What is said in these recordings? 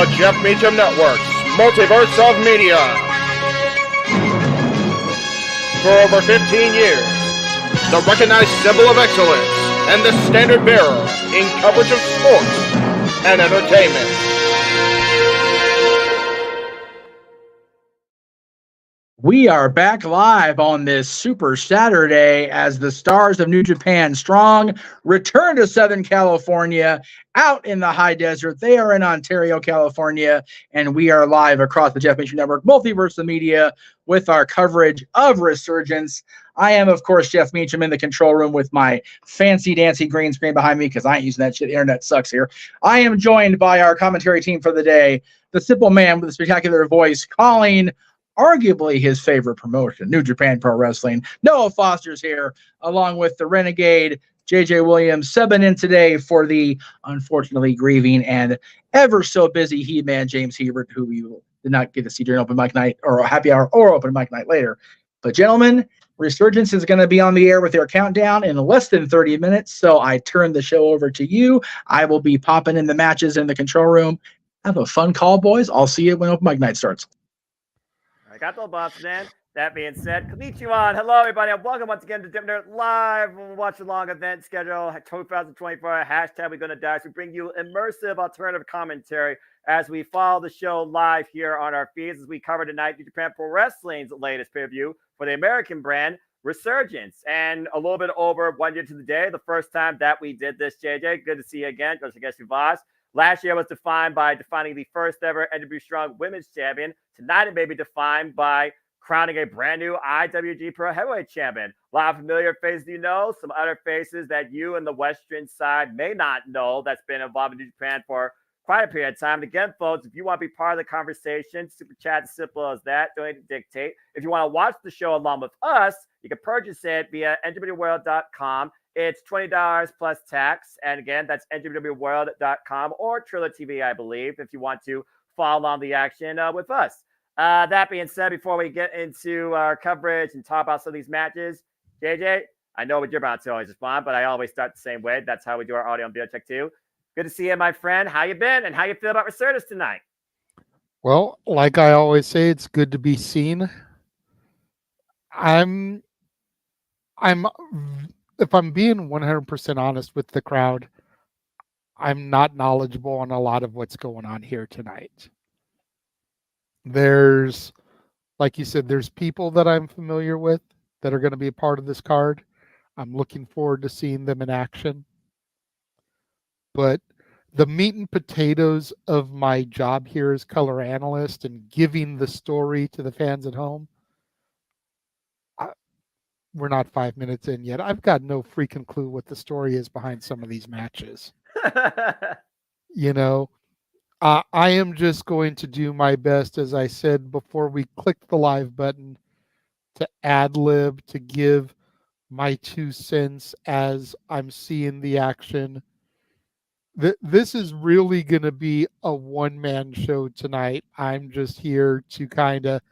the Jeff Meacham Network's Multiverse of Media. For over 15 years, the recognized symbol of excellence and the standard bearer in coverage of sports and entertainment. We are back live on this Super Saturday as the stars of New Japan Strong return to Southern California out in the high desert. They are in Ontario, California, and we are live across the Jeff Meacham Network Multiverse of Media with our coverage of Resurgence. I am, of course, Jeff Meacham in the control room with my fancy dancy green screen behind me because I ain't using that shit. The internet sucks here. I am joined by our commentary team for the day, the simple man with a spectacular voice calling arguably his favorite promotion, New Japan Pro Wrestling. Noah Foster's here, along with the Renegade, JJ Williams, subbing in today for the unfortunately grieving and ever so busy He-Man James Hebert, who you did not get to see during open mic night or a happy hour or open mic night later. But gentlemen, Resurgence is going to be on the air with their countdown in less than 30 minutes, so I turn the show over to you. I will be popping in the matches in the control room. Have a fun call, boys. I'll see you when open mic night starts. Arigato, boss man. That being said, konnichiwa. Hello, everybody, and welcome once again to Dipner Live. Watch the long event schedule 2024. Hashtag We're Gonna Dash. We bring you immersive alternative commentary as we follow the show live here on our feeds as we cover tonight New Japan Pro Wrestling's latest pay-per-view for the American brand Resurgence. And a little bit over 1 year to the day, the first time that we did this, JJ. Good to see you again. Just against your boss. Last year was defined by defining the first ever NJPW Strong Women's Champion. Tonight it may be defined by crowning a brand new IWG Pro Heavyweight Champion. A lot of familiar faces you know, some other faces that you and the Western side may not know that's been involved in New Japan for quite a period of time. And again, folks, if you want to be part of the conversation, super chat, as simple as that, don't need to dictate. If you want to watch the show along with us, you can purchase it via njpwworld.com. It's $20 plus tax. And again, that's njpwworld.com or Triller TV, I believe, if you want to follow along the action with us. That being said, before we get into our coverage and talk about some of these matches, JJ, I know what you're about to always respond, but I always start the same way. That's how we do our audio and video check too. Good to see you, my friend. How you been and how you feel about Resurgence tonight? Well, like I always say, it's good to be seen. If I'm being 100% honest with the crowd, I'm not knowledgeable on a lot of what's going on here tonight. There's, like you said, there's people that I'm familiar with that are going to be a part of this card. I'm looking forward to seeing them in action. But the meat and potatoes of my job here as color analyst and giving the story to the fans at home, we're not 5 minutes in yet. I've got no freaking clue what the story is behind some of these matches. You know, I am just going to do my best, as I said before we clicked the live button, to ad-lib, to give my 2 cents as I'm seeing the action. This is really going to be a one-man show tonight. I'm just here to kind of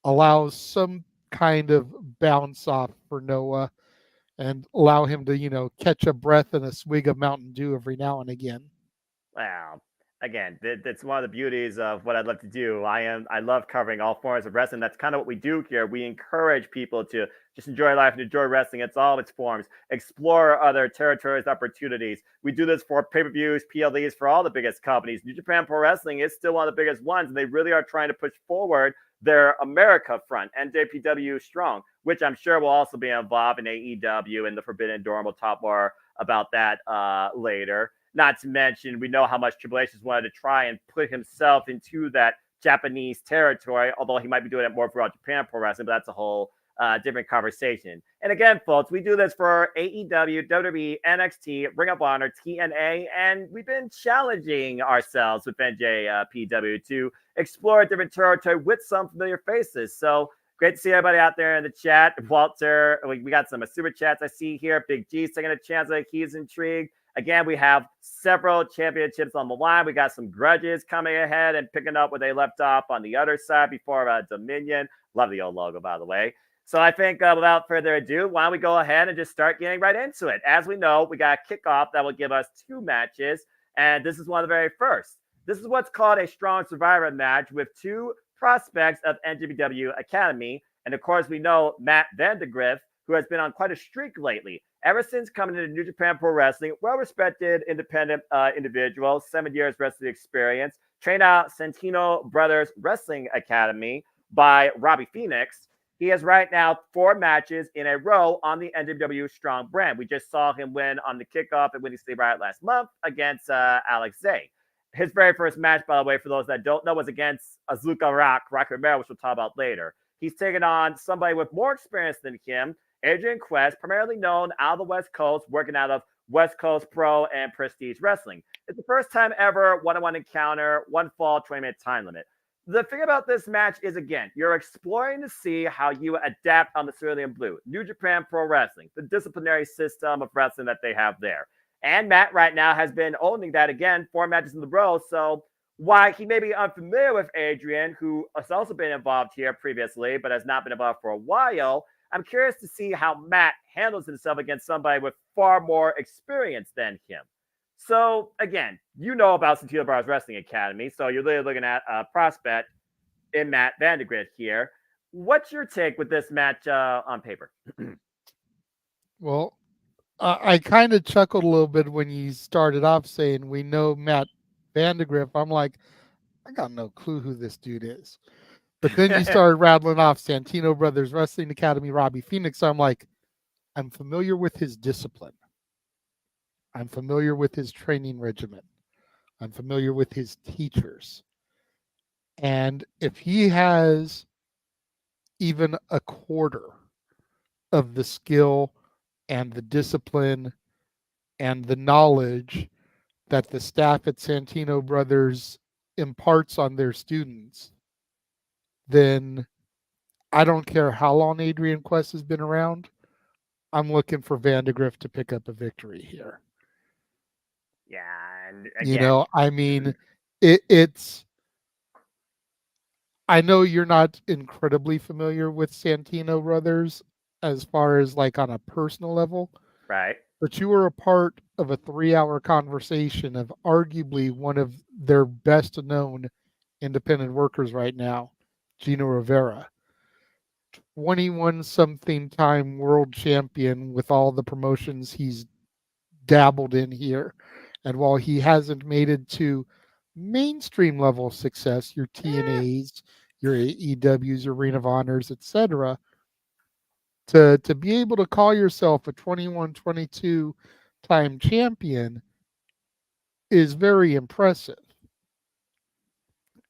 allow some kind of bounce off for Noah and allow him to, catch a breath and a swig of Mountain Dew every now and again. Wow. Again, that's one of the beauties of what I'd love to do. I love covering all forms of wrestling. That's kind of what we do here. We encourage people to just enjoy life and enjoy wrestling. It's all its forms. Explore other territories, opportunities. We do this for pay-per-views, PLEs, for all the biggest companies. New Japan Pro Wrestling is still one of the biggest ones, and they really are trying to push forward their America front, NJPW Strong, which I'm sure will also be involved in AEW and the Forbidden Door. We'll talk more about that later. Not to mention, we know how much Triple H has wanted to try and put himself into that Japanese territory, although he might be doing it more for Japan Pro Wrestling, but that's a whole different conversation. And again, folks, we do this for AEW, WWE, NXT, Ring of Honor, TNA, and we've been challenging ourselves with NJPW to explore a different territory with some familiar faces. So great to see everybody out there in the chat. Walter, we got some super chats I see here. Big G's taking a chance. Like he's intrigued. Again, we have several championships on the line. We got some grudges coming ahead and picking up where they left off on the other side before Dominion. Love the old logo, by the way. So I think without further ado, why don't we go ahead and just start getting right into it. As we know, we got a kickoff that will give us 2 matches, and this is one of the very first. This is what's called a strong survivor match with two prospects of NJPW Academy. And of course, we know Matt Vandegrift, who has been on quite a streak lately. Ever since coming into New Japan Pro Wrestling, well-respected independent individual, 7 years wrestling experience, trained out Santino Brothers Wrestling Academy by Robbie Phoenix. He has right now 4 matches in a row on the NJPW Strong brand. We just saw him win on the kickoff at Windy City Riot last month against Alex Zay. His very first match, by the way, for those that don't know, was against Azuka Rock Romero, which we'll talk about later. He's taken on somebody with more experience than him, Adrian Quest, primarily known out of the West Coast, working out of West Coast Pro and Prestige Wrestling. It's the first time ever one-on-one encounter, 1 fall, 20-minute time limit. The thing about this match is, again, you're exploring to see how you adapt on the Cerulean Blue, New Japan Pro Wrestling, the disciplinary system of wrestling that they have there. And Matt right now has been owning that again, 4 matches in the row. So while he may be unfamiliar with Adrian, who has also been involved here previously, but has not been involved for a while, I'm curious to see how Matt handles himself against somebody with far more experience than him. So again, you know about Santino Brothers Wrestling Academy, so you're literally looking at a prospect in Matt Vandegrift here. What's your take with this match on paper? Well, I kind of chuckled a little bit when you started off saying we know Matt Vandegrift. I'm like, I got no clue who this dude is. But then you started rattling off Santino Brothers Wrestling Academy, Robbie Phoenix. I'm like, I'm familiar with his discipline. I'm familiar with his training regimen. I'm familiar with his teachers. And if he has even a quarter of the skill and the discipline and the knowledge that the staff at Santino Brothers imparts on their students, then I don't care how long Adrian Quest has been around. I'm looking for Vandegrift to pick up a victory here. Yeah, and again, I mean, it's. I know you're not incredibly familiar with Santino Brothers as far as like on a personal level, right? but you were a part of a 3-hour conversation of arguably one of their best known independent workers right now, Gino Rivera. 21-something time world champion with all the promotions he's dabbled in here. And while he hasn't made it to mainstream level success, your TNAs, your AEWs, your Ring of Honors, etc., to be able to call yourself a 21-22 time champion is very impressive.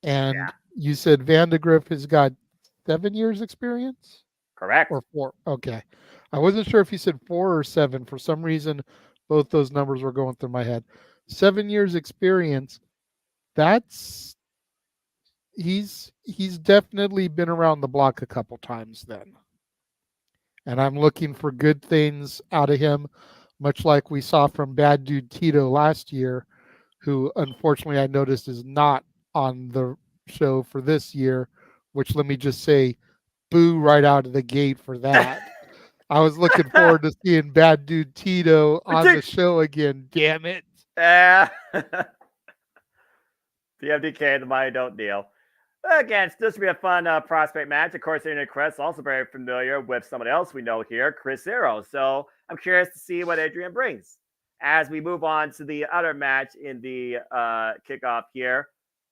And you said Vandegrift has got 7 years experience? Correct. Or 4? Okay. I wasn't sure if you said 4 or 7. For some reason, both those numbers were going through my head. 7 years experience. He's definitely been around the block a couple times then. And I'm looking for good things out of him, much like we saw from Bad Dude Tito last year, who unfortunately I noticed is not on the show for this year, which let me just say, boo right out of the gate for that. I was looking forward to seeing Bad Dude Tito on the show again. Damn it. Yeah. DMDK, the money don't deal. Again, it's just to be a fun prospect match. Of course, Adrian Quest also very familiar with someone else we know here, Chris Hero. So I'm curious to see what Adrian brings. As we move on to the other match in the kickoff here.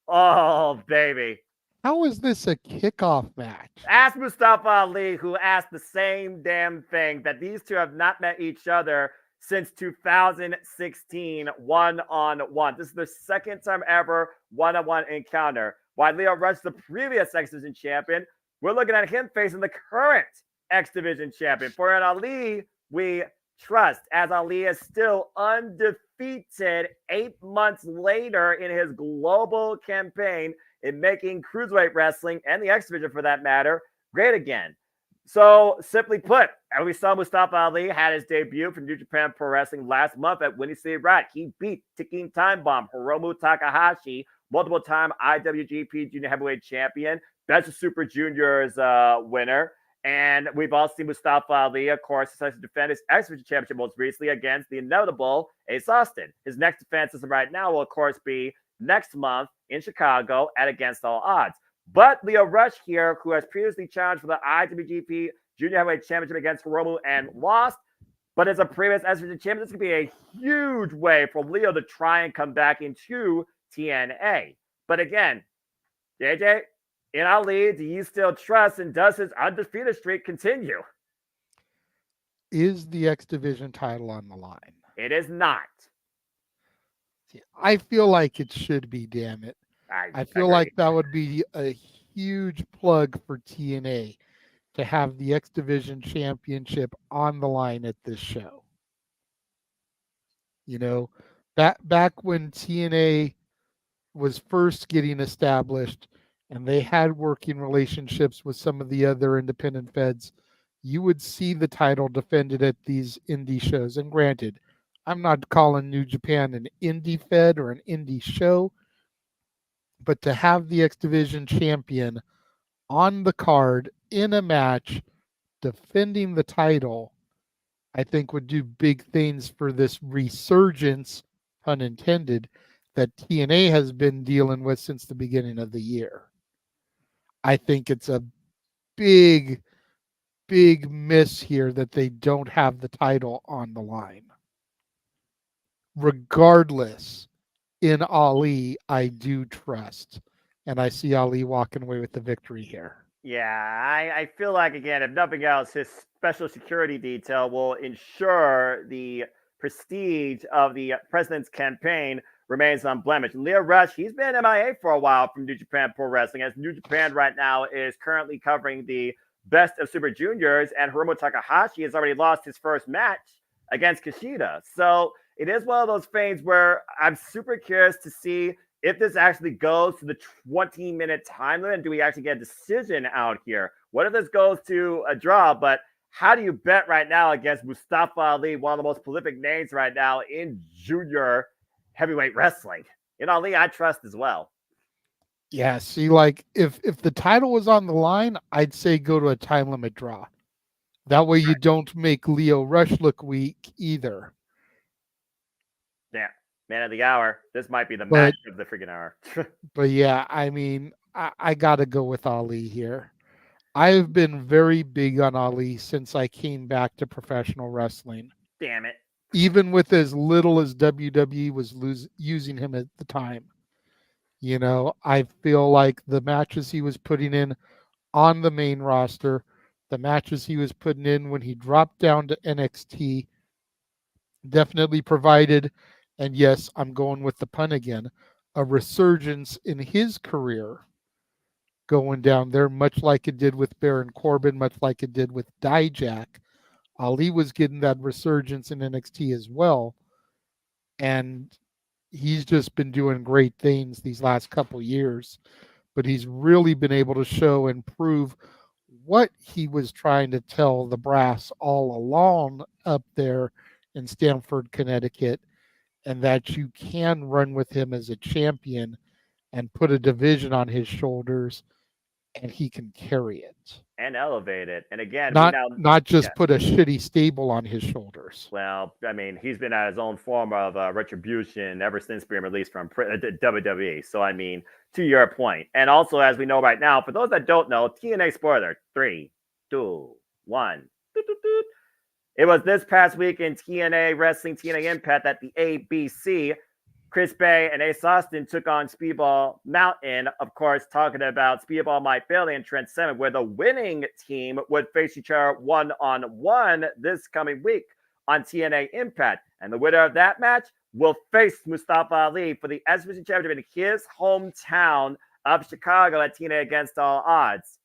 Oh, baby. How is this a kickoff match? Ask Mustafa Ali, who asked the same damn thing, that these two have not met each other since 2016, one-on-one. This is the second time ever one-on-one encounter. While Leo Rush, the previous X Division champion, we're looking at him facing the current X Division champion. For Ali, we trust, as Ali is still undefeated 8 months later in his global campaign in making cruiserweight wrestling, and the X Division for that matter, great again. So, simply put, we saw Mustafa Ali had his debut for New Japan Pro Wrestling last month at Windy City Riot. He beat Ticking Time Bomb Hiromu Takahashi, multiple-time IWGP Junior Heavyweight Champion, Best of Super Juniors winner. And we've all seen Mustafa Ali, of course, decide to defend his X Division Championship most recently against the inevitable Ace Austin. His next defense as of right now will, of course, be next month in Chicago at Against All Odds. But Leo Rush here, who has previously challenged for the IWGP Junior Heavyweight Championship against Hiromu and lost, but as a previous SVG champion, this could be a huge way for Leo to try and come back into TNA. But again, JJ, in Ali, do you still trust, and does his undefeated streak continue? Is the X Division title on the line? It is not. I feel like it should be, damn it. I feel agree. like that would be a huge plug for TNA to have the X Division Championship on the line at this show. You know, back when TNA was first getting established and they had working relationships with some of the other independent feds, you would see the title defended at these indie shows. And granted, I'm not calling New Japan an indie fed or an indie show, but to have the X Division champion on the card in a match defending the title, I think would do big things for this resurgence, pun intended, that TNA has been dealing with since the beginning of the year. I think it's a big miss here that they don't have the title on the line. Regardless, in Ali, I do trust, and I see Ali walking away with the victory here. Yeah, I feel like, again, if nothing else, his special security detail will ensure the prestige of the president's campaign remains unblemished. Leo Rush, he's been MIA for a while from New Japan Pro Wrestling, as New Japan right now is currently covering the Best of Super Juniors, and Hiromu Takahashi has already lost his first match against Kushida. So it is one of those things where I'm super curious to see if this actually goes to the 20-minute time limit. Do we actually get a decision out here? What if this goes to a draw? But how do you bet right now against Mustafa Ali, one of the most prolific names right now in junior heavyweight wrestling? In Ali, I trust as well. Yeah, see, like if the title was on the line, I'd say go to a time limit draw. That way you don't make Leo Rush look weak either. Yeah, man of the hour. This might be the match of the freaking hour. But yeah, I mean, I got to go with Ali here. I've been very big on Ali since I came back to professional wrestling. Damn it. Even with as little as WWE was using him at the time. You know, I feel like the matches he was putting in on the main roster, the matches he was putting in when he dropped down to NXT, definitely provided, and yes, I'm going with the pun again, a resurgence in his career going down there, much like it did with Baron Corbin, much like it did with Dijak. Ali was getting that resurgence in NXT as well, and he's just been doing great things these last couple years, but he's really been able to show and prove what he was trying to tell the brass all along up there in Stamford, Connecticut, and that you can run with him as a champion and put a division on his shoulders, and he can carry it and elevate it. And again, not just put a shitty stable on his shoulders. Well, I mean, he's been at his own form of retribution ever since being released from WWE. So, I mean, to your point. And also, as we know right now, for those that don't know, TNA spoiler, 3, 2, 1. It was this past week in TNA Wrestling, TNA Impact, that the ABC, Chris Bay and Ace Austin, took on Speedball Mountain, of course, talking about Speedball Mike Bailey and Trent Seven, where the winning team would face each other one-on-one this coming week on TNA Impact. And the winner of that match will face Mustafa Ali for the SVG Championship in his hometown of Chicago at TNA Against All Odds.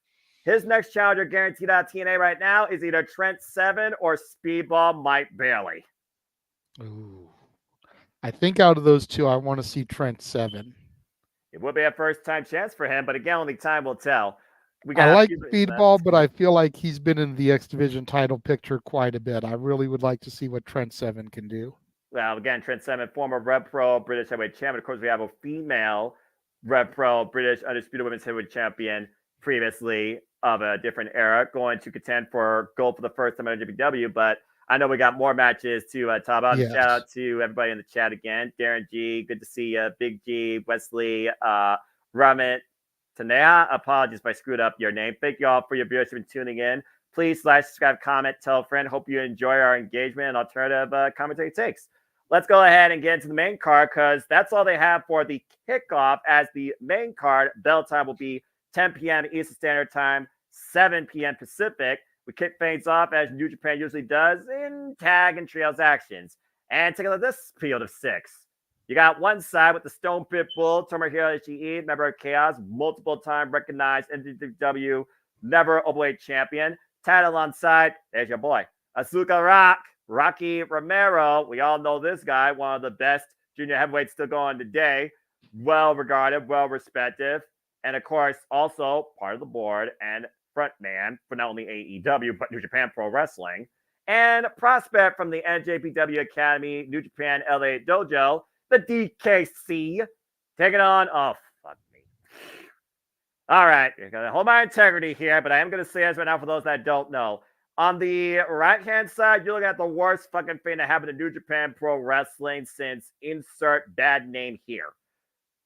His next challenger guaranteed at TNA right now is either Trent Seven or Speedball Mike Bailey. Ooh. I think out of those two, I want to see Trent Seven. It would be a first-time chance for him, but again, only time will tell. I like Speedball, but I feel like he's been in the X Division title picture quite a bit. I really would like to see what Trent Seven can do. Well, again, Trent Seven, former Rev Pro British Heavyweight Champion. Of course, we have a female Rev Pro British Undisputed Women's Heavyweight Champion previously of a different era, going to contend for gold for the first time at NJPW. But I know we got more matches to talk about. Yes. Shout out to everybody in the chat again. Darren G, good to see you. Big G, Wesley, Ramit, Tanea. Apologies if I screwed up your name. Thank you all for your viewership and tuning in. Please subscribe, comment, tell a friend. Hope you enjoy our engagement and alternative commentary takes. Let's go ahead and get into the main card because that's all they have for the kickoff. As the main card, bell time will be 10 p.m. Eastern Standard Time, 7 p.m. Pacific. We kick things off as New Japan usually does in tag and trios actions. And take a look at this field of 6. You got one side with the Stone Pit Bull, Tomohiro Ishii, member of Chaos, multiple time recognized NJPW never overweight champion. Title alongside, there's your boy, Asuka Rock, Rocky Romero. We all know this guy, one of the best junior heavyweights still going today. Well regarded, well respected. And of course, also part of the board and front man for not only AEW, but New Japan Pro Wrestling. And prospect from the NJPW Academy, New Japan LA Dojo, the DKC. Taking on, oh, fuck me. All right, you're going to hold my integrity here, but I am going to say this right now for those that don't know. On the right-hand side, you're looking at the worst fucking thing that happened to New Japan Pro Wrestling since insert bad name here.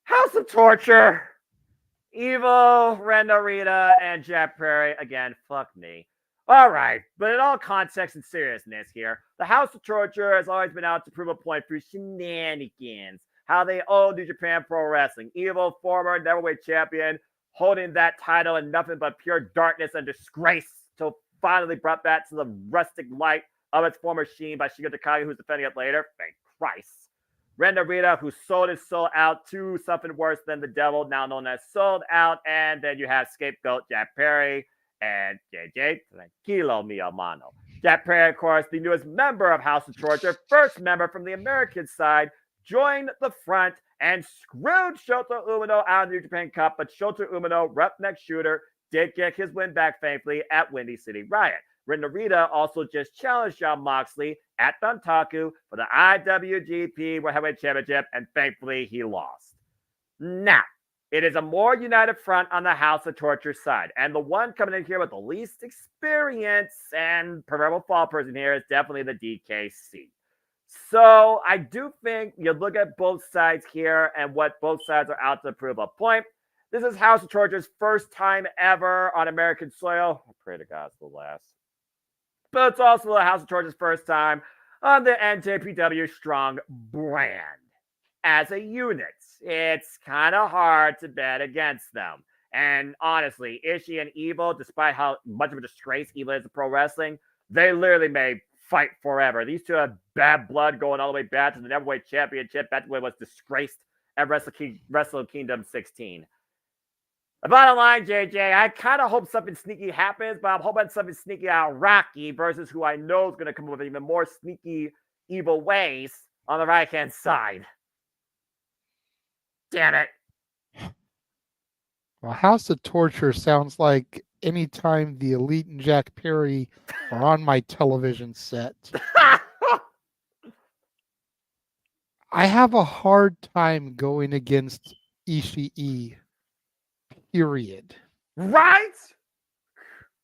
House of Torture, Evil, Renda Rita, and Jack Perry. Again, fuck me. All right, but in all context and seriousness here, the House of Torture has always been out to prove a point through shenanigans. How they own New Japan Pro Wrestling. Evil, former neverweight champion, holding that title in nothing but pure darkness and disgrace till finally brought back to the rustic light of its former sheen by Shigeru Takagi, who's defending it later. Thank Christ. Renda Rita, who sold his soul out to something worse than the devil, now known as Sold Out. And then you have scapegoat Jack Perry and JJ, tranquilo mi hermano. Jack Perry, of course, the newest member of House of Torture, first member from the American side, joined the front and screwed Shota Umino out of the New Japan Cup. But Shota Umino, roughneck shooter, did get his win back, thankfully, at Windy City Riot. Renda Rita also just challenged Jon Moxley at Dontaku for the IWGP World Heavyweight Championship, and thankfully he lost. Now, it is a more united front on the House of Torture side, and the one coming in here with the least experience and proverbial fall person here is definitely the DKC. So I do think you look at both sides here and what both sides are out to prove a point. This is House of Torture's first time ever on American soil. I pray to God it's the last. But it's also the House of Torture's first time on the NJPW Strong brand. As a unit, it's kind of hard to bet against them. And honestly, Ishii and Evil, despite how much of a disgrace Evil is to pro wrestling, they literally may fight forever. These two have bad blood going all the way back to the Neverweight Championship. That way was disgraced at Wrestle Kingdom 16. The bottom line, JJ, I kind of hope something sneaky happens, but I'm hoping something sneaky out of Rocky versus who I know is going to come up with even more sneaky, evil ways on the right-hand side. Damn it. Well, House of Torture sounds like anytime the Elite and Jack Perry are on my television set. I have a hard time going against Ishii. Period. Right?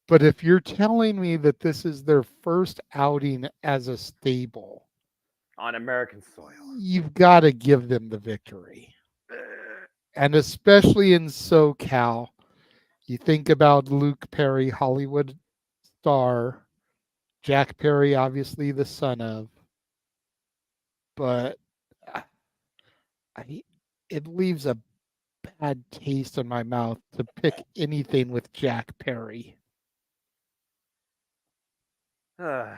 But if you're telling me that this is their first outing as a stable on American soil, you've got to give them the victory. And especially in SoCal, you think about Luke Perry, Hollywood star, Jack Perry, obviously the son of, but it leaves a bad taste in my mouth to pick anything with Jack Perry. Boy.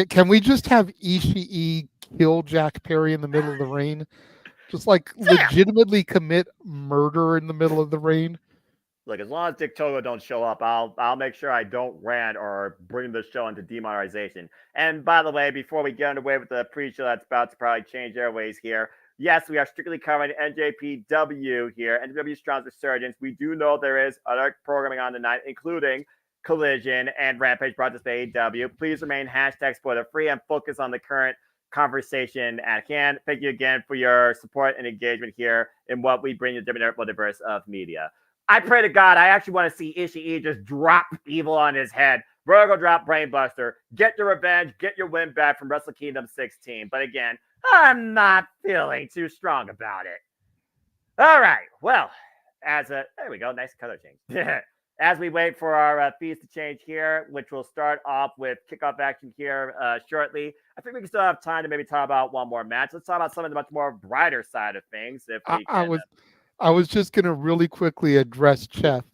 Can we just have Ishii kill Jack Perry in the middle of the ring? Just like legitimately commit murder in the middle of the ring? Look, as long as Dick Togo don't show up, I'll make sure I don't rant or bring the show into demonetization. And by the way, before we get underway with the pre-show that's about to probably change airways here, yes, we are strictly covering NJPW here, NJPW Strong's Resurgence. We do know there is other programming on tonight, including Collision and Rampage brought to AEW. Please remain #spoiler-free and focus on the current conversation at hand. Thank you again for your support and engagement here in what we bring to the JMN Multiverse of Media. I pray to God, I actually want to see Ishii just drop Evil on his head Virgo drop Brainbuster. Get your revenge. Get your win back from Wrestle Kingdom 16. But again, I'm not feeling too strong about it. All right. Well, there we go. Nice color change. As we wait for our feeds to change here, which will start off with kickoff action here shortly, I think we can still have time to maybe talk about one more match. Let's talk about something much more brighter side of things. If we can, I was just going to really quickly address Jeff.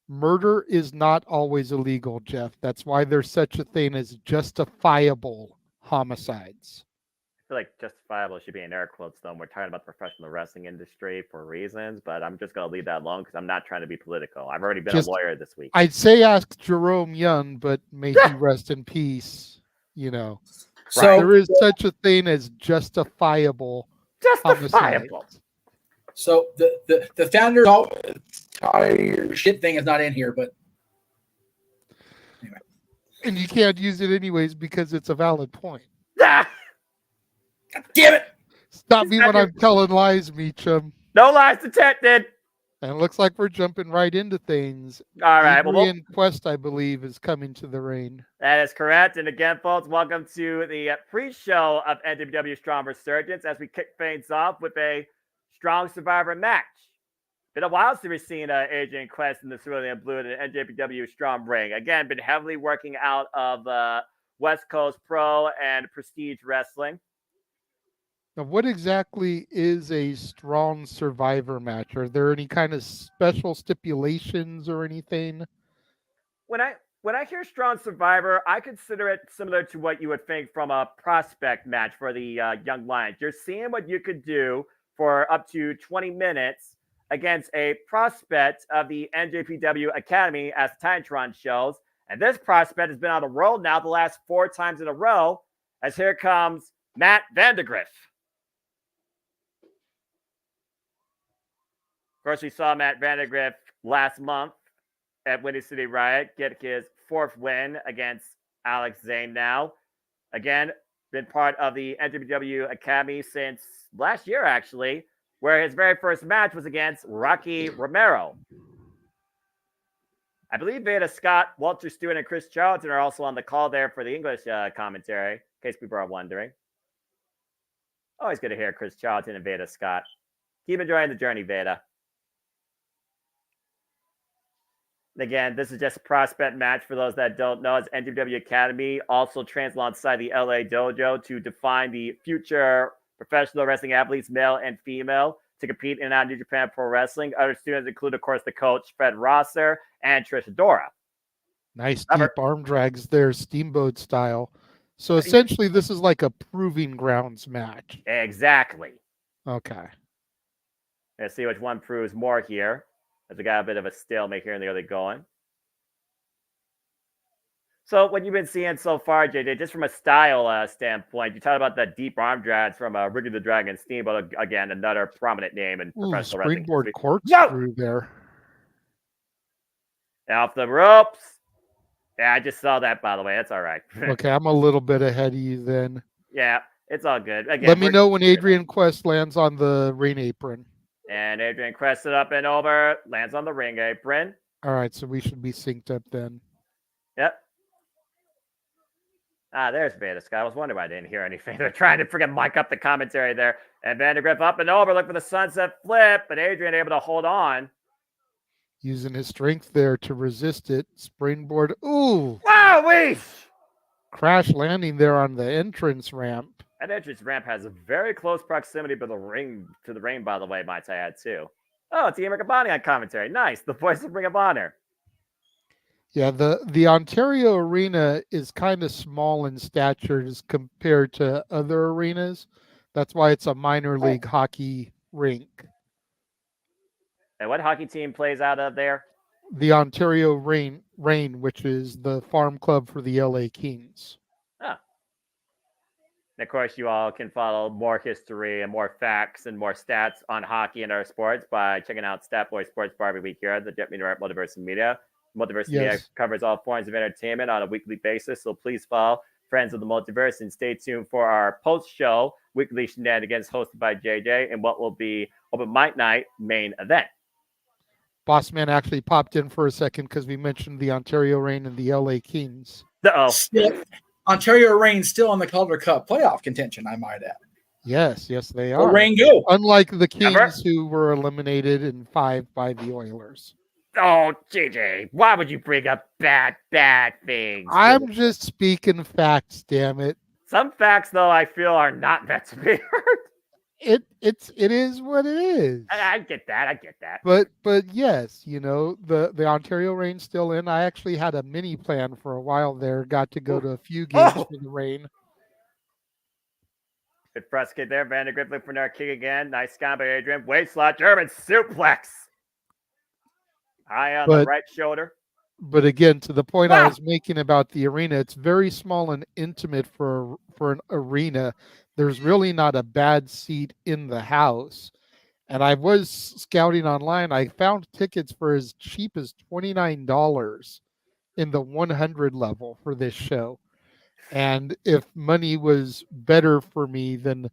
Murder is not always illegal, Jeff. That's why there's such a thing as justifiable homicides. I feel like justifiable should be in air quotes, though. We're talking about the professional wrestling industry for reasons, but I'm just going to leave that alone because I'm not trying to be political. I've already been a lawyer this week. I'd say ask Jerome Young, but may he rest in peace. So there is such a thing as justifiable. Homicides. So the founder shit thing is not in here, but anyway. And you can't use it anyways because it's a valid point. God damn it! Stop me when I'm telling lies, Meacham. No lies detected. And it looks like we're jumping right into things. All right. Adrian Quest, I believe, is coming to the ring. That is correct. And again, folks, welcome to the pre-show of NJPW Strong Resurgence as we kick things off with a Strong Survivor match. Been a while since we've seen Adrian Quest in the cerulean blue in the NJPW Strong ring. Again, been heavily working out of West Coast Pro and Prestige Wrestling. Now, what exactly is a Strong Survivor match? Are there any kind of special stipulations or anything? When I hear Strong Survivor, I consider it similar to what you would think from a prospect match for the Young Lions. You're seeing what you could do for up to 20 minutes against a prospect of the NJPW Academy, as Titantron shows. And this prospect has been on the road now the last 4 times in a row, as here comes Matt Vandegrift. Of course, we saw Matt Vandegrift last month at Windy City Riot get his 4th win against Alex Zane now. Again, been part of the NJPW Academy since last year, actually, where his very first match was against Rocky Romero. I believe Veda Scott, Walter Stewart, and Chris Charlton are also on the call there for the English commentary, in case people are wondering. Always good to hear Chris Charlton and Veda Scott. Keep enjoying the journey, Veda. Again, this is just a prospect match for those that don't know. As NJPW Academy also trains alongside the LA Dojo to define the future professional wrestling athletes, male and female, to compete in and out of New Japan Pro Wrestling. Other students include, of course, the coach, Fred Rosser, and Trish Adora. Nice deep arm drags there, Steamboat style. So essentially, this is like a proving grounds match. Exactly. Okay. Let's see which one proves more here, as we got a bit of a stalemate here in the early going. So what you've been seeing so far, JJ, just from a style standpoint, you talked about the deep arm drags from Ricky the Dragon Steamboat. Again, another prominent name in professional wrestling. Springboard corkscrew there. Off the ropes. Yeah, I just saw that, by the way. That's all right. Okay, I'm a little bit ahead of you then. Yeah, it's all good. Again, let me know when Adrian Quest lands on the ring apron. And Adrian Quest it up and over, lands on the ring apron. All right, so we should be synced up then. Yep. There's Veda Scott. I was wondering why I didn't hear anything. They're trying to freaking mic up the commentary there. And Vandegrift up and over, look for the sunset flip, but Adrian able to hold on. Using his strength there to resist it. Springboard. Ooh. Wow, crash landing there on the entrance ramp. That entrance ramp has a very close proximity to the ring, by the way, might I add, too. Oh, it's Ian Riccaboni on commentary. Nice. The voice of Ring of Honor. Yeah, the Ontario arena is kind of small in stature as compared to other arenas. That's why it's a minor league hockey rink. And what hockey team plays out of there? The Ontario Reign, which is the farm club for the LA Kings. Ah. And of course, you all can follow more history and more facts and more stats on hockey and our sports by checking out Statboy Sports Bar every week here at the JMN Multiverse of Media. Multiverse Media covers all forms of entertainment on a weekly basis, so please follow Friends of the Multiverse and stay tuned for our post-show weekly shenanigans hosted by JJ and what will be Open Mic Night main event. Boss Man actually popped in for a second because we mentioned the Ontario Reign and the LA Kings. Uh-oh. Still, Ontario Reigns still in the Calder Cup playoff contention, I might add. Yes, they Where are. Reign go? Unlike the Never. Kings, who were eliminated in 5 by the Oilers. Oh, JJ, why would you bring up bad things? I'm just speaking facts, damn it. Some facts, though, I feel are not meant to be heard. It is what it is. I get that. But yes, the Ontario Reign still in. I actually had a mini plan for a while there. Got to go to a few games for the Reign. Good press kid there. Vandergrift looking for another kick again. Nice scan by Adrian. Waist slot, German suplex. High on the right shoulder. But again, to the point I was making about the arena, it's very small and intimate for an arena. There's really not a bad seat in the house. And I was scouting online. I found tickets for as cheap as $29 in the 100 level for this show. And if money was better for me, then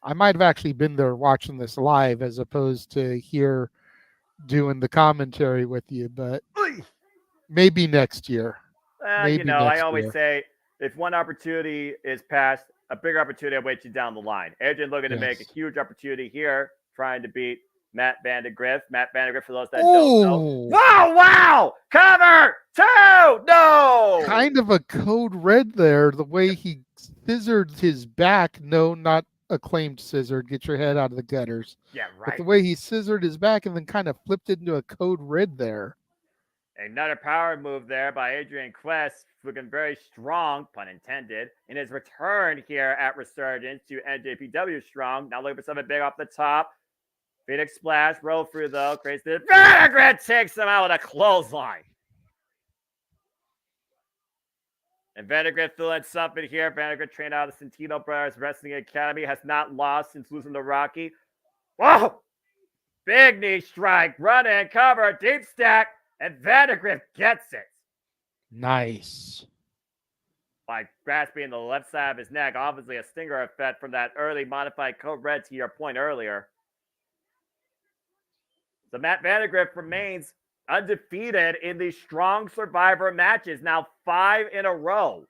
I might have actually been there watching this live as opposed to here doing the commentary with you. But maybe next year. I always say if one opportunity is passed, a bigger opportunity awaits you down the line. Adrian looking to make a huge opportunity here, trying to beat Matt Vandergrift. Matt Vandergrift, for those that don't know. Wow! Cover! 2! No! Kind of a code red there, the way he scissored his back. No, not acclaimed scissor. Get your head out of the gutters. Yeah, right. But the way he scissored his back and then kind of flipped it into a code red there. Another power move there by Adrian Quest, looking very strong, pun intended, in his return here at Resurgence to NJPW Strong. Now looking for something big off the top. Phoenix Splash, roll through though, creates the Vandergrift, takes him out with a clothesline. And Vandergrift feeling something here. Vandergrift trained out of the Santino Brothers Wrestling Academy, has not lost since losing to Rocky. Whoa! Big knee strike, run in, cover, deep stack. And Vandergrift gets it. Nice. By grasping the left side of his neck. Obviously a stinger effect from that early modified code red to your point earlier. So Matt Vandergrift remains undefeated in the Strong Survivor matches. Now 5 in a row.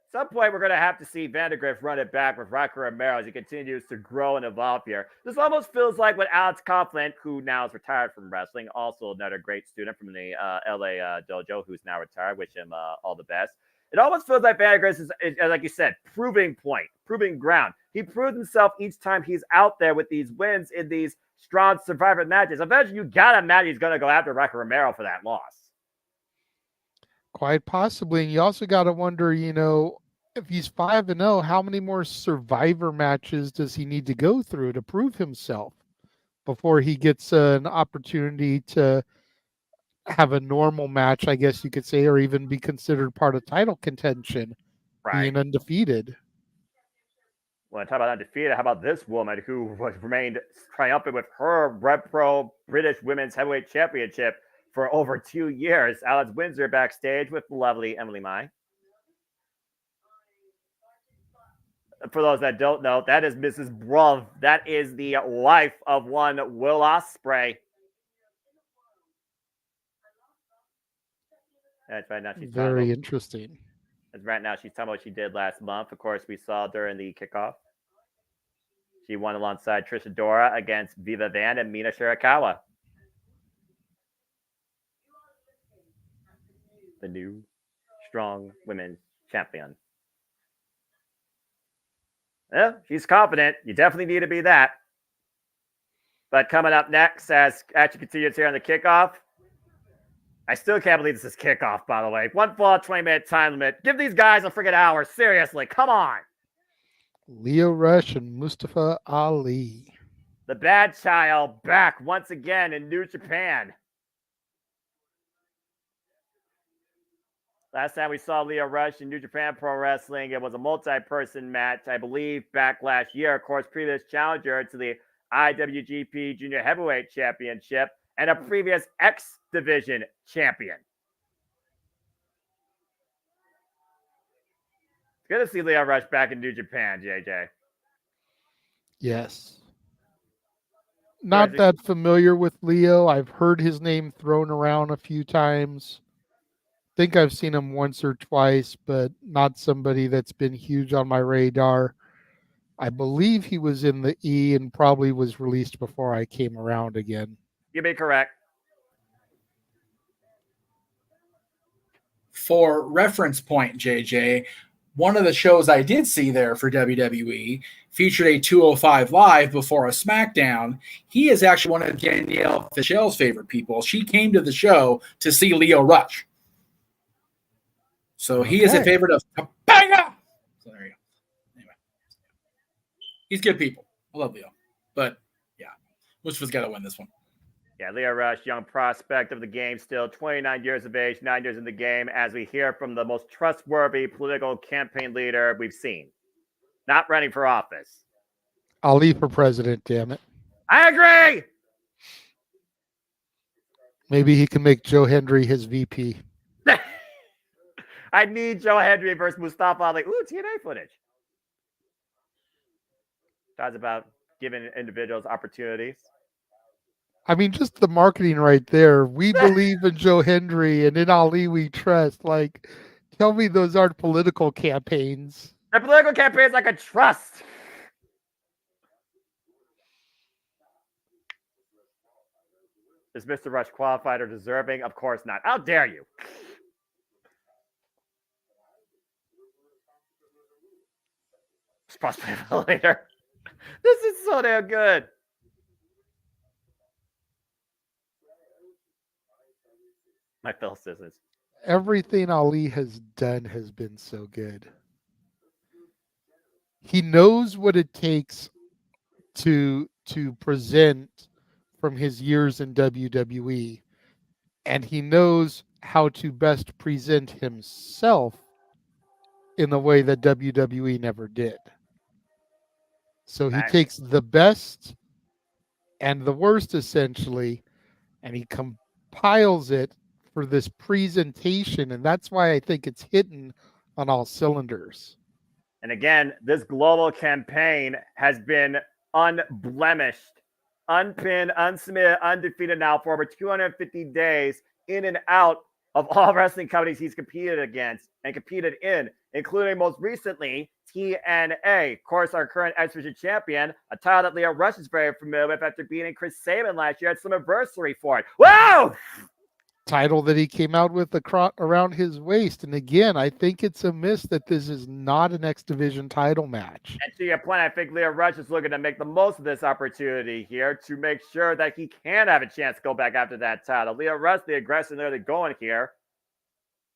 At some point, we're going to have to see Vandergrift run it back with Rocky Romero as he continues to grow and evolve here. This almost feels like what Alex Coughlin, who now is retired from wrestling, also another great student from the LA dojo, who's now retired. Wish him all the best. It almost feels like Vandergrift is, like you said, proving ground. He proves himself each time he's out there with these wins in these Strong Survivor matches. Eventually, you got to imagine he's going to go after Rocky Romero for that loss. Quite possibly. And you also got to wonder, if he's 5-0, how many more Survivor matches does he need to go through to prove himself before he gets an opportunity to have a normal match, I guess you could say, or even be considered part of title contention, being undefeated? Well, talk about undefeated. How about this woman who remained triumphant with her Red Pro British Women's Heavyweight Championship for over 2 years? Alex Windsor backstage with the lovely Emily Mai. For those that don't know, that is Mrs. Bruv. That is the wife of one Will Ospreay. That's right now. She's very interesting. That's right now. She's talking about what she did last month. Of course, we saw during the kickoff. She won alongside Trish Adora against Viva Van and Mina Shirakawa. The new Strong Women's Champion. Yeah, she's confident. You definitely need to be that. But coming up next, as action continues here on the kickoff, I still can't believe this is kickoff, by the way. 1 fall, 20-minute time limit. Give these guys a freaking hour. Seriously, come on. Leo Rush and Mustafa Ali. The Bad Child back once again in New Japan. Last time we saw Leo Rush in New Japan Pro Wrestling, it was a multi-person match, I believe, back last year. Of course, previous challenger to the IWGP Junior Heavyweight Championship and a previous X Division champion. It's good to see Leo Rush back in New Japan, JJ. Yes. Not that familiar with Leo. I've heard his name thrown around a few times. Think I've seen him once or twice, but not somebody that's been huge on my radar. I believe he was in the E and probably was released before I came around again. You'd be correct. For reference point, JJ, one of the shows I did see there for WWE featured a 205 Live before a SmackDown. He is actually one of Danielle Fishell's favorite people. She came to the show to see Leo Rush. So he is a favorite of Topanga. So there you go. Anyway, he's good people. I love Leo. But, yeah, Mustafa's got to win this one. Yeah, Leo Rush, young prospect of the game still, 29 years of age, 9 years in the game, as we hear from the most trustworthy political campaign leader we've seen. Not running for office. Ali for president, damn it. I agree! Maybe he can make Joe Hendry his VP. I need Joe Hendry versus Mustafa Ali. Ooh, TNA footage. Talks about giving individuals opportunities. I mean, just the marketing right there. We believe in Joe Hendry and in Ali we trust. Like, tell me those aren't political campaigns. The political campaigns like a trust. Is Mr. Rush qualified or deserving? Of course not. How dare you? Supposed to be later. This is so damn good. My Phil Scissors. Everything Ali has done has been so good. He knows what it takes to present from his years in WWE, and he knows how to best present himself in the way that WWE never did. So he takes the best and the worst, essentially, and he compiles it for this presentation, and that's why I think it's hitting on all cylinders. And again, this global campaign has been unblemished, unpinned, unsubmitted, undefeated now for over 250 days in and out of all wrestling companies he's competed against and competed in, including most recently TNA. Of course, our current X Division champion, a title that Leo Rush is very familiar with after beating Chris Sabin last year at Slammiversary for it. Whoa! Title that he came out with around his waist. And again, I think it's a miss that this is not an X Division title match. And to your point, I think Leo Rush is looking to make the most of this opportunity here to make sure that he can have a chance to go back after that title. Leo Rush, the aggressor, nearly going here.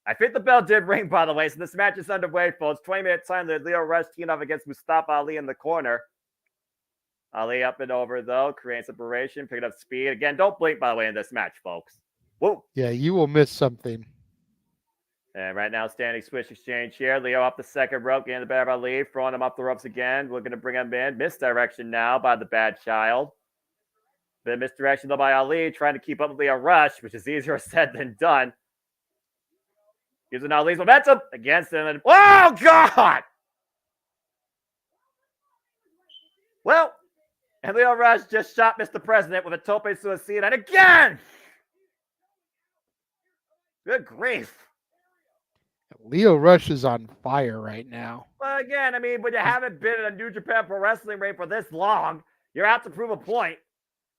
I think the bell did ring, by the way, so this match is underway, folks. 20-minute time, Leo Rush teeing off against Mustafa Ali in the corner. Ali up and over, though, creating separation, picking up speed. Again, don't blink, by the way, in this match, folks. Whoa. Yeah, you will miss something. And right now, standing switch exchange here. Leo up the second rope, getting the better of Ali, throwing him up the ropes again. Looking to bring him in. Misdirection now by the bad child. Bit of misdirection, though, by Ali, trying to keep up with Leo Rush, which is easier said than done. Using Ali's momentum against him. And, oh, God! Well, and Leo Rush just shot Mr. President with a tope suicida. And again! Good grief. Leo Rush is on fire right now. Well, again, I mean, when you haven't been in a New Japan Pro Wrestling ring for this long, you're out to prove a point.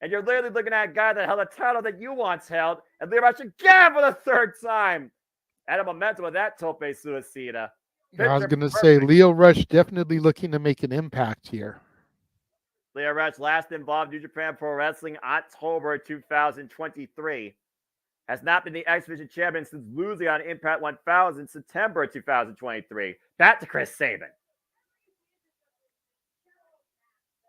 And you're literally looking at a guy that held a title that you once held. And Leo Rush again for the third time. Added momentum with that tope suicida. I was going to say, Leo Rush definitely looking to make an impact here. Leo Rush last involved New Japan Pro Wrestling October 2023. Has not been the X Division champion since losing on Impact 1000 September 2023. Back to Chris Sabin.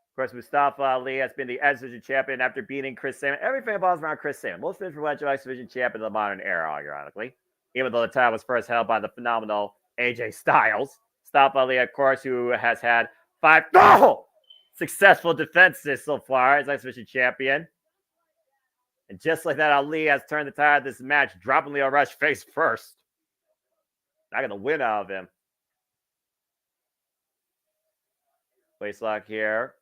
Of course, Mustafa Ali has been the X Division champion after beating Chris Sabin. Everything revolves around Chris Sabin. Most influential X Division champion of the modern era, ironically. Even though the title was first held by the phenomenal AJ Styles. Mustafa Ali, of course, who has had 5 successful defenses so far as X Division champion. And just like that, Ali has turned the tide of this match, dropping Leo Rush face first. Not going to win out of him. Waistlock here.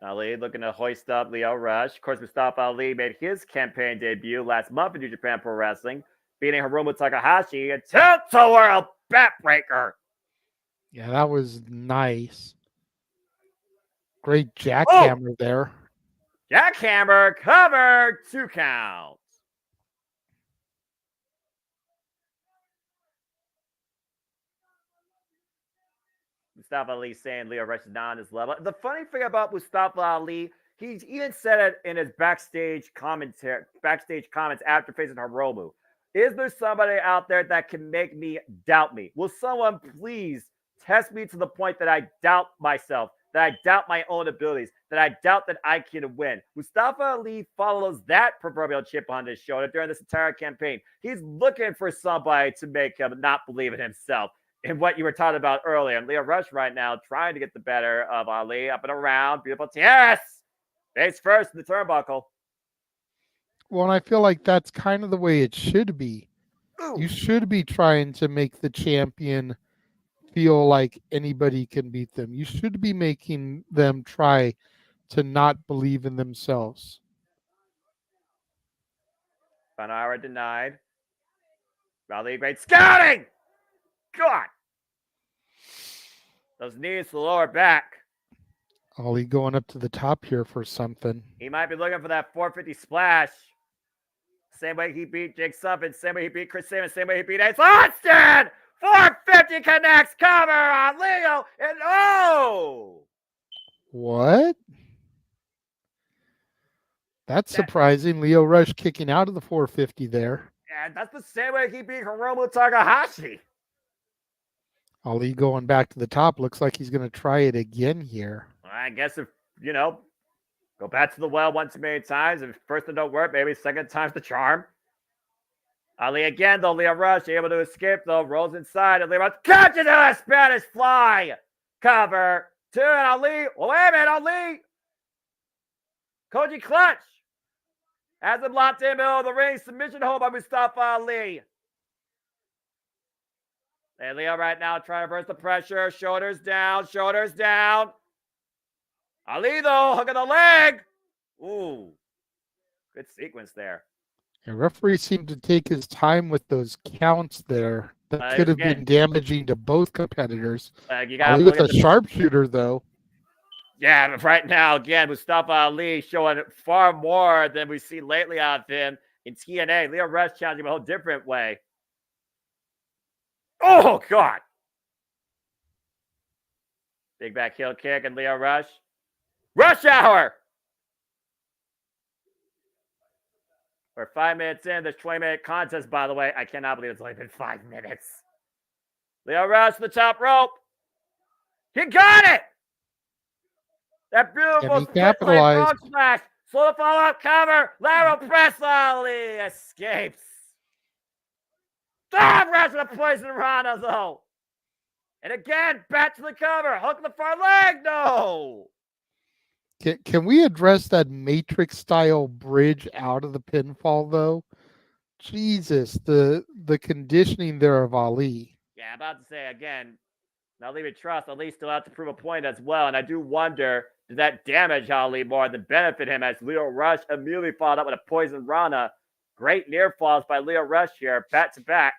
Ali looking to hoist up Lio Rush. Of course, Mustafa Ali made his campaign debut last month in New Japan Pro Wrestling, beating Hiromu Takahashi and tilt-a-whirl backbreaker. Yeah, that was nice. Great jackhammer there. Jackhammer cover, 2 counts. Mustafa Ali saying Lio Rush is not on his level. The funny thing about Mustafa Ali, he's even said it in his backstage comments after facing Hiromu. Is there somebody out there that can make me doubt me? Will someone please test me to the point that I doubt myself, that I doubt my own abilities, that I doubt that I can win? Mustafa Ali follows that proverbial chip on his shoulder during this entire campaign. He's looking for somebody to make him not believe in himself. And what you were talking about earlier, and Lio Rush right now trying to get the better of Ali, up and around, beautiful TRS, face first in the turnbuckle. Well, and I feel like that's kind of the way it should be. Ooh. You should be trying to make the champion feel like anybody can beat them. You should be making them try to not believe in themselves. Final hour denied. Ali, great scouting! God! Those knees to the lower back. Ali going up to the top here for something. He might be looking for that 450 splash. Same way he beat Jake Sullivan, same way he beat Chris Simmons, same way he beat Ace Austin! 450 connects, cover on Leo, and oh! What? That's surprising. Lio Rush kicking out of the 450 there. And that's the same way he beat Hiromu Takahashi. Ali going back to the top. Looks like he's going to try it again here. I guess if, go back to the well one too many times. If first it don't work, maybe second time's the charm. Ali again, though. Lio Rush able to escape, though. Rolls inside. And Lio Rush catches a Spanish fly. Cover. 2 and Ali. Well, wait a minute, Ali. Koji clutch. Has him locked in middle of the ring. Submission hold by Mustafa Ali. And Leo right now trying to reverse the pressure. Shoulders down. Shoulders down. Ali, though, hooking the leg. Ooh. Good sequence there. The referee seemed to take his time with those counts there. That could have been damaging to both competitors. Ali with a sharpshooter, though. Yeah, but right now, again, Mustafa Ali showing far more than we've seen lately out of him in TNA. Lio Rush challenging him a whole different way. Oh, God. Big back heel kick and Lio Rush. Rush hour. We're 5 minutes in this 20-minute contest, by the way. I cannot believe it's only been 5 minutes. Lio Rush to the top rope. He got it. That beautiful split frog splash. Slow the follow-up cover. Lateral press. Ali escapes. Stop wrestling a poison Rana, though. And again, back to the cover. Hook in the far leg. No. Can we address that Matrix-style bridge out of the pinfall, though? Jesus, the conditioning there of Ali. Yeah, I'm about to say, again, now leave it trust. Ali still have to prove a point as well. And I do wonder, does that damage Ali more than benefit him as Lio Rush immediately followed up with a poison Rana? Great near falls by Lio Rush here, back to back.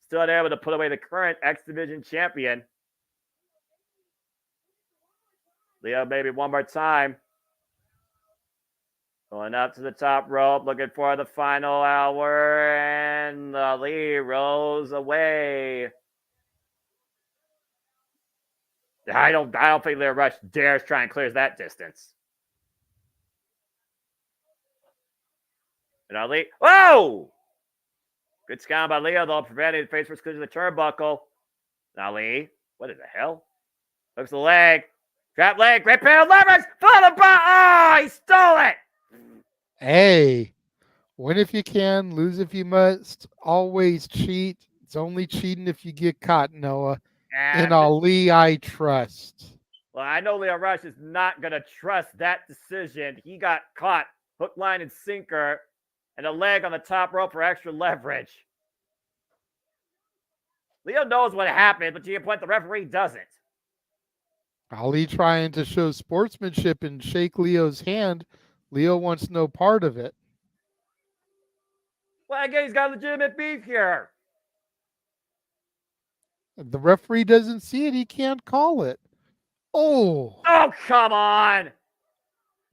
Still able to put away the current X Division champion. Leo, maybe one more time. Going up to the top rope, looking for the final hour, and Ali rolls away. I don't think Lio Rush dares try and clear that distance. And Ali, whoa! Good scout by Leo, though, preventing the face first collision of the turnbuckle. And Ali, what in the hell? Hooks the leg. Trap leg, great pair of levers, followed by, he stole it! Hey, win if you can, lose if you must, always cheat. It's only cheating if you get caught, Noah. In Ali, I trust. Well, I know Lio Rush is not going to trust that decision. He got caught, hook, line, and sinker, and a leg on the top rope for extra leverage. Leo knows what happened, but to your point, the referee doesn't. Ali trying to show sportsmanship and shake Leo's hand. Leo wants no part of it. Well, again, he's got legitimate beef here. The referee doesn't see it. He can't call it. Oh. Oh, come on.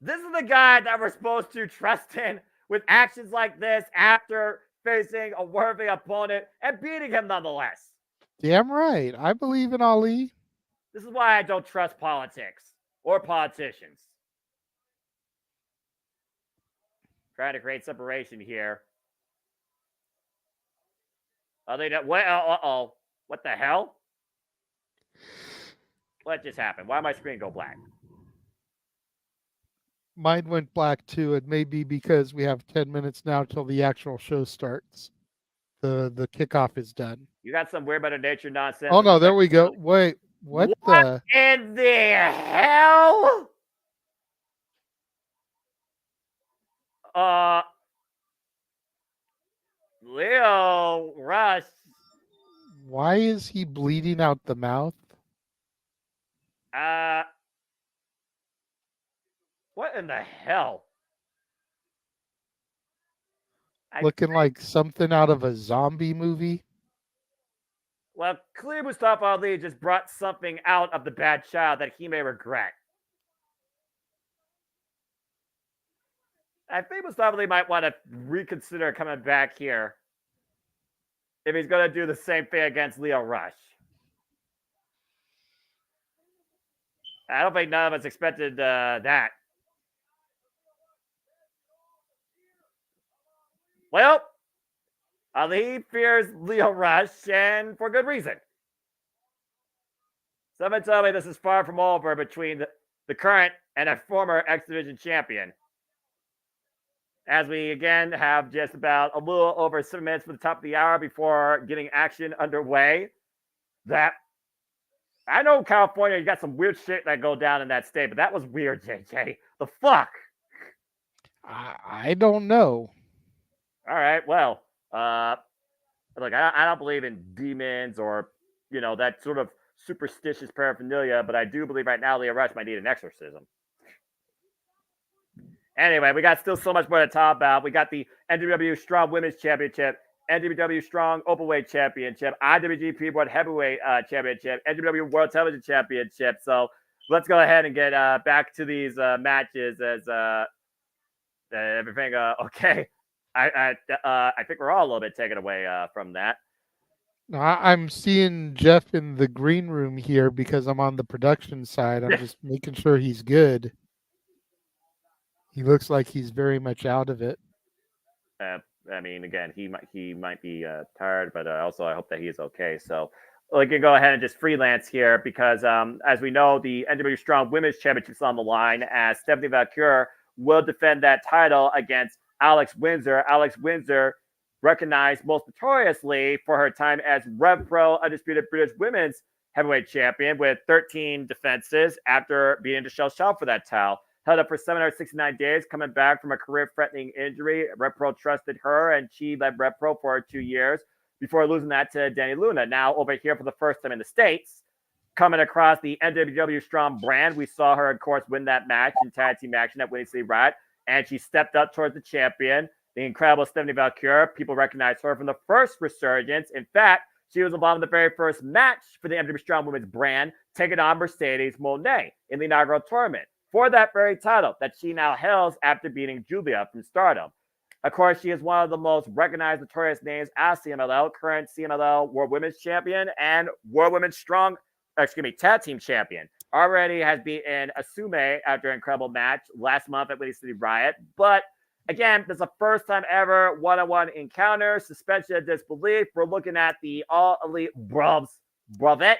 This is the guy that we're supposed to trust in with actions like this after facing a worthy opponent and beating him nonetheless. Damn right. I believe in Ali. This is why I don't trust politics or politicians. Trying to create separation here. Uh-oh. What the hell? What just happened? Why did my screen go black? Mine went black too. It may be because we have 10 minutes now till the actual show starts. The kickoff is done. You got some weird better nature nonsense. Oh no, there we go. Wait, what the? In the hell? Leo Rush. Why is he bleeding out the mouth? What in the hell? Looking like something out of a zombie movie. Well, clearly Mustafa Ali just brought something out of the bad child that he may regret. I think Mustafa Ali might want to reconsider coming back here if he's going to do the same thing against Leo Rush. I don't think none of us expected that. Well, Ali fears Leo Rush, and for good reason. Someone tell me this is far from over between the current and a former X Division champion. As we again have just about a little over 7 minutes for the top of the hour before getting action underway. That I know California, you got some weird shit that go down in that state, but that was weird, JJ. The fuck? I don't know. All right, well, look, I don't believe in demons or, that sort of superstitious paraphernalia, but I do believe right now Leo Rush might need an exorcism. Anyway, we got still so much more to talk about. We got the NJPW Strong Women's Championship, NJPW Strong Openweight Championship, IWGP World Heavyweight Championship, NJPW World Television Championship. So let's go ahead and get back to these matches as everything okay. I think we're all a little bit taken away from that. I'm seeing Jeff in the green room here because I'm on the production side. I'm just making sure he's good. He looks like he's very much out of it. I mean, again, he might be tired, but also I hope that he is okay. So we can go ahead and just freelance here because, as we know, the NJPW Strong Women's Championship is on the line as Stephanie Valkyr will defend that title against Alex Windsor. Alex Windsor, recognized most notoriously for her time as Rev Pro Undisputed British Women's Heavyweight Champion with 13 defenses after beating Michelle Shaw for that title. Held up for 769 days, coming back from a career-threatening injury. Rev Pro trusted her, and she led Rev Pro for 2 years before losing that to Danny Luna. Now over here for the first time in the States, coming across the NJPW Strong brand. We saw her, of course, win that match in tag team action at Winning City Riot, and she stepped up towards the champion, the incredible Stephanie Valkyr. People recognize her from the first Resurgence. In fact, she was involved in the very first match for the NJPW Strong Women's brand, taking on Mercedes Monet in the inaugural tournament for that very title that she now holds after beating Julia from Stardom. Of course, she is one of the most recognized, notorious names as CMLL, current CMLL World Women's Champion and World Women's Tag Team Champion. Already has beaten Asume after an incredible match last month at Winning City Riot. But again, this is the first time ever one-on-one encounter, suspension of disbelief. We're looking at the All Elite Brevet,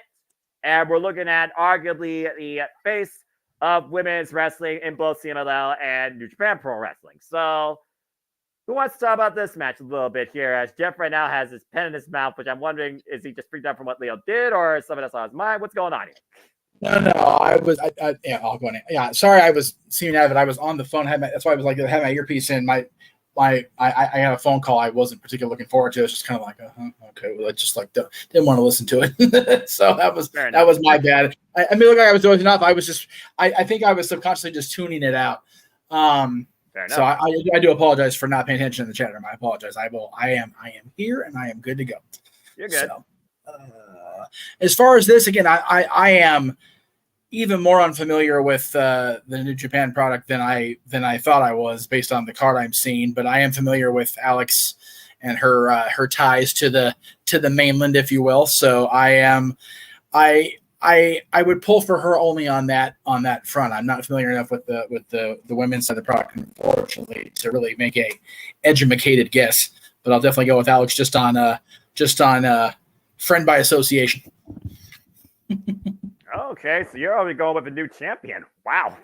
and we're looking at arguably the face of women's wrestling in both CMLL and New Japan Pro Wrestling. So who wants to talk about this match a little bit here, as Jeff right now has his pen in his mouth, which I'm wondering, is he just freaked out from what Leo did, or is something else on his mind? What's going on here? No, I'll go in. Yeah, sorry, I was seeing that, but I was on the phone. That's why I was like, I had my earpiece in. My I got a phone call I wasn't particularly looking forward to. It was just kind of like, okay, well, I just like didn't want to listen to it. So that was my bad. I mean, look, like I was dozing off. I was just I think I was subconsciously just tuning it out. So I do apologize for not paying attention in the chat room. I apologize. I am here and I am good to go. You're good. So, as far as this, again, I am even more unfamiliar with the New Japan product than I thought I was based on the card I'm seeing. But I am familiar with Alex and her ties to the mainland, if you will. So I would pull for her only on that front. I'm not familiar enough with the women's side of the product, unfortunately, to really make a educated guess. But I'll definitely go with Alex just on friend by association. Okay, so you're already going with a new champion. Wow.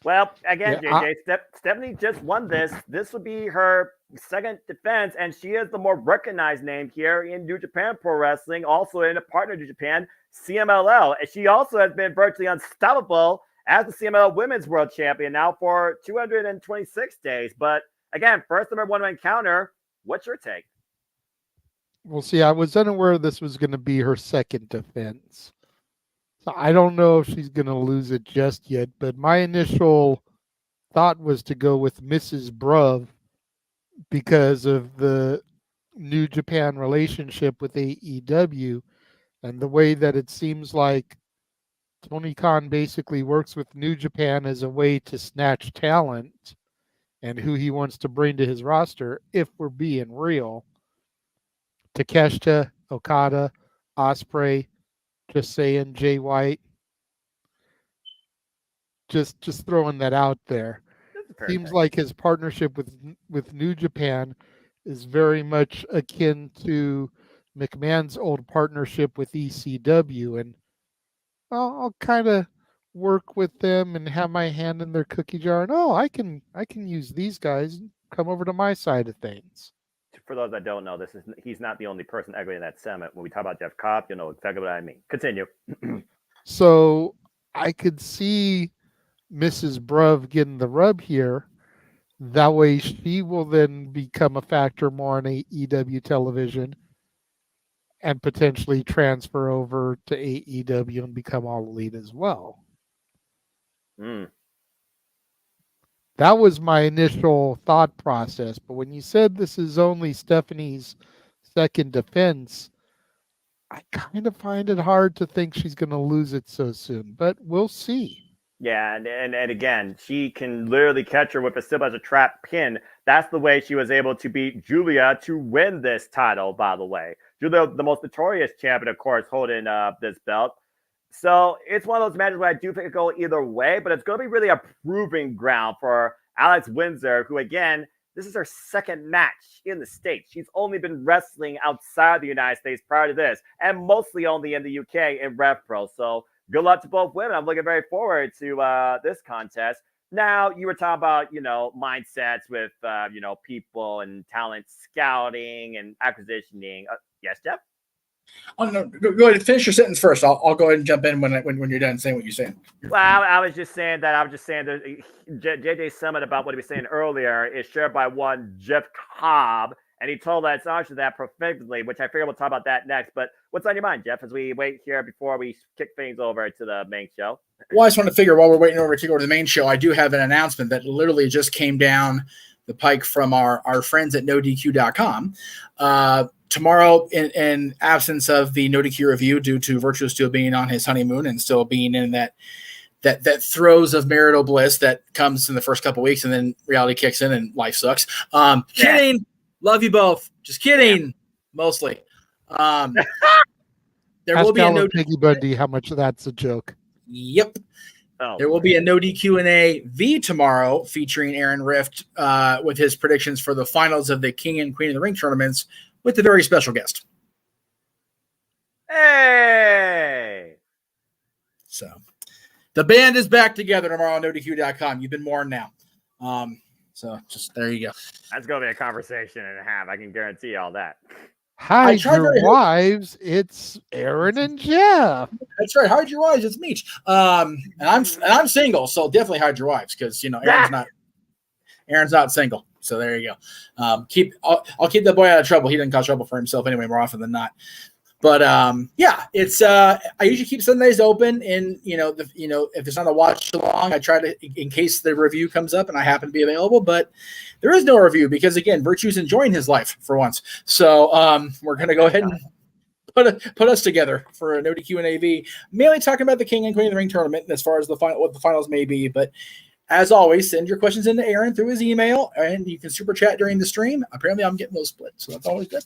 Well, again, JJ, Stephanie just won this. This would be her second defense, and she is the more recognized name here in New Japan Pro Wrestling, also in a partner New Japan, CMLL. And she also has been virtually unstoppable as the CMLL Women's World Champion now for 226 days. But again, first time I want to encounter. What's your take? Well, see, I was unaware this was going to be her second defense. So I don't know if she's going to lose it just yet, but my initial thought was to go with Mrs. Bruv because of the New Japan relationship with AEW and the way that it seems like Tony Khan basically works with New Japan as a way to snatch talent and who he wants to bring to his roster, if we're being real. Takeshita, Okada, Ospreay, just saying, Jay White. Just throwing that out there. Seems like his partnership with New Japan is very much akin to McMahon's old partnership with ECW, and I'll kind of work with them and have my hand in their cookie jar. And I can use these guys and come over to my side of things. For those that don't know, he's not the only person echoing that sentiment. When we talk about Jeff Cobb, you know exactly what I mean. Continue. So I could see Mrs. Bruv getting the rub here. That way she will then become a factor more on AEW television and potentially transfer over to AEW and become All Elite as well. That was my initial thought process. But when you said this is only Stephanie's second defense, I kind of find it hard to think she's going to lose it so soon. But we'll see. Yeah, and again, she can literally catch her with a simple as a trap pin. That's the way she was able to beat Julia to win this title, by the way. Julia, the most notorious champion, of course, holding this belt. So it's one of those matches where I do think it go either way, but it's going to be really a proving ground for Alex Windsor, who, again, this is her second match in the States. She's only been wrestling outside the United States prior to this, and mostly only in the UK in Rev Pro. So good luck to both women. I'm looking very forward to this contest. Now, you were talking about, mindsets with, people and talent scouting and acquisitioning. Yes, Jeff? Oh, no, go ahead and finish your sentence first. I'll go ahead and jump in when you're done saying what you're saying. Well, I was just saying that JJ's summit about what he was saying earlier is shared by one Jeff Cobb, and he told us actually that perfectly, which I figure we'll talk about that next. But what's on your mind, Jeff, as we wait here before we kick things over to the main show? Well, I just want to figure while we're waiting to go to the main show, I do have an announcement that literally just came down the pike from our friends at NoDQ.com. Tomorrow, in absence of the No DQ review, due to Virtual still being on his honeymoon and still being in that throes of marital bliss that comes in the first couple weeks, and then reality kicks in and life sucks. Kidding, love you both. Just kidding, mostly. There will be a no Piggy Bundy. How much of that's a joke? Yep. There will be a No DQ&A V tomorrow featuring Aaron Rift with his predictions for the finals of the King and Queen of the Ring tournaments, with a very special guest. Hey! So, the band is back together tomorrow on NoDQ.com. You've been warned now. So, just there you go. That's going to be a conversation and a half. I can guarantee all that. Hide your wives. It's Aaron and Jeff. That's right. Hide your wives. It's Meech. And I'm single, so definitely hide your wives because Aaron's not single. So there you go. I'll keep that boy out of trouble. He doesn't cause trouble for himself anyway, more often than not. But yeah, it's I usually keep Sundays open, and if it's not a watch along, I try to, in case the review comes up and I happen to be available. But there is no review because again, Virtue's enjoying his life for once. So we're gonna go ahead and put us together for a no DQ and AV, mainly talking about the King and Queen of the Ring tournament as far as what the finals may be. But as always, send your questions into Aaron through his email, and you can super chat during the stream. Apparently, I'm getting those split, so that's always good.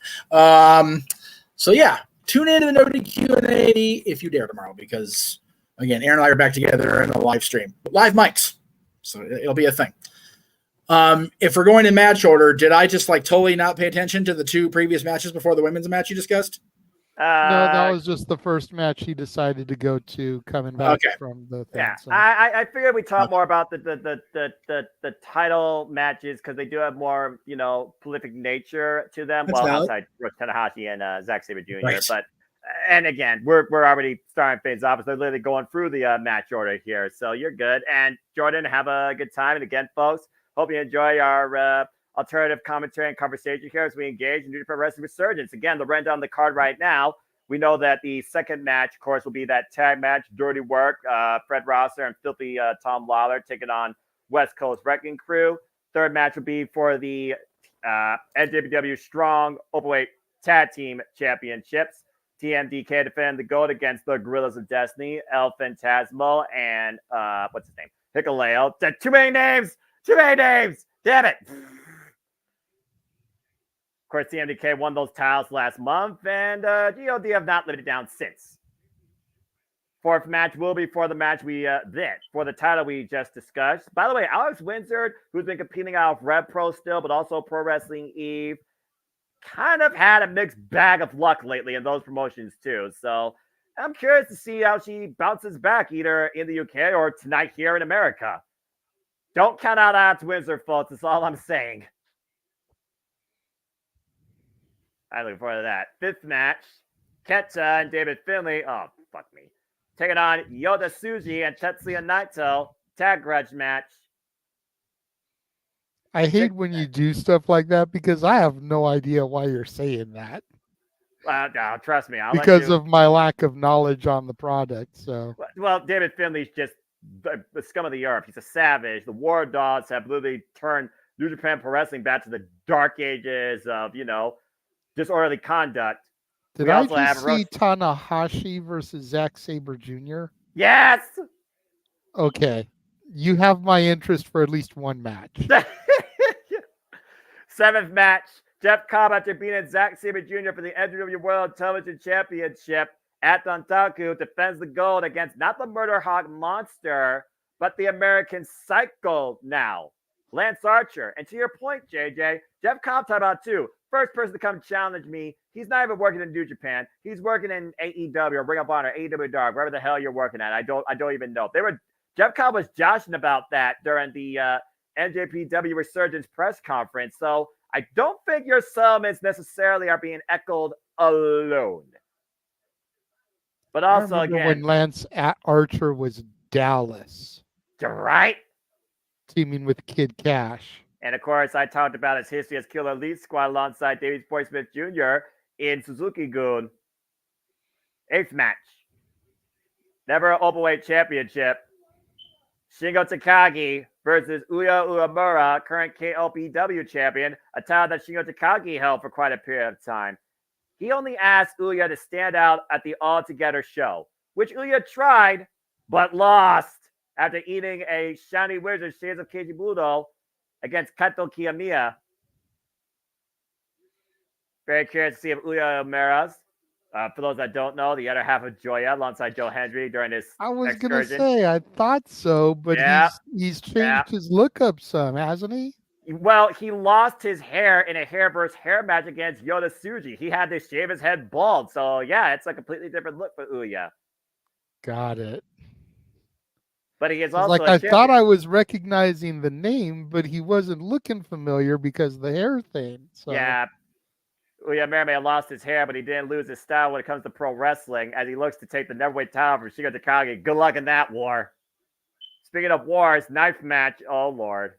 So yeah. Tune in to the No DQ and AV if you dare tomorrow, because again, Aaron and I are back together in a live stream, live mics, so it'll be a thing. If we're going in match order, did I just totally not pay attention to the two previous matches before the women's match you discussed? No, that was just the first match he decided to go to coming back from the thing. Yeah, so. I figured we talk more about the title matches because they do have more prolific nature to them. That's valid. Outside Tanahashi and Zack Sabre Jr. Right. But and again, we're already starting things off. They're literally going through the match order here, so you're good. And Jordan, have a good time. And again, folks, hope you enjoy our alternative commentary and conversation here as we engage in New Japan Wrestling Resurgence. Again, the rundown on the card right now. We know that the second match, of course, will be that tag match, Dirty Work, Fred Rosser and Filthy Tom Lawler taking on West Coast Wrecking Crew. Third match will be for the NJPW Strong Openweight Tag Team Championships. TMDK defend the gold against the Gorillas of Destiny, El Phantasmo, and what's his name? Hikuleo. Too many names! Damn it! Of course, TMDK won those titles last month, and GOD have not let it down since. Fourth match will be for the match for the title we just discussed. By the way, Alex Windsor, who's been competing out of Rev Pro still, but also Pro Wrestling Eve, kind of had a mixed bag of luck lately in those promotions too. So I'm curious to see how she bounces back either in the UK or tonight here in America. Don't count out Alex Windsor, folks. That's all I'm saying. I'm looking forward to that. Fifth match, Kenta and David Finlay. Oh, fuck me. Taking on Yota Tsuji and Tetsuya Naito. Tag grudge match. I hate when you do stuff like that because I have no idea why you're saying that. No, trust me. Because of my lack of knowledge on the product. So, well, David Finlay's just the scum of the earth. He's a savage. The War Dogs have literally turned New Japan Pro Wrestling back to the dark ages of, disorderly conduct. Did I just see Tanahashi versus Zack Sabre Jr.? Yes! Okay. You have my interest for at least one match. Seventh match. Jeff Cobb, after beating Zack Sabre Jr. for the NJPW World Television Championship at Dontaku, defends the gold against not the Murder Hawk Monster, but the American Psycho now, Lance Archer. And to your point, JJ, Jeff Cobb talked about too. First person to come challenge me. He's not even working in New Japan. He's working in AEW or Ring of Honor, AEW Dark, wherever the hell you're working at. I don't even know. Jeff Cobb was joshing about that during the NJPW Resurgence press conference. So I don't think your summons necessarily are being echoed alone. But also, again, when Lance Archer was Dallas, right? Teaming with Kid Cash. And of course, I talked about his history as Killer Elite Squad alongside David Boy Smith Jr. in Suzuki-gun. Eighth match. Never Openweight Championship. Shingo Takagi versus Uya Uemura, current KLPW champion, a title that Shingo Takagi held for quite a period of time. He only asked Uya to stand out at the All Together show, which Uya tried, but lost after eating a shiny wizard Shades of Keiji Budo against Kato Kiyomiya. Very curious to see if Uya Uemura's, for those that don't know, the other half of Joya alongside Joe Hendry during this I was excursion. Gonna say I thought so, but Yeah. he's changed his look up some, hasn't he? Well, he lost his hair in a hair versus hair match against Yota Tsuji. He had to shave his head bald. So yeah, it's a completely different look for Uya. Got it. But he is also I thought I was recognizing the name, but he wasn't looking familiar because of the hair thing. So. Yeah. Uya Uemura may have lost his hair, but he didn't lose his style when it comes to pro wrestling as he looks to take the neverweight title from Shingo Takagi. Good luck in that war. Speaking of wars, knife match. Oh, Lord.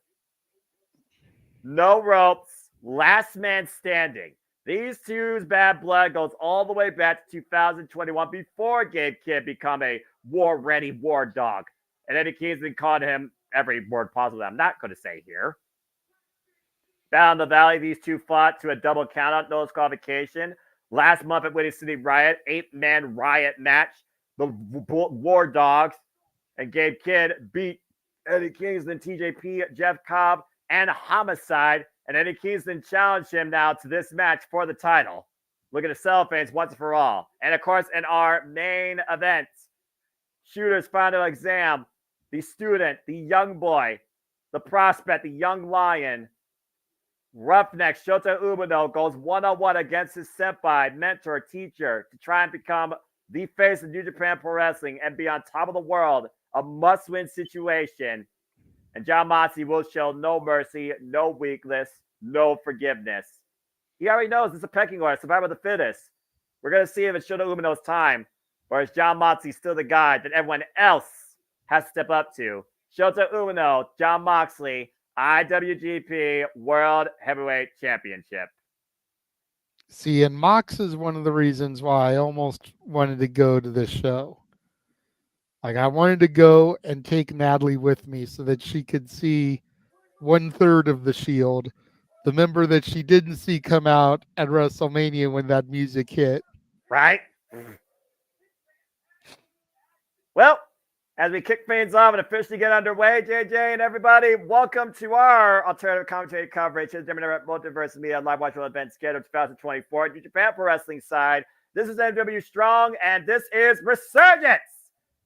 no ropes, last man standing. These two's bad blood goes all the way back to 2021 before Gabe Kidd become a war-ready war dog. And Eddie Kingston called him every word possible that I'm not going to say here. Down the valley, these two fought to a double countout, no disqualification. Last month at Windy City Riot, 8-man riot match. The War Dogs and Gabe Kidd beat Eddie Kingston, TJP, Jeff Cobb, and Homicide. And Eddie Kingston challenged him now to this match for the title. Look at the cellophanes once and for all. And of course, in our main event, Shooter's final exam, the student, the young boy, the prospect, the young lion, Roughneck Shota Umino goes one-on-one against his senpai, mentor, teacher to try and become the face of New Japan Pro Wrestling and be on top of the world. A must-win situation. And John Moxley will show no mercy, no weakness, no forgiveness. He already knows it's a pecking order, survival of the fittest. We're going to see if it's Shota Umino's time, or is John Moxley still the guy that everyone else has to step up to. Shota Umino, John Moxley, IWGP World Heavyweight Championship. See, and Mox is one of the reasons why I almost wanted to go to this show. Like, I wanted to go and take Natalie with me so that she could see 1/3 of the Shield, the member that she didn't see come out at WrestleMania when that music hit. Right? Well, as we kick things off and officially get underway, JJ and everybody, welcome to our alternative commentary coverage. Here's JMN Multiverse of Media live watch event scheduled 2024 New Japan Pro Wrestling side. This is NJPW STRONG, and this is Resurgence.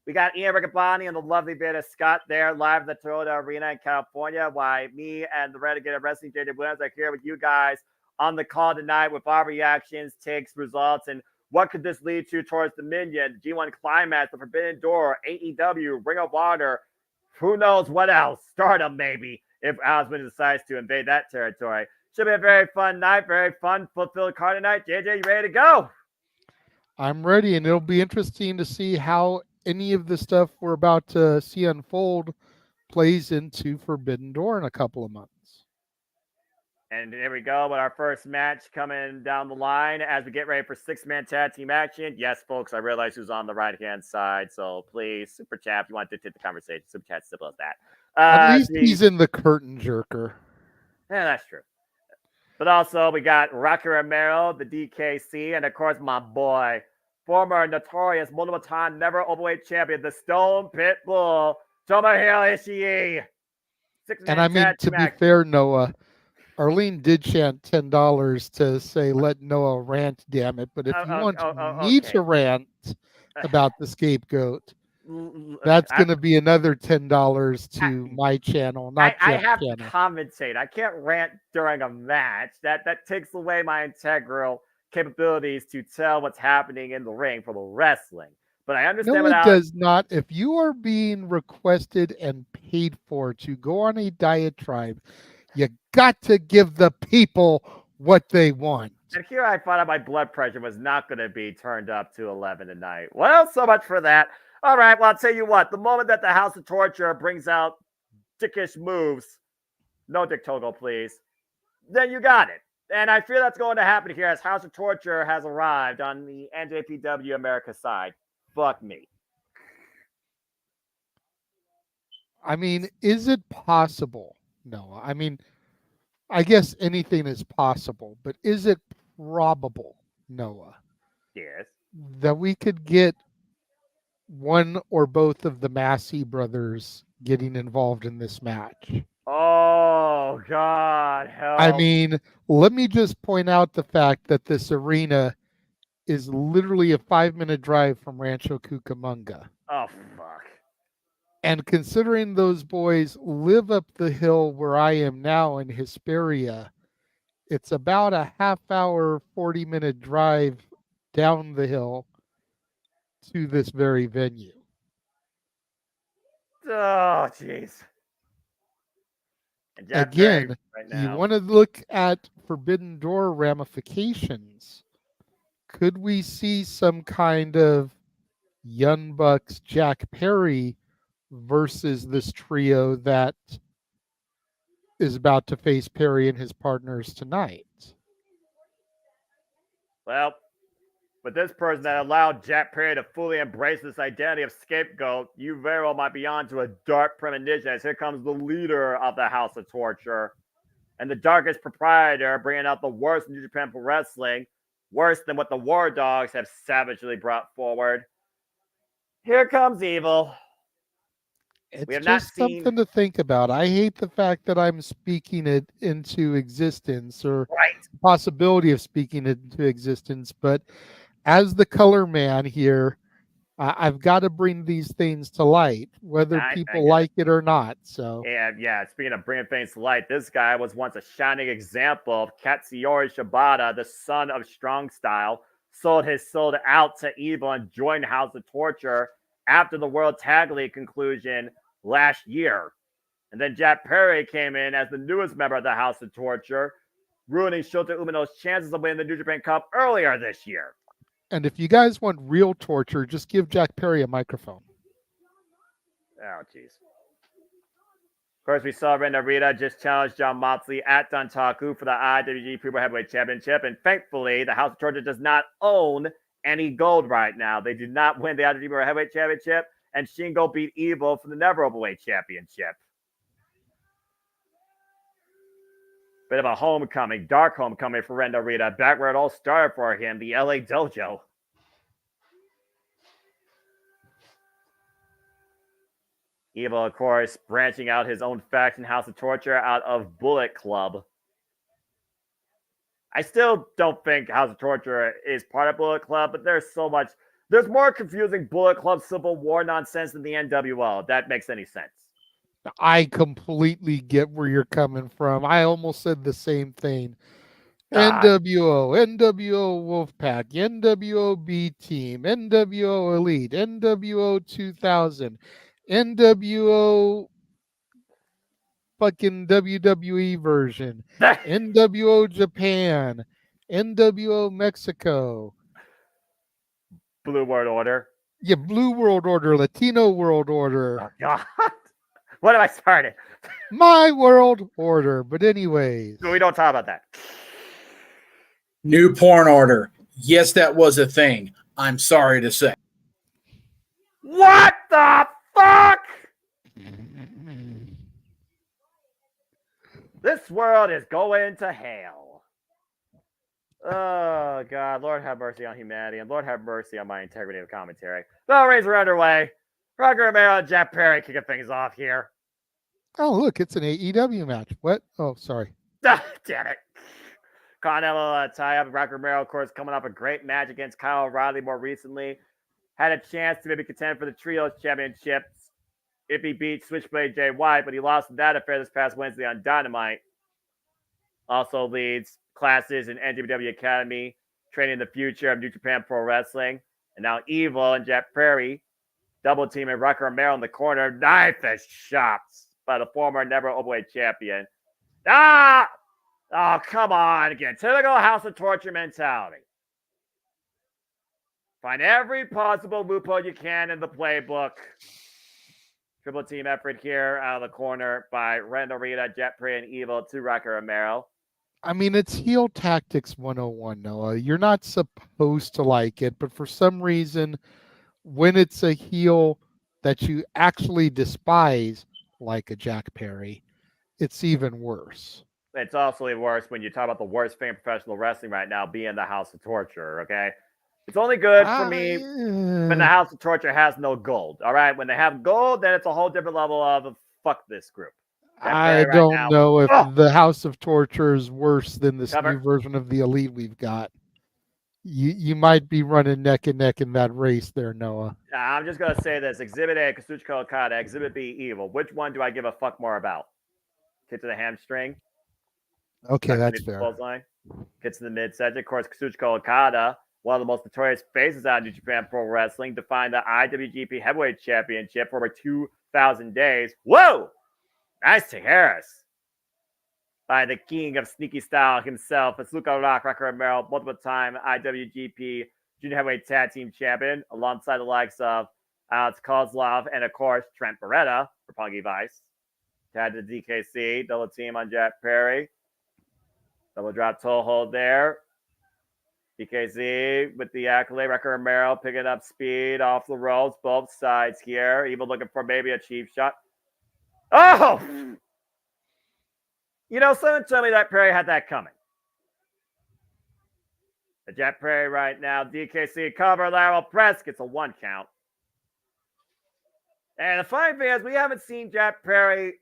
We got Ian Riccaboni and the lovely Beta Scott there live at the Toyota Arena in California, while me and the Renegade Wrestling JJ Williams are here with you guys on the call tonight with our reactions, takes, results, and what could this lead to towards Dominion, G1 Climax, the Forbidden Door, AEW, Ring of Honor, who knows what else? Stardom, maybe, if Osmond decides to invade that territory. Should be a very fun night, very fun, fulfilled card tonight. JJ, you ready to go? I'm ready, and it'll be interesting to see how any of the stuff we're about to see unfold plays into Forbidden Door in a couple of months. And there we go with our first match coming down the line as we get ready for 6-man tag team action. Yes, folks, I realize who's on the right-hand side, so please, super chat if you want to dictate the conversation. Super chat, simple as that. At least he's in the curtain jerker. Yeah, that's true. But also, we got Rocky Romero, the DKC, and of course, my boy, former notorious multiple-time never overweight champion, the Stone Pit Bull, Tomohiro Ishii. And I mean, to be fair, Noah, Arlene did chant $10 to say, let Noah rant, damn it. But if you want me to rant about the scapegoat, that's going to be another $10 to my channel, not I have channel. To commentate. I can't rant during a match. That takes away my integral capabilities to tell what's happening in the ring for the wrestling. But I understand. No, it does not. If you are being requested and paid for to go on a diatribe, you got to give the people what they want. And here I thought out my blood pressure was not going to be turned up to 11 tonight. Well, so much for that. All right, well, I'll tell you what. The moment that the House of Torture brings out dickish moves, no Dick Togo, please, then you got it. And I feel that's going to happen here as House of Torture has arrived on the NJPW America side. Fuck me. I mean, is it possible, Noah? I mean, I guess anything is possible, but is it probable, Noah? Yes. That we could get one or both of the Massey brothers getting involved in this match? Oh, God, help. I mean, let me just point out the fact that this arena is literally a 5-minute drive from Rancho Cucamonga. Oh, fuck. And considering those boys live up the hill where I am now in Hesperia, it's about a half-hour, 40-minute drive down the hill to this very venue. Oh, jeez. Again, you want to look at Forbidden Door ramifications. Could we see some kind of Young Bucks, Jack Perry versus this trio that is about to face Perry and his partners tonight. Well, but this person that allowed Jack Perry to fully embrace this identity of scapegoat, you very well might be onto a dark premonition, as here comes the leader of the House of Torture and the darkest proprietor, bringing out the worst in New Japan Pro Wrestling, worse than what the War Dogs have savagely brought forward. Here comes Evil. It's We have just not seen... something to think about. I hate the fact that I'm speaking it into existence, or the possibility of speaking it into existence, but as the color man here, I've got to bring these things to light, whether people like it or not. So yeah. Speaking of bringing things to light, this guy was once a shining example of Katsuyori Shibata, the son of Strong Style, sold his soul out to Evil and joined House of Torture after the World Tag League conclusion last year. And then Jack Perry came in as the newest member of the House of Torture, ruining Shota Umino's chances of winning the New Japan Cup earlier this year. And if you guys want real torture, just give Jack Perry a microphone. Oh, jeez. Of course, we saw Ren Narita just challenge John Moxley at Dantaku for the IWGP Pro Heavyweight Championship. And thankfully, the House of Torture does not own any gold right now. They did not win the IWGP Pro Heavyweight Championship. And Shingo beat Evil for the Never Openweight Championship. Bit of a homecoming, dark homecoming for Ren Narita. Back where it all started for him, the LA Dojo. Evil, of course, branching out his own faction, House of Torture, out of Bullet Club. I still don't think House of Torture is part of Bullet Club, but there's more confusing Bullet Club Civil War nonsense than the NWO, if that makes any sense. I completely get where you're coming from. I almost said the same thing. NWO, NWO Wolfpack, NWO B Team, NWO Elite, NWO 2000, NWO fucking WWE version, NWO Japan, NWO Mexico. Blue World Order. Yeah, Blue World Order, Latino World Order. Oh, God. What have I started? My World Order. But anyways. We don't talk about that. New porn order. Yes, that was a thing. I'm sorry to say. What the fuck? This world is going to hell. Oh, God. Lord have mercy on humanity, and Lord have mercy on my integrity of commentary. The rings are underway. Roger Romero and Jack Perry kicking things off here. Oh, look, it's an AEW match. What? Oh, sorry. Damn it. Carnell tie up. Roger Romero, of course, coming off a great match against Kyle O'Reilly more recently. Had a chance to maybe contend for the Trios Championships if he beat Switchblade Jay White, but he lost in that affair this past Wednesday on Dynamite. Also leads classes in NJPW Academy, training the future of New Japan Pro Wrestling. And now Evil and Jack Perry double teaming Rocker Romero in the corner. Knife as shots by the former Never Openweight champion. Ah! Oh, come on again. Typical House of Torture mentality. Find every possible loophole you can in the playbook. Triple team effort here out of the corner by Ren Narita, Jack Perry, and Evil to Rocker Romero. I mean, it's heel tactics 101, Noah. You're not supposed to like it, but for some reason, when it's a heel that you actually despise, like a Jack Perry, it's even worse. It's also worse when you talk about the worst thing in professional wrestling right now being the House of Torture, okay? It's only good for me when the House of Torture has no gold, all right? When they have gold, then it's a whole different level of fuck this group. I don't know if the House of Torture is worse than this new version of the Elite we've got. You might be running neck and neck in that race there, Noah. I'm just going to say this. Exhibit A, Kazuchika Okada. Exhibit B, Evil. Which one do I give a fuck more about? Kick to the hamstring. Okay, that's fair. Gets to the midsection. Of course, Kazuchika Okada, one of the most notorious faces out of New Japan Pro Wrestling, defined the IWGP Heavyweight Championship for over 2,000 days. Whoa! Nice to Harris. By the king of sneaky style himself, Asuka Rocker Romero, multiple-time IWGP Junior Heavyweight Tag Team Champion, alongside the likes of Alex Kozlov and, of course, Trent Beretta for Punky Vice. Tag to DKC. Double team on Jack Perry. Double drop toe hold there. DKC with the accolade. Wrecker Romero picking up speed off the ropes. Both sides here. Evil looking for maybe a cheap shot. Oh! You know, someone told me that Perry had that coming. The Jack Perry right now. DKC cover. Lateral press. Gets a 1 count. And the funny thing is, we haven't seen Jack Perry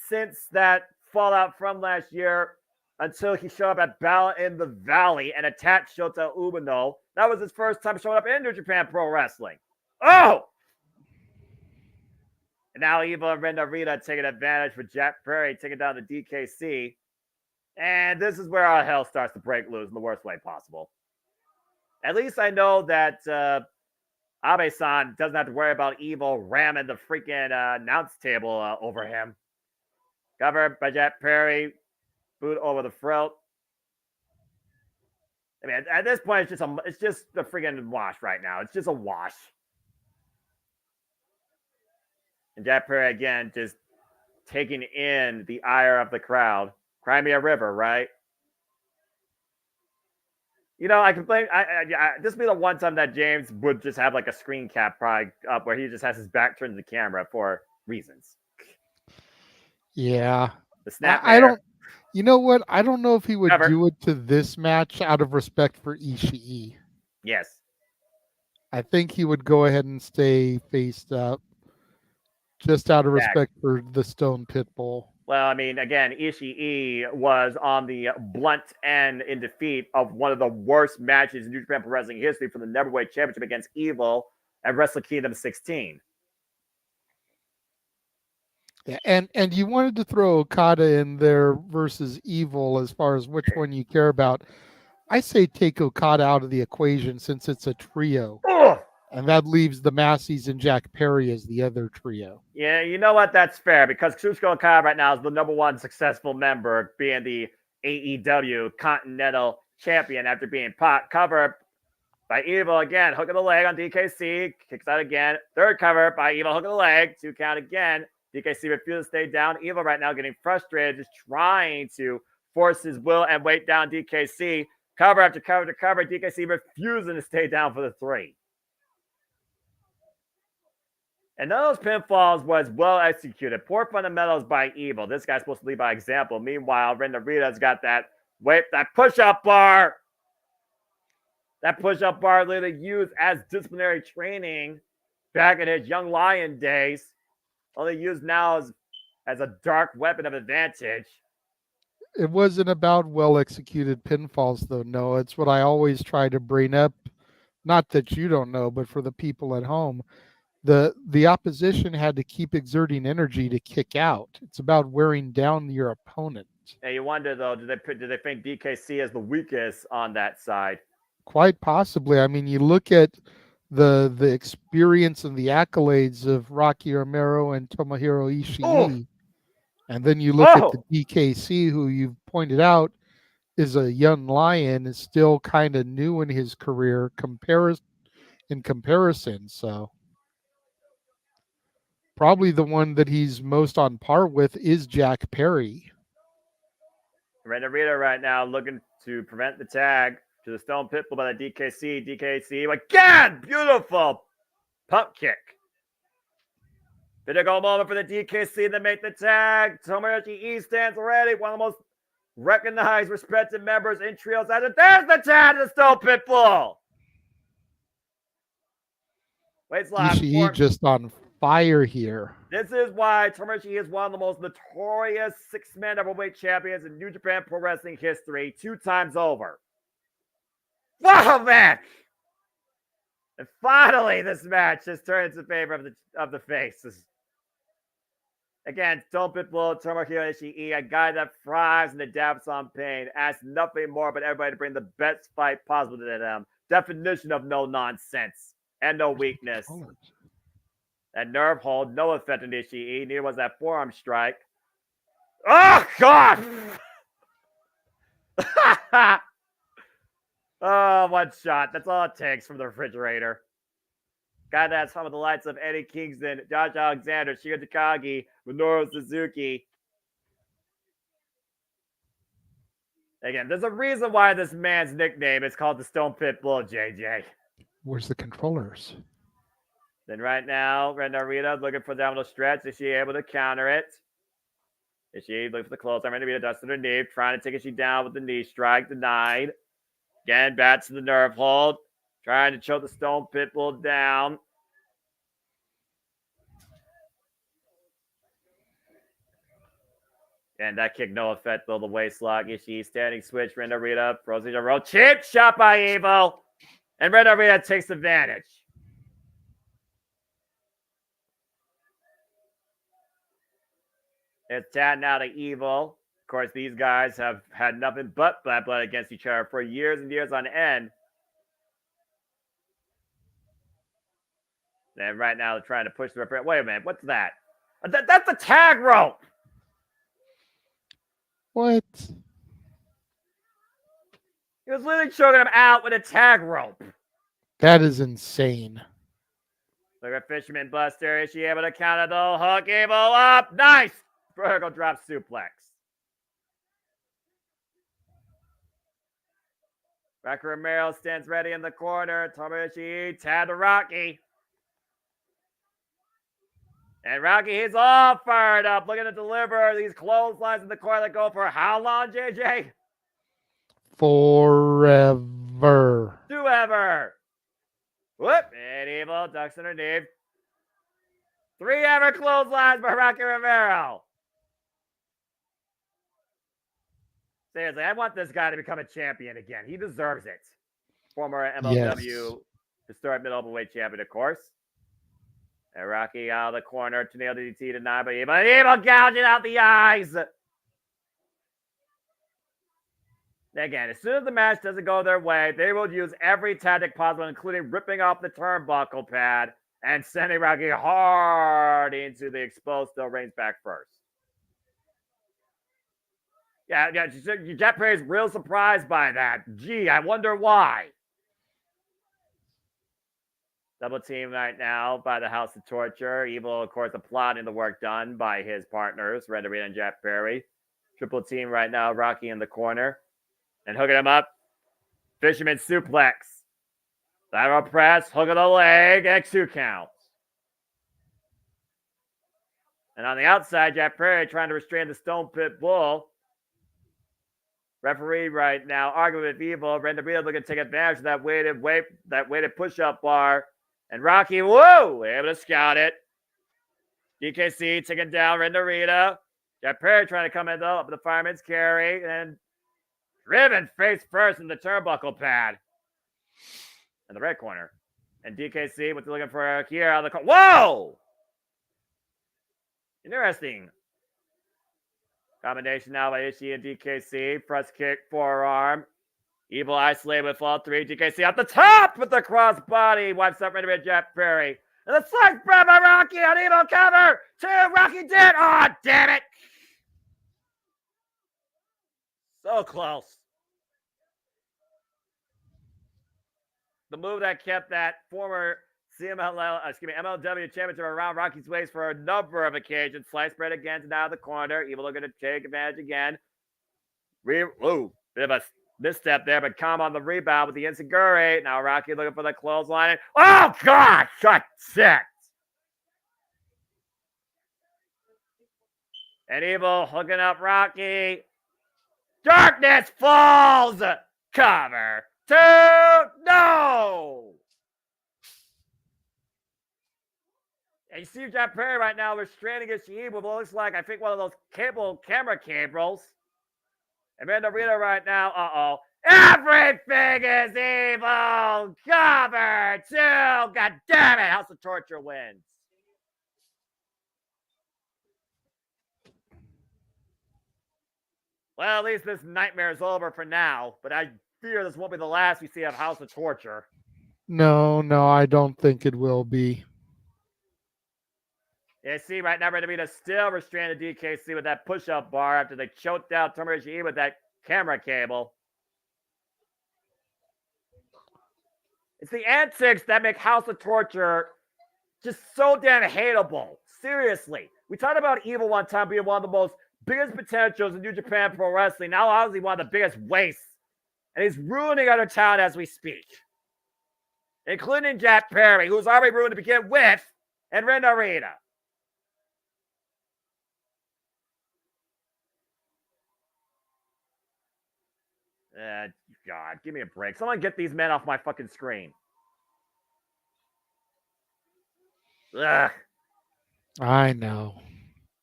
since that fallout from last year until he showed up at Battle in the Valley and attacked Shota Umino. That was his first time showing up in New Japan Pro Wrestling. Oh! And now Evil and Renarita taking advantage for Jack Perry, taking down the DKC. And this is where our hell starts to break loose in the worst way possible. At least I know that Abe-san doesn't have to worry about Evil ramming the freaking announce table over him. Covered by Jack Perry. Boot over the throat. I mean, at this point, it's just the freaking wash right now. It's just a wash. And Jack Perry again just taking in the ire of the crowd. Crimea River, right? You know, I complain. This would be the one time that James would just have like a screen cap probably up where he just has his back turned to the camera for reasons. Yeah. The snap. I don't. You know what? I don't know if he would do it to this match out of respect for Ishii. Yes. I think he would go ahead and stay faced up just out of respect for the Stone Pitbull. Well, I mean, again, Ishii was on the blunt end in defeat of one of the worst matches in New Japan Pro Wrestling history for the Neverweight Championship against Evil at Wrestle Kingdom 16. Yeah, and you wanted to throw Okada in there versus Evil as far as which one you care about. I say take Okada out of the equation since it's a trio. Ugh! And that leaves the Massies and Jack Perry as the other trio. Yeah, you know what? That's fair because Kazuchika Okada right now is the #1 successful member, being the AEW Continental Champion after being covered by Evil again. Hook of the leg on DKC. Kicks out again. Third cover by Evil. Hook of the leg. 2 count again. DKC refuses to stay down. Evil right now getting frustrated, just trying to force his will and weight down DKC. Cover after cover after cover. DKC refusing to stay down for the 3. And none of those pinfalls was well executed. Poor fundamentals by Evil. This guy's supposed to lead by example. Meanwhile, Renarita's got that push-up bar. That push-up bar literally used as disciplinary training back in his Young Lion days. Only used now as a dark weapon of advantage. It wasn't about well-executed pinfalls, though, Noah. It's what I always try to bring up. Not that you don't know, but for the people at home. The opposition had to keep exerting energy to kick out. It's about wearing down your opponent. And you wonder, though, did they think DKC as the weakest on that side? Quite possibly. I mean, you look at the experience and the accolades of Rocky Romero and Tomohiro Ishii, and then you look at the DKC, who you've pointed out is a young lion, is still kind of new in his career in comparison. So probably the one that he's most on par with is Jack Perry. Renarita right now looking to prevent the tag to the Stone Pitbull by the DKC. DKC again, beautiful pump kick. Critical moment for the DKC to make the tag. Tomoyoshi E stands ready. One of the most recognized, respected members in trios. There's the tag to the Stone Pitbull. Ishii just on fire here. This is why Tomoyoshi is one of the most notorious 6-man heavyweight champions in New Japan Pro Wrestling history 2 times over. Wow, man! And finally, this match has turned into favor of the faces. Again, Stone Pitbull, Tomohiro Ishii, a guy that thrives and adapts on pain, asks nothing more but everybody to bring the best fight possible to them. Definition of no nonsense and no weakness. That nerve hold, no effect on Ishii. Neither was that forearm strike. Oh, God! Oh, 1 shot. That's all it takes from the refrigerator. Guy that's some of the lights of Eddie Kingston, Josh Alexander, Shiga Takagi, Minoru Suzuki. Again, there's a reason why this man's nickname is called the Stone Pit Bull, JJ. Where's the controllers? Then right now, Ren Narita looking for the abdominal stretch. Is she able to counter it? Is she looking for the close arm? Ren Narita dusting her knee, trying to take Ishii down with the knee strike, denied. Again, back to the nerve hold, trying to choke the Stone Pit Bull down. And that kick, no effect, though. The waist lock. Ishii standing switch. Ren Narita throws a roll. Chip shot by Evil. And Ren Narita takes advantage. It's 10 now to Evil. Of course, these guys have had nothing but bad blood against each other for years and years on end. And right now they're trying to push the referee. Wait a minute, what's that? That's a tag rope. What? He was literally choking him out with a tag rope. That is insane. Look at Fisherman Buster. Is she able to counter the hook? Evil up. Nice. Vertical drop suplex. Rocky Romero stands ready in the corner. Tomoyo Ishii, tab to Rocky. And Rocky, he's all fired up, looking to deliver these clotheslines in the corner that go for how long, JJ? Forever. Ever. Whoop. And Evil ducks underneath. 3 ever clotheslines by Rocky Romero. Seriously, I want this guy to become a champion again. He deserves it. Former MLW historic middle weight champion, of course. And Rocky out of the corner to nail the DT denied by Evil. And Evil gouging out the eyes. Again, as soon as the match doesn't go their way, they will use every tactic possible, including ripping off the turnbuckle pad and sending Rocky hard into the exposed steel reins back first. Yeah, Jeff Perry's real surprised by that. Gee, I wonder why. Double team right now by the House of Torture. Evil, of course, applauding the work done by his partners, Ren Narita and Jeff Perry. Triple team right now, Rocky in the corner. And hooking him up. Fisherman suplex. Lateral press, hook of the leg, and 2 counts. And on the outside, Jeff Perry trying to restrain the Stone Pit Bull. Referee right now arguing with Evil. Ren Narita looking to take advantage of that weighted push-up bar. And Rocky, whoa, able to scout it. DKC taking down Ren Narita. Jeff Perry trying to come in up with the fireman's carry. And driven face first in the turnbuckle pad. In the red corner. And DKC, what's he looking for here out of the corner? Whoa! Interesting. Combination now by Ishii and DKC. Press kick, forearm. Evil isolated with all 3. DKC at the top with the crossbody. Wipes up right Jeff Perry. And the slice grab by Rocky on Evil cover. 2, Rocky did. Oh, damn it. So close. The move that kept that former MLW championship around Rocky's waist for a number of occasions. Slice spread again to now the corner. Evil looking to take advantage again. Bit of a misstep there, but calm on the rebound with the Enziguri. Now Rocky looking for the clothesline. Oh, God! Shut six. And Evil hooking up Rocky. Darkness falls. Cover. 2. No! And you see Jeff Perry right now restraining Ishii with what looks like, I think, one of those camera cables. And Ren Narita right now, everything is evil! Cover 2! God damn it! House of Torture wins. Well, at least this nightmare is over for now, but I fear this won't be the last we see of House of Torture. No, I don't think it will be. Yeah, see, right now, Ren Narita still restraining DKC with that push-up bar after they choked out Tomoyo Ishii with that camera cable. It's the antics that make House of Torture just so damn hateable. Seriously. We talked about Evil one time being one of the most biggest potentials in New Japan Pro Wrestling. Now, obviously, one of the biggest wastes. And he's ruining other talent as we speak, including Jack Perry, who was already ruined to begin with, and Ren Narita. God, give me a break. Someone get these men off my fucking screen. Ugh. I know.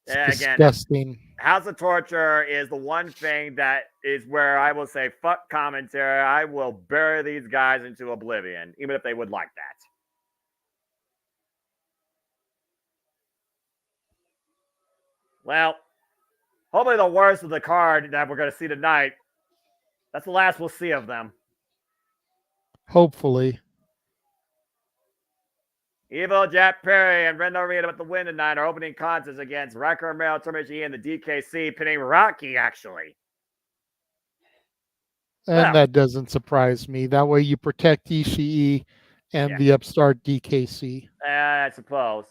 It's Again, disgusting. House of Torture is the one thing that is where I will say, fuck commentary. I will bury these guys into oblivion, even if they would like that. Well, hopefully the worst of the card that we're going to see tonight, that's the last we'll see of them. Hopefully. Evil, Jack Perry, and Ren Narita with the win tonight are opening contests against Racker Romero, Termichi, and the DKC, pinning Rocky, actually. And that doesn't surprise me. That way you protect Ishii and the upstart DKC. I suppose.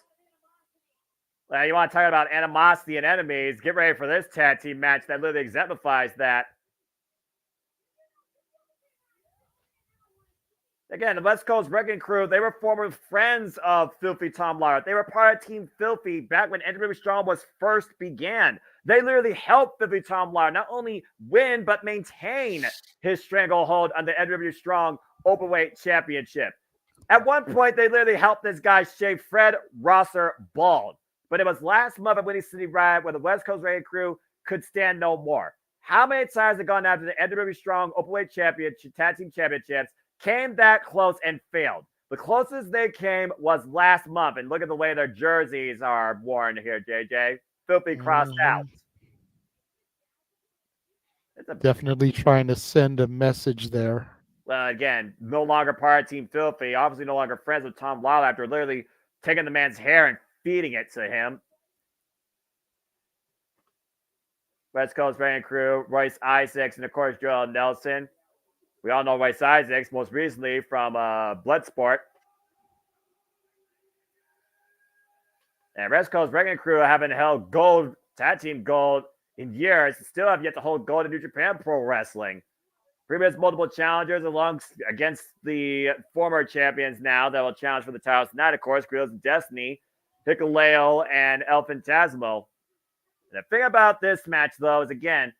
You want to talk about animosity and enemies? Get ready for this tag team match that literally exemplifies that. Again, the West Coast Wrecking Crew, they were former friends of Filthy Tom Lawler. They were part of Team Filthy back when NJPW Strong was first began. They literally helped Filthy Tom Lawler not only win, but maintain his stranglehold on the NJPW Strong Openweight Championship. At one point, they literally helped this guy shave Fred Rosser bald. But it was last month at Winning City Riot where the West Coast Wrecking Crew could stand no more. How many times have gone after the NJPW Strong Openweight Championship, Tag Team Championships, came that close and failed? The closest they came was last month. And look at the way their jerseys are worn here, JJ. Filthy crossed out. Definitely trying to send a message there. Well, again, no longer part of Team Filthy. Obviously no longer friends with Tom Lawler after literally taking the man's hair and feeding it to him. West Coast Wrecking Crew, Royce Isaacs, and of course, Joel Nelson. We all know Royce Isaacs, most recently from Bloodsport. And West Coast Wrecking Crew haven't held gold, tag team gold, in years. Still have yet to hold gold in New Japan Pro Wrestling. Previous multiple challengers against the former champions now that will challenge for the titles tonight, of course, Grills of Destiny, Hikuleo, and El Fantasmo. And the thing about this match, though, is again,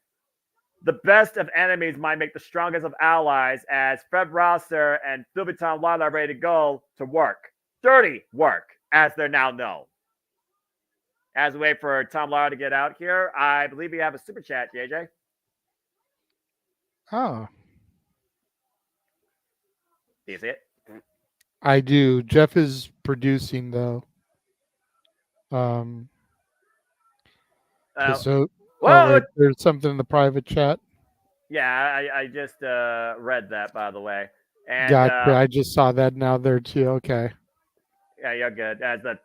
the best of enemies might make the strongest of allies, as Fred Rosser and Filthy Tom Lawler are ready to go to work. Dirty work, as they're now known. As we wait for Tom Lawler to get out here, I believe we have a super chat, JJ. Oh. Do you see it? I do. Jeff is producing, though. So, wait, there's something in the private chat. Yeah, I just read that, by the way. And Gotcha. I just saw that now there too. Okay. Yeah, you're good.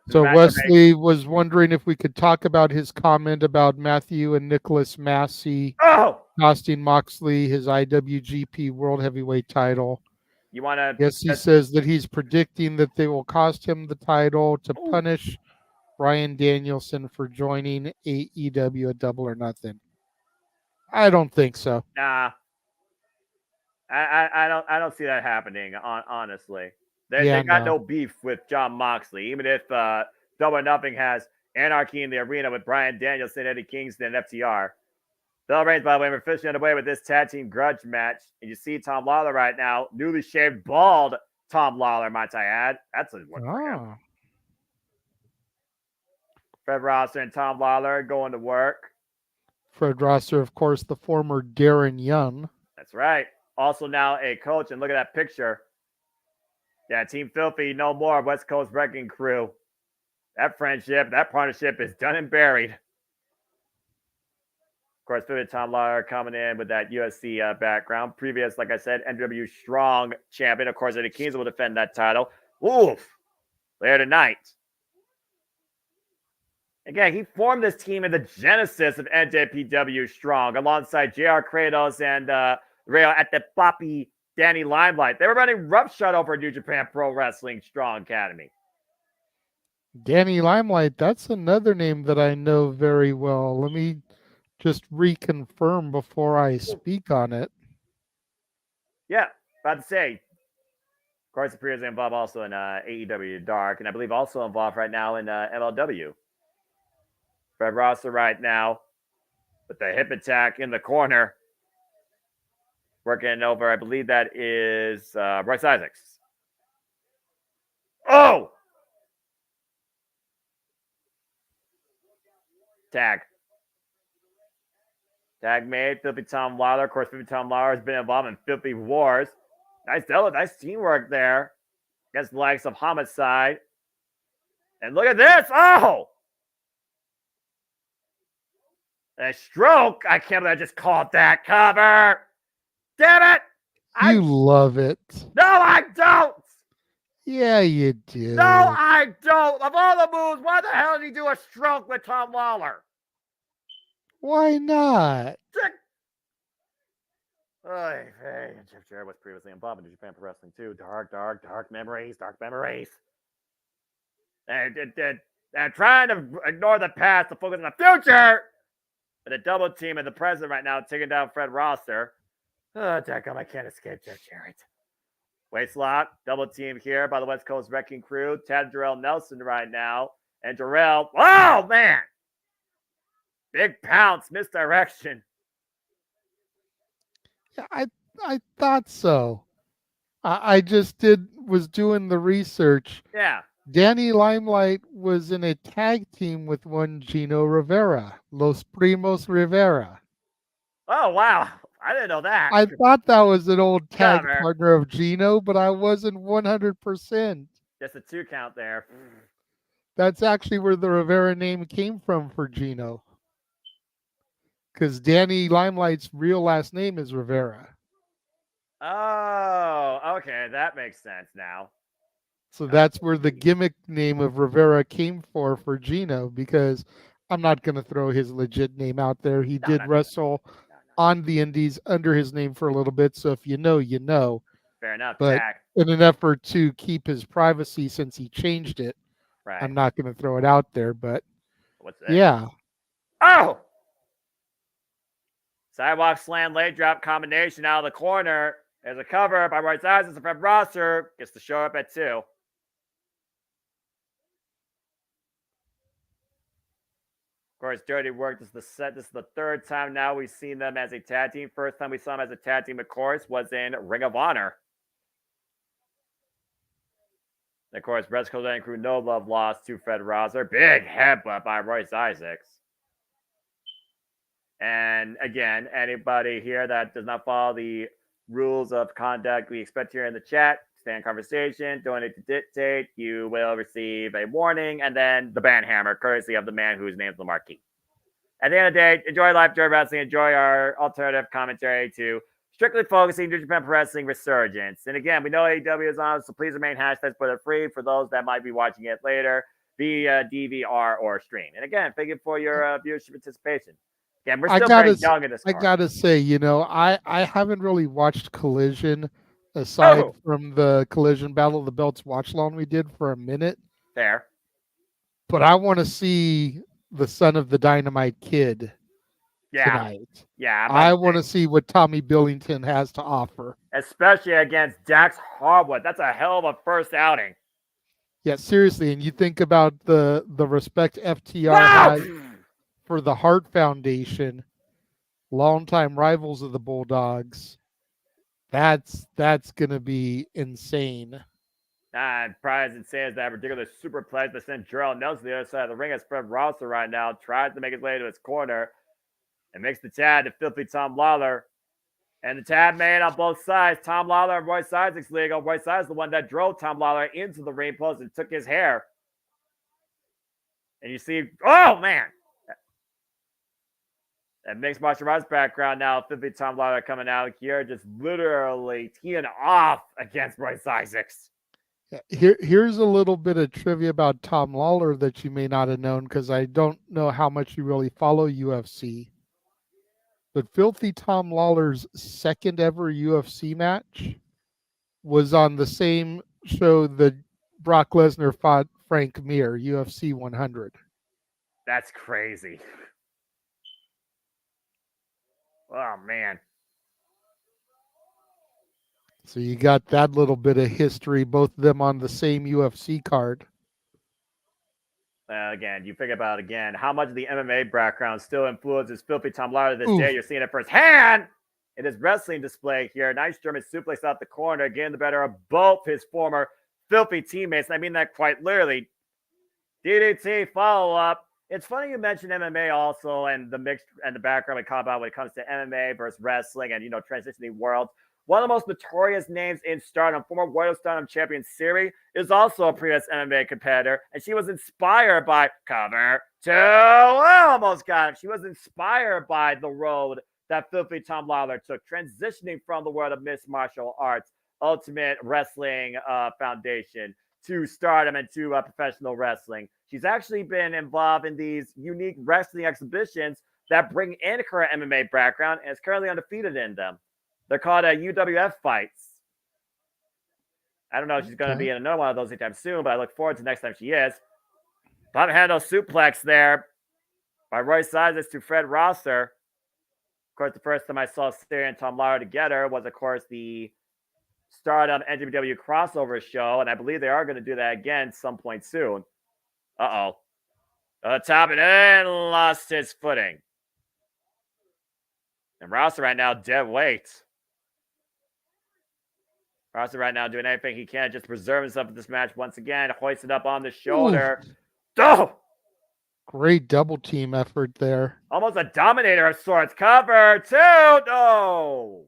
So Wesley was wondering if we could talk about his comment about Matthew and Nicholas Massey costing Moxley his IWGP World Heavyweight title. You want to? Yes, he says that he's predicting that they will cost him the title to punish Bryan Danielson for joining AEW at Double or Nothing. I don't think so. Nah, I don't see that happening. Honestly, they got no beef with Jon Moxley. Even if Double or Nothing has Anarchy in the Arena with Bryan Danielson, Eddie Kingston, and FTR. Bell Reigns, by the way, we're officially underway with this tag team grudge match. And you see Tom Lawler right now, newly shaved, bald Tom Lawler, might I add. That's a one for him. Fred Rosser and Tom Lawler going to work. Fred Rosser, of course, the former Darren Young. That's right. Also now a coach. And look at that picture. Yeah, Team Filthy, no more. West Coast Wrecking Crew. That friendship, that partnership is done and buried. Of course, Filthy Tom Lawler coming in with that UFC background. Previous, like I said, NJPW Strong champion. Of course, Eddie Kingston will defend that title. Oof. Later tonight. Again, he formed this team in the genesis of NJPW Strong alongside JR Kratos and Rayo at the Papi Danny Limelight. They were running roughshod over New Japan Pro Wrestling Strong Academy. Danny Limelight, that's another name that I know very well. Let me just reconfirm before I speak on it. Yeah, about to say. Of course, appears involved also in AEW Dark, and I believe also involved right now in MLW. Fred Rosser right now with the hip attack in the corner. Working over, I believe that is Bryce Isaacs. Oh! Tag. Tag made. Filthy Tom Lawler. Of course, Filthy Tom Lawler has been involved in Filthy Wars. Nice teamwork there against the likes of Homicide. And look at this. Oh! A stroke. I can't believe I just called that cover. Damn it. You love it. No, I don't. Yeah, you do. No, I don't. Of all the moves, why the hell did he do a stroke with Tom Lawler? Why not? Hey, Jeff Jarrett was previously involved in New Japan Pro Wrestling too. Dark memories. And trying to ignore the past to focus on the future. But a double team in the present right now, taking down Fred Rosser. Oh, dadgum, I can't escape Jeff Jarrett. Waist lock, double team here by the West Coast Wrecking Crew. Tad Jarrell Nelson right now. And Jarrell, oh, man. Big pounce, misdirection. Yeah, I thought so. I just was doing the research. Yeah. Danny Limelight was in a tag team with one Gino Rivera, Los Primos Rivera. Oh, wow. I didn't know that. I thought that was an old tag partner of Gino, but I wasn't 100%. Just a 2 count there. That's actually where the Rivera name came from for Gino. Because Danny Limelight's real last name is Rivera. Oh, okay. That makes sense now. So that's where the gimmick name of Rivera came for Gino, because I'm not going to throw his legit name out there. He did wrestle on the indies under his name for a little bit. So if you know, you know. Fair enough. But tag. In an effort to keep his privacy, since he changed it, right. I'm not going to throw it out there. But what's that? Yeah. Oh! Sidewalk slam, leg drop combination out of the corner. There's a cover by Bryce Isaacs and Fred Rosser. Gets to show up at 2. Of course, Dirty Work. This is the 3rd time now we've seen them as a tag team. First time we saw them as a tag team, of course, was in Ring of Honor. And of course, West Coast Crew, no love lost to Fred Rosser. Big headbutt by Bryce Isaacs. And again, anybody here that does not follow the rules of conduct we expect here in the chat, stay in conversation, donate to dictate, you will receive a warning, and then the ban hammer, courtesy of the man whose name is the marquee. At the end of the day, enjoy life, enjoy wrestling, enjoy our alternative commentary to strictly focusing New Japan Pro Wrestling Resurgence. And again, we know AEW is on, so please remain #free for those that might be watching it later via DVR or stream. And again, thank you for your viewership participation. Yeah, we're still very young in this card. I gotta say, I haven't really watched Collision aside from the Collision Battle of the Belts watch along we did for a minute. Fair. But I want to see the Son of the Dynamite Kid tonight. Yeah. I want to see what Tommy Billington has to offer. Especially against Dax Harwood. That's a hell of a first outing. Yeah, seriously. And you think about the respect FTR has for the Hart Foundation, longtime rivals of the Bulldogs. That's going to be insane. And probably as insane as that ridiculous super play that sent Jarrell Nelson to the other side of the ring as Fred Rosser right now tries to make his way to his corner and makes the tag to Filthy Tom Lawler. And the tag made on both sides. Tom Lawler and Royce Isaacs legal. Royce Isaacs the one that drove Tom Lawler into the ring post and took his hair. And you see, oh man. That mixed martial arts background now. Filthy Tom Lawler coming out here, just literally teeing off against Royce Isaacs. Here's a little bit of trivia about Tom Lawler that you may not have known, because I don't know how much you really follow UFC. But Filthy Tom Lawler's second ever UFC match was on the same show that Brock Lesnar fought Frank Mir, UFC 100. That's crazy. Oh, man. So you got that little bit of history, both of them on the same UFC card. Again, you think about again how much of the MMA background still influences Filthy Tom Lawler this Oof. day. You're seeing it firsthand in his wrestling display here. Nice German suplex out the corner, getting the better of both his former filthy teammates. And I mean that quite literally. DDT follow up. It's funny you mentioned MMA also and the mixed and the background we talk about when it comes to MMA versus wrestling and transitioning worlds. One of the most notorious names in Stardom, former Royal Stardom champion Siri, is also a previous MMA competitor, and she was inspired by cover 2. I almost got it. She was inspired by the road that Filthy Tom Lawler took, transitioning from the world of mixed martial arts, Ultimate Wrestling Foundation, to Stardom and to professional wrestling. She's actually been involved in these unique wrestling exhibitions that bring in her MMA background and is currently undefeated in them. They're called UWF fights. I don't know if she's going to be in another one of those anytime soon, but I look forward to the next time she is. Pump handle suplex there by Royce Isaacs to Fred Rosser. Of course, the first time I saw Siri and Tom Lawler together was, of course, the Stardom NJPW crossover show, and I believe they are going to do that again some point soon. Uh-oh. Top it and lost his footing. And Rosser right now dead weight. Rosser right now doing anything he can just preserve himself in this match once again. Hoisted up on the shoulder. Oh! Great double team effort there. Almost a dominator of sorts. Cover 2. No!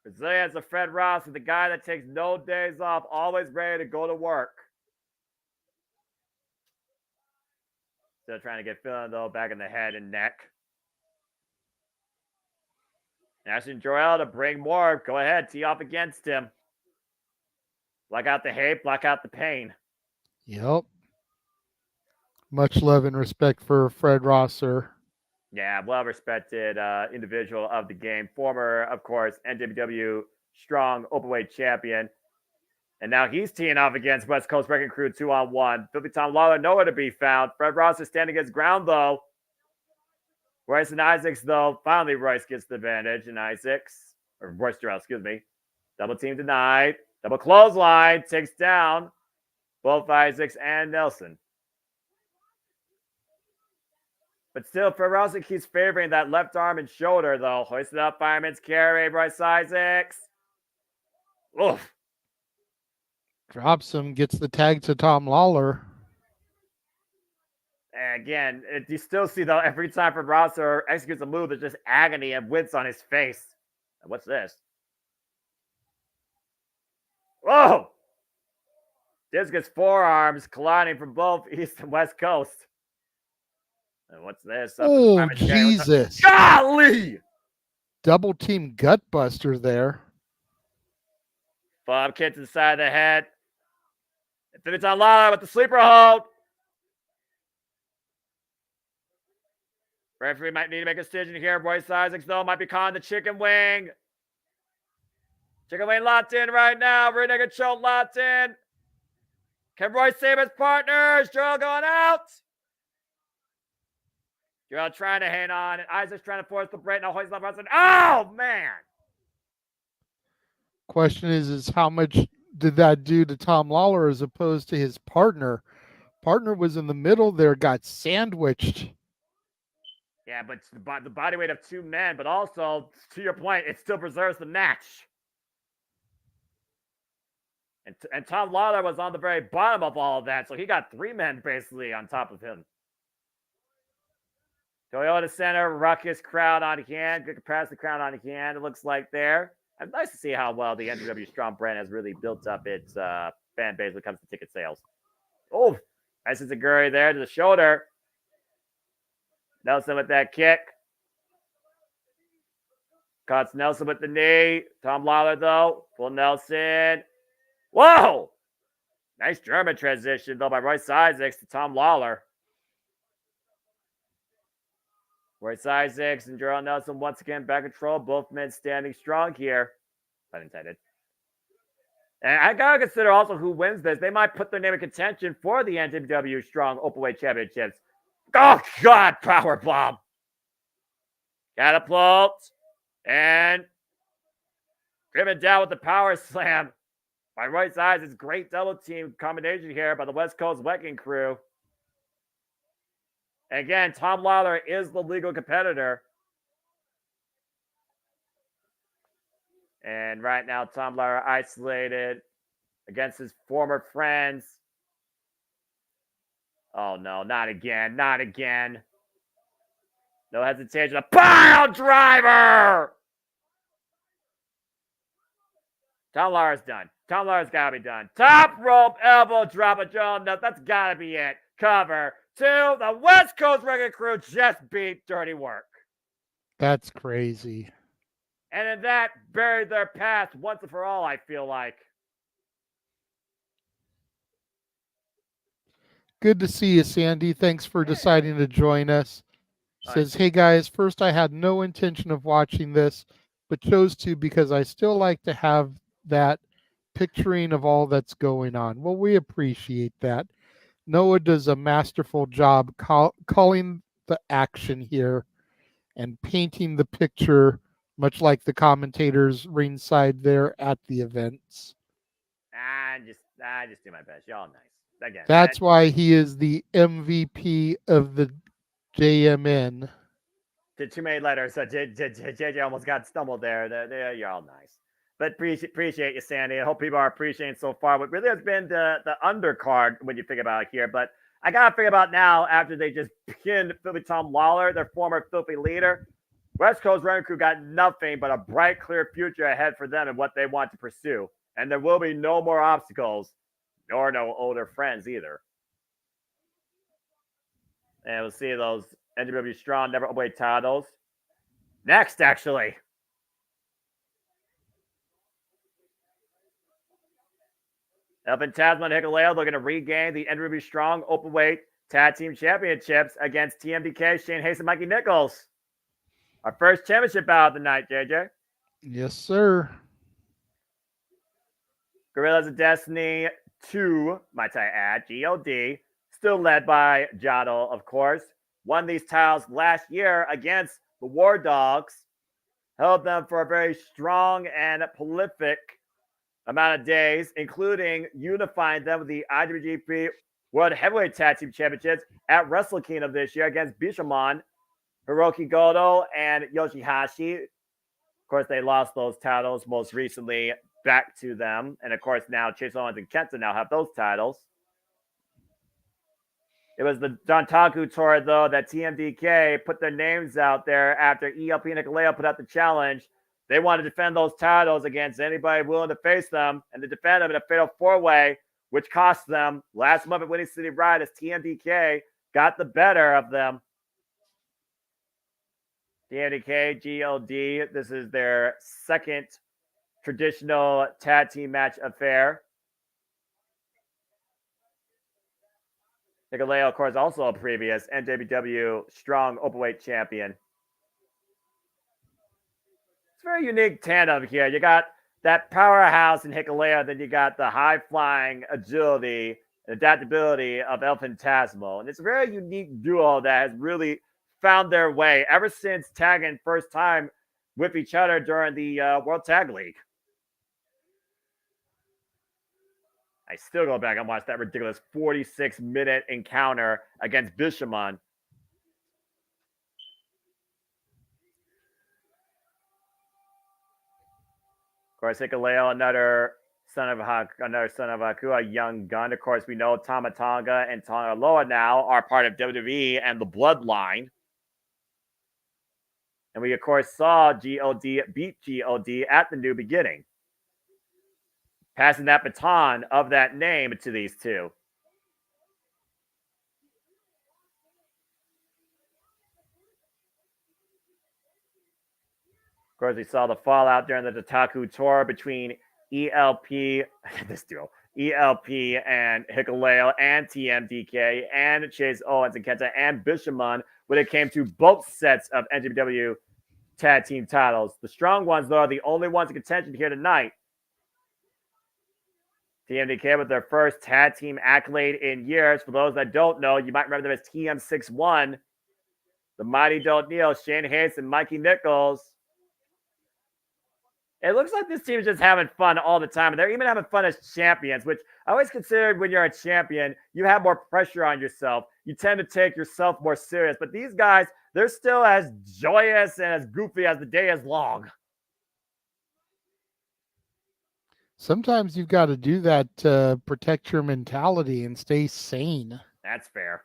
Brazilian's a Fred Rosser, the guy that takes no days off, always ready to go to work. Still trying to get feeling though back in the head and neck. Asking Joel to bring more. Go ahead, tee off against him. Block out the hate, block out the pain. Yep. Much love and respect for Fred Rosser. Yeah, well-respected individual of the game. Former, of course, NJPW Strong Openweight champion. And now he's teeing off against West Coast Wrecking Crew 2-on-1. Filthy Tom Lawler nowhere to be found. Fred Rosser standing his ground, though. Royce and Isaacs, though, finally Royce gets the advantage. And Isaacs, or Royce Durrell, excuse me. Double team denied. Double clothesline takes down both Isaacs and Nelson. But still, Fred Rosser keeps favoring that left arm and shoulder, though. Hoisted up, fireman's carry, Royce Isaacs. Oof. Drops him, gets the tag to Tom Lawler. And again, you still see, though, every time Fred Rosser executes a move, there's just agony and wince on his face. And what's this? Whoa! Discus forearms colliding from both East and West Coast. And what's this? Oh, Jesus. Golly! Double team gutbuster there. Bob kicks inside the head. It's on Lawler with the sleeper hold. Referee might need to make a decision here. Royce Isaacs, though, might be calling the chicken wing. Chicken wing locked in right now. Rear naked choke locked in. Can Royce save his partners? Joel going out. Joel trying to hang on. And Isaacs trying to force the break. Now Hoyce left wrestling. Oh, man. Question is how much did that do to Tom Lawler as opposed to his partner? Partner was in the middle there, got sandwiched. Yeah, but the body weight of two men, but also, to your point, it still preserves the match. And Tom Lawler was on the very bottom of all of that, so he got three men basically on top of him. Toyota Center, ruckus crowd on hand. Good comparison crowd on hand, it looks like there. It's nice to see how well the NJPW Strong brand has really built up its fan base when it comes to ticket sales. Oh, nice Zaguri there to the shoulder. Nelson with that kick. Cuts Nelson with the knee. Tom Lawler, though. Full Nelson. Whoa! Nice German transition, though, by Royce Isaacs to Tom Lawler. Royce Isaacs and Gerald Nelson once again back in control. Both men standing strong here. Pun intended. And I got to consider also who wins this. They might put their name in contention for the NJPW Strong Openweight Championships. Oh, God, powerbomb. Catapult. And driven down with the power slam by Royce Eyes. It's great double team combination here by the West Coast Wrecking Crew. And again, Tom Lawler is the legal competitor. And right now, Tom Lawler isolated against his former friends. Oh, no, not again. Not again. No hesitation. A pile driver! Tom Lawler's done. Tom Lawler's got to be done. Top rope elbow drop of Joe. No, that's got to be it. Cover 2. The West Coast Wrecking Crew just beat Dirty Work. That's crazy. And in that, buried their past once and for all, I feel like. Good to see you, Sandy. Thanks for deciding to join us. Says, hey guys, first I had no intention of watching this, but chose to because I still like to have that picturing of all that's going on. Well, we appreciate that. Noah does a masterful job calling the action here and painting the picture, much like the commentators ringside there at the events. I just do my best. Y'all nice. Again, that's why he is the MVP of the JMN. Did too many letters. So JJ almost got stumbled there. You're all nice. But appreciate you, Sandy. I hope people are appreciating so far what really has been the undercard when you think about it here. But I got to think about now after they just pinned Filthy Tom Lawler, their former Filthy leader. West Coast Wrecking Crew got nothing but a bright, clear future ahead for them and what they want to pursue. And there will be no more obstacles, nor no older friends either. And we'll see those NJPW Strong Never Away titles next, actually. Elfin Tasman and Hikuleo looking to regain the NJPW Strong Openweight Tag Team Championships against TMDK, Shane Hayes, and Mikey Nichols. Our first championship bout of the night, JJ. Yes, sir. Gorillas of Destiny 2, might I add, GOD, still led by Jado, of course. Won these titles last year against the War Dogs. Held them for a very strong and prolific amount of days, including unifying them with the IWGP World Heavyweight Tag Team Championships at Wrestle Kingdom this year against Bishamon, Hiroki Goto, and Yoshihashi. Of course, they lost those titles most recently back to them. And of course, now Chase Owens and Kenta now have those titles. It was the Dontaku Tour, though, that TMDK put their names out there after ELP and Hikuleo put out the challenge. They wanted to defend those titles against anybody willing to face them and to defend them in a fatal four-way, which cost them last month at Winning City Ride as TMDK got the better of them. TMDK, GLD, this is their second traditional tag team match affair. Hikuleo, of course, also a previous NJPW Strong Openweight champion. It's a very unique tandem here. You got that powerhouse in Hikuleo, then you got the high-flying agility and adaptability of El Phantasmo. And it's a very unique duo that has really found their way ever since tagging first time with each other during the World Tag League. I still go back and watch that ridiculous 46-minute encounter against Bishamon. Of course, Hikuleo, another son of Haku, a young gun. Of course, we know Tama Tonga and Tonga Loa now are part of WWE and the Bloodline. And we, of course, saw GOD beat GOD at the New Beginning, passing that baton of that name to these two. Of course, we saw the fallout during the Dontaku Tour between ELP, this duo, ELP and Hikuleo and TMDK and Chase Owens and Kenta and Bishamon when it came to both sets of NJPW tag team titles. The strong ones, though, are the only ones in contention here tonight. TMDK with their first tag team accolade in years. For those that don't know, you might remember them as TM61. the mighty Don't Kneel, Shane Hayes and Mikey Nichols. It looks like this team is just having fun all the time. And they're even having fun as champions, which I always considered when you're a champion, you have more pressure on yourself. You tend to take yourself more serious. But these guys, they're still as joyous and as goofy as the day is long. Sometimes you've got to do that to protect your mentality and stay sane. That's fair.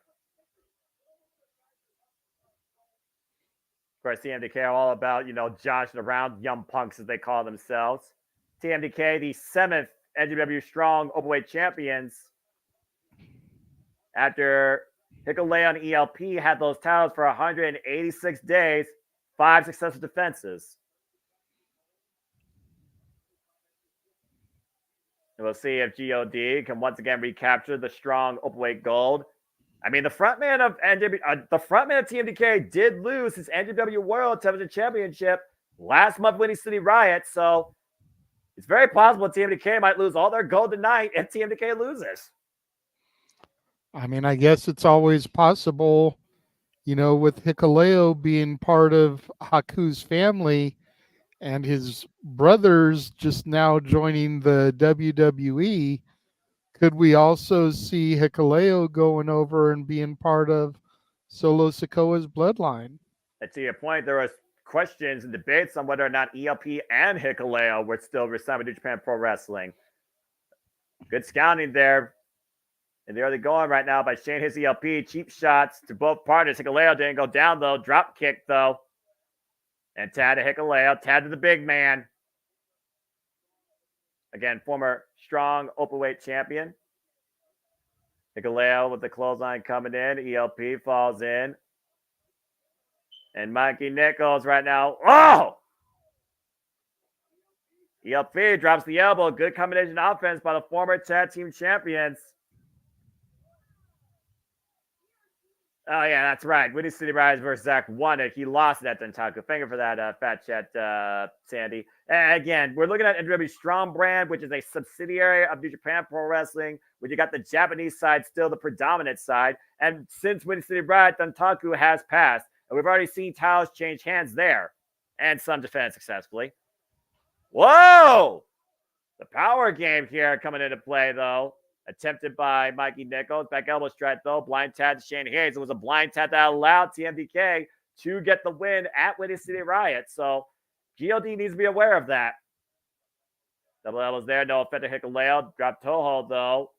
Of course, TMDK are all about, joshing around, young punks as they call themselves. TMDK, the 7th NJPW Strong Openweight champions. After Hikuleo and ELP had those titles for 186 days, 5 successful defenses. And we'll see if GOD can once again recapture the Strong Openweight gold. I mean, the frontman of TMDK did lose his NJPW World Television Championship last month, Windy City Riot. So it's very possible TMDK might lose all their gold tonight if TMDK loses. I mean, I guess it's always possible, with Hikuleo being part of Haku's family and his brothers just now joining the WWE. Could we also see Hikuleo going over and being part of Solo Sikoa's bloodline? And to your point, there was questions and debates on whether or not ELP and Hikuleo were still re-signed with New Japan Pro Wrestling. Good scouting there. And the early going right now by Shane Hayes ELP. Cheap shots to both parties. Hikuleo didn't go down, though. Drop kick, though. And tag to Hikuleo. Tag to the big man. Again, former Strong Openweight champion. Hikuleo with the clothesline coming in. ELP falls in. And Mikey Nichols right now. Oh! ELP drops the elbow. Good combination offense by the former tag team champions. Oh, yeah, that's right. Windy City Rise versus Zach won it. He lost it at Dontaku. Thank you for that, Fat Chat, Sandy. And again, we're looking at NJPW Strong brand, which is a subsidiary of New Japan Pro Wrestling, where you got the Japanese side still the predominant side. And since Windy City Rise, Dontaku has passed. And we've already seen titles change hands there. And some defense successfully. Whoa! The power game here coming into play, though. Attempted by Mikey Nichols. Back elbow strike, though. Blind tap to Shane Hayes. It was a blind tap that allowed TMDK to get the win at Windy City Riot. So GOD needs to be aware of that. Double elbows there. No effect to Hikuleo. Drop toe hold, though.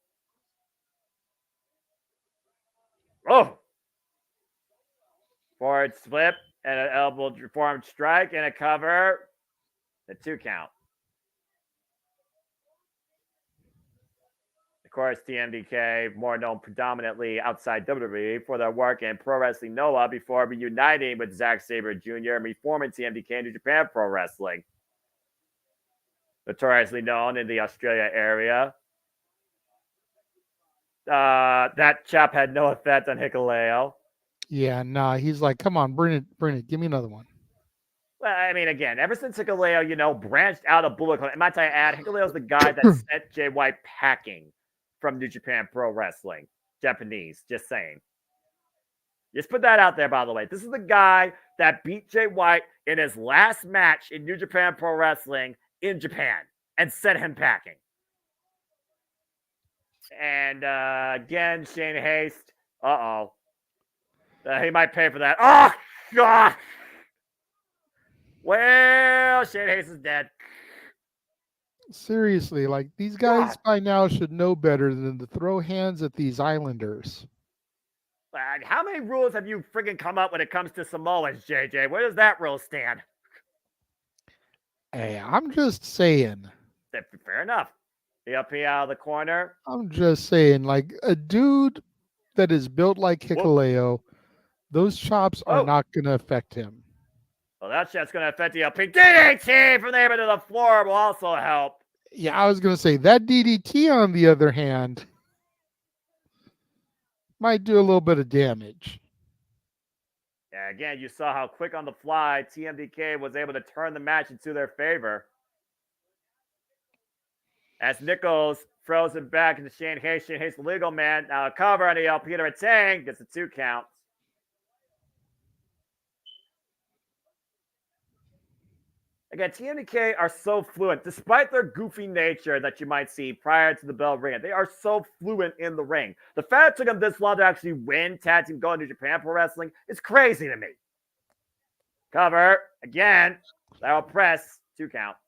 Oh! Forward flip and an elbow forearm strike and a cover. The 2 count. Of course, TMDK, more known predominantly outside WWE for their work in Pro Wrestling Noah before reuniting with Zack Sabre Jr. and reforming TMDK in New Japan Pro Wrestling. Notoriously known in the Australia area. That chop had no effect on Hikuleo. Yeah, nah, he's like, come on, bring it. Give me another one. Well, I mean, again, ever since Hikuleo, branched out of Bullet Club, and might I add, Hikuleo's the guy that sent Jay White packing from New Japan Pro Wrestling. Japanese, just saying. Just put that out there, by the way. This is the guy that beat Jay White in his last match in New Japan Pro Wrestling in Japan and sent him packing. And again, Shane Haste. Uh-oh. He might pay for that. Oh, God. Well, Shane Haste is dead. Seriously, like these guys by now should know better than to throw hands at these Islanders. How many rules have you friggin' come up when it comes to Samoans, JJ? Where does that rule stand? Hey, I'm just saying. Fair enough. ELP out of the corner. I'm just saying, like a dude that is built like Hikuleo, those chops are not going to affect him. Well, that shot's going to affect the ELP. DDT from the air to the floor will also help. Yeah, I was going to say that DDT, on the other hand, might do a little bit of damage. Yeah, again, you saw how quick on the fly TMDK was able to turn the match into their favor. As Nichols throws him back into Shane Hayes. Shane Hayes, the legal man. Now a cover on the ELP to retain. Gets the 2 count. Again, TMDK are so fluent, despite their goofy nature that you might see prior to the bell ringing. They are so fluent in the ring. The fact it took them this long to actually win Tag Team Go to Japan Pro Wrestling is crazy to me. Cover again. Lateral press, 2 count.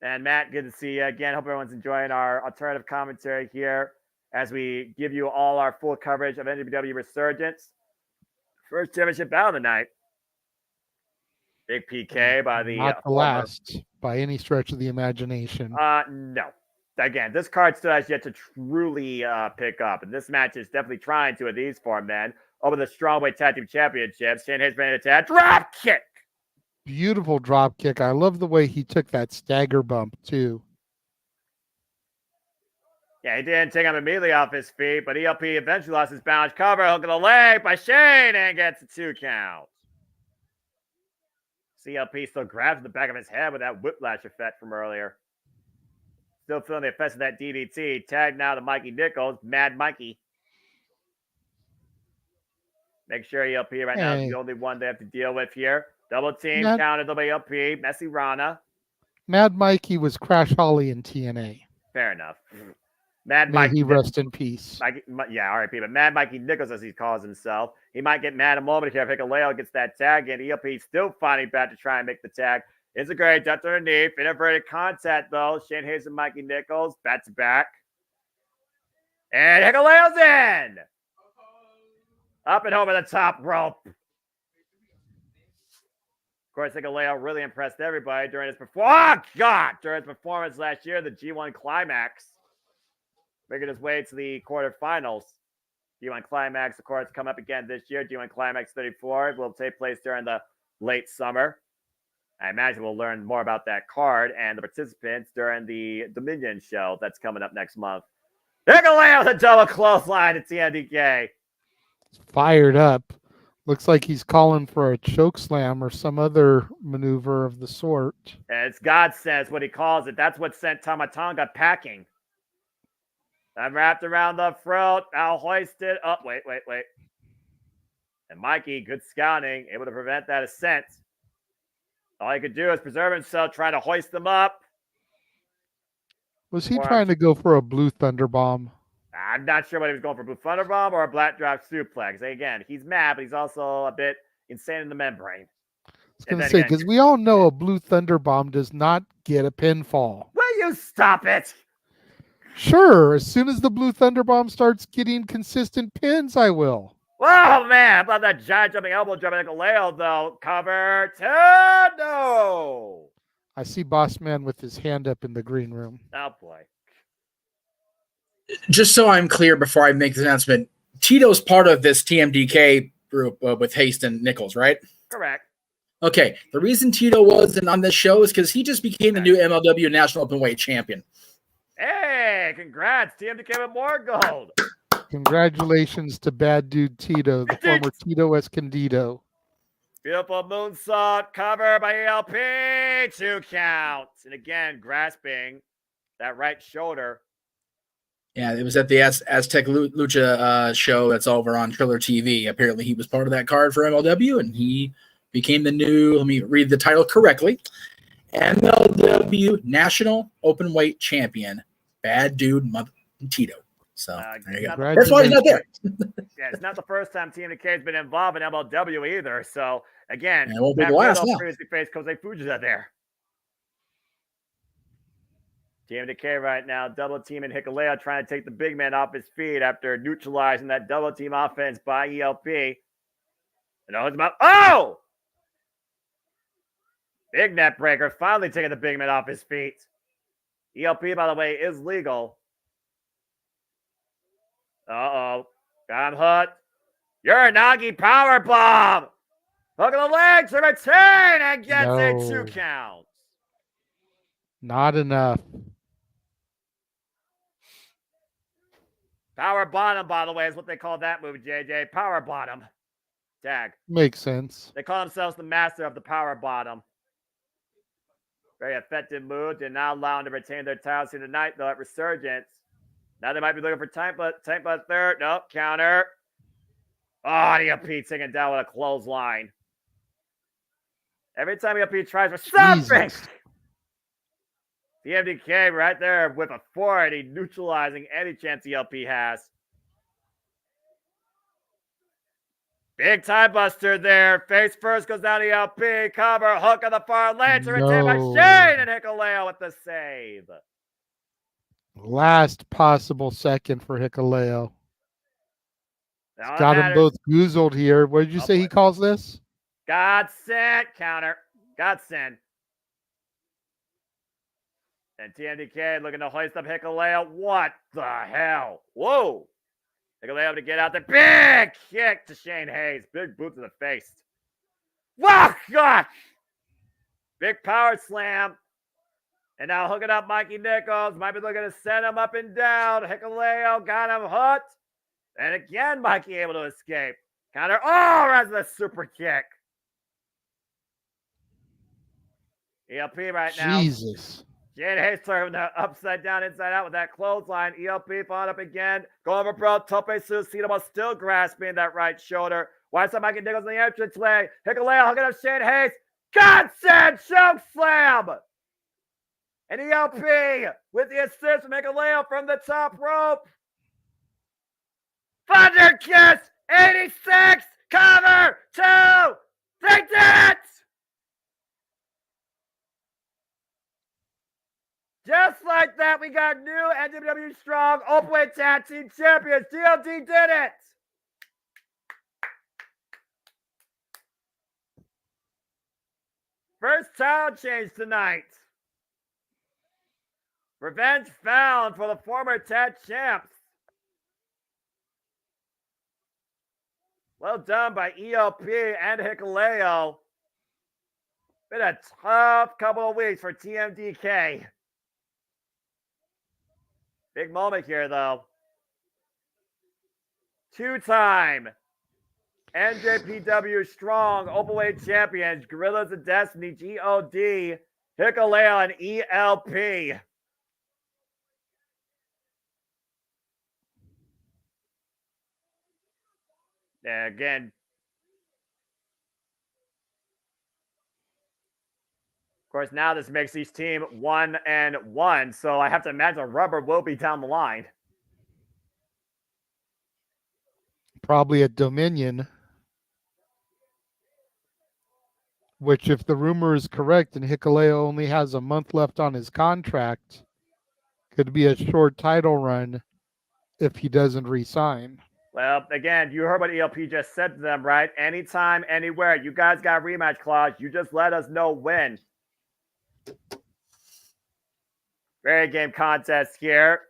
And Matt, good to see you again. Hope everyone's enjoying our alternative commentary here as we give you all our full coverage of NJPW Resurgence. First championship battle of the night. Big PK by the not the last by any stretch of the imagination. No. Again, this card still has yet to truly pick up, and this match is definitely trying to at these 4 men over the Strongweight Tag Team Championships. Shane Hayes ready to attack. Drop kick. Beautiful drop kick. I love the way he took that stagger bump too. Yeah, he didn't take him immediately off his feet, but ELP eventually lost his balance. Cover, hook of the leg by Shane, and gets a 2 count. CLP still grabs the back of his head with that whiplash effect from earlier. Still feeling the effects of that DDT. Tag now to Mikey Nichols. Mad Mikey. Make sure ELP right now is the only one they have to deal with here. Double team, counter WLP. Messy Rana. Mad Mikey was Crash Holly in TNA. Fair enough. Mad May Mikey. he rest in peace. Yeah, RIP. But Mad Mikey Nichols, as he calls himself, he might get mad a moment here if Hikuleo gets that tag in. ELP still finding back to try and make the tag. It's a great duck underneath. Inverted contact, though. Shane Hayes and Mikey Nichols, back to back. And Hikuleo's in! Up and over the top rope. Of course, Hikuleo really impressed everybody during his performance. Oh, God! During his performance last year, the G1 Climax. Making his way to the quarterfinals. G1 Climax, of course, come up again this year. G1 Climax 34 will take place during the late summer. I imagine we'll learn more about that card and the participants during the Dominion show that's coming up next month. Hikuleo with a double clothesline to TMDK. Fired up. Looks like he's calling for a choke slam or some other maneuver of the sort. And it's God says what he calls it. That's what sent Tamatonga packing. I'm wrapped around the throat. I'll hoist it up. Wait. And Mikey, good scouting, able to prevent that ascent. All he could do is preserve himself, trying to hoist them up. Was he trying to go for a Blue Thunder Bomb? I'm not sure whether he was going for a Blue Thunder Bomb or a Black Drop Suplex. Again, he's mad, but he's also a bit insane in the membrane. I was going to say, because we all know a Blue Thunder Bomb does not get a pinfall. Will you stop it? Sure. As soon as the Blue Thunder Bomb starts getting consistent pins, I will. Oh, man. How about that giant jumping elbow jumping Hikuleo, though? Cover to no. I see Boss Man with his hand up in the green room. Oh, boy. Just so I'm clear before I make this announcement, Tito's part of this TMDK group with Hayes and Nichols, right? Correct. Okay. The reason Tito wasn't on this show is because he just became the new MLW National Openweight Champion. Hey, congrats. TMDK with more gold. Congratulations to Bad Dude Tito, the former Tito Escondido. Beautiful moonsault cover by ELP. 2 counts. And again, grasping that right shoulder. Yeah, it was at the Aztec Lucha show that's over on Triller TV. Apparently, he was part of that card for MLW, and he became the new, let me read the title correctly, MLW National Openweight Champion, Bad Dude Tito. So there you go. That's why he's not there. Yeah, it's not the first time TMDK has been involved in MLW either. So again, it won't be the last now. Previously faced Kosei Fujita there. TMDK right now, double team and Hikuleo trying to take the big man off his feet after neutralizing that double team offense by ELP. And it's about big net breaker, finally taking the big man off his feet. ELP, by the way, is legal. Got him hooked. Uranagi power bomb. Hook of the leg to return and gets a 2 count. Not enough. Power bottom, by the way, is what they call that move, JJ. Power bottom. Tag. Makes sense. They call themselves the master of the power bottom. Very effective move. Did not allow them to retain their titles here tonight, though, at Resurgence. Now they might be looking for tank but third. Nope, counter. Oh, ELP taking down with a clothesline. Every time ELP tries for something. Jesus. TMDK right there with authority, neutralizing any chance ELP has. Big time buster there. Face first goes down ELP. Cover, hook on the far lane. To retain by Shane, and Hikuleo with the save. Last possible second for Hikuleo. Now Got them both goozled here. What did you say he calls this? Godsend counter. Godsend. And TMDK looking to hoist up Hikuleo. What the hell? Whoa. Hikuleo to get out there. Big kick to Shane Hayes. Big boot to the face. Wow, gosh. Big power slam. And now hooking up Mikey Nichols. Might be looking to send him up and down. Hikuleo got him hooked. And again, Mikey able to escape. Counter. Oh, that's the super kick. ELP right now. Jesus. Shane Hayes turned upside down, inside out with that clothesline. ELP followed up again. Going over bro. Tope Suicida still grasping that right shoulder. Why is Mikey Nichols in the entranceway? Hikuleo hooking up Shane Hayes. Godsend choke slam. And ELP with the assist from Hikuleo from the top rope. Thunder kiss. 86. Cover. 2. They did it. Just like that, we got new NJPW Strong Openweight Tag Team Champions. DLD did it. First title change tonight. Revenge found for the former tag champs. Well done by ELP and Hikuleo. Been a tough couple of weeks for TMDK. Big moment here, though. Two-time NJPW Strong Openweight Champions, Gorillas of Destiny, GOD, Hikuleo, and ELP. Yeah, again, of course, now this makes each team 1-1, so I have to imagine rubber will be down the line. Probably at Dominion, which, if the rumor is correct and Hikuleo only has a month left on his contract, could be a short title run if he doesn't re-sign. Well, again, you heard what ELP just said to them, right? Anytime, anywhere. You guys got a rematch clause. You just let us know when. Very game contest here.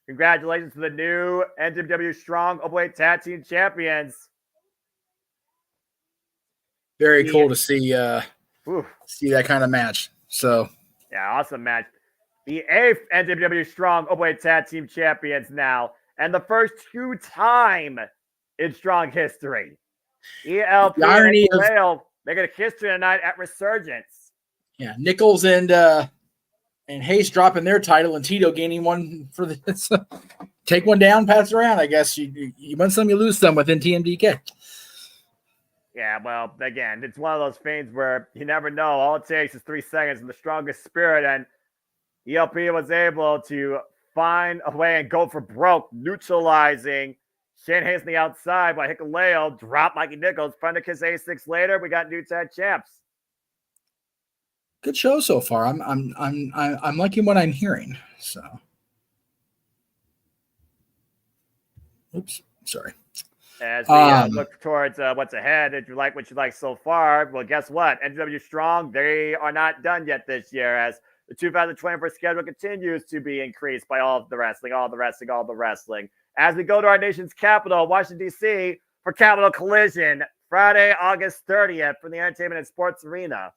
Congratulations to the new NJPW Strong Openweight Tag Team Champions. Very cool to see that kind of match. So yeah, awesome match. The 8th NJPW Strong Openweight Tag Team Champions now, and the first 2-time in Strong history. ELP and Hikuleo making a history tonight at Resurgence. Yeah, Nichols and Hayes dropping their title, and Tito gaining one for the take one down, pass it around. I guess you win some, you lose some within TMDK. Yeah, well, again, it's one of those things where you never know. All it takes is 3 seconds and the strongest spirit, and ELP was able to find a way and go for broke, neutralizing Shane Hayes on the outside while Hikuleo dropped Mikey Nichols. Thunder kiss 86 later. We got new tag champs. Good show so far. I'm liking what I'm hearing. So, oops, sorry. As we look towards what's ahead, if you like what you like so far, well, guess what? NJPW Strong, they are not done yet this year, as the 2024 schedule continues to be increased by all the wrestling. As we go to our nation's capital, Washington, D.C., for Capital Collision, Friday, August 30th, from the Entertainment and Sports Arena.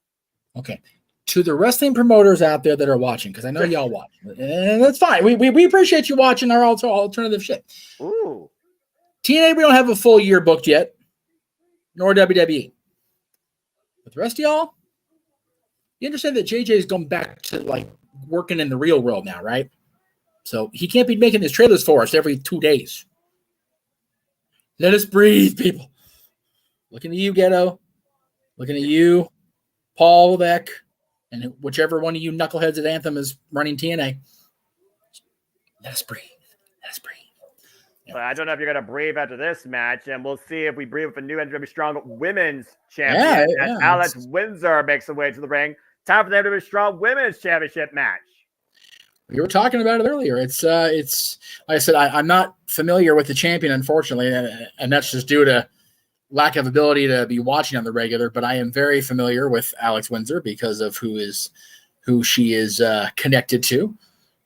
Okay. To the wrestling promoters out there that are watching, because I know y'all watch, and that's fine. We appreciate you watching our alternative shit. Ooh. TNA, we don't have a full year booked yet, nor WWE. But the rest of y'all, you understand that JJ is going back to like working in the real world now, right? So he can't be making his trailers for us every 2 days. Let us breathe, people. Looking at you, Ghetto. Looking at you, Paul Levesque, and whichever one of you knuckleheads at Anthem is running TNA. Let us breathe. Let us breathe. But I don't know if you're going to breathe after this match, and we'll see if we breathe with a new NJPW Strong Women's Champion as Alex Windsor makes her way to the ring. Time for the NJPW Strong Women's Championship match. We were talking about it earlier. It's like I said, I'm not familiar with the champion, unfortunately, and that's just due to lack of ability to be watching on the regular. But I am very familiar with Alex Windsor because of who she is connected to.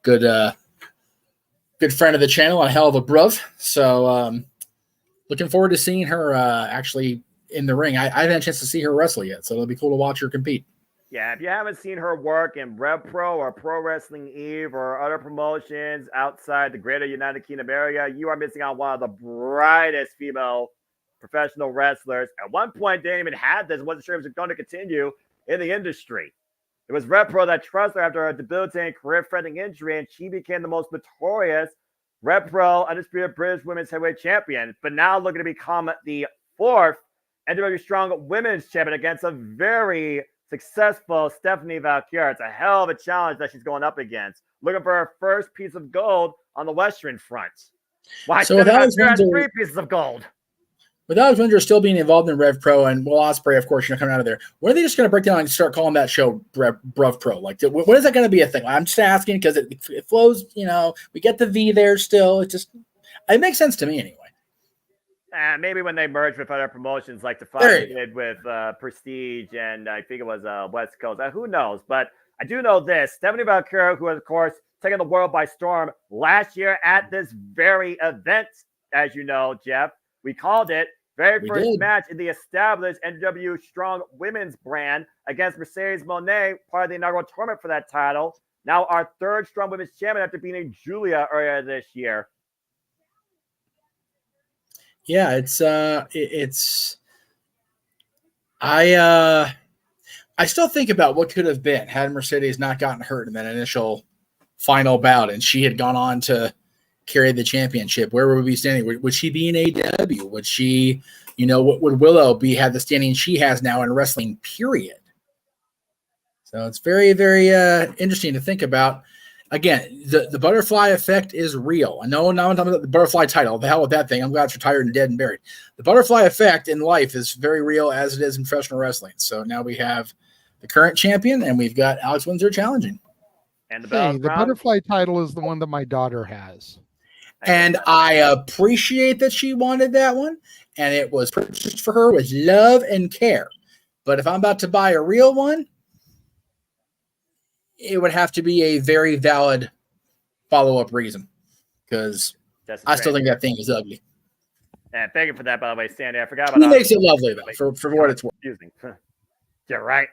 Good friend of the channel, a hell of a bruv. So looking forward to seeing her actually in the ring. I haven't had a chance to see her wrestle yet, so it'll be cool to watch her compete. Yeah, if you haven't seen her work in Rev Pro or Pro Wrestling Eve or other promotions outside the greater United Kingdom area, you are missing out on one of the brightest female professional wrestlers. At one point, they didn't even have this. Wasn't sure if it was going to continue in the industry. It was Rev Pro that trusted her after a debilitating career-threatening injury, and she became the most notorious Rev Pro Undisputed British Women's Heavyweight Champion. But now looking to become the 4th NJPW Strong Women's Champion against a very successful Stephanie Valkyrie. It's a hell of a challenge that she's going up against. Looking for her first piece of gold on the Western front. Why? So Stephanie Valkyrie has 3 pieces of gold. With Alex Windsor still being involved in Rev Pro and Will Ospreay, of course, coming out of there, when are they just going to break down and start calling that show Rev Pro? Like, when is that going to be a thing? I'm just asking because it flows, we get the V there still. It makes sense to me anyway. Maybe when they merge with other promotions like the Fox did with Prestige and I think it was West Coast. Who knows? But I do know this. Stephanie Valkyrie, who, of course, taking the world by storm last year at this very event, as you know, Jeff. We called it very first match in the established NJPW Strong Women's brand against Mercedes Moné, part of the inaugural tournament for that title. Now our 3rd Strong Women's champion after beating Julia earlier this year. Yeah, I still think about what could have been had Mercedes not gotten hurt in that initial final bout and she had gone on to carry the championship. Where would we be standing? Would she be in AEW? Would she, what would Willow have the standing she has now in wrestling, period? So it's very, very interesting to think about. Again, the butterfly effect is real. I know now I'm talking about the butterfly title. The hell with that thing. I'm glad it's retired and dead and buried. The butterfly effect in life is very real as it is in professional wrestling. So now we have the current champion and we've got Alex Windsor challenging. And the butterfly title is the one that my daughter has. And I appreciate that she wanted that one. And it was purchased for her with love and care. But if I'm about to buy a real one, it would have to be a very valid follow-up reason. Because I still think that thing is ugly. And thank you for that, by the way, Sandy. I forgot about that. He makes it lovely, though, for what it's worth. Confusing. You're right.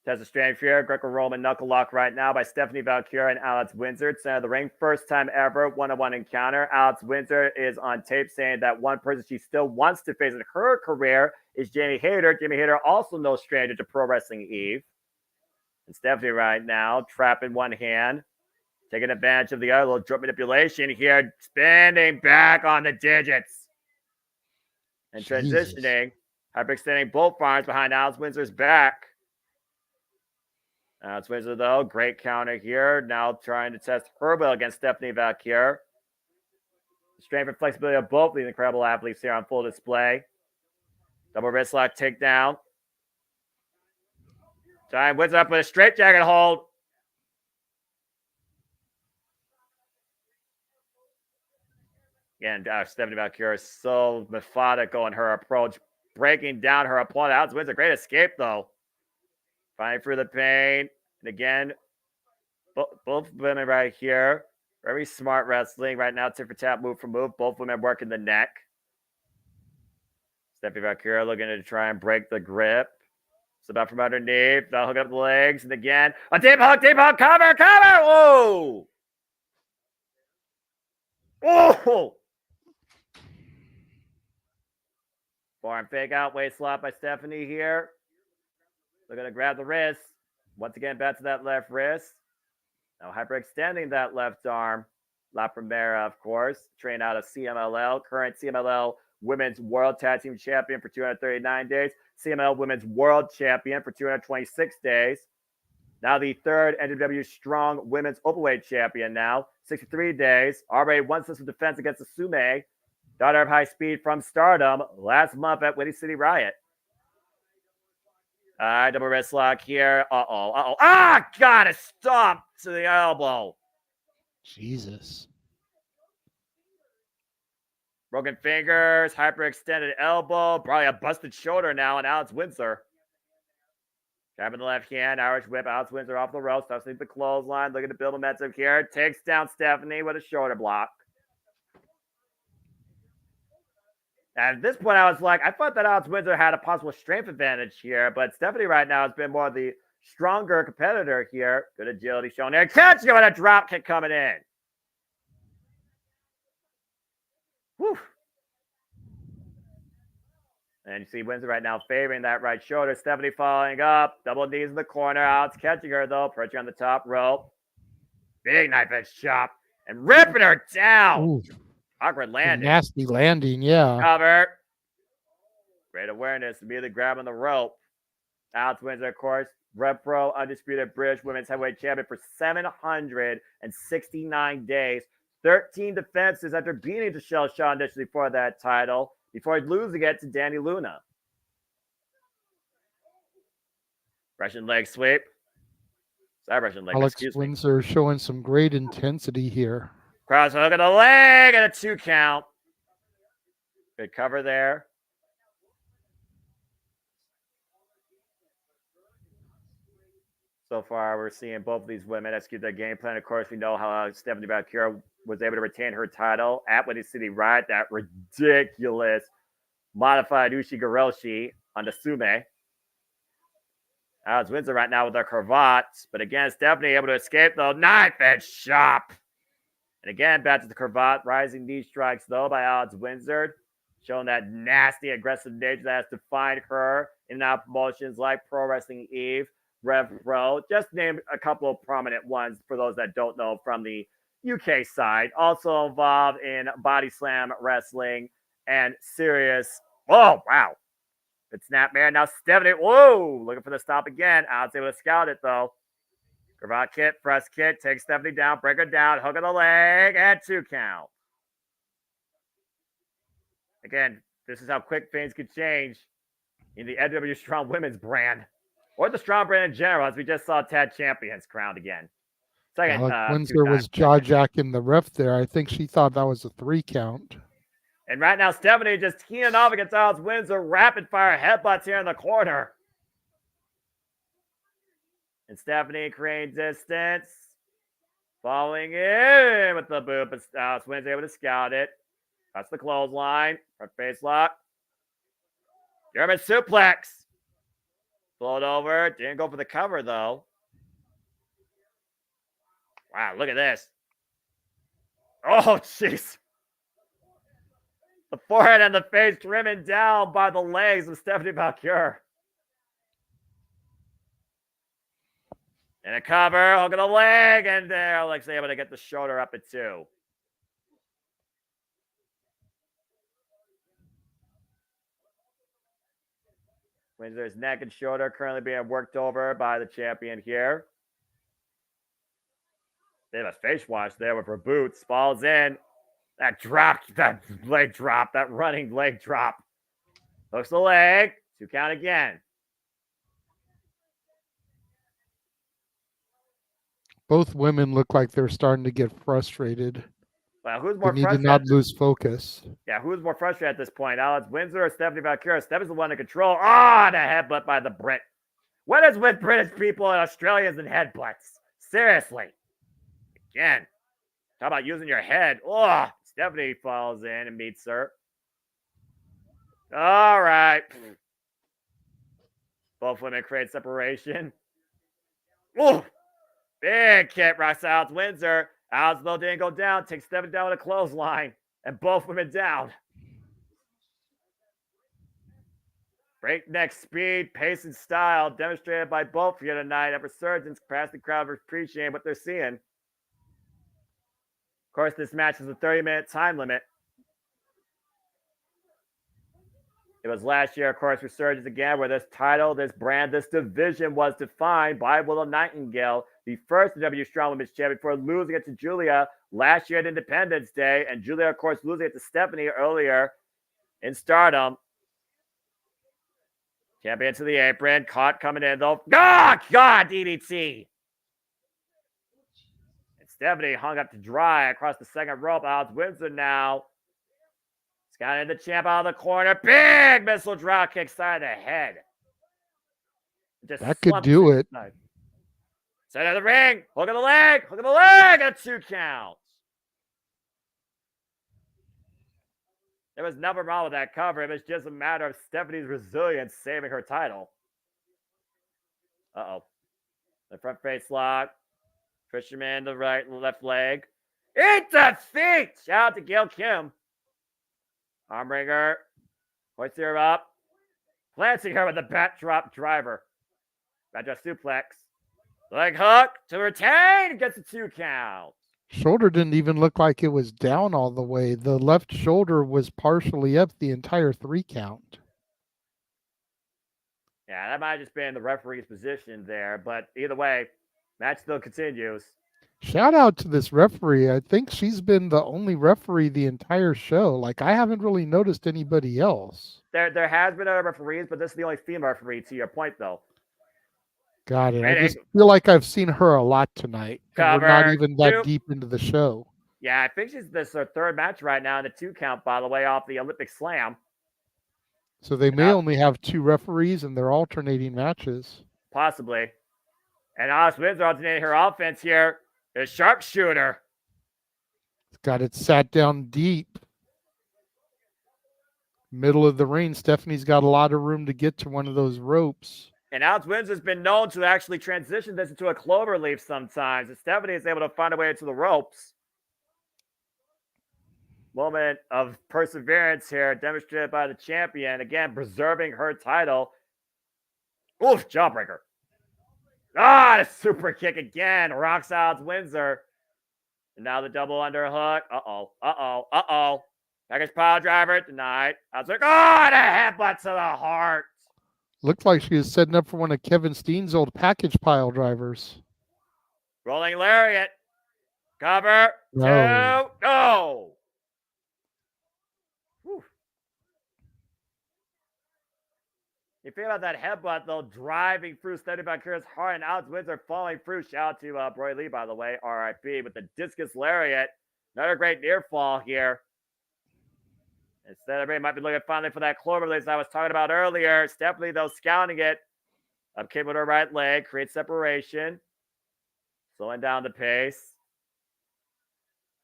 Tessa Strand Fear, Greco-Roman knuckle lock right now by Stephanie Valkyrie and Alex Windsor. Center of the ring, first time ever, one-on-one encounter. Alex Windsor is on tape saying that one person she still wants to face in her career is Jamie Hayter. Jamie Hayter, also no stranger to Pro Wrestling Eve. And Stephanie right now, trap in one hand, taking advantage of the other, little joint manipulation here, spinning back on the digits. And transitioning, hyperextending both arms behind Alex Windsor's back. Alex Windsor, though, great counter here. Now trying to test her will against Stephanie Valkyrie. The strength and flexibility of both these incredible athletes here on full display. Double wrist lock takedown. Time Windsor up with a straight jacket hold. Again, Stephanie Valkyrie is so methodical in her approach, breaking down her opponent. Alex Windsor, great escape, though. Fighting through the pain. And again, both women right here. Very smart wrestling. Right now, tit for tat, move for move. Both women working the neck. Stephanie Valkyrie looking to try and break the grip. It's about from underneath. They'll hook up the legs. And again, a deep hook, cover. Whoa! Whoa! Forearm fake out, waist slap by Stephanie here. Looking to grab the wrist. Once again, back to that left wrist. Now hyperextending that left arm. La Primera, of course. Trained out of CMLL. Current CMLL Women's World Tag Team Champion for 239 days. CML Women's World Champion for 226 days. Now the third NJPW Strong Women's Openweight Champion now, 63 days. Already one system defense against Asume, daughter of High Speed from Stardom, last month at Windy City Riot. All right, double wrist lock here. Uh-oh. Ah, God, it stomped to the elbow. Jesus. Broken fingers, hyperextended elbow, probably a busted shoulder now on Alex Windsor. Grabbing the left hand, Irish whip, Alex Windsor off the rope, starts to the clothesline, looking to build momentum here, takes down Stephanie with a shoulder block. And at this point, I was like, I thought that Alex Windsor had a possible strength advantage here, but Stephanie right now has been more the stronger competitor here. Good agility shown there. Catch you with a drop kick coming in. Whew. And you see Windsor right now favoring that right shoulder. Stephanie following up. Double knees in the corner. Alex catching her, though. Pressure on the top rope. Big knife edge chop. And ripping her down. Ooh, awkward landing. nasty landing, yeah. Cover. Great awareness. Immediately grabbing the rope. Alex Windsor, of course. Rev Pro Undisputed British Women's Heavyweight Champion for 769 days. 13 defenses after beating Michelle Shaw initially for that title before losing it to Danny Luna. Russian leg sweep. Sorry, Russian leg. Alex Windsor showing some great intensity here. Cross hook of the leg and a 2 count. Good cover there. So far, we're seeing both of these women execute their game plan. Of course, we know how Stephanie Valkyra was able to retain her title at Windy City Riot. That ridiculous modified Ushi-Goroshi on the Sume. Alex Windsor right now with their cravats. But again, Stephanie able to escape, though. Knife edge chop. And again, back to the cravat. Rising knee strikes, though, by Alex Windsor. Showing that nasty, aggressive nature that has defined her in and out promotions like Pro Wrestling Eve, Rev Pro. Just name a couple of prominent ones for those that don't know from the UK side. Also involved in Body Slam Wrestling and Serious. Oh, wow. Good snap, man. Now Stephanie. Whoa. Looking for the stop again. Alex able to scout it, though. Cravat kick, press kick. Takes Stephanie down. Break her down. Hook of the leg. And 2 count. Again, this is how quick things could change in the NJPW Strong Women's brand. Or the Strong brand in general, as we just saw Tag Champions crowned again. Alex Windsor was jaw-jacking the ref there. I think she thought that was a 3 count. And right now, Stephanie just teeing off against Alex Windsor. Rapid-fire headbutts here in the corner. And Stephanie creating distance. Following in with the boot, but Alex Windsor able to scout it. That's the clothesline. Front face lock. German suplex. Float over. Didn't go for the cover, though. Wow, look at this. Oh, jeez. The forehead and the face driven down by the legs of Stephanie Valkyra. And a cover. Hook of the leg. And there, Alex able to get the shoulder up at 2. Windsor's neck and shoulder currently being worked over by the champion here. They have a face wash there with her boots. Falls in. That drop, that leg drop, that running leg drop. Hooks the leg. 2 count again. Both women look like they're starting to get frustrated. Well, who's more they need frustrated? to not lose focus. Yeah, who's more frustrated at this point? Alex Windsor or Stephanie Valkyra? Stephanie's the one in control. The headbutt by the Brit. What is with British people and Australians and headbutts? Seriously. Again, talk about using your head. Stephanie falls in and meets her. All right. Both women create separation. Big kick rocks Alex Windsor. Alex, though, didn't go down. Takes Stephanie down with a clothesline. And both women down. Breakneck speed, pace, and style demonstrated by both here tonight at Resurgence. Perhaps the crowd will appreciate what they're seeing. Of course, this match is a 30-minute time limit. It was last year, of course, Resurgence again, where this title, this brand, this division was defined by Willow Nightingale, the first W Strong Women's Champion, before losing it to Julia last year at Independence Day. And Julia, of course, losing it to Stephanie earlier in Stardom. Champion to the apron, caught coming in though. Oh, God, DDT. And Stephanie hung up to dry across the second rope. Alex Windsor now. Got in the champ out of the corner. Big missile drop kick side of the head. Just that could do it. Side of the ring. Hook of the leg. Hook of the leg. And 2 counts. There was nothing wrong with that cover. It was just a matter of Stephanie's resilience saving her title. Uh-oh. The front face lock. Fisherman the right and left leg. Into feet. Shout out to Gail Kim. Armringer, hoisting her up, glancing her with a backdrop driver. Backdrop suplex. Leg hook to retain, gets a 2 count. Shoulder didn't even look like it was down all the way. The left shoulder was partially up the entire 3 count. Yeah, that might have just been the referee's position there, but either way, match still continues. Shout out to this referee. I think she's been the only referee the entire show. Like, I haven't really noticed anybody else. There has been other referees, but this is the only female referee, to your point, though. Got it. I just feel like I've seen her a lot tonight. Cover, we're not even that deep into the show. Yeah, I think this is her 3rd match right now in the 2 count, by the way, off the Olympic Slam. So they may only have 2 referees and they're alternating matches. Possibly. And Alex Windsor alternating her offense here. The sharpshooter. It's got it sat down deep. Middle of the ring. Stephanie's got a lot of room to get to one of those ropes. And Alex Windsor's been known to actually transition this into a cloverleaf sometimes. And Stephanie is able to find a way into the ropes. Moment of perseverance here demonstrated by the champion. Again, preserving her title. Oof, jawbreaker. The super kick again. Rocks out Windsor. And now the double underhook. Uh-oh. Package pile driver denied. I was like, the headbutt to the heart. Looked like she was setting up for one of Kevin Steen's old package pile drivers. Rolling lariat. Cover. No. 2. No. You feel about that headbutt, though, driving through Stephanie Valkyria's heart, and Alex Windsor falling through. Shout out to Broy Lee, by the way, RIP, with the discus lariat. Another great near fall here. Instead, everybody might be looking finally for that cloverleaf I was talking about earlier. Stephanie, though, scouting it. Up kick with her right leg, creates separation. Slowing down the pace.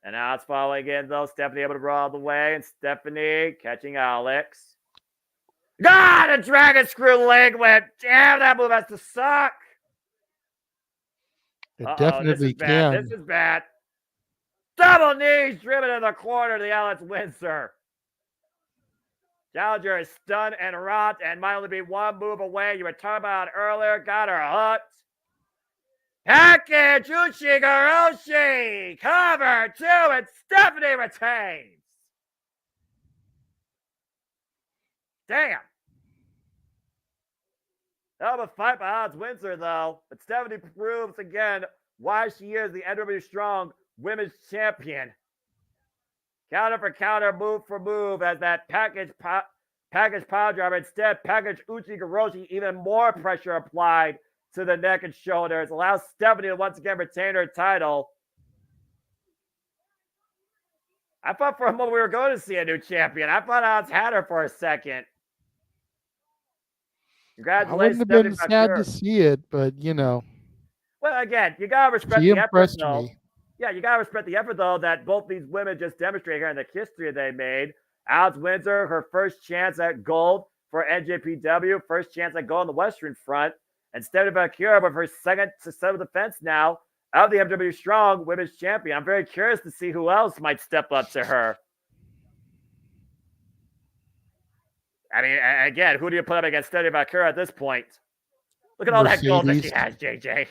And now it's following in, though. Stephanie able to roll all the way, and Stephanie catching Alex. A dragon screw leg whip. Damn, that move has to suck. It definitely can. This is bad. Double knees driven in the corner to the Alex Windsor. Challenger is stunned and rocked and might only be one move away. You were talking about earlier. Got her hooked. Package Uchi cover 2, and Stephanie retains. Damn. That was a fight by Alex Windsor, though. But Stephanie proves again why she is the NJPW Strong Women's Champion. Counter for counter, move for move, as that package pile driver. Instead, package Uchi even more pressure applied to the neck and shoulders. Allows Stephanie to once again retain her title. I thought for a moment we were going to see a new champion. I thought Alex had her for a second. Congratulations. I wouldn't have been sad to see it, but Well, again, you gotta respect the effort, though. Yeah, you gotta respect the effort, though, that both these women just demonstrated here in the history they made. Alex Windsor, her first chance at gold for NJPW, first chance at gold on the Western Front, and Stephanie Valkyria with her second successful defense now of the NJPW Strong Women's Champion. I'm very curious to see who else might step up to her. I mean, again, who do you put up against Stephanie Valkyria at this point? Look at all that gold that she has, JJ.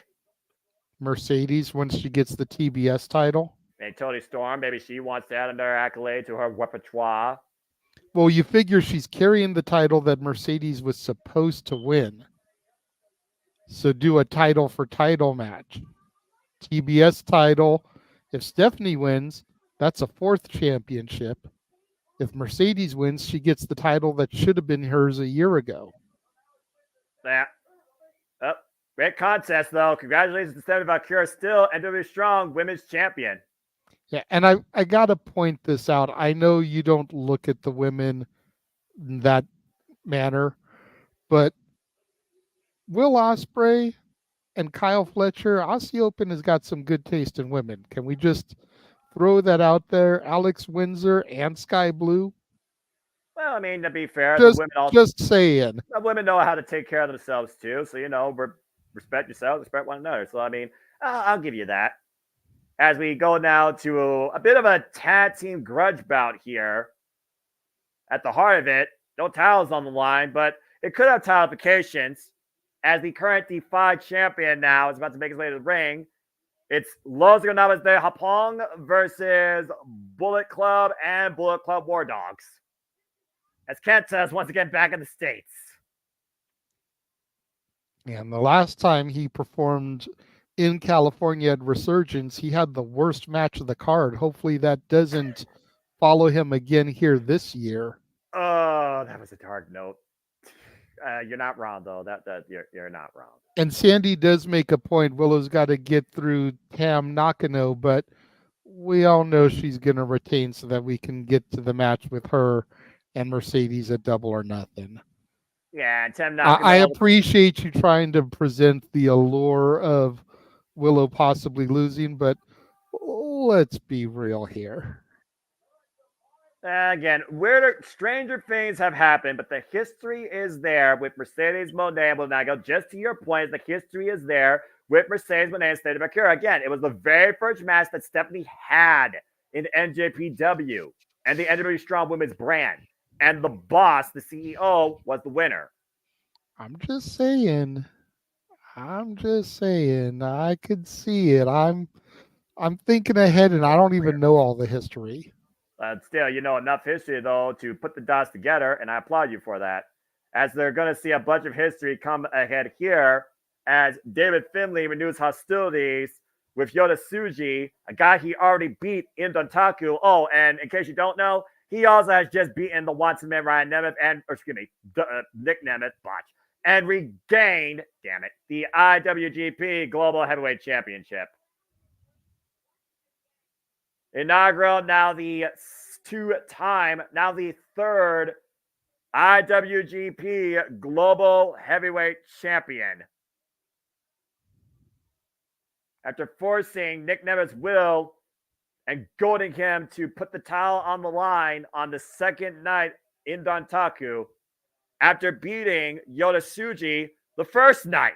Mercedes, once she gets the TBS title. And Toni Storm, maybe she wants to add another accolade to her repertoire. Well, you figure she's carrying the title that Mercedes was supposed to win. So do a title for title match. TBS title. If Stephanie wins, that's a 4th championship. If Mercedes wins, she gets the title that should have been hers a year ago. Yeah. Oh, great contest, though. Congratulations to Stephanie Valkyria, still NJPW Strong Women's Champion. Yeah, and I got to point this out. I know you don't look at the women in that manner, but Will Ospreay and Kyle Fletcher, Aussie Open has got some good taste in women. Can we just throw that out there? Alex Windsor and Sky Blue. Well, I mean, to be fair, Just, the women also just saying. the women know how to take care of themselves too. So respect yourself, respect one another. So I mean, I'll give you that. As we go now to a bit of a tag team grudge bout here. At the heart of it, no titles on the line, but it could have title implications. As the current D5 champion now is about to make his way to the ring, it's Los Ganabas de Japón versus Bullet Club and Bullet Club War Dogs. As Kenta is once again back in the States. And the last time he performed in California at Resurgence, he had the worst match of the card. Hopefully that doesn't follow him again here this year. Oh, that was a dark note. You're not wrong, though. You're not wrong. And Sandy does make a point. Willow's got to get through Tam Nakano, but we all know she's going to retain so that we can get to the match with her and Mercedes at Double or Nothing. Yeah, Tam Nakano. I appreciate you trying to present the allure of Willow possibly losing, but let's be real here. Again, weirder, stranger things have happened, but the history is there with Mercedes Moné and Nago. Just to your point, the history is there with Mercedes Moné and Stephanie Valkyria. Again, it was the very first match that Stephanie had in NJPW and the NJPW Strong Women's brand. And the boss, the CEO, was the winner. I'm just saying. I could see it. I'm thinking ahead, and I don't even know all the history. Still, you know enough history, though, to put the dots together, and I applaud you for that. As they're going to see a bunch of history come ahead here, as David Finlay renews hostilities with Yota Tsuji, a guy he already beat in Dontaku. Oh, and in case you don't know, he also has just beaten the Watson man Ryan Nemeth Nick Nemeth, botch, and regained, the IWGP Global Heavyweight Championship. Inaugural, now the third IWGP Global Heavyweight Champion. After forcing Nick Nemeth's will and goading him to put the title on the line on the second night in Dontaku, after beating Yota Tsuji the first night.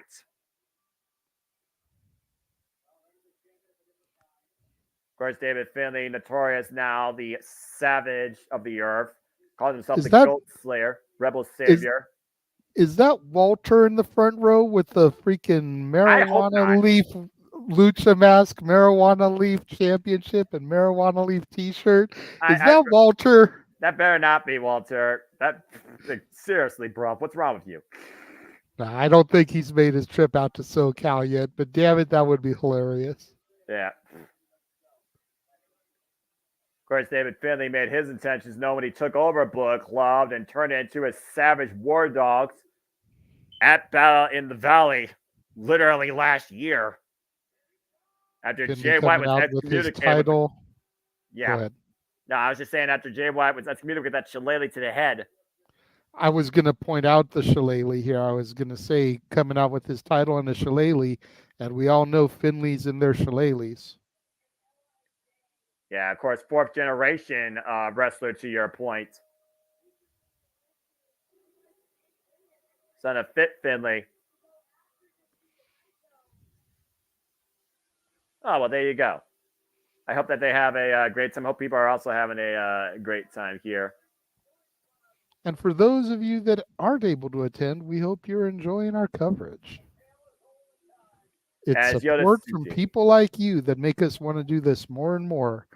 Of course, David Finlay, notorious now, the Savage of the Earth, calls himself Goat Slayer, Rebel Savior. Is that Walter in the front row with the freaking marijuana leaf lucha mask, marijuana leaf championship, and marijuana leaf t-shirt? Is that Walter? That better not be Walter. Seriously, bro, what's wrong with you? Nah, I don't think he's made his trip out to SoCal yet, but damn it, that would be hilarious. Yeah. Of course, David Finlay made his intentions known when he took over Bullet Club and turned it into a Savage War Dogs at Battle in the Valley, literally last year. After Jay White was excommunicated. Title. Yeah. No, I was just saying after Jay White was excommunicated with that shillelagh to the head. I was going to point out the shillelagh here. I was going to say coming out with his title and the shillelagh, and we all know Finley's in their shillelaghs. Yeah, of course, fourth generation wrestler to your point. Son of Fit Finlay. Oh, well, there you go. I hope that they have a great time. I hope people are also having a great time here. And for those of you that aren't able to attend, we hope you're enjoying our coverage. It's support from people like you that make us want to do this more and more.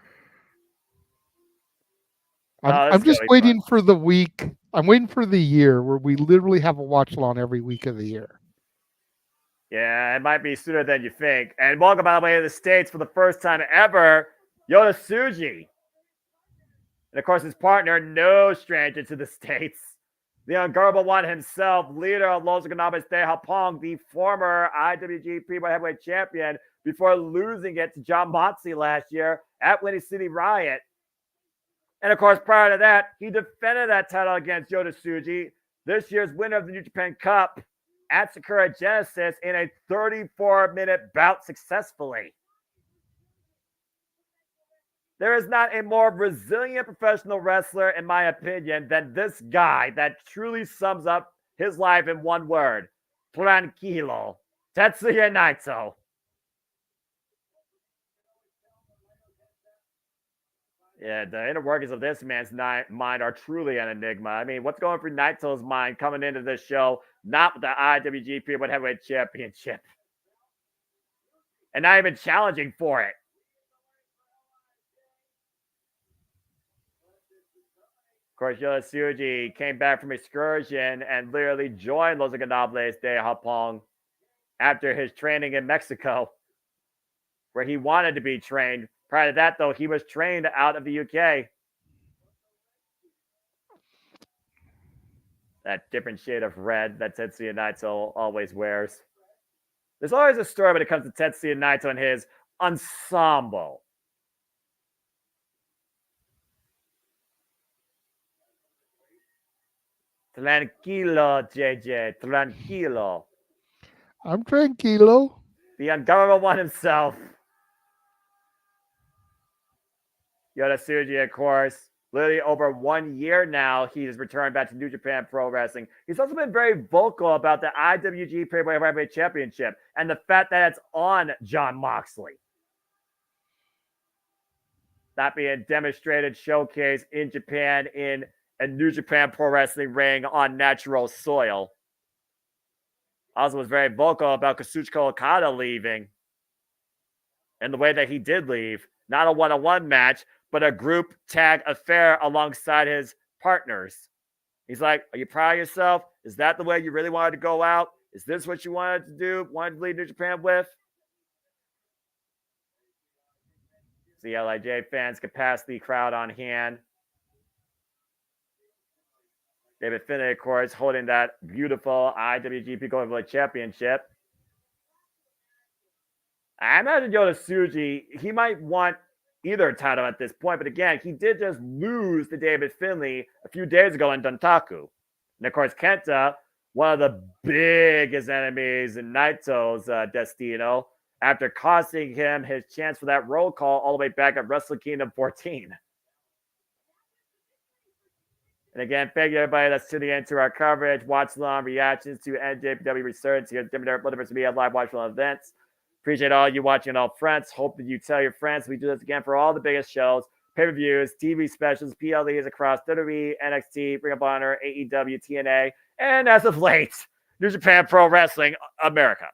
I'm just waiting for the week. I'm waiting for the year where we literally have a watch along every week of the year. Yeah, it might be sooner than you think. And welcome, by the way, to the States for the first time ever, Yoda Tsuji. And of course, his partner, no stranger to the States. The unguardable one himself, leader of Los Economics de Japón, the former IWGP World Heavyweight Champion, before losing it to John Moxley last year at Windy City Riot. And of course, prior to that, he defended that title against Yoda Tsuji, this year's winner of the New Japan Cup at Sakura Genesis in a 34-minute bout successfully. There is not a more resilient professional wrestler, in my opinion, than this guy that truly sums up his life in one word. Tranquilo. Tetsuya Naito. Yeah, the inner workings of this man's mind are truly an enigma. I mean, what's going through Naito's mind coming into this show, not with the IWGP World Heavyweight Championship, and not even challenging for it? Of course, Yoda Tsuji came back from excursion and literally joined Los Ingobernables de Japón after his training in Mexico, where he wanted to be trained. Prior to that, though, he was trained out of the UK. That different shade of red that Tetsuya Naito always wears. There's always a story when it comes to Tetsuya Naito and his ensemble. Tranquilo, JJ. Tranquilo. I'm tranquilo. The ungovernable one himself. Yoda Tsuji, of course, literally over 1 year now, he has returned back to New Japan Pro Wrestling. He's also been very vocal about the IWGP Heavyweight Championship and the fact that it's on John Moxley. That being demonstrated, showcased in Japan in a New Japan Pro Wrestling ring on natural soil. Also was very vocal about Kazuchika Okada leaving. And the way that he did leave, not a one-on-one match, but a group tag affair alongside his partners. He's like, are you proud of yourself? Is that the way you really wanted to go out? Is this what you wanted to do? Wanted to lead New Japan with? The LIJ fans capacity crowd on hand. David Finlay, of course, holding that beautiful IWGP Gold Heavyweight Championship. I imagine Yoda Tsuji, he might want either title at this point, but again, he did just lose to David Finlay a few days ago in Dontaku. And of course, Kenta, one of the biggest enemies in Naito's Destino, after costing him his chance for that roll call all the way back at Wrestle Kingdom 14. And again, thank you everybody that's tuning into our coverage, watch along reactions to NJPW RESURGENCE here at JMN Multiverse of Media live watch along events. Appreciate all you watching and all friends. Hope that you tell your friends. We do this again for all the biggest shows, pay-per-views, TV specials, PLEs across WWE, NXT, Ring of Honor, AEW, TNA, and as of late, New Japan Pro Wrestling America.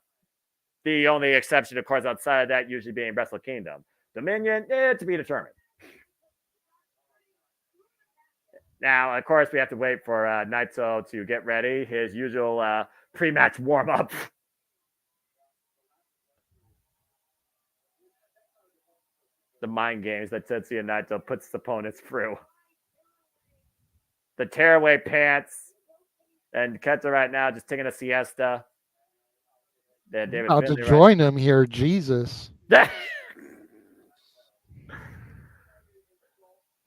The only exception, of course, outside of that usually being Wrestle Kingdom. Dominion, to be determined. Now, of course, we have to wait for Naito to get ready, his usual pre-match warm-up. The mind games that Tetsuya Naito puts his opponents through. The tearaway pants. And Kenta right now just taking a siesta. David About to join him here, Jesus. Yeah,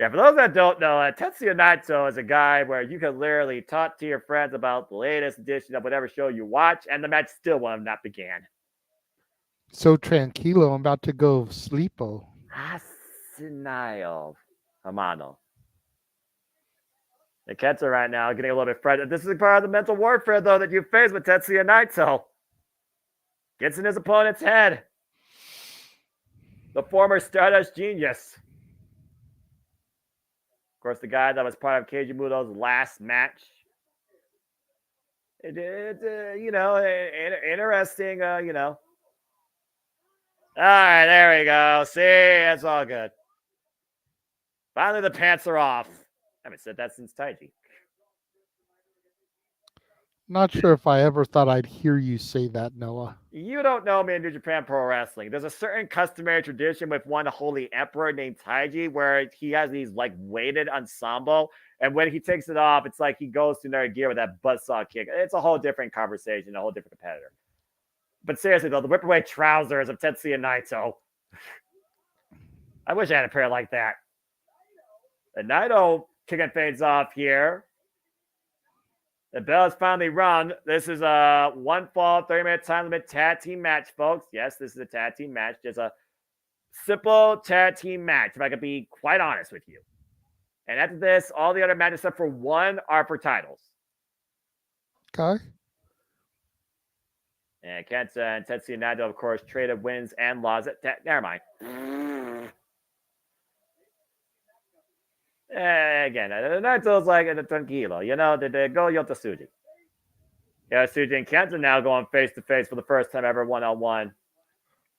for those that don't know, Tetsuya Naito is a guy where you can literally talk to your friends about the latest edition of whatever show you watch, and the match still will have not began. So tranquilo, I'm about to go sleepo. Hasinayo Hamano. And Kenta right now getting a little bit frustrated. This is part of the mental warfare, though, that you face with Tetsuya Naito. Gets in his opponent's head. The former Stardust genius. Of course, the guy that was part of Keiji Muto's last match. Interesting, All right, there we go. See, it's all good. Finally, the pants are off. I haven't said that since Taiji. Not sure if I ever thought I'd hear you say that, Noah. You don't know me in New Japan Pro Wrestling. There's a certain customary tradition with one holy emperor named Taiji where he has these like weighted ensemble. And when he takes it off, it's like he goes to another gear with that buzzsaw kick. It's a whole different conversation, a whole different competitor. But seriously, though, the whip away trousers of Tetsuya Naito. I wish I had a pair like that. And Naito kicking things off here. The bell is finally rung. This is a 1 fall, 30-minute time limit tag team match, folks. Yes, this is a tag team match. Just a simple tag team match, if I could be quite honest with you. And after this, all the other matches except for one are for titles. Okay. And Kenta and Tetsuya Naito, of course, traded wins and losses. Never mind. Again, Naito's like a tranquilo, you know, they go Yotasuji. Yotasuji and Kenta now going face-to-face for the first time ever one-on-one.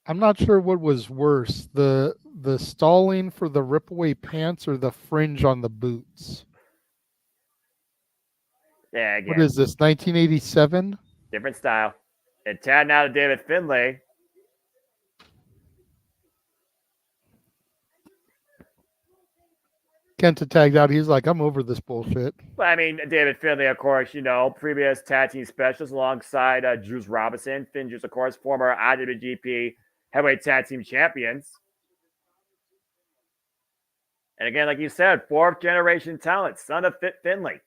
I'm not sure what was worse, the stalling for the rip-away pants or the fringe on the boots. Yeah, again. What is this, 1987? Different style. And tag now to David Finlay. Kenta tagged out. He's like, I'm over this bullshit. But I mean, David Finlay, of course, you know, previous tag team specialist alongside Juice Robinson. Finn Juice, of course, former IWGP heavyweight tag team champions. And again, like you said, 4th generation talent, son of Fit Finlay.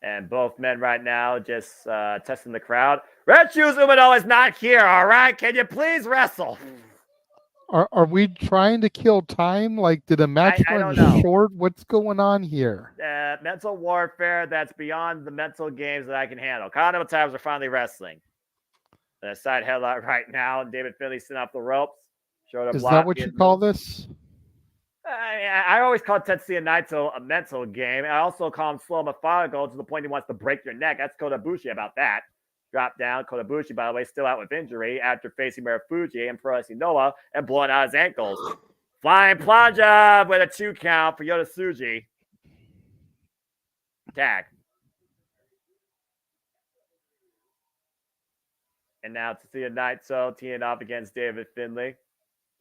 And both men right now just testing the crowd. Red Shoes Umino is not here, all right? Can you please wrestle? Are we trying to kill time? Like, did a match run short? What's going on here? Mental warfare that's beyond the mental games that I can handle. Condom times are finally wrestling. The side headlock right now. David Finlay sitting off the ropes. Is that what you call this? I always call Tetsuya Naito a mental game. I also call him slow methodical to the point he wants to break your neck. That's Kota Ibushi about that. Drop down. Kota Ibushi, by the way, still out with injury after facing Marufuji and Pro Wrestling Noah and blowing out his ankles. Flying plunge with a 2 count for Yotasuji. Tag. And now Tetsuya Naito teeing off against David Finlay.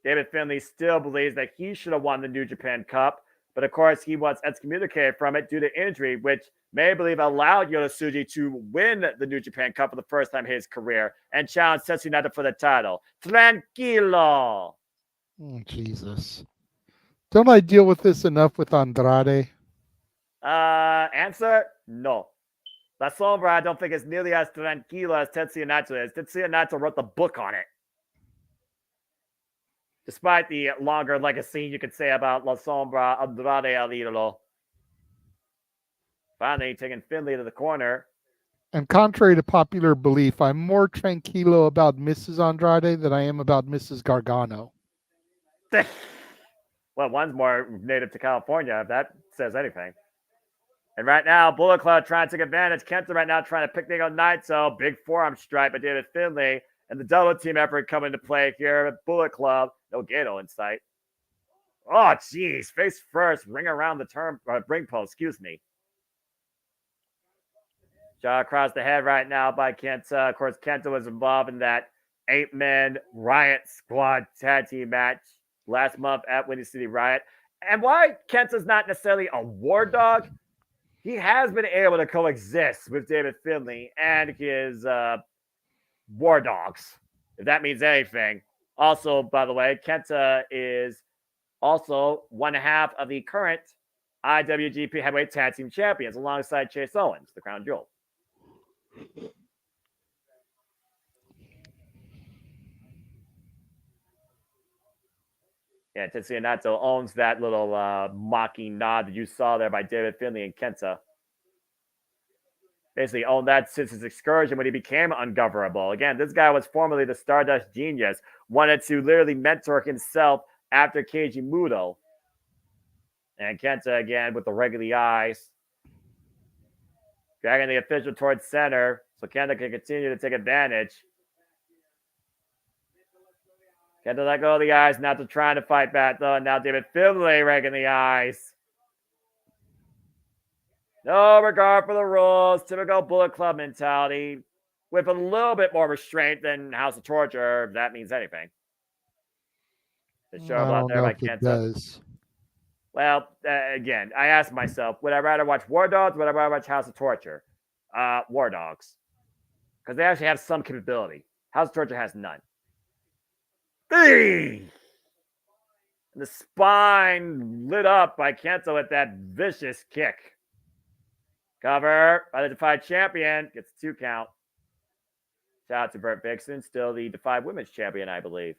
David Finlay still believes that he should have won the New Japan Cup, but of course he was excommunicated from it due to injury, which many believe allowed Yotasuji to win the New Japan Cup for the first time in his career and challenge Tetsuya Naito for the title. Tranquilo. Oh, Jesus. Don't I deal with this enough with Andrade? Answer, no. La Sombra, I don't think is nearly as tranquilo as Tetsuya Naito is. Tetsuya Naito wrote the book on it. Despite the longer legacy you could say about La Sombra, Andrade El Idolo. Finally, taking Finlay to the corner. And contrary to popular belief, I'm more tranquilo about Mrs. Andrade than I am about Mrs. Gargano. Well, one's more native to California, if that says anything. And right now, Bullet Club trying to take advantage. Kenta right now trying to pick Nico Naito. Big forearm strike by David Finlay. And the double team effort coming to play here. Bullet Club. No Gato in sight. Oh, jeez. Face first. Ring around the ring post. Excuse me. Shot across the head right now by Kenta. Of course, Kenta was involved in that 8-man Riot Squad tag team match last month at Windy City Riot. And why Kenta's not necessarily a war dog, he has been able to coexist with David Finlay and his war dogs, if that means anything. Also, by the way, Kenta is also 1/2 of the current IWGP Heavyweight Tag Team Champions alongside Chase Owens, the crown jewel. Yeah, Tetsuya Naito owns that little mocking nod that you saw there by David Finlay and Kenta. Basically owned that since his excursion when he became ungovernable. Again, this guy was formerly the Stardust Genius, wanted to literally mentor himself after Keiji Muto. And Kenta again with the wriggly eyes. Dragging the official towards center so Kenta can continue to take advantage. Kenta let go of the eyes. Naito trying to fight back, though. And now David Finlay raking the eyes. No regard for the rules. Typical Bullet Club mentality. With a little bit more restraint than House of Torture, if that means anything. The show I out don't there know by if it Kenta. does. Well, again, I asked myself, would I rather watch War Dogs or would I rather watch House of Torture? War Dogs. Because they actually have some capability. House of Torture has none. And the spine lit up by Kenta with that vicious kick. Cover by the Defy champion. Gets a 2 count. Shout out to Burt Vixen, still the Defy Women's Champion, I believe.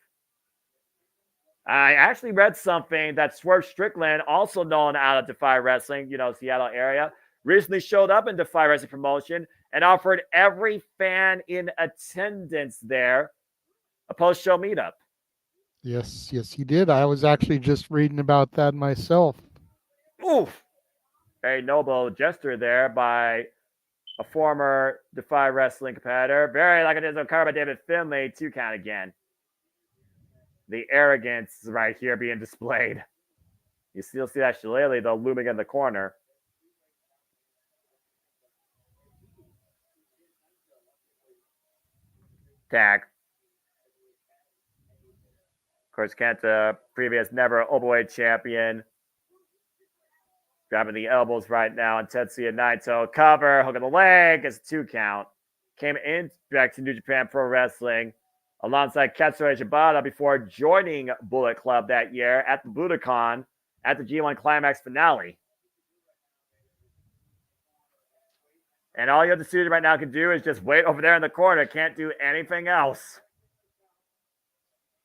I actually read something that Swerve Strickland, also known out of Defy Wrestling, Seattle area, recently showed up in Defy Wrestling promotion and offered every fan in attendance there a post-show meetup. Yes, he did. I was actually just reading about that myself. Oof. Very noble gesture there by a former Defy Wrestling competitor. Very like it is covered by David Finlay. 2 count again. The arrogance right here being displayed. You still see that shillelagh, though, looming in the corner. Tag. Of course, Kenta, previous never Oboe champion. Grabbing the elbows right now on Tetsuya Naito. Cover, hook of the leg. It's a 2 count. Came in back to New Japan Pro Wrestling alongside Katsura Shibata before joining Bullet Club that year at the Budokan at the G1 Climax finale. And all Yota Tsuji right now can do is just wait over there in the corner. Can't do anything else.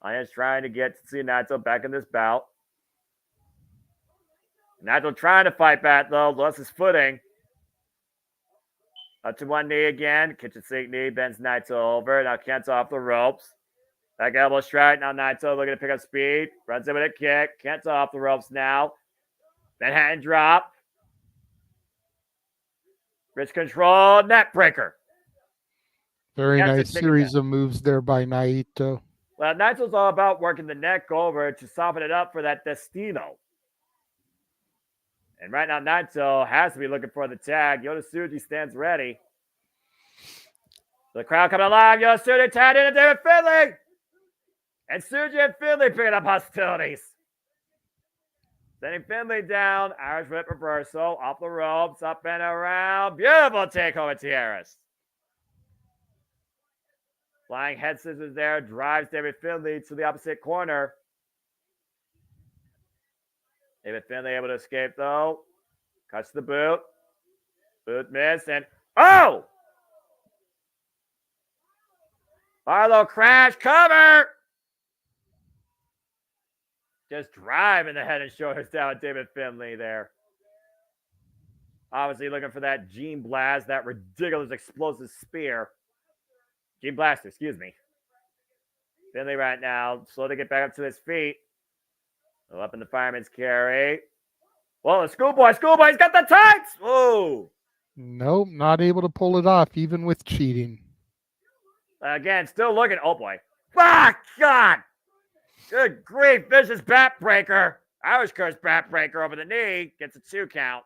I am trying to get Tetsuya Naito back in this bout. Naito trying to fight back, though. Lost his footing. Up to one knee again. Kitchen sink knee. Bends Naito over. Now Kenta off the ropes. Back elbow strike. Now Naito looking to pick up speed. Runs in with a kick. Kenta off the ropes now. Manhattan drop. Wrist control. Neck breaker. Very Kenta nice taking series that. of moves there by Naito. Well, Naito's all about working the neck over to soften it up for that Destino. And right now, Naito has to be looking for the tag. Yota Tsuji stands ready. The crowd coming alive. Yota Tsuji tagged into David Finlay. And Tsuji and Finlay picking up hostilities. Sending Finlay down. Irish whip reversal. Off the ropes. Up and around. Beautiful takeover tiaras. Flying head scissors there. Drives David Finlay to the opposite corner. David Finlay able to escape, though. Cuts the boot. Boot missed, and oh! Barlow crash, cover! Just driving the head and shoulders down with David Finlay there. Obviously looking for that Gene Blast, that ridiculous explosive spear. Gene Blaster, excuse me. Finlay right now, slow to get back up to his feet. Up in the fireman's carry. Well, the schoolboy's got the tights. Whoa. Nope, not able to pull it off, even with cheating. Again, still looking. Oh, boy. Ah, God. Good grief. Vicious backbreaker. Irish curse backbreaker over the knee. Gets a 2 count.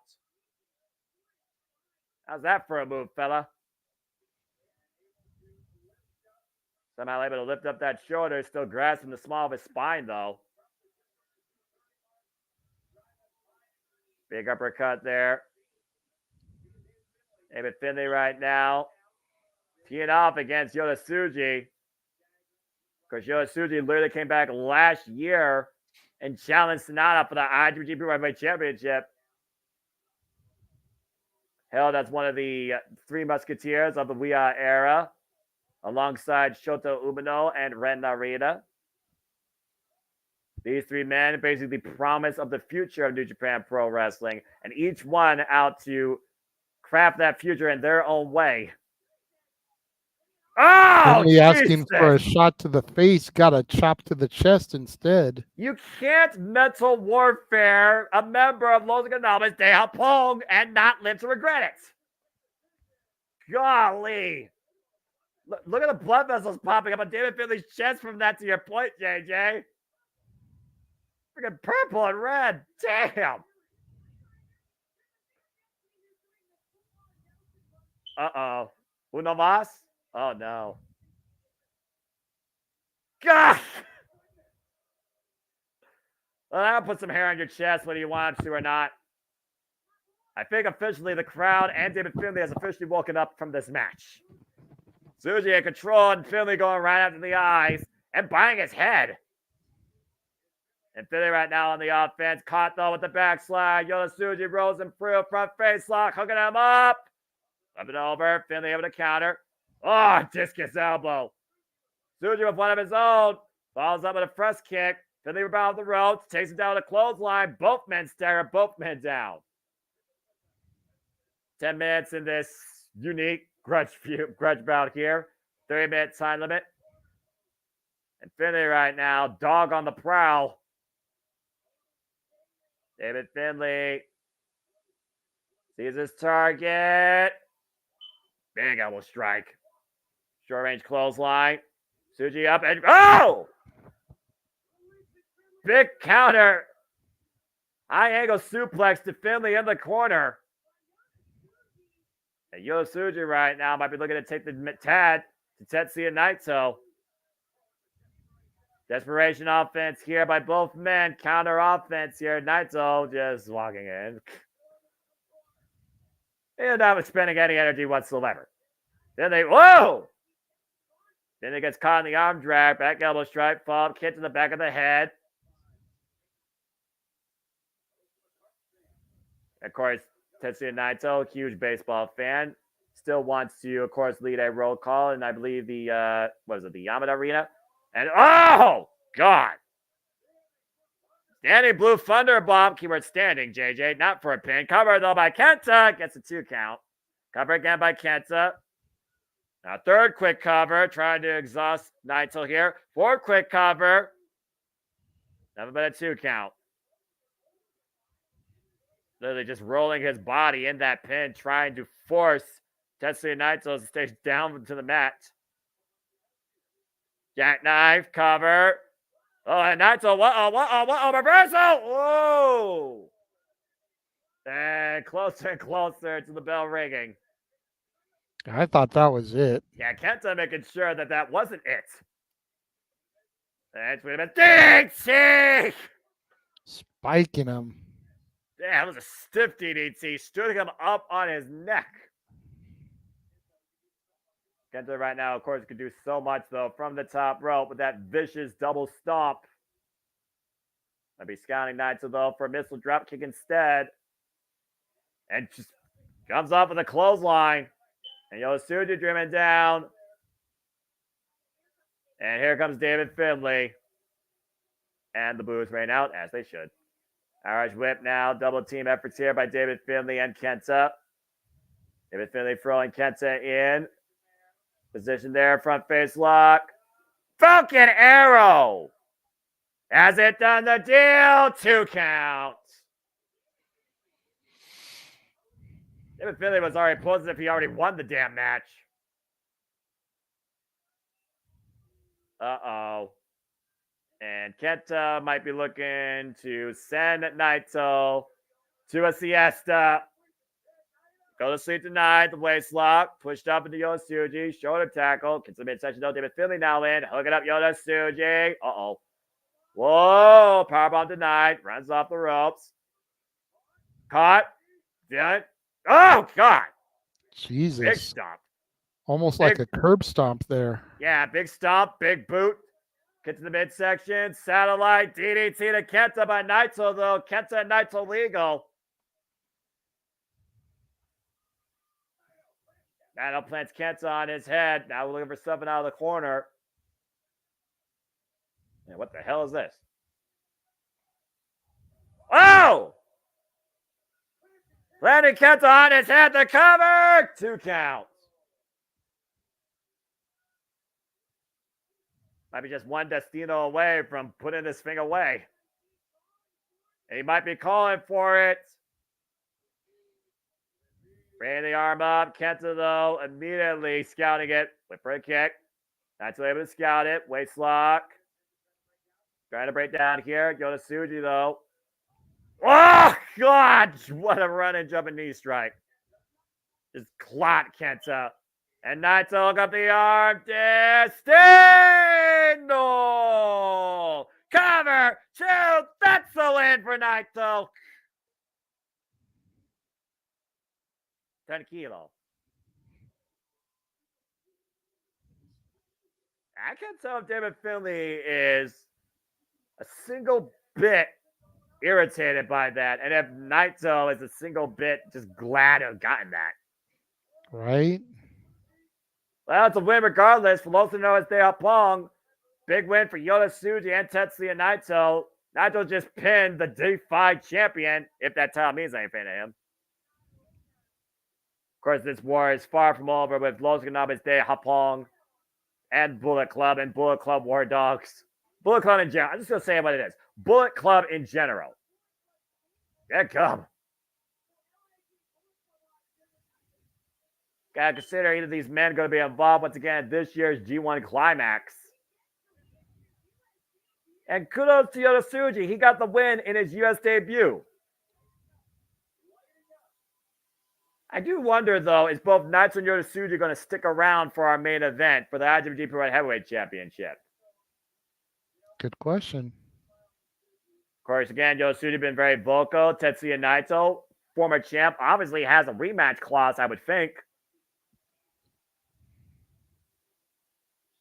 How's that for a move, fella? Somehow able to lift up that shoulder. Still grasping the small of his spine, though. Big uppercut there. David Finlay right now. Teeing off against Yota Tsuji. Of course, Yota Tsuji literally came back last year and challenged Sonata for the IWGP Heavyweight Championship. Held as one of the 3 Musketeers of the Wii era, alongside Shota Umino and Ren Narita. These 3 men, basically the promise of the future of New Japan Pro Wrestling, and each one out to craft that future in their own way. Oh, Only asking Jesus! for a shot to the face, got a chop to the chest instead. You can't mental warfare a member of Los Economics de Japón and not live to regret it. Golly. Look at the blood vessels popping up on David Finley's chest from that, to your point, JJ. Freaking purple and red. Damn. Uh-oh. Uno más? Oh, no. God! Well, I'll put some hair on your chest whether you want to or not. I think officially the crowd and David Finley has officially woken up from this match. Tsuji in control and Finley going right after the eyes and buying his head. And Finley right now on the offense, caught though with the backslide. Tsuji rolls him through, front face lock, hooking him up. Up and over, Finley able to counter. Oh, discus elbow. Tsuji with one of his own. Follows up with a press kick. Finley rebounds the ropes, takes him down with a clothesline. Both men stagger, both men down. 10 minutes in this unique grudge bout here. 30-minute time limit. And Finley right now, dog on the prowl. David Finley sees his target. Big elbow strike. Short range clothesline. Tsuji up and oh! Big counter. High angle suplex to Finley in the corner. And Tsuji right now might be looking to take the tag to Tetsuya Naito. Desperation offense here by both men. Counter offense here. Naito just walking in. And not spending any energy whatsoever. Then whoa! Then he gets caught in the arm drag. Back elbow strike. Fall. Kick to the back of the head. Of course, Tetsuya Naito, huge baseball fan, still wants to, of course, lead a roll call, and I believe the the Yamada Arena, and oh God, standing blue thunder bomb, keyword standing, JJ, not for a pin, covered though by Kenta, gets a 2 count, cover again by Kenta, now third quick cover, trying to exhaust Naito here, 4th quick cover, nothing but a 2 count. Literally just rolling his body in that pin, trying to force Tetsuya Naito to stay down to the mat. Jackknife, cover. Oh, and Naito, reversal! Whoa! And closer to the bell ringing. I thought that was it. Yeah, Kenta making sure that wasn't it. And we have a DDT! Spiking him. Yeah, that was a stiff DDT. Stood him up on his neck. Kenta right now, of course, could do so much, though, from the top rope with that vicious double stomp. I'd be scouting Naito, though, for a missile drop kick instead. And just comes off with a clothesline. And Tsuji dreaming down. And here comes David Finley. And the boos rain out, as they should. Irish whip now. Double team efforts here by David Finley and Kenta. David Finley throwing Kenta in. Position there. Front face lock. Falcon Arrow. Has it done the deal? 2 count. David Finley was already posed as if he already won the damn match. Uh-oh. And Kenta might be looking to send Naito to a siesta. Go to sleep tonight. The waist lock. Pushed up into Tsuji. Shoulder tackle. Gets the midsection though. David Finley now in. Hooking up Tsuji. Uh-oh. Whoa. Powerbomb denied. Runs off the ropes. Caught. Done. Oh, God. Jesus. Big stomp. Almost like a curb stomp there. Yeah, big stomp. Big boot. Get to the midsection. Satellite. DDT to Kenta by Naito, though. Kenta and Naito legal. Naito plants Kenta on his head. Now we're looking for something out of the corner. Man, what the hell is this? Oh! Planting Kenta on his head. The cover. 2 counts. Might be just one Destino away from putting this thing away. And he might be calling for it. Bringing the arm up. Kenta, though, immediately scouting it. Whip for a kick. Not able to scout it. Waist lock. Trying to break down here. Go to Tsuji, though. Oh, God! What a run and jumping knee strike. Just clot Kenta. And Naito got the arm. No! Cover! Two! That's the win for Naito. Tranquilo. I can't tell if David Finlay is a single bit irritated by that, and if Naito is a single bit just glad to have gotten that. Right? Well, it's a win regardless. For those who know as Pong, big win for Yota Tsuji and Tetsuya Naito. Naito just pinned the D5 champion, if that title means anything to him. Of course, this war is far from over with Los Ganabes de Hapong and Bullet Club and Bullet Club War Dogs. Bullet Club in general. I'm just going to say what it is. Bullet Club in general. Yeah, come. Gotta consider either of these men going to be involved once again in this year's G1 Climax. And kudos to Yota Tsuji. He got the win in his US debut. I do wonder, though, is both Naito and Yota Tsuji going to stick around for our main event for the IWGP World Heavyweight Championship? Good question. Of course, again, Yota Tsuji been very vocal. Tetsuya Naito, former champ, obviously has a rematch clause, I would think.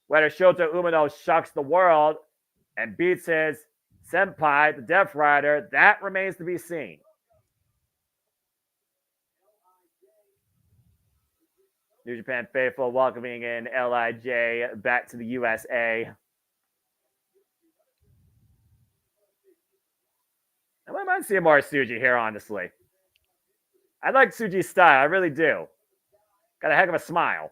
Whether Shota Umino shocks the world and beats his senpai, the Death Rider, that remains to be seen. New Japan faithful welcoming in LIJ back to the USA. I wouldn't mind seeing more Tsuji here, honestly. I like Tsuji's style. I really do. Got a heck of a smile.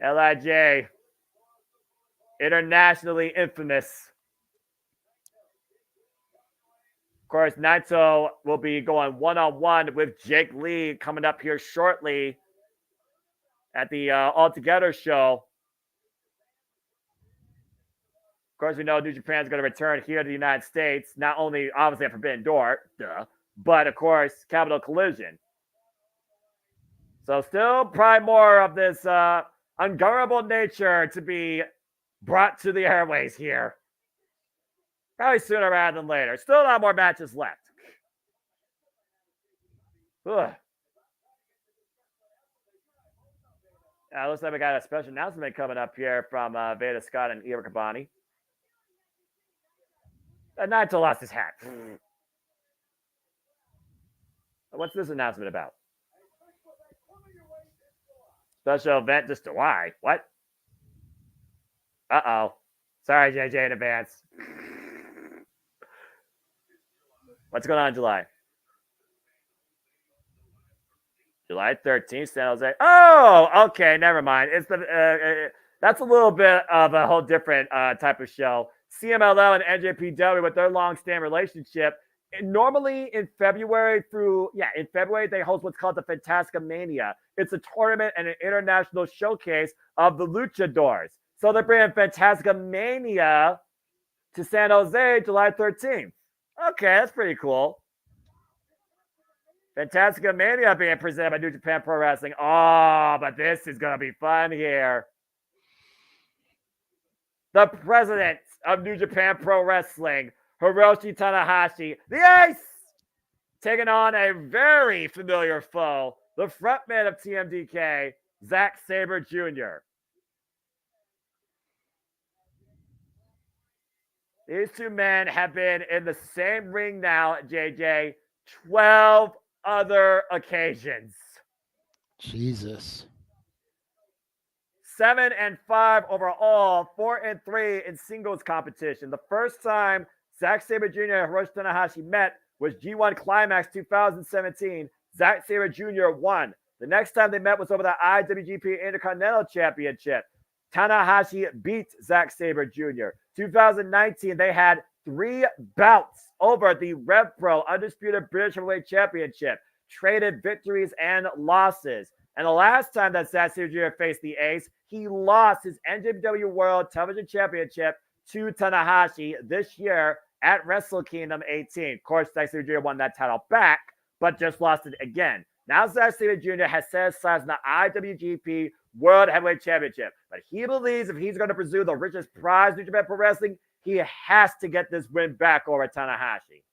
LIJ. Internationally infamous. Of course, Naito will be going one-on-one with Jake Lee coming up here shortly at the All Together show. Of course, we know New Japan is going to return here to the United States. Not only, obviously, at Forbidden Door, but, of course, Capital Collision. So still probably more of this ungovernable nature to be brought to the airways here. Probably sooner rather than later. Still a lot more matches left. Ugh. Looks like we got a special announcement coming up here from Veda Scott and Ira Kabani. Naito lost his hat. What's this announcement about? Special event just to why? What? Uh-oh. Sorry, JJ, in advance. What's going on in July? July 13th, San Jose. Oh, okay, never mind. It's the that's a little bit of a whole different type of show. CMLL and NJPW with their long-standing relationship. And normally in February they host what's called the Fantastica Mania. It's a tournament and an international showcase of the luchadors. So they're bringing Fantastica Mania to San Jose July 13th. Okay, that's pretty cool. Fantastica Mania being presented by New Japan Pro Wrestling. Oh, but this is going to be fun here. The president of New Japan Pro Wrestling, Hiroshi Tanahashi, the Ace, taking on a very familiar foe, the frontman of TMDK, Zack Sabre Jr. These two men have been in the same ring now, JJ, 12 other occasions. Jesus. 7-5 overall, 4-3 in singles competition. The first time Zack Sabre Jr. and Hiroshi Tanahashi met was G1 Climax 2017. Zack Sabre Jr. won. The next time they met was over the IWGP Intercontinental Championship. Tanahashi beat Zack Sabre Jr. 2019, they had 3 bouts over the Rev Pro Undisputed British Heavyweight Championship, traded victories and losses. And the last time that Zack Sabre Jr. faced the Ace, he lost his NJPW World Television Championship to Tanahashi this year at Wrestle Kingdom 18. Of course, Zack Sabre Jr. won that title back, but just lost it again. Now Zack Sabre Jr. has set his sights on the IWGP World Heavyweight Championship, but he believes if he's going to pursue the richest prize in New Japan Pro Wrestling, he has to get this win back over Tanahashi.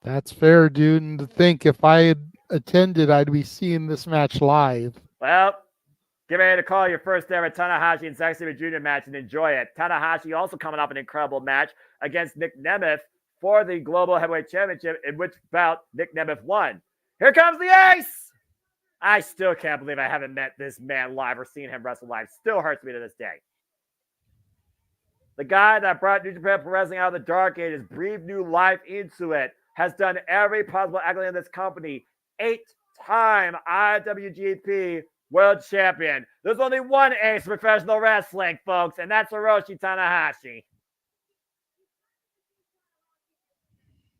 That's fair, dude. And to think if I had attended, I'd be seeing this match live. Well, get ready to call your first ever Tanahashi and Zack Sabre Jr. match and enjoy it. Tanahashi also coming off an incredible match against Nick Nemeth for the Global Heavyweight Championship, in which bout Nick Nemeth won. Here comes the Ace! I still can't believe I haven't met this man live or seen him wrestle live. Still hurts me to this day. The guy that brought New Japan Pro Wrestling out of the dark ages, breathed new life into it, has done every possible accolade in this company. 8-time IWGP World Champion. There's only one ace in professional wrestling, folks, and that's Hiroshi Tanahashi.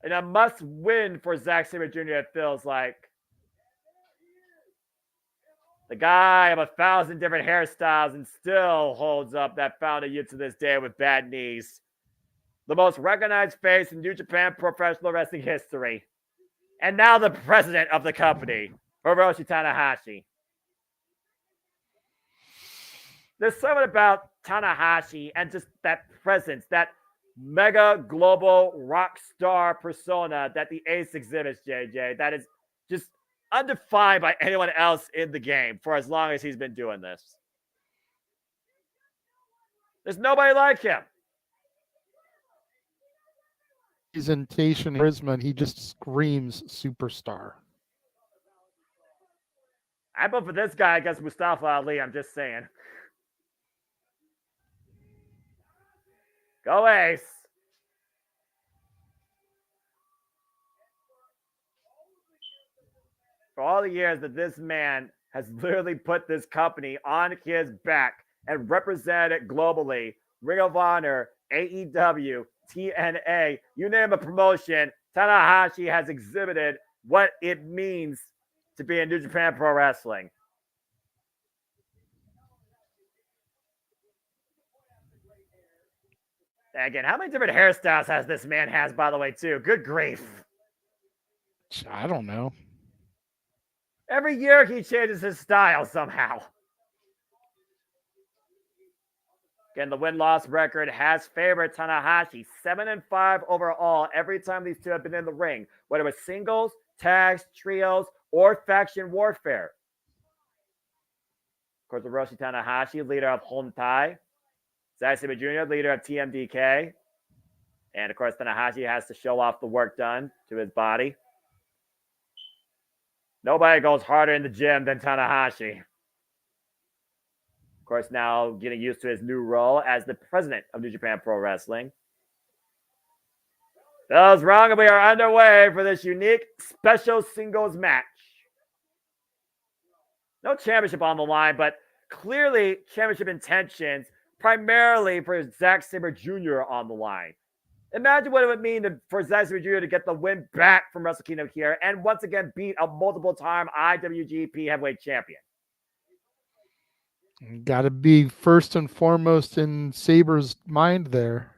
And a must-win for Zack Sabre Jr., it feels like. The guy of 1,000 different hairstyles and still holds up that founded youth to this day with bad knees. The most recognized face in New Japan professional wrestling history. And now the president of the company, Hiroshi Tanahashi. There's something about Tanahashi and just that presence, that mega global rock star persona that the Ace exhibits, JJ, that is just undefined by anyone else in the game for as long as he's been doing this. There's nobody like him. Presentation, charisma, and he just screams superstar. I vote for this guy against Mustafa Ali, I'm just saying. Go Ace. For all the years that this man has literally put this company on his back and represented it globally, Ring of Honor, AEW, TNA, you name a promotion, Tanahashi has exhibited what it means to be in New Japan Pro Wrestling. Again, how many different hairstyles has this man has, by the way, too? Good grief. I don't know. Every year he changes his style somehow. Again, the win-loss record has favored Tanahashi. 7-5 overall every time these two have been in the ring, whether it's singles, tags, trios, or faction warfare. Of course, Hiroshi Tanahashi, leader of Hontai. Zack Sabre Jr., leader of TMDK. And, of course, Tanahashi has to show off the work done to his body. Nobody goes harder in the gym than Tanahashi. Of course, now getting used to his new role as the president of New Japan Pro Wrestling. Those wrong, and we are underway for this unique special singles match. No championship on the line, but clearly championship intentions, primarily for Zack Sabre Jr. on the line. Imagine what it would mean for Zack Sabre Jr. to get the win back from Wrestle Kingdom here and once again beat a multiple-time IWGP Heavyweight Champion. Got to be first and foremost in Sabre's mind there.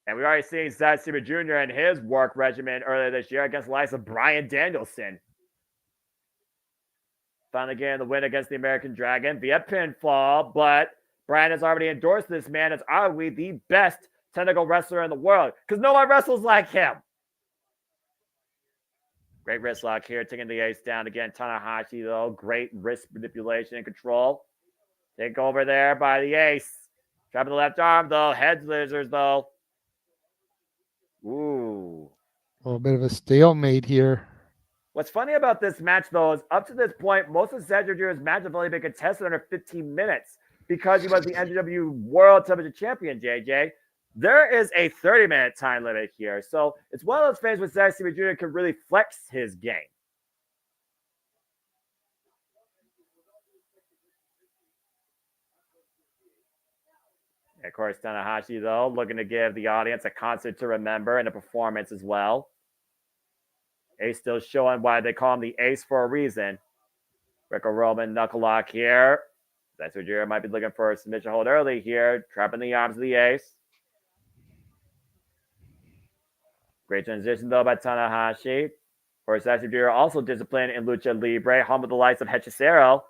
And we already seen Zack Sabre Jr. and his work regimen earlier this year against the likes of Bryan Danielson. Finally getting the win against the American Dragon via pinfall, but Bryan has already endorsed this man as arguably the best technical wrestler in the world because no one wrestles like him. Great wrist lock here, taking the Ace down again. Tanahashi, though, great wrist manipulation and control. Take over there by the Ace. Trapping the left arm, though. Head scissors, though. Ooh. A little bit of a stalemate here. What's funny about this match, though, is up to this point, most of Zack Sabre Jr.'s matches have only been contested under 15 minutes because he was the NJPW World Television Champion, JJ. There is a 30-minute time limit here. So it's one of those things where Zack Sabre Jr. can really flex his game. Of course, Tanahashi, though, looking to give the audience a concert to remember and a performance as well. Ace still showing why they call him the Ace for a reason. Greco-Roman knuckle lock here. That's what Jiro might be looking for a submission hold early here, trapping the arms of the Ace. Great transition, though, by Tanahashi. Of course, Jiro also disciplined in Lucha Libre, home with the likes of Hechicero.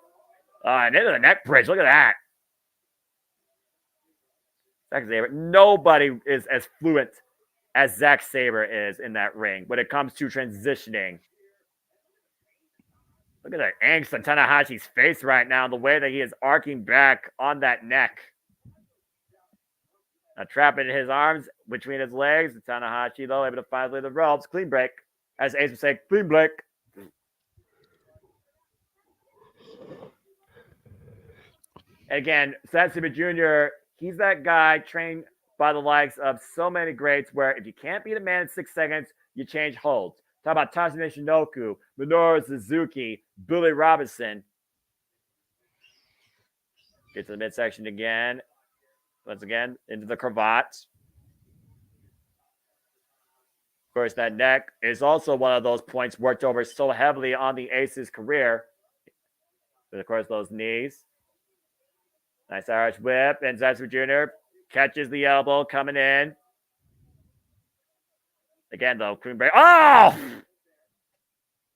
And into the neck bridge. Look at that. Zack Sabre. Nobody is as fluent as Zack Sabre is in that ring when it comes to transitioning. Look at the angst on Tanahashi's face right now, the way that he is arcing back on that neck. Now trapping his arms between his legs. Tanahashi, though, able to finally the ropes. Clean break. As Ace would say, clean break. Again, Satsuma Jr., he's that guy trained by the likes of so many greats where if you can't beat a man in 6 seconds, you change holds. Talk about Tatsunori Shinoku, Minoru Suzuki, Billy Robinson. Get to the midsection again. Once again, into the cravat. Of course, that neck is also one of those points worked over so heavily on the Ace's career. But of course, those knees. Nice Irish whip. And Zetsu Jr. catches the elbow coming in. Again, though, clean break. Oh!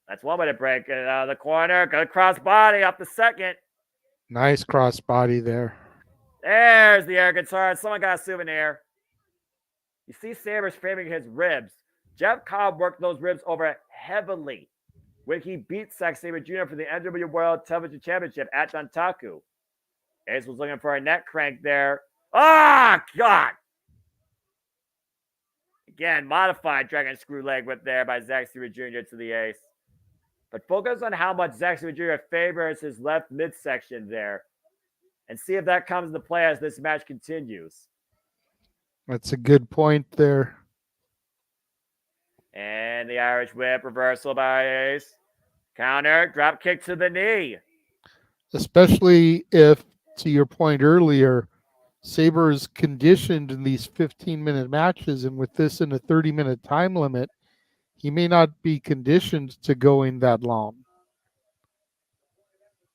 That's one way to break it out of the corner. Good cross body up the second. Nice cross body there. There's the air guitar. Someone got a souvenir. You see Sabres framing his ribs. Jeff Cobb worked those ribs over heavily when he beat Zack Sabre Jr. for the NJPW World Television Championship at Dantaku. Ace was looking for a neck crank there. Ah, God! Again, modified dragon screw leg whip there by Zack Sabre Jr. to the Ace. But focus on how much Zack Sabre Jr. favors his left midsection there. And see if that comes into play as this match continues. That's a good point there. And the Irish whip reversal by Ace. Counter, drop kick to the knee. Especially if, to your point earlier, Saber's conditioned in these 15-minute matches, and with this in a 30-minute time limit, he may not be conditioned to going that long.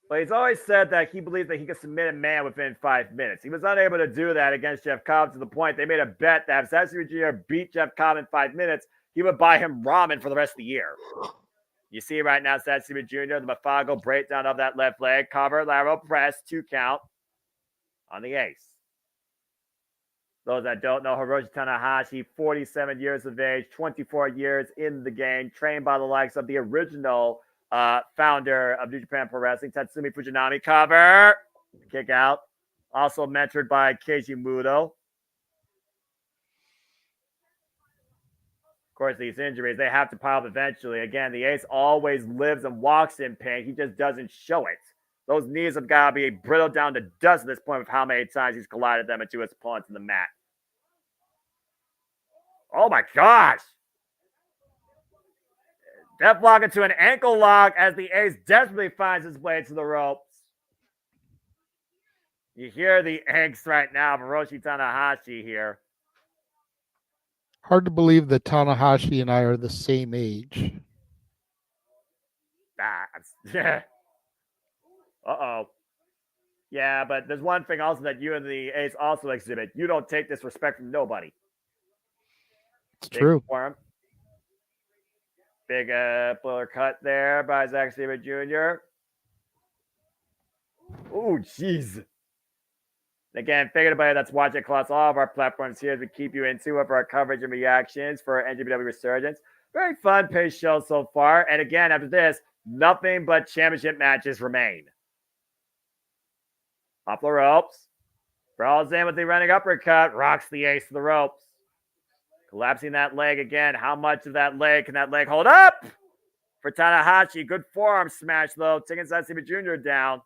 But he's always said that he believes that he can submit a man within 5 minutes. He was unable to do that against Jeff Cobb to the point they made a bet that if Satsuma Jr. beat Jeff Cobb in 5 minutes, he would buy him ramen for the rest of the year. You see right now, Satsuma Jr., the methodical breakdown of that left leg, cover, lateral press, 2 count on the Ace. Those that don't know, Hiroshi Tanahashi, 47 years of age, 24 years in the game, trained by the likes of the original founder of New Japan Pro Wrestling, Tatsumi Fujinami, cover, kick out. Also mentored by Keiji Muto. Of course, these injuries, they have to pile up eventually. Again, the Ace always lives and walks in pain. He just doesn't show it. Those knees have got to be brittle down to dust at this point with how many times he's collided them into his opponents in the mat. Oh, my gosh. Death lock into an ankle lock as the Ace desperately finds his way to the ropes. You hear the angst right now of Hiroshi Tanahashi here. Hard to believe that Tanahashi and I are the same age. Yeah. Uh-oh. Yeah, but there's one thing also that you and the Ace also exhibit. You don't take disrespect from nobody. It's true. Form. Big puller cut there by Zack Sabre Jr. Oh, jeez. Again, thank everybody that's watching across all of our platforms here as we keep you into it for our coverage and reactions for NJPW Resurgence. Very fun paced show so far. And again, after this, nothing but championship matches remain. Off the ropes. Brawls in with the running uppercut. Rocks the Ace to the ropes. Collapsing that leg again. How much of that leg can that leg hold up? For Tanahashi. Good forearm smash, though. Taking Satsuma Jr. down.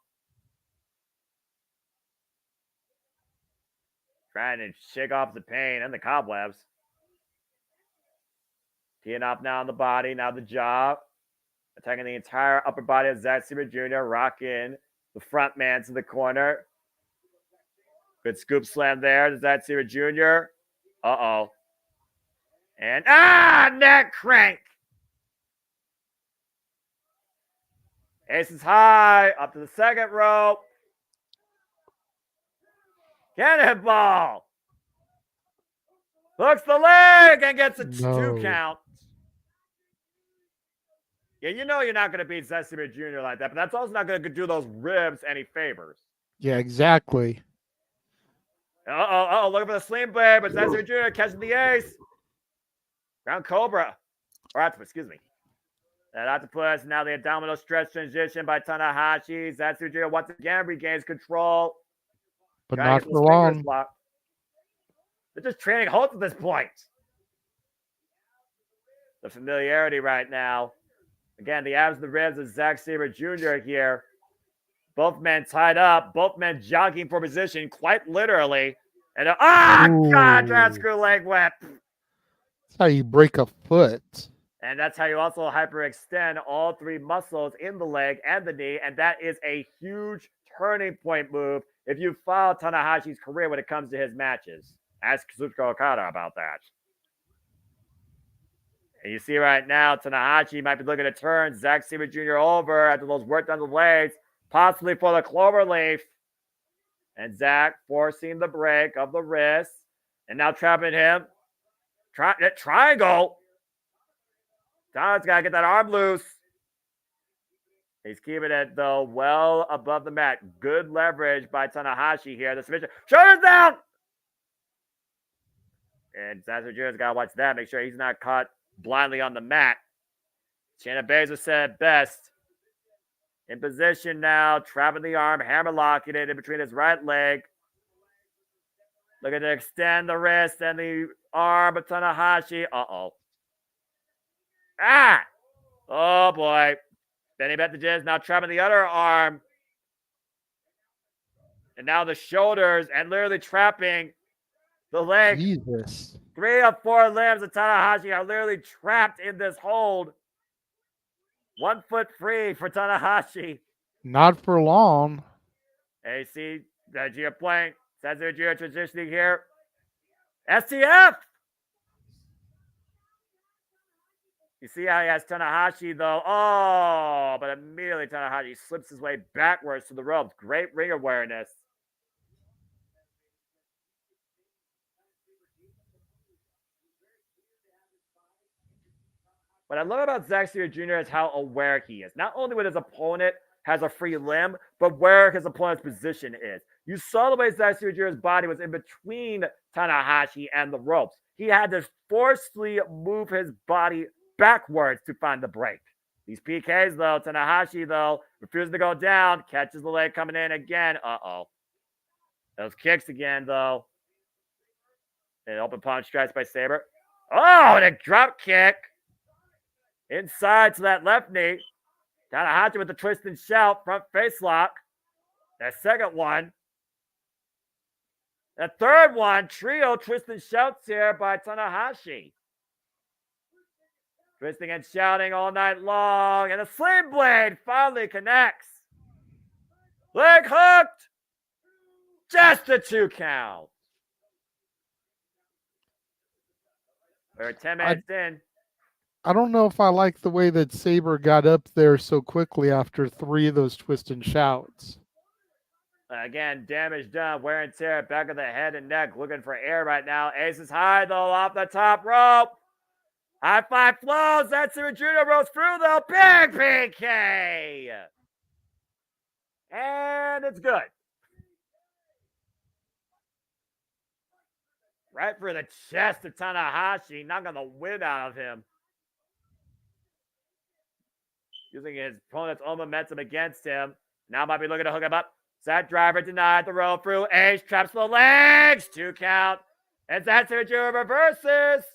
Trying to shake off the pain and the cobwebs. Teeing off now on the body. Now the jaw. Attacking the entire upper body of Zack Sabre Jr. Rocking the front man to the corner. Good scoop slam there to Zatsura Jr. Uh-oh. And, neck crank. Ace is high, up to the second rope. Cannonball. Hooks the leg and gets a 2 count. Yeah, you know you're not going to beat Zatsura Jr. like that, but that's also not going to do those ribs any favors. Yeah, exactly. Looking for the sling blade, but Zatsura Jr. catching the ace. Ground Cobra. Or Octopus, excuse me. That Octopus, now the abdominal stretch transition by Tanahashi. Zatsura Jr. once again regains control. But not for long. They're just training holds at this point. The familiarity right now. Again, the abs and the ribs of Zack Sabre Jr. here. Both men tied up. Both men jogging for position, quite literally. And contrast screw leg whip. That's how you break a foot. And that's how you also hyperextend all 3 muscles in the leg and the knee. And that is a huge turning point move if you follow Tanahashi's career when it comes to his matches. Ask Kazuchika Okada about that. And you see right now, Tanahashi might be looking to turn Zack Sabre Jr. over after those worked on the legs, possibly for the cloverleaf. And Zack forcing the break of the wrist. And now trapping him. Triangle. Tana's got to get that arm loose. He's keeping it, though, well above the mat. Good leverage by Tanahashi here. The submission. Shoulders down! And Zatsura Jr.'s got to watch that. Make sure he's not caught blindly on the mat. Shayna Baszler said it best. In position now, trapping the arm, hammer locking it in between his right leg. Looking to extend the wrist and the arm of Tanahashi. Uh-oh. Oh, boy. Benny Betages now trapping the other arm. And now the shoulders and literally trapping the leg. Jesus. 3 of 4 limbs of Tanahashi are literally trapped in this hold. 1 foot free for Tanahashi. Not for long. And you see Gia playing. Zatsura Jr. transitioning here. STF! You see how he has Tanahashi, though. Oh, but immediately Tanahashi slips his way backwards to the ropes. Great ring awareness. What I love about Zack Sabre Jr. is how aware he is. Not only when his opponent has a free limb, but where his opponent's position is. You saw the way Zack Sabre Jr.'s body was in between Tanahashi and the ropes. He had to forcefully move his body backwards to find the break. These PKs, though, Tanahashi, though, refuses to go down, catches the leg coming in again. Uh-oh. Those kicks again, though. An open palm strikes by Sabre. Oh, and a drop kick. Inside to that left knee. Tanahashi with the twist and shout, front face lock. That second one. The third one, trio twist and shouts here by Tanahashi. Twisting and shouting all night long. And the sling blade finally connects. Leg hooked. Just a 2 count. We're 10 minutes in. I don't know if I like the way that Sabre got up there so quickly after 3 of those twist and shouts. Again, damage done. Wear and tear back of the head and neck. Looking for air right now. Ace is high, though, off the top rope. High 5 flows. Zatsura Jr. rolls through, though. Big PK. And it's good. Right for the chest of Tanahashi. Knocking the wind out of him. Using his opponent's own momentum against him. Now might be looking to hook him up. Zack driver denied the roll through. Ace traps the legs. 2 count. And Zatsura Jr. reverses.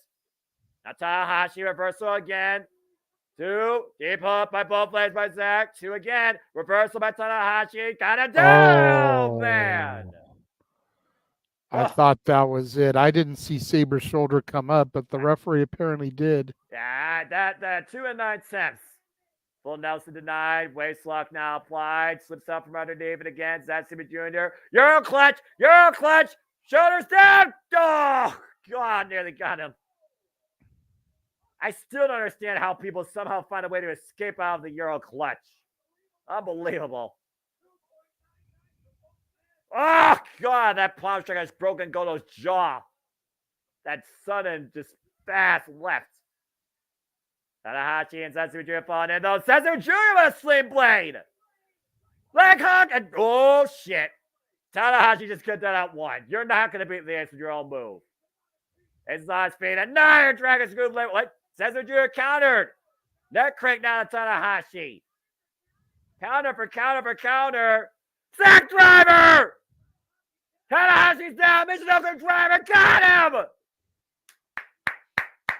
Now Tanahashi reversal again. 2. Deep hook by both legs by Zack. 2 again. Reversal by Tanahashi. Got it down, man. I thought that was it. I didn't see Sabre's shoulder come up, but the referee apparently did. Yeah, that 2 and 9 cents. Full Nelson denied. Waist lock now applied. Slips out from underneath it again. Zack Sabre Jr. Euro clutch. Euro clutch. Shoulders down. Oh, God, nearly got him. I still don't understand how people somehow find a way to escape out of the Euro clutch. Unbelievable. Oh, God, that palm strike has broken Goto's jaw. That sudden, just fast left. Tanahashi and Zack Sabre Jr. falling in, though. Zack Sabre Jr. with a sling blade. Leg hook, and oh, shit. Tanahashi just cut that out one. You're not going to beat the Ace with your own move. It's on his feet. Another Dragon Screw blade. What? Zack Sabre Jr. countered. Neck crank down to Tanahashi. Counter for counter for counter. Sack driver! Tanahashi's down. Michinoku driver. Got him!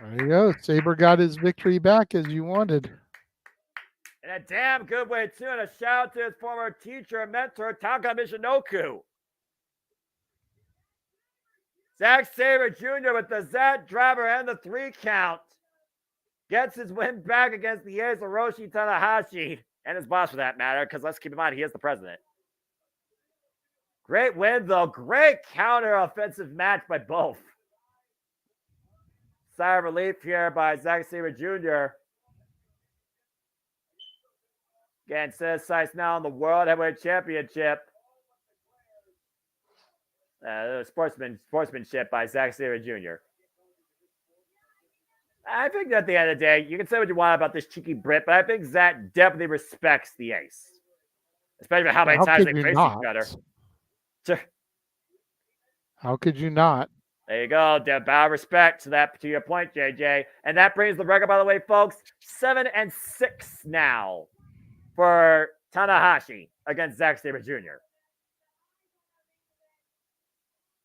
There you go. Sabre got his victory back as you wanted. In a damn good way, too. And a shout out to his former teacher and mentor, Taka Michinoku. Zack Sabre Jr. with the Zat driver and the 3 count. Gets his win back against the Ace Hiroshi Tanahashi. And his boss, for that matter, because let's keep in mind, he is the president. Great win, though. Great counter-offensive match by both. Sigh of relief here by Zack Sabre Jr. Again, says sights now on the World Heavyweight Championship. Sportsmanship by Zack Sabre Jr. I think at the end of the day, you can say what you want about this cheeky Brit, but I think Zack definitely respects the Ace. Especially how many times they face each other. How could you not? There you go. Bow respect to your point, JJ. And that brings the record, by the way, folks, 7-6 now for Tanahashi against Zack Sabre Jr.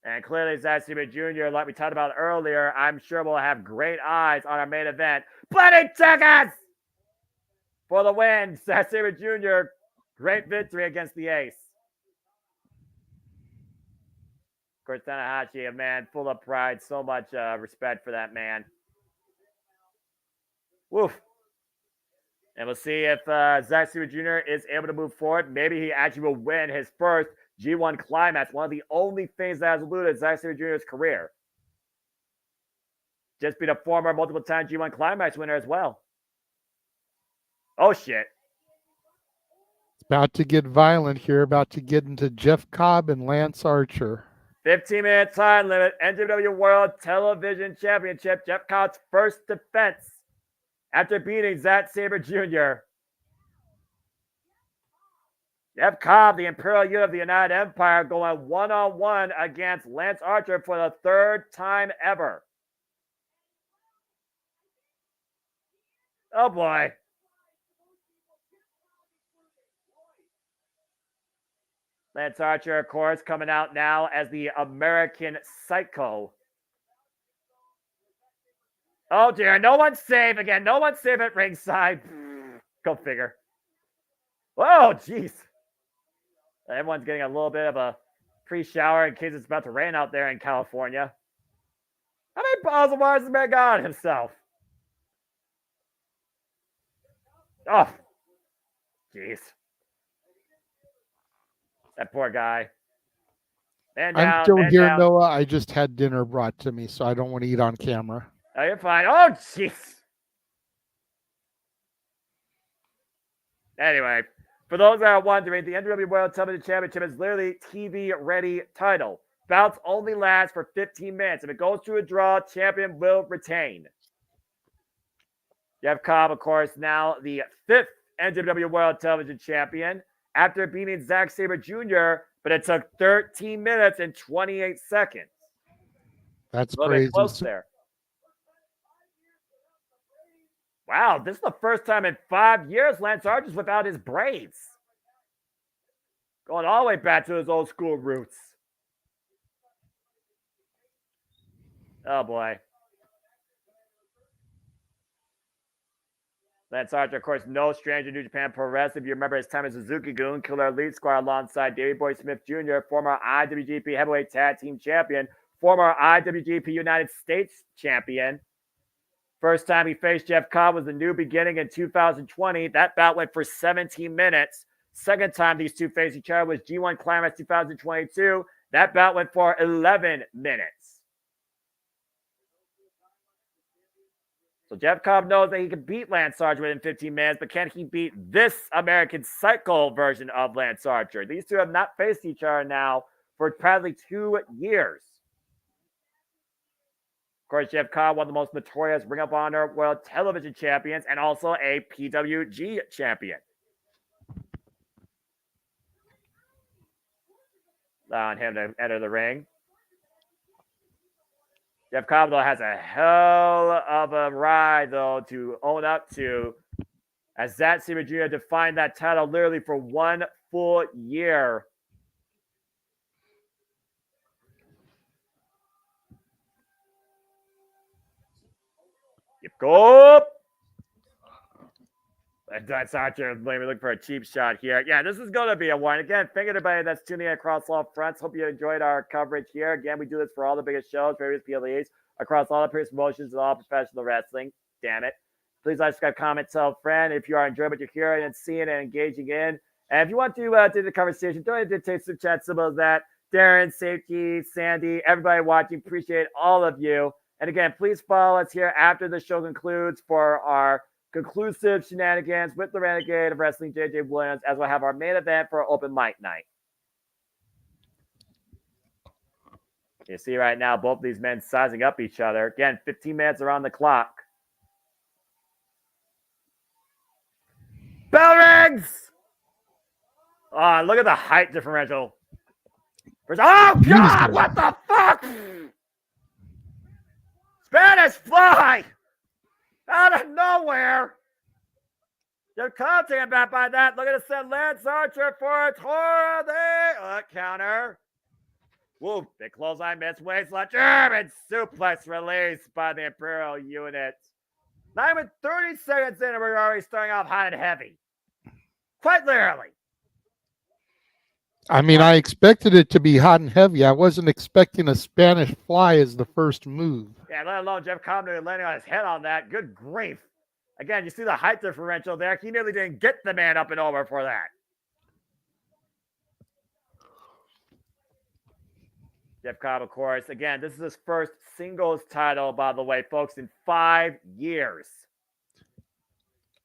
And clearly, Zack Sabre Jr., like we talked about earlier, I'm sure will have great eyes on our main event. Bloody tickets! For the win, Zack Sabre Jr., great victory against the Ace. Of course, Tanahashi, a man full of pride. So much respect for that man. Woof. And we'll see if Zack Sabre Jr. is able to move forward. Maybe he actually will win his first G1 climax. One of the only things that has eluded Zack Sabre Jr.'s career. Just being a former multiple-time G1 climax winner as well. Oh, shit. It's about to get violent here. About to get into Jeff Cobb and Lance Archer. 15-minute time limit. NJPW World Television Championship. Jeff Cobb's first defense after beating Zack Sabre Jr. Jeff Cobb, the Imperial Unit of the United Empire, going one-on-one against Lance Archer for the 3rd time ever. Oh, boy. Lance Archer, of course, coming out now as the American Psycho. Oh, dear. No one's safe again. No one's safe at ringside. Go figure. Whoa, jeez. Everyone's getting a little bit of a pre-shower in case it's about to rain out there in California. How many bottles of water has the man got himself? Oh, jeez. That poor guy. Man down, I'm still man here, down. Noah. I just had dinner brought to me, so I don't want to eat on camera. Oh, you're fine. Oh, jeez. Anyway, for those that are wondering, the NJPW World Television Championship is literally TV-ready title. Bouts only last for 15 minutes. If it goes to a draw, champion will retain. Jeff Cobb, of course, now the 5th NJPW World Television Champion after beating Zack Sabre Jr., but it took 13 minutes and 28 seconds. That's a little crazy. bit close there. Wow, this is the first time in 5 years Lance Archer's without his braids. Going all the way back to his old school roots. Oh, boy. Lance Archer, of course, no stranger to New Japan Pro Wrestling. If you remember his time as Suzuki-gun, Killer Elite Squad alongside Davey Boy Smith Jr., former IWGP Heavyweight Tag Team Champion, former IWGP United States Champion. First time he faced Jeff Cobb was the New Beginning in 2020. That bout went for 17 minutes. Second time these two faced each other was G1 Climax 2022. That bout went for 11 minutes. So Jeff Cobb knows that he can beat Lance Archer within 15 minutes, but can he beat this American Psycho version of Lance Archer? These two have not faced each other now for probably 2 years. Of course, Jeff Cobb, one of the most notorious Ring of Honor World Television Champions and also a PWG champion. Allowing him to enter the ring. Jeff Cobb, though, has a hell of a ride, though, to own up to, as Zack Sabre Jr. defined that title literally for 1 full year. Yep, go! That's Archer. Maybe looking for a cheap shot here. Yeah, this is going to be a one. Again, thank everybody that's tuning in across all fronts. Hope you enjoyed our coverage here. Again, we do this for all the biggest shows, various PLEs, across all the previous promotions and all professional wrestling. Damn it. Please like, subscribe, comment, tell a friend if you are enjoying what you're hearing and seeing and engaging in. And if you want to do the conversation, don't hesitate to chat symbols that Darren, Safety, Sandy, everybody watching. Appreciate all of you. And again, please follow us here after the show concludes for our conclusive shenanigans with the Renegade of Wrestling, JJ Williams, as we'll have our main event for open mic night. You see right now both of these men sizing up each other. Again, 15 minutes are on the clock. Bell rings! Oh, look at the height differential. Oh, God! What the fuck? Spanish fly! Out of nowhere! They're taken back by that. Look at it, send Lance Archer for a Torah there. Counter. Woo, big clothesline, miss waistline. German suplex released by the Imperial unit. Not even 30 seconds in, and we're already starting off hot and heavy. Quite literally. I mean, I expected it to be hot and heavy. I wasn't expecting a Spanish fly as the first move. Yeah, let alone Jeff Cobb landing on his head on that. Good grief. Again, you see the height differential there. He nearly didn't get the man up and over for that. Jeff Cobb, of course. Again, this is his first singles title, by the way, folks, in 5 years.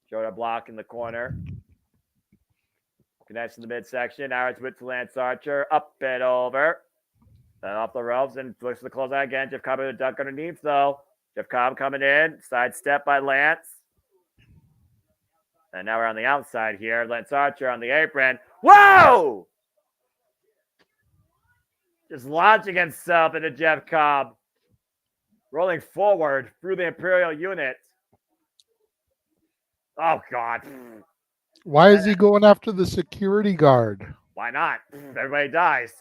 Shoulder block in the corner. Connection to the midsection. Arrows with to Lance Archer. Up and over. Then off the ropes and looks for the closeout again. Jeff Cobb with a duck underneath, though. Jeff Cobb coming in. Sidestep by Lance. And now we're on the outside here. Lance Archer on the apron. Whoa! Just launching himself into Jeff Cobb. Rolling forward through the Imperial unit. Oh, God. Why is he going after the security guard? Why not? Everybody dies.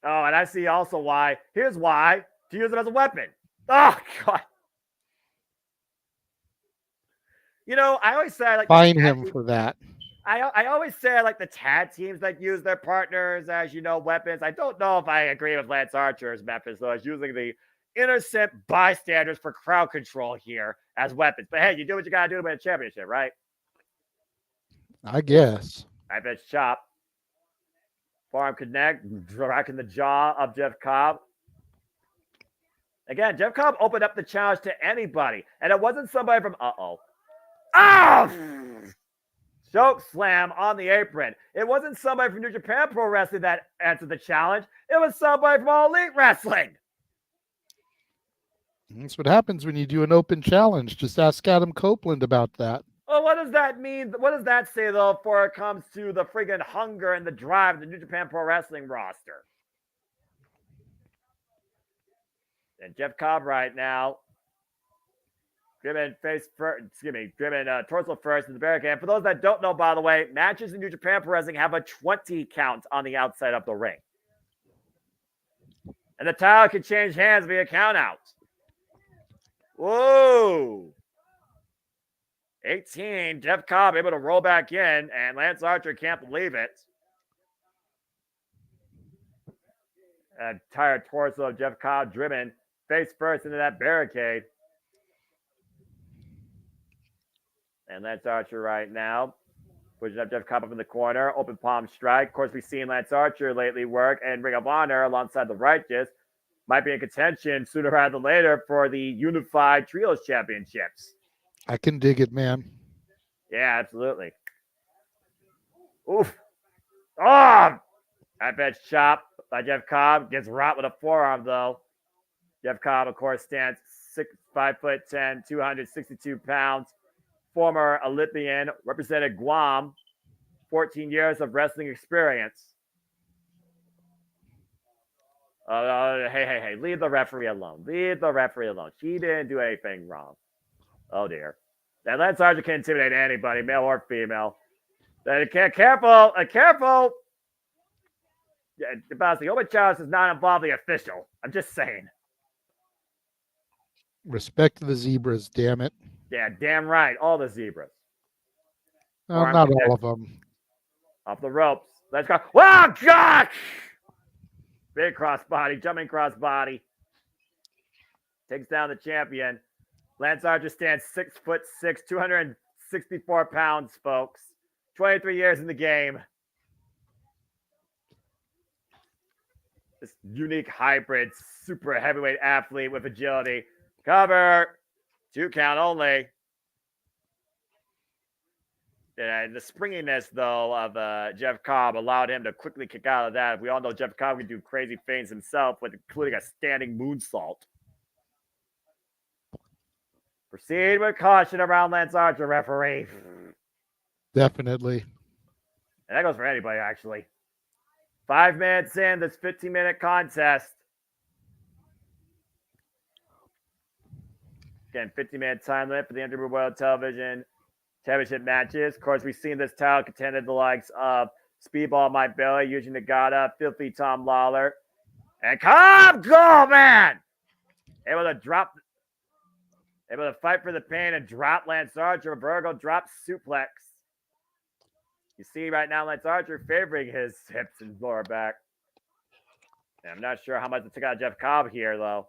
Oh, and I see also why. Here's why. To use it as a weapon. Oh, God. You know, I always say I like Fine him for that. I always say I like the tag teams that use their partners as, you know, weapons. I don't know if I agree with Lance Archer's methods, though, as using the innocent bystanders for crowd control here as weapons. But hey, you do what you got to do to win a championship, right? I guess. I bet chop. Forearm connect, racking the jaw of Jeff Cobb. Again, Jeff Cobb opened up the challenge to anybody, and it wasn't somebody from Oh! Choke slam on the apron. It wasn't somebody from New Japan Pro Wrestling that answered the challenge. It was somebody from All Elite Wrestling. That's what happens when you do an open challenge. Just ask Adam Copeland about that. Well, what does that mean? What does that say, though, before it comes to the friggin' hunger and the drive of the New Japan Pro Wrestling roster? And Jeff Cobb right now, driven face first, driven torso first in the barricade. For those that don't know, by the way, matches in New Japan Pro Wrestling have a 20 count on the outside of the ring. And the title can change hands via count out. Whoa. 18, Jeff Cobb able to roll back in, and Lance Archer can't believe it. Entire torso of Jeff Cobb driven face first into that barricade. And Lance Archer right now. Pushing up Jeff Cobb up in the corner. Open palm strike. Of course, we've seen Lance Archer lately work, and Ring of Honor alongside the Righteous might be in contention sooner rather than later for the Unified Trios Championships. I can dig it, man. Yeah, absolutely. Oof. Oh! That bitch chop by Jeff Cobb. Gets rocked with a forearm, though. Jeff Cobb, of course, stands 5'10", 262 pounds. Former Olympian, represented Guam, 14 years of wrestling experience. Hey, leave the referee alone. Leave the referee alone. She didn't do anything wrong. Oh, dear. Now, Lance Archer can intimidate anybody, male or female. Careful. Yeah, the open challenge does not involve the official. I'm just saying. Respect the zebras, damn it. Yeah, damn right. All the zebras. Well, not all of them. Off the ropes. Let's go. Oh, God! Big crossbody, jumping crossbody. Takes down the champion. Lance Archer stands 6'6", 264 pounds, folks. 23 years in the game. This unique hybrid, super heavyweight athlete with agility. Cover. 2 count only. The springiness, though, of Jeff Cobb allowed him to quickly kick out of that. We all know Jeff Cobb can do crazy things himself, with including a standing moonsault. Proceed with caution around Lance Archer, referee. Definitely. And that goes for anybody, actually. 5 minutes in this 15-minute contest. Again, 15-minute time limit for the NJPW World Television Championship matches. Of course, we've seen this title contended the likes of Speedball Mike Bailey, Yuji Nagata, Filthy Tom Lawler, and Cobb Go, man! Able to fight for the pain and drop Lance Archer. Virgo drop suplex. You see right now Lance Archer favoring his hips and lower back. And I'm not sure how much it took out Jeff Cobb here, though.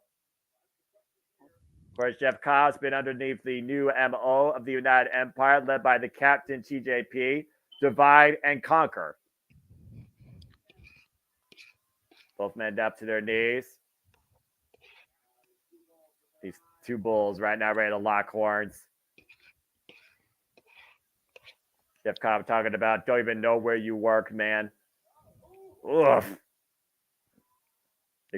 Of course, Jeff Cobb's been underneath the new MO of the United Empire, led by the captain, TJP, divide and conquer. Both men up to their knees. These 2 bulls right now ready to lock horns. Jeff Cobb talking about, don't even know where you work, man. Oof.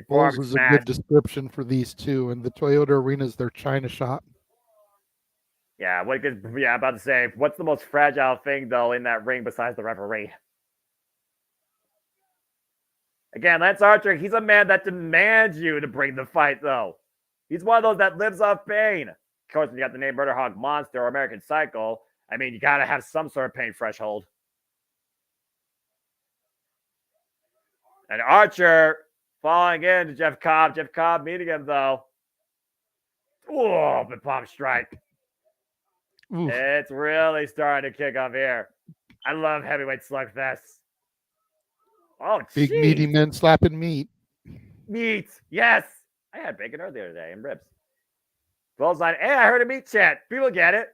Bulls is a good description for these two, and the Toyota Arena is their China shop. Yeah, I'm about to say, what's the most fragile thing, though, in that ring besides the referee? Again, Lance Archer, he's a man that demands you to bring the fight, though. He's one of those that lives off pain. Of course, when you got the name Murder Hog Monster or American Psycho, I mean, you got to have some sort of pain threshold. And Archer falling into Jeff Cobb. Jeff Cobb meeting him, though. Oh, but palm strike. Oof. It's really starting to kick off here. I love heavyweight slugfests. Oh, big meaty men slapping meat. Meat, yes. I had bacon earlier today and ribs. Bullseye. Hey, I heard a meat chat. People get it.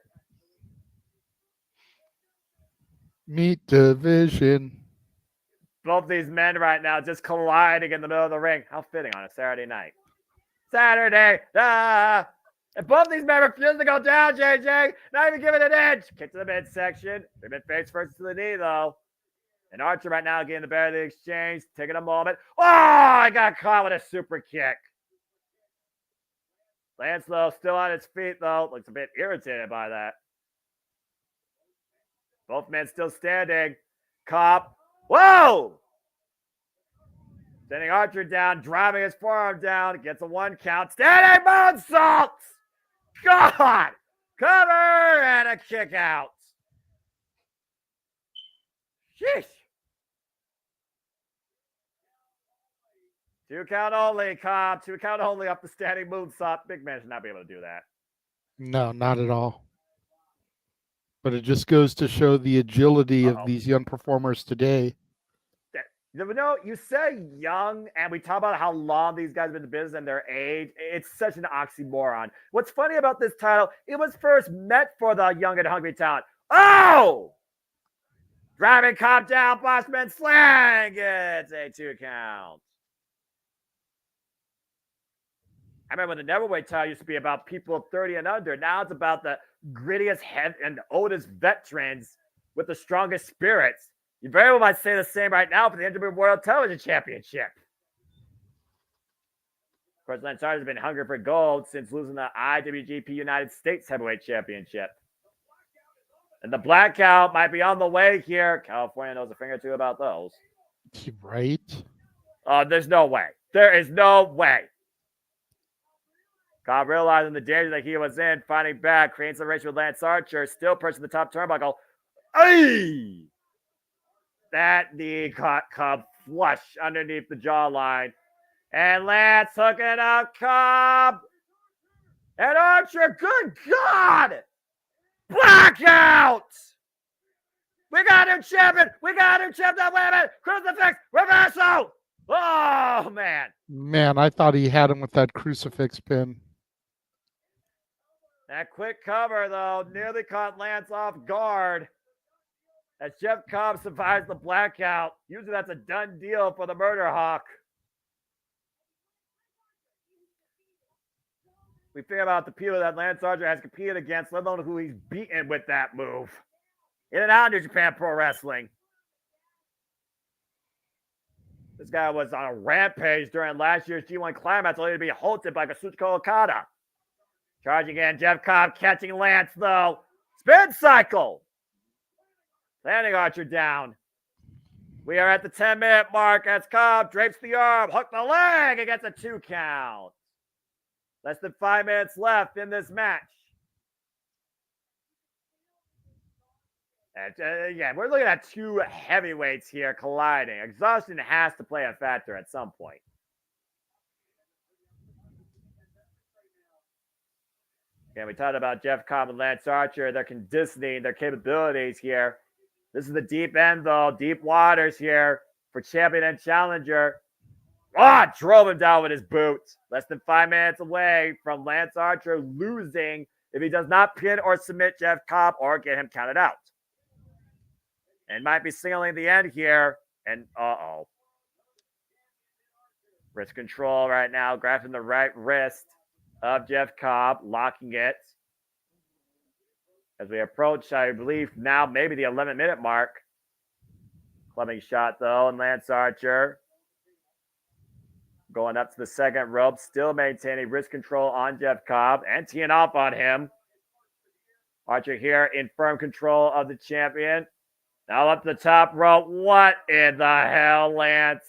Meat division. Both these men right now just colliding in the middle of the ring. How fitting on a Saturday night. Saturday. And both these men refuse to go down, JJ. Not even giving an inch. Kick to the midsection. They've been face first to the knee, though. And Archer right now getting the better of the exchange. Taking a moment. Oh, I got caught with a super kick. Lance, though, still on his feet, though. Looks a bit irritated by that. Both men still standing. Cobb. Whoa! Sending Archer down, driving his forearm down. Gets a 1 count. Standing moonsault! God! Cover and a kick out. Sheesh. 2 count only, Cobb. 2 count only off the standing moonsault. Big man should not be able to do that. No, not at all. But it just goes to show the agility of these young performers today. You say young, and we talk about how long these guys have been in the business and their age. It's such an oxymoron. What's funny about this title, it was first meant for the young and hungry talent. Oh! Driving Cobb down, Bossman slang. It's a 2 count. I remember when the Neverweight title used to be about people 30 and under. Now it's about the grittiest head and oldest veterans with the strongest spirits. You very well might say the same right now for the NJPW World Television Championship. Of course, Lance Archer has been hungry for gold since losing the IWGP United States Heavyweight Championship. And the blackout might be on the way here. California knows a thing or two about those. Right? There's no way. There is no way. Cobb realizing the danger that he was in, fighting back, creating some race with Lance Archer, still pushing the top turnbuckle. Ay! That knee caught Cobb flush underneath the jawline. And Lance hooking up Cobb. And Archer, good God! Blackout! We got him champion! We got him champion! Wait a minute! Crucifix! Reversal! Oh, man. Man, I thought he had him with that crucifix pin. That quick cover, though, nearly caught Lance off guard. As Jeff Cobb survives the blackout. Usually that's a done deal for the Murder Hawk. We think about the people that Lance Archer has competed against, let alone who he's beaten with that move. In and out of New Japan Pro Wrestling. This guy was on a rampage during last year's G1 Climax, only to be halted by Kazuchika Okada. Charging in, Jeff Cobb catching Lance, though. Spin cycle. Landing Archer down. We are at the 10-minute mark as Cobb drapes the arm, hook the leg against a 2 count. Less than 5 minutes left in this match. And, again, we're looking at 2 heavyweights here colliding. Exhaustion has to play a factor at some point. Again, we talked about Jeff Cobb and Lance Archer, their conditioning, their capabilities here. This is the deep end, though. Deep waters here for champion and challenger. Drove him down with his boot. Less than 5 minutes away from Lance Archer losing if he does not pin or submit Jeff Cobb or get him counted out. And might be signaling the end here. And wrist control right now, grabbing the right wrist of Jeff Cobb, locking it. As we approach, I believe now maybe the 11-minute mark. Clubbing shot, though, and Lance Archer going up to the second rope, still maintaining wrist control on Jeff Cobb and teeing off on him. Archer here in firm control of the champion. Now up the top rope. What in the hell, Lance?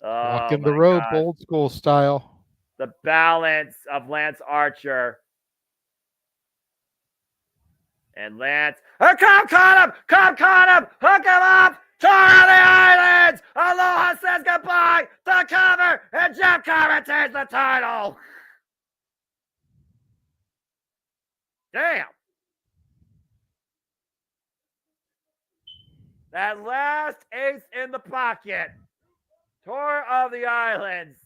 Walking the rope, old school style. The balance of Lance Archer. And Lance. Cobb caught him! Cobb caught him! Hook him up! Tour of the Islands! Aloha says goodbye! The cover! And Jeff Cobb retains the title! Damn! That last ace in the pocket. Tour of the Islands.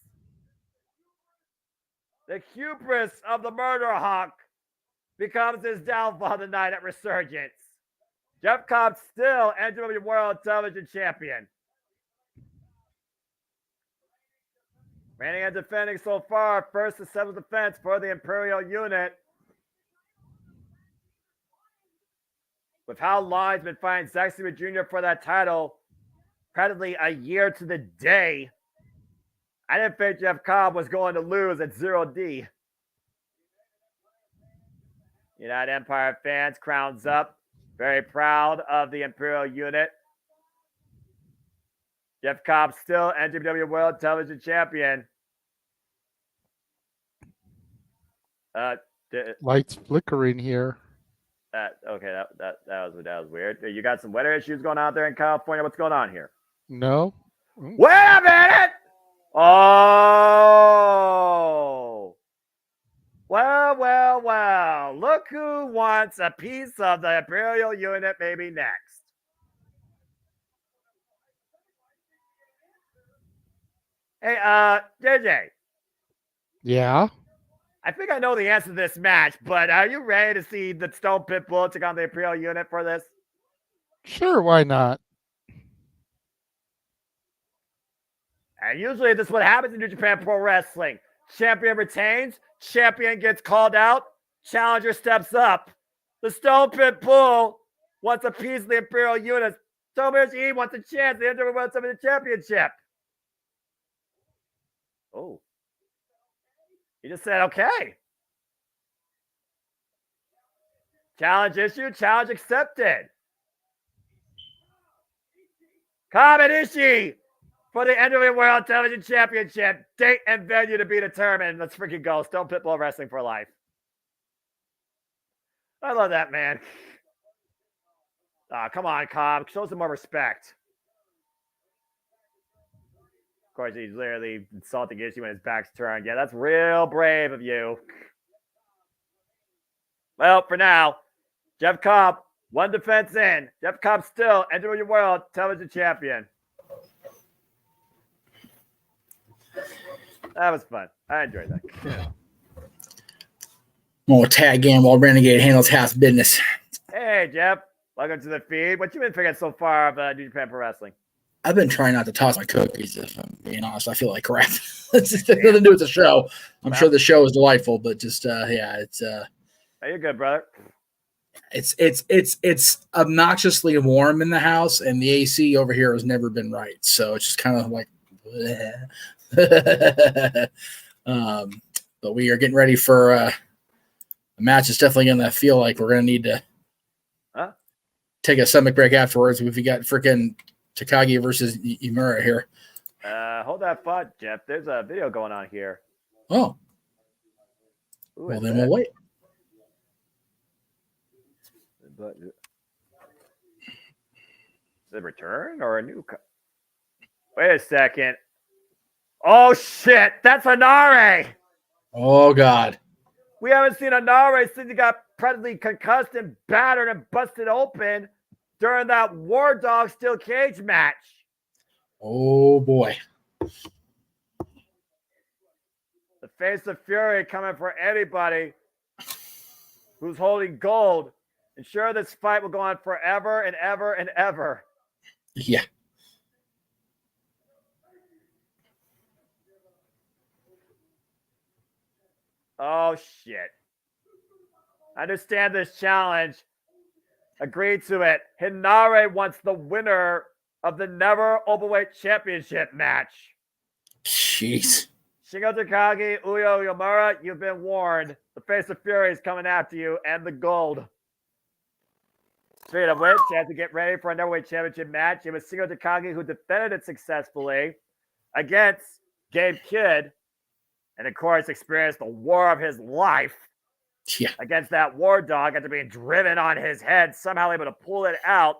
The hubris of the Murder Hawk becomes his downfall tonight at Resurgence. Jeff Cobb still NJPW World Television Champion. Reigning and defending so far, first and seventh defense for the Imperial unit. With how long he's been fighting Zack Sabre Jr. for that title, practically a year to the day, I didn't think Jeff Cobb was going to lose at 0D. United Empire fans, crowns up. Very proud of the Imperial unit. Jeff Cobb still NJPW World Television Champion. Lights flickering here. That was weird. You got some weather issues going on there in California. What's going on here? No. Wait a minute! Oh! Well. Look who wants a piece of the Imperial unit maybe next. Hey, JJ. Yeah. I think I know the answer to this match, but are you ready to see the Stone Pitbull take on the Imperial unit for this? Sure, why not? And usually this is what happens in New Japan Pro Wrestling. Champion retains, champion gets called out, challenger steps up. The Stone Pitbull wants a piece of the Imperial unit. Tomoyoshi wants a chance to enter the championship. Oh. He just said, okay. Challenge issued, challenge accepted. Common Ishii for the NWA World Television Championship. Date and venue to be determined. Let's freaking go. Stone Pitbull Wrestling for life. I love that, man. Come on, Cobb. Show some more respect. Of course, he's literally insulting Ishii when his back's turned. Yeah, that's real brave of you. Well, for now, Jeff Cobb, one defense in. Jeff Cobb still NWA World Television Champion. That was fun. I enjoyed that. Yeah. More tag game while Renegade handles house business. Hey, Jeff. Welcome to the feed. What you been figuring so far of New Japan Pro Wrestling? I've been trying not to toss my cookies, if I'm being honest. I feel like crap. It's nothing to do with the show. I'm sure the show is delightful, but just it's Hey, you're good, brother. It's obnoxiously warm in the house, and the AC over here has never been right. So it's just kind of like but we are getting ready for a match. It's definitely gonna feel like we're gonna need to take a stomach break afterwards. If we got freaking Takagi versus Imura here. Hold that thought, Jeff. There's a video going on here. Oh. Ooh, Well, then we'll wait. But is it a return or a new? Wait a second. Oh, shit. That's Hanare. Oh, God. We haven't seen Hanare since he got presently concussed and battered and busted open during that War Dog Steel Cage match. Oh, boy. The face of fury coming for anybody who's holding gold. Ensure this fight will go on forever and ever and ever. Yeah. Oh, shit. I understand this challenge. Agree to it. Hinare wants the winner of the Never Openweight Championship match. Jeez. Shingo Takagi, Uyo Yamura, you've been warned. The face of fury is coming after you and the gold. Speaking of which, you have to get ready for a Neverweight Championship match. It was Shingo Takagi who defended it successfully against Gabe Kidd. And of course, experienced the war of his life against that War Dog after being driven on his head, somehow able to pull it out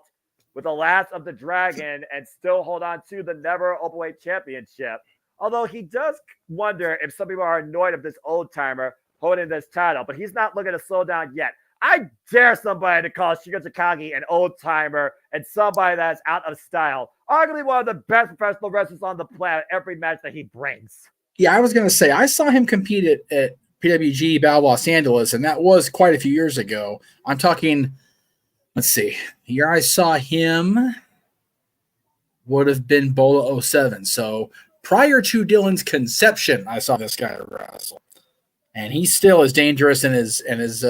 with the last of the dragon and still hold on to the Never Openweight Championship. Although he does wonder if some people are annoyed of this old timer holding this title, but he's not looking to slow down yet. I dare somebody to call Shingo Takagi an old timer and somebody that's out of style. Arguably one of the best professional wrestlers on the planet every match that he brings. Yeah, I was going to say, I saw him compete at PWG Battle Los Angeles, and that was quite a few years ago. I'm talking, let's see, the year I saw him would have been Bola 07. So prior to Dylan's conception, I saw this guy wrestle. And he's still as dangerous and as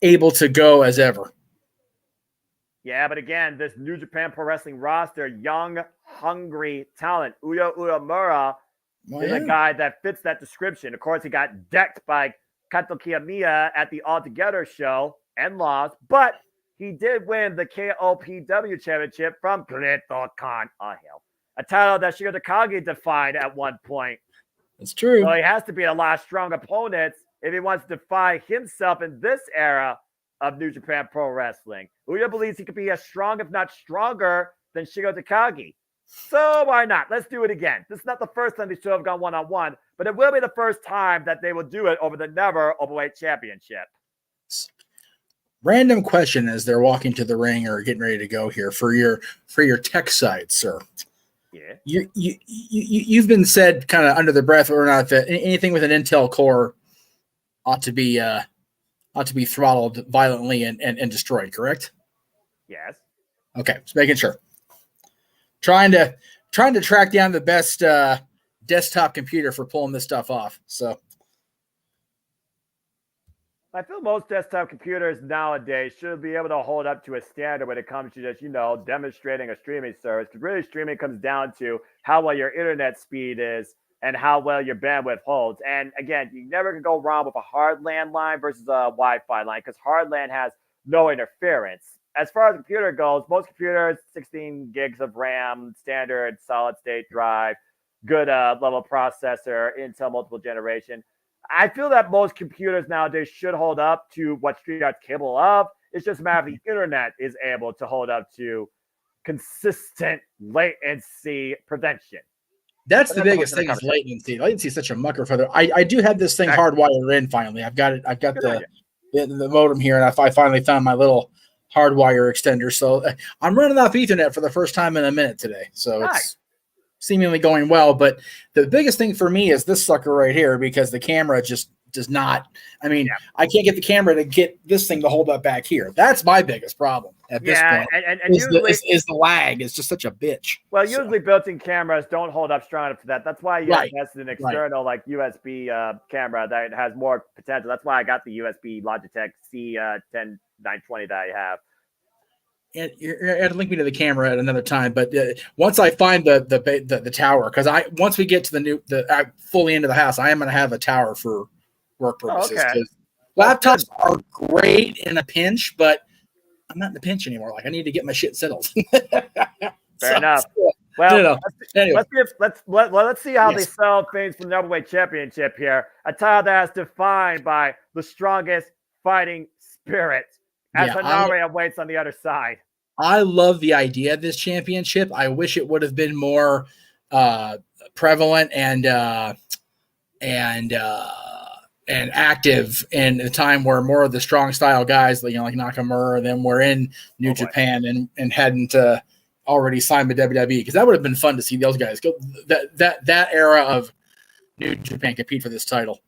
able to go as ever. Yeah, but again, this New Japan Pro Wrestling roster, young, hungry talent, Uyo Uemura, is a guy that fits that description. Of course, he got decked by Kato Kiyomiya at the All Together show and lost, but he did win the KOPW championship from Greto Khan. Oh, hell. A title that Shingo Takagi defied at one point. That's true. So he has to beat a lot of strong opponents if he wants to defy himself in this era of New Japan Pro Wrestling. Uyo believes he could be as strong, if not stronger, than Shingo Takagi. So why not? Let's do it again. This is not the first time these two have gone one-on-one, but it will be the first time that they will do it over the Never Openweight Championship. Random question as they're walking to the ring or getting ready to go here for your tech side, sir. Yeah. You've been said kind of under the breath or not that anything with an Intel core ought to be throttled violently and destroyed, correct? Yes. Okay, just making sure. Trying to track down the best desktop computer for pulling this stuff off. So I feel most desktop computers nowadays should be able to hold up to a standard when it comes to just, demonstrating a streaming service. Because really, streaming comes down to how well your internet speed is and how well your bandwidth holds. And again, you never can go wrong with a hard LAN line versus a Wi-Fi line because hard LAN has no interference. As far as the computer goes, most computers, 16 gigs of RAM, standard solid state drive, good level processor, Intel multiple generation. I feel that most computers nowadays should hold up to what StreamYard's capable of. It's just a matter of the internet is able to hold up to consistent latency prevention. That's the biggest thing is latency. Latency is such a mucker for I do have this thing hardwired in finally. I've got it. I've got the modem here, and I finally found my little hardwire extender. So I'm running off Ethernet for the first time in a minute today. So it's seemingly going well. But the biggest thing for me is this sucker right here because the camera just does not. I mean, I can't get the camera to get this thing to hold up back here. That's my biggest problem at this point. And usually is the lag. It's just such a bitch. Well, usually built-in cameras don't hold up strong enough for that. That's why you invest in an external like USB camera that has more potential. That's why I got the USB Logitech C10920 that I have. You're going to link me to the camera at another time, but once I find the tower, because once we get to the fully into the house, I am going to have a tower for work purposes. Okay. Laptops are great in a pinch, but I'm not in a pinch anymore. Like I need to get my shit settled. Fair enough. Well, let's see how they sell things for the Numberweight Championship here. A title that is defined by the strongest fighting spirit. As Hanare awaits on the other side. I love the idea of this championship. I wish it would have been more prevalent and active in a time where more of the strong style guys, like Nakamura, them were in New Japan and hadn't already signed with WWE, because that would have been fun to see those guys go that era of New Japan compete for this title.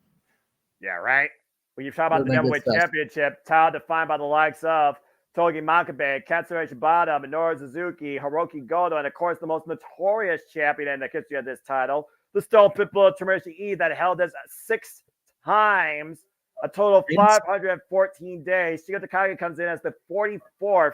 Yeah, right. When you talk about the Numberweight Championship, title defined by the likes of Togi Makabe, Katsura Shibata, Minoru Suzuki, Hiroki Goto, and of course the most notorious champion in the history of this title, the Stone Pitbull Tomoshi Ii, that held this 6 times, a total of 514 days. Shigeru Takagi comes in as the 44th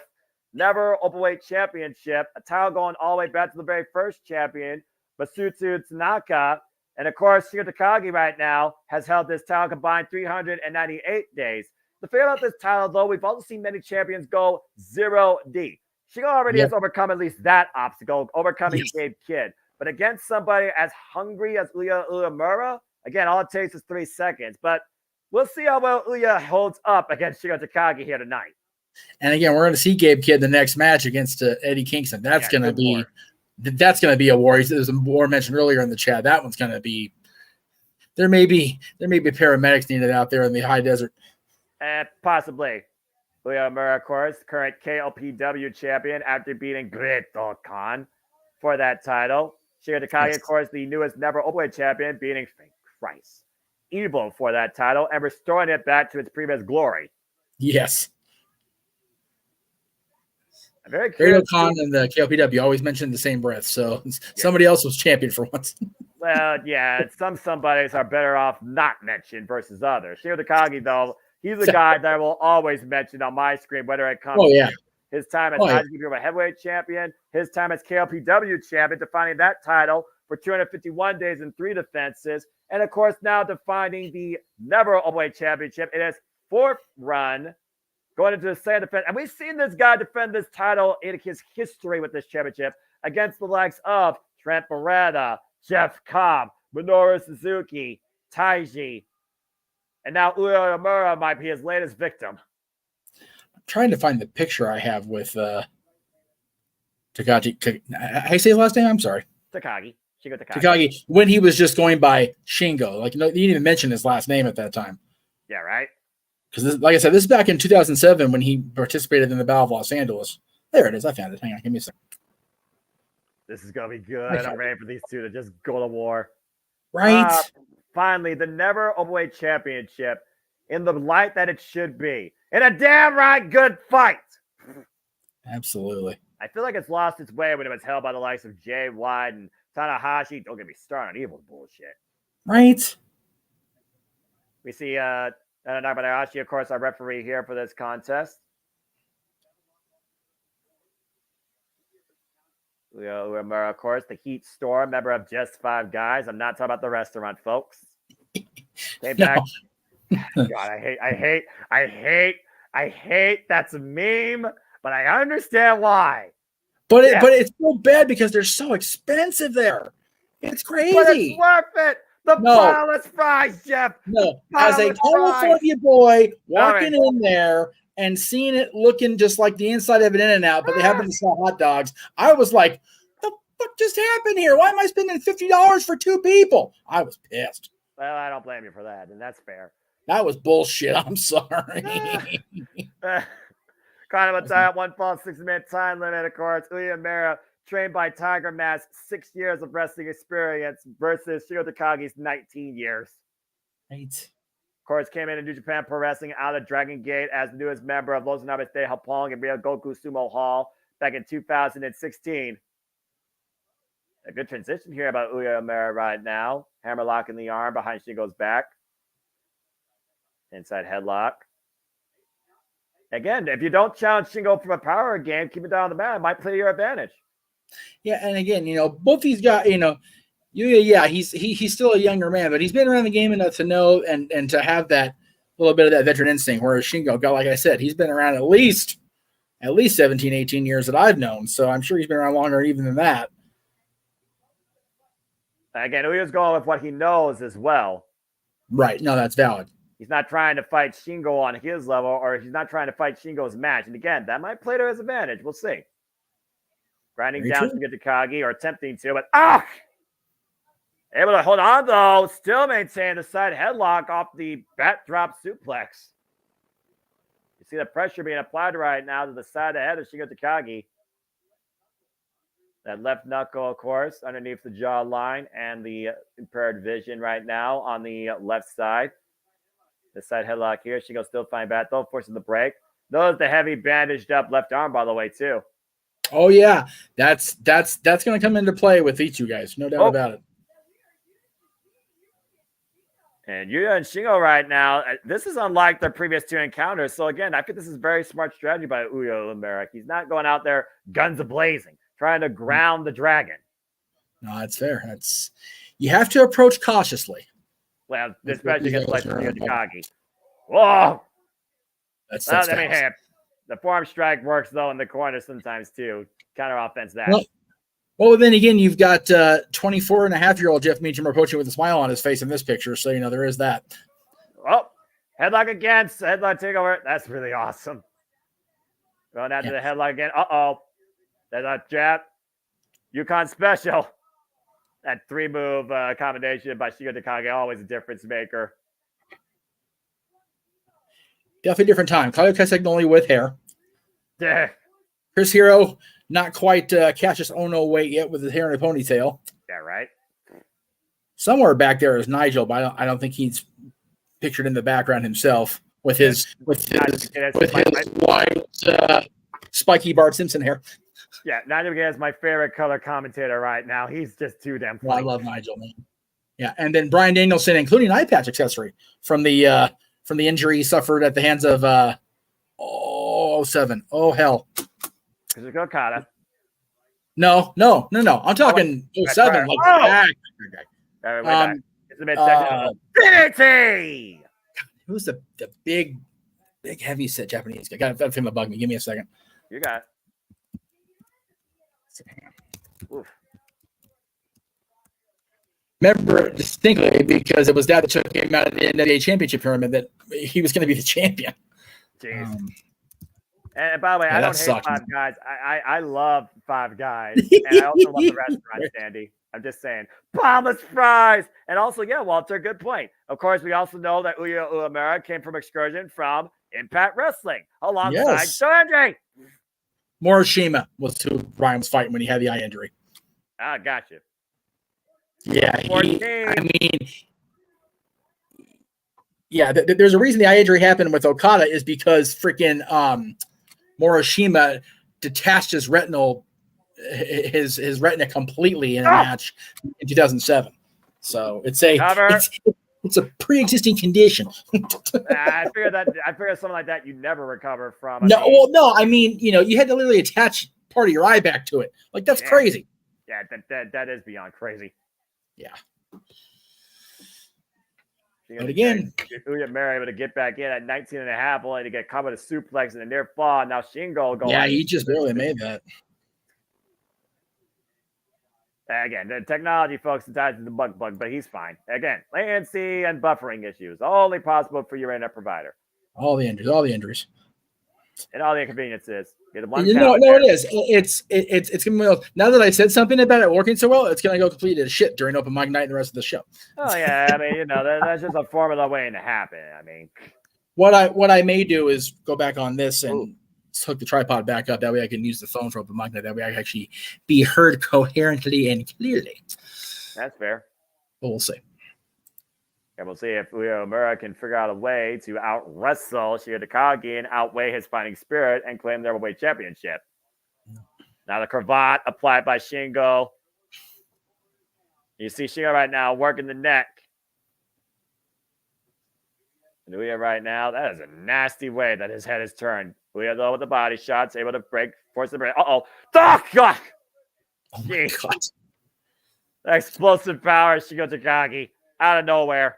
Never Openweight Championship, a title going all the way back to the very first champion, Masutsu Tanaka. And of course, Shigeru Takagi right now has held this title combined 398 days. The thing about this title, though, we've also seen many champions go 0D. Shigeru already has overcome at least that obstacle, overcoming Gabe Kidd. But against somebody as hungry as Uya Uemura, again, all it takes is 3 seconds. But we'll see how well Uya holds up against Shigeru Takagi here tonight. And again, we're going to see Gabe Kidd the next match against Eddie Kingston. That's going to be a war. There was a war mentioned earlier in the chat. That one's going to be. There may be paramedics needed out there in the high desert. Possibly. Uemura, of course, current KLPW champion after beating Great Khan for that title. Shigeru Takagi, of course, the newest never openweight champion, beating Christ Evil for that title and restoring it back to its previous glory. Yes. I'm very curious. Khan and the KLPW always mentioned the same breath, so somebody else was champion for once. Well, yeah, somebodies are better off not mentioned versus others. Shigeru Takagi, though, he's the guy that I will always mention on my screen, whether it comes to his time as IWGP Heavyweight Champion, his time as KLPW Champion, defining that title for 251 days and 3 defenses, and of course now defining the Never Openweight Championship in his 4th run, going into the second defense. And we've seen this guy defend this title in his history with this championship against the likes of Trent Beretta, Jeff Cobb, Minoru Suzuki, Taiji, and now Uemura might be his latest victim. I'm trying to find the picture I have with Takagi. How do you say his last name? I'm sorry. Takagi. Shigeru Takagi. Takagi, when he was just going by Shingo. Like, you didn't even mention his last name at that time. Yeah, right? Because, like I said, this is back in 2007 when he participated in the Battle of Los Angeles. There it is. I found it. Hang on. Give me a second. This is gonna be good. I'm ready for these two to just go to war. Right? Finally, the never overweight championship in the light that it should be. In a damn right good fight. Absolutely. I feel like it's lost its way when it was held by the likes of Jay White and Tanahashi. Don't get me started on evil bullshit. Right? We see Tanahashi, of course, our referee here for this contest. Remember, of course, the Heat Storm, member of Just Five Guys. I'm not talking about the restaurant, folks. Came back. God, I hate that's a meme, but I understand why. But it's so bad because they're so expensive there. It's crazy. But it's worth it. The bottomless fries, Jeff. No, as a California boy walking in there and seeing it looking just like the inside of an In-N-Out, but they happen to sell hot dogs, I was like, the fuck just happened here? Why am I spending $50 for two people? I was pissed. Well, I don't blame you for that, and that's fair. That was bullshit. I'm sorry. Kind of a tie up 1 fall, 6-minute time limit, of course. Uemura, trained by Tiger Mask, 6 years of wrestling experience versus Shingo Takagi's 19 years. Right. Of course, came in New Japan Pro Wrestling out of Dragon Gate as the newest member of Los Angeles de Japón and Real Goku Sumo Hall back in 2016. A good transition here about Uemura right now. Hammerlock in the arm behind Shingo's back. Inside headlock. Again, if you don't challenge Shingo from a power game, keep it down on the mat. It might play to your advantage. Yeah, and again, both these guys, he's still a younger man, but he's been around the game enough to know and to have that little bit of that veteran instinct. Whereas Shingo, like I said, he's been around at least 17, 18 years that I've known. So I'm sure he's been around longer even than that. Again, he was going with what he knows as well. Right. No, that's valid. He's not trying to fight Shingo on his level, or he's not trying to fight Shingo's match. And again, that might play to his advantage. We'll see. Grinding down to get Takagi, or attempting to, but able to hold on though. Still maintain the side headlock off the bat drop suplex. You see the pressure being applied right now to the side of the head of Shingo Takagi. That left knuckle, of course, underneath the jaw line and the impaired vision right now on the left side. The side headlock here. Shingo still fine back though, forcing the break. Notice the heavy bandaged up left arm, by the way, too. Oh yeah, that's going to come into play with these two guys, no doubt about it. And Yuya and Shingo right now, this is unlike their previous two encounters. So again, I think this is very smart strategy by Uemura. He's not going out there guns a-blazing, trying to ground the dragon. No, that's fair. You have to approach cautiously. Well, especially against like Takagi. Whoa! Hey, the forearm strike works though in the corner sometimes too. Counter offense that. Well, then again, you've got 24-and-a-half-year-old Jeff Meacham approaching with a smile on his face in this picture, so there is that. Oh, headlock again, headlock takeover. That's really awesome. Going after the headlock again. That's a jab. Yukon special. That 3-move combination by Shingo Takagi, always a difference maker. Definitely different time. Claudio Castagnoli with hair. Yeah. Chris Hero, not quite Cassius Ono weight yet with his hair in a ponytail. Yeah, right. Somewhere back there is Nigel, but I don't think he's pictured in the background himself with his white spiky Bart Simpson hair. Yeah, Nigel is my favorite color commentator right now. He's just too damn funny. I love Nigel, man. Yeah, and then Brian Danielson, including an eye patch accessory from the injury he suffered at the hands of 07. Oh hell. Kazuchika Okada. No. I'm talking 07. It's the midsection. Infinity! Who's the big heavy set Japanese guy? Got that thing that bug me. Give me a second. You got it. Oof. Remember it distinctly because it was that took him out of the NWA Championship tournament that he was going to be the champion. Jeez. And by the way, I don't hate Five Guys. I love Five Guys. And I also love the restaurant, Sandy. I'm just saying. Bombless fries! And also, yeah, Walter, good point. Of course, we also know that Uemura came from excursion from Impact Wrestling alongside Sanjay. Morishima was who Ryan was fighting when he had the eye injury. Ah, gotcha. Yeah, 14. There's a reason the eye injury happened with Okada is because freaking Morishima detached his retina completely in a match in 2007. So it's a pre-existing condition. I figured something like that you never recover from. I mean, you had to literally attach part of your eye back to it. Like, that's crazy. Yeah, that is beyond crazy. Yeah. But again, Uemura able to get back in at 19 and a half, only to get caught with a suplex and a near fall. Now Shingo going. Yeah, he just barely made that. Again, the technology, folks, sometimes is the bug, but he's fine. Again, latency and buffering issues, only possible for your internet provider. All the injuries. And all the inconveniences. It is. It's gonna be, now that I said something about it working so well, it's gonna go completely to shit during open mic night and the rest of the show. Oh yeah, I mean, that's just a formula waiting to happen. I mean, what I may do is go back on this and hook the tripod back up. That way I can use the phone for open mic night. That way I can actually be heard coherently and clearly. That's fair. But we'll see. And we'll see if Uemura can figure out a way to out-wrestle Shigeru Takagi and outweigh his fighting spirit and claim their weight championship. Now the cravat applied by Shingo. You see Shingo right now working the neck. And Uemura right now, that is a nasty way that his head is turned. Uemura though with the body shots, able to break, force the break. Oh, God! Oh my God. Explosive power, Shigeru Takagi, out of nowhere.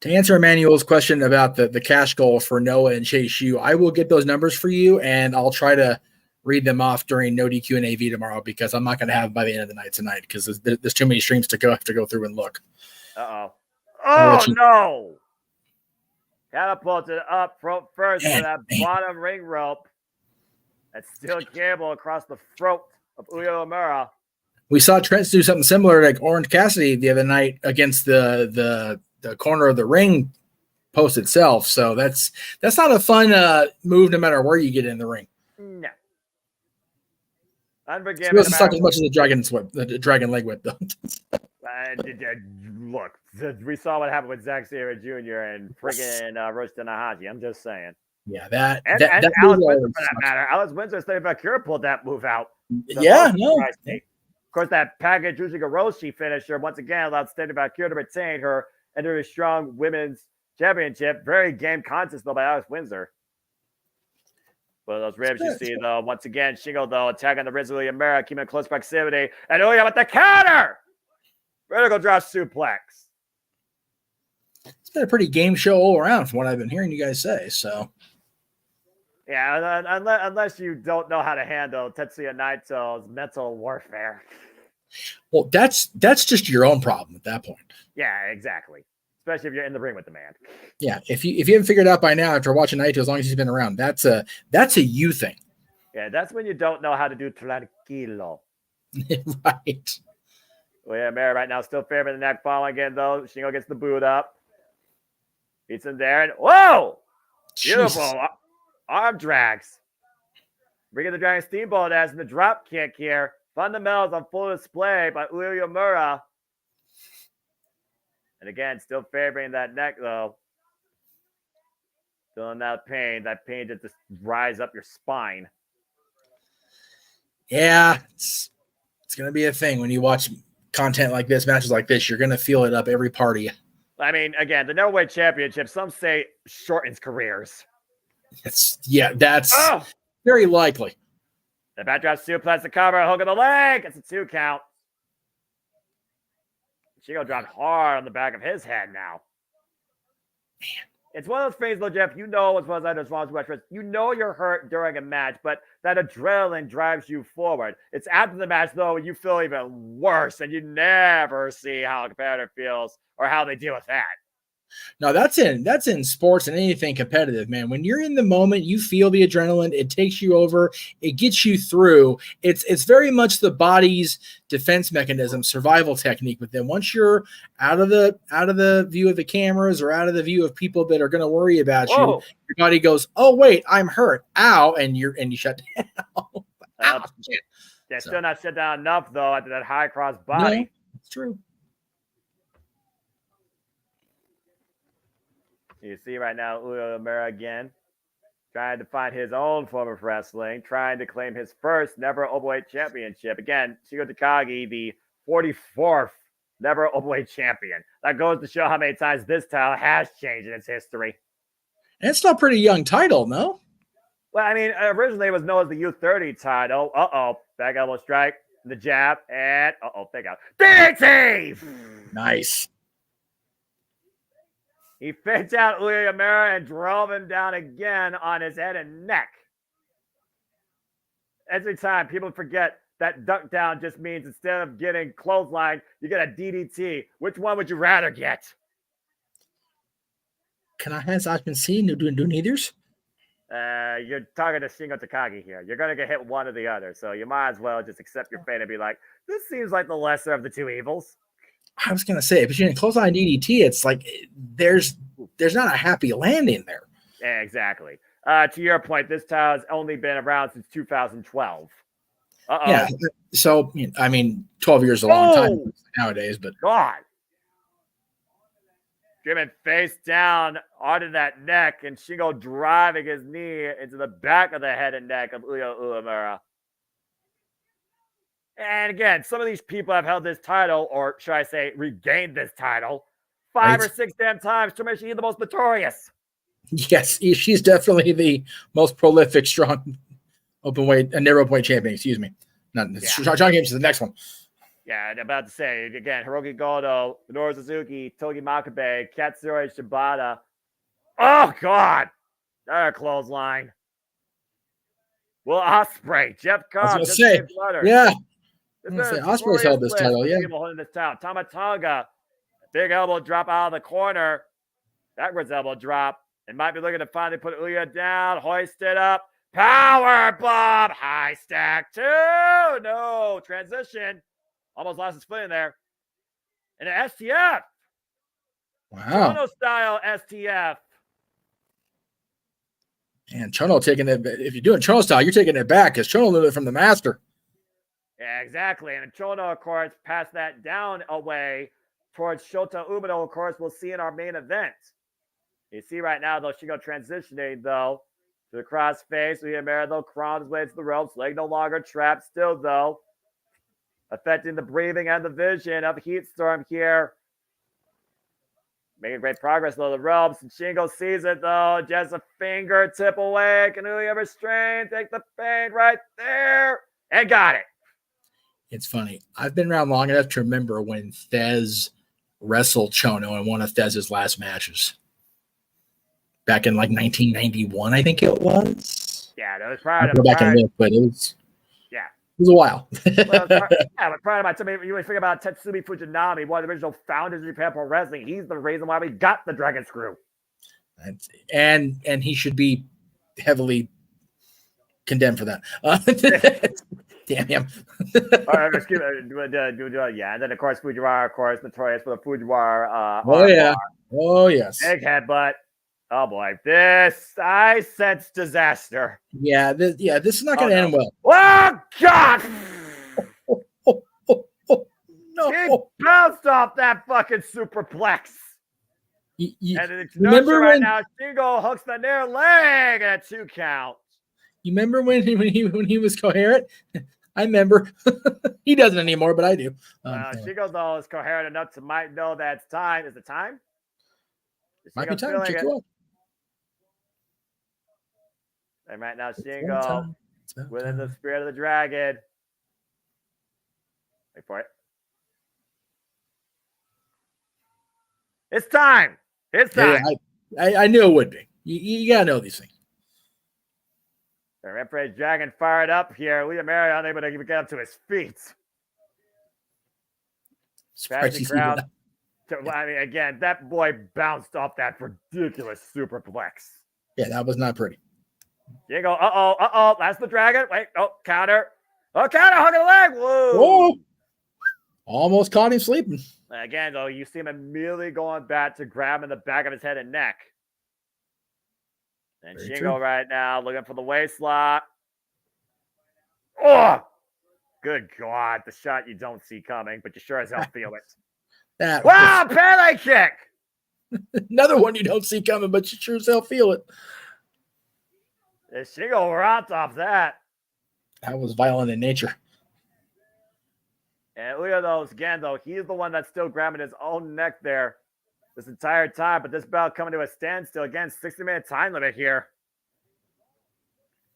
To answer Emmanuel's question about the cash goal for Noah and Chase U, I will get those numbers for you, and I'll try to read them off during No DQ and AV tomorrow, because I'm not going to have them by the end of the night tonight, because there's too many streams to go through and look. Uh-oh. Oh, no! Catapulted up first to that bottom ring rope. That's still cable across the throat of Uemura. We saw Trent do something similar like Orange Cassidy the other night against the corner of the ring post itself. So that's not a fun move no matter where you get in the ring. No. Unforgiving. It doesn't suck as much as the dragon leg whip, though. Look, we saw what happened with Zack Sabre Jr. and friggin' Roshi Tanahashi. I'm just saying. Yeah, that Alex Windsor, for that matter. Alex Windsor, Steve Bakura pulled that move out. Of course, that package Ushigoroshi finisher once again allowed Steve Bakura to retain her Enter a Strong Women's Championship. Very game contest, though, by Alex Windsor. But those ribs you see, though, once again, Shingo, though, attacking the Rizzo Uemura, keeping in close proximity. And Uemura with the counter! Vertical drop suplex. It's been a pretty game show all around from what I've been hearing you guys say, so. Yeah, unless you don't know how to handle Tetsuya Naito's mental warfare. Well, that's just your own problem at that point. Yeah, exactly. Especially if you're in the ring with the man. Yeah, if you haven't figured it out by now after watching Naito, as long as he's been around, that's a you thing. Yeah, that's when you don't know how to do tranquilo. Right. Uemura right now still favoring the neck fall again, though. Shingo gets the boot up. Beats him there, and whoa! Beautiful arm drags. Bringing the Dragon Steamboat as in the drop kick here. Fundamentals on full display by Uemura. And again, still favoring that neck, though. Feeling that pain that just rise up your spine. Yeah, it's going to be a thing when you watch content like this, matches like this. You're going to feel it up every party. I mean, again, the Neverweight Championship, some say shortens careers. That's very likely. The backdrop suplex, the cover, hook of the leg. It's a 2 count. Shingo dropped hard on the back of his head now. Man. It's one of those things, though, Jeff. You know, as well as I know, you know you're hurt during a match, but that adrenaline drives you forward. It's after the match, though, you feel even worse, and you never see how a competitor feels or how they deal with that. No, that's in sports and anything competitive, man. When you're in the moment, you feel the adrenaline. It takes you over. It gets you through. It's very much the body's defense mechanism, survival technique. But then once you're out of the view of the cameras or out of the view of people that are going to worry about you, your body goes, "Oh wait, I'm hurt. Ow!" and you shut down. Ow, shit. They're still not shut down enough, though, after that high cross body. No, it's true. You see right now, Uemura again, trying to find his own form of wrestling, trying to claim his first never openweight championship. Again, Shingo Takagi, the 44th never openweight champion. That goes to show how many times this title has changed in its history. And it's still a pretty young title, no? Well, I mean, originally it was known as the U30 title. Back elbow strike, the jab, and fake out. DDT! Nice. He faked out Uemura and drove him down again on his head and neck. Every time people forget that duck down just means instead of getting clothesline, you get a DDT. Which one would you rather get? Can I has I been seen do neithers? You're talking to Shingo Takagi here. You're gonna get hit one or the other, so you might as well just accept your fate and be like, this seems like the lesser of the two evils. I was gonna say, if you're in clothesline DDT, it's like there's not a happy landing there. Yeah, exactly. To your point, this title has only been around since 2012. Yeah. So I mean, 12 years is a long time nowadays, but God. Driven face down onto that neck, and Shingo driving his knee into the back of the head and neck of Uemura. And again, some of these people have held this title, or should I say, regained this title 5 or 6 damn times to make sure he's the most notorious. Yes, she's definitely the most prolific, strong openweight and never openweight champion. Excuse me. John Games is the next one. Yeah, I'm about to say again, Hiroki Goto, Minoru Suzuki, Togi Makabe, Katsuyori Shibata. Oh God, another clothesline. Will Ospreay, Jeff Cobb, yeah. Ospreay's held this title, yeah. People holding this title. Tama Tonga, big elbow drop out of the corner, backwards elbow drop, and might be looking to finally put Uya down, hoist it up, power bomb, high stack 2, no transition. Almost lost his foot in there. And an STF. Wow. Chono style STF. And Chono taking it. If you're doing Chono style, you're taking it back because Chono learned it from the master. Yeah, exactly. And Chono, of course, passed that down away towards Shota Umino, of course, we'll see in our main event. You see right now, though, Shingo transitioning, though, to the cross face. Uemura, though, crawling his way to the ropes. Leg no longer trapped. Still, though, affecting the breathing and the vision of Heatstorm here. Making great progress, though, the ropes. And Shingo sees it, though. Just a fingertip away. Can Uemura restrain? Take the pain right there. And got it. It's funny. I've been around long enough to remember when Thez wrestled Chono in one of Thez's last matches. Back in like 1991, I think it was. Yeah, that was prior to back and look, but it was a while. But prior to my time, you would think about Tetsumi Fujinami, one of the original founders of Japan Pro Wrestling. He's the reason why we got the Dragon Screw. And he should be heavily condemned for that. Damn him. Yeah, and then of course Fujiwara, of course, notorious for the Fujiwara. Oh yes. Big headbutt. Oh boy, I sense disaster. Yeah, this is not going to end well. Oh God! No, he bounced off that fucking superplex. And it's remember right now, Shingo hooks the near leg and a 2 count. You remember when he was coherent? I remember. He doesn't anymore, but I do. Shingo though is coherent enough to might know that it's time. Is it time? Might be time. Check it out. And right now, Shingo within the spirit of the dragon. Wait for it. It's time. It's time. Yeah, I knew it would be. You gotta know these things. The Rampage Dragon fired up here. Uemura unable to even get up to his feet. Crowd. I mean, again, that boy bounced off that ridiculous superplex. Yeah, that was not pretty. Shingo, that's the dragon. Wait, counter. Counter, hug the leg. Whoa. Whoa. Almost caught him sleeping. Again, though, you see him immediately going back to grab him in the back of his head and neck. And Shingo right now looking for the waist lock. Oh! good God. The shot you don't see coming, but you sure as hell feel it. That Wow, Pele kick! another one you don't see coming, but you sure as hell feel it. The Shingo were on top of that. That was violent in nature. And look at those again, though. He's the one that's still grabbing his own neck there this entire time. But this bout coming to a standstill. Again, 60-minute time limit here.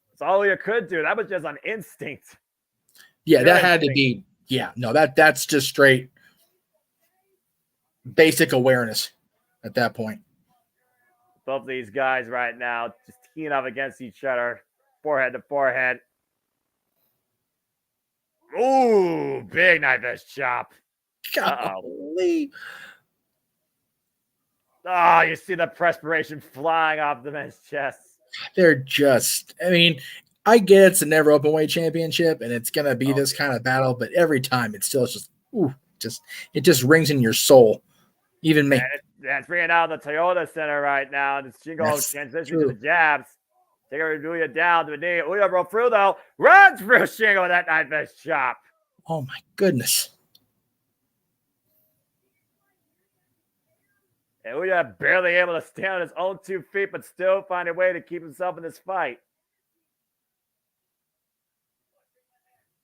That's all you could do. That was just on instinct. Yeah, that had to be. Yeah, no, that's just straight basic awareness at that point. Both of these guys right now just teeing up against each other, forehead to forehead. Ooh, big knife edge chop. Golly. Oh, you see the perspiration flying off the man's chest. They're just, I mean, I get it's a never open weight championship and it's going to be this kind of battle, but every time it's still just, it just rings in your soul. Even me. That's bringing out the Toyota Center right now. And Shingo transition to the jabs. Take Uya down to the knee. Uya broke through, though. Runs through Shingo with that knife edge chop. Oh, my goodness. And Uya barely able to stand on his own 2 feet, but still find a way to keep himself in this fight.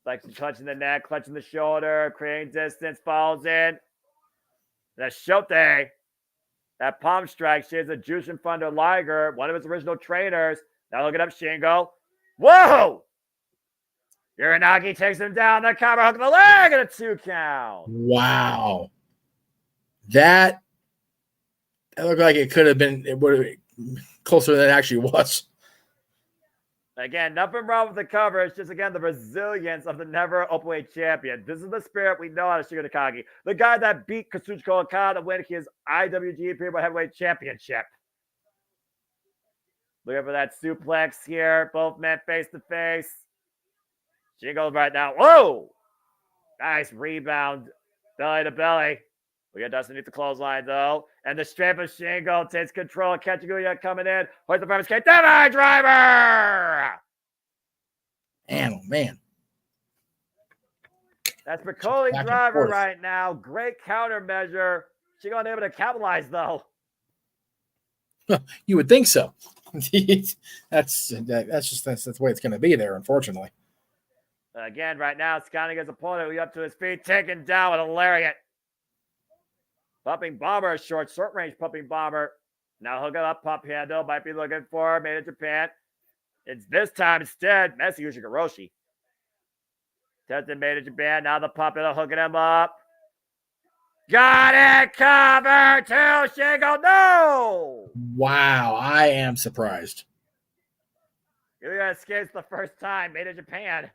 Like clutching the neck, clutching the shoulder, creating distance, falls in. The Shote, that palm strike, shares a Jushin Thunder Liger, one of his original trainers. Now look it up, Shingo. Whoa! Uranagi takes him down, the cover hook of the leg, and a 2 count. Wow. That looked like it could have been, it would have been closer than it actually was. Again, nothing wrong with the cover. It's just, again, the resilience of the never openweight champion. This is the spirit we know out of Shingo Takagi. The guy that beat Kazuchika Okada to win his IWGP World Heavyweight Championship. Looking for that suplex here. Both men face to face. Shingo's right now. Whoa! Nice rebound. Belly to belly. We got Dustin underneath the clothesline, though. And the strength of Shingo takes control. Ketchuguya coming in. Hoist the Farmer's Cake. Demi driver! Man, oh, man. That's Piccoli driver right now. Great countermeasure. Shingo unable to capitalize, though. You would think so. that's the way it's going to be there, unfortunately. Again, right now, scanning his opponent. We up to his feet. Taken down with a lariat. Pumping bomber, short range pumping bomber. Now hook it up, pump handle. Might be looking for Made in Japan. It's this time instead, Messi Ushigoroshi. Tested Made in Japan. Now the pump it'll hooking him up. Got it, cover to Shingo. No! Wow, I am surprised. Uya escapes the first time, Made in Japan.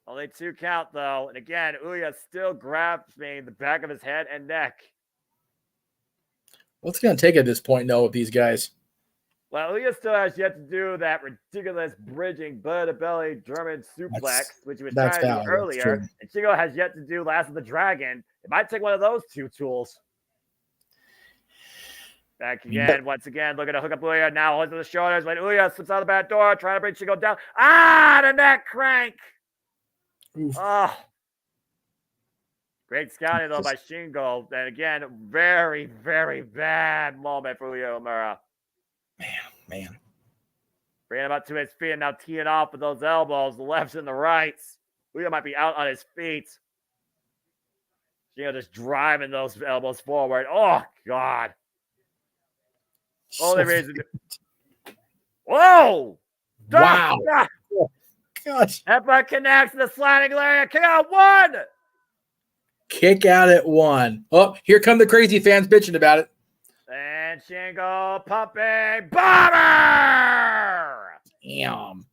Only 2 count, though. And again, Uya still grabs me in the back of his head and neck. What's going to take at this point, though, with these guys? Well, Uya still has yet to do that ridiculous bridging belly-to-belly German suplex, which he was trying to do earlier. And Shingo has yet to do Last of the Dragon. It might take one of those 2 tools. Back again, once again, looking to hook up Uya. Now holds to the shoulders. When Uya slips out the back door, trying to bring Shingo down. Ah, the neck crank! Oof. Oh, great scouting though by Shingo. And again, very, very bad moment for Uya Uemura. Man. Bringing him up to his feet and now teeing off with those elbows, the lefts and the rights. Uya might be out on his feet. Shingo just driving those elbows forward. Oh, God. Only reason. Whoa! Wow. Gosh. Headbutt connects the sliding lariat. Kick out 1. Kick out at 1. Oh, here come the crazy fans bitching about it. And Shingo pumping bomber. Damn.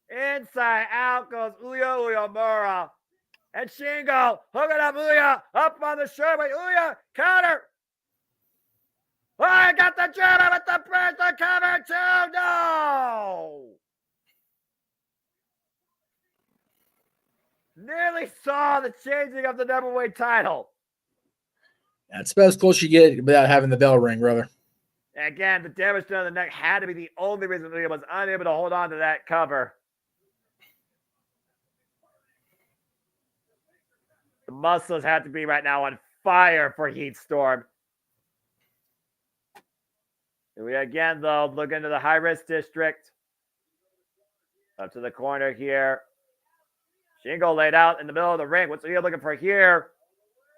Inside out goes Uya Uemura. And Shingo hooking up Uya up on the shoulder. Uya counter. Oh, I got the German with the press, the cover too. No. Nearly saw the changing of the numberweight title. That's about as close you get without having the bell ring, brother. Again, the damage to the neck had to be the only reason Uya was unable to hold on to that cover. The muscles have to be right now on fire for Heat Storm. And we again, though, look into the high-risk district. Up to the corner here. Shingo laid out in the middle of the ring. What's he looking for here?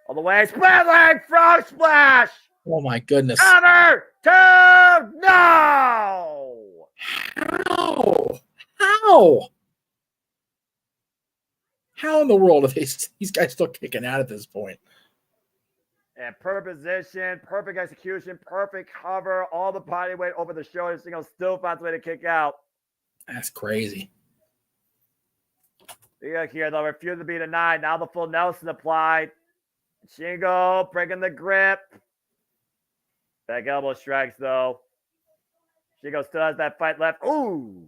All the way. Split leg frog splash. Oh my goodness. Cover. 2. No. How? How in the world are these guys still kicking out at this point? And perfect position, perfect execution, perfect cover, all the body weight over the shoulder. Shingo still finds a way to kick out. That's crazy. Look here, though, refused to be denied. Now the full Nelson applied. Shingo breaking the grip. Back elbow strikes, though. Shingo still has that fight left. Ooh.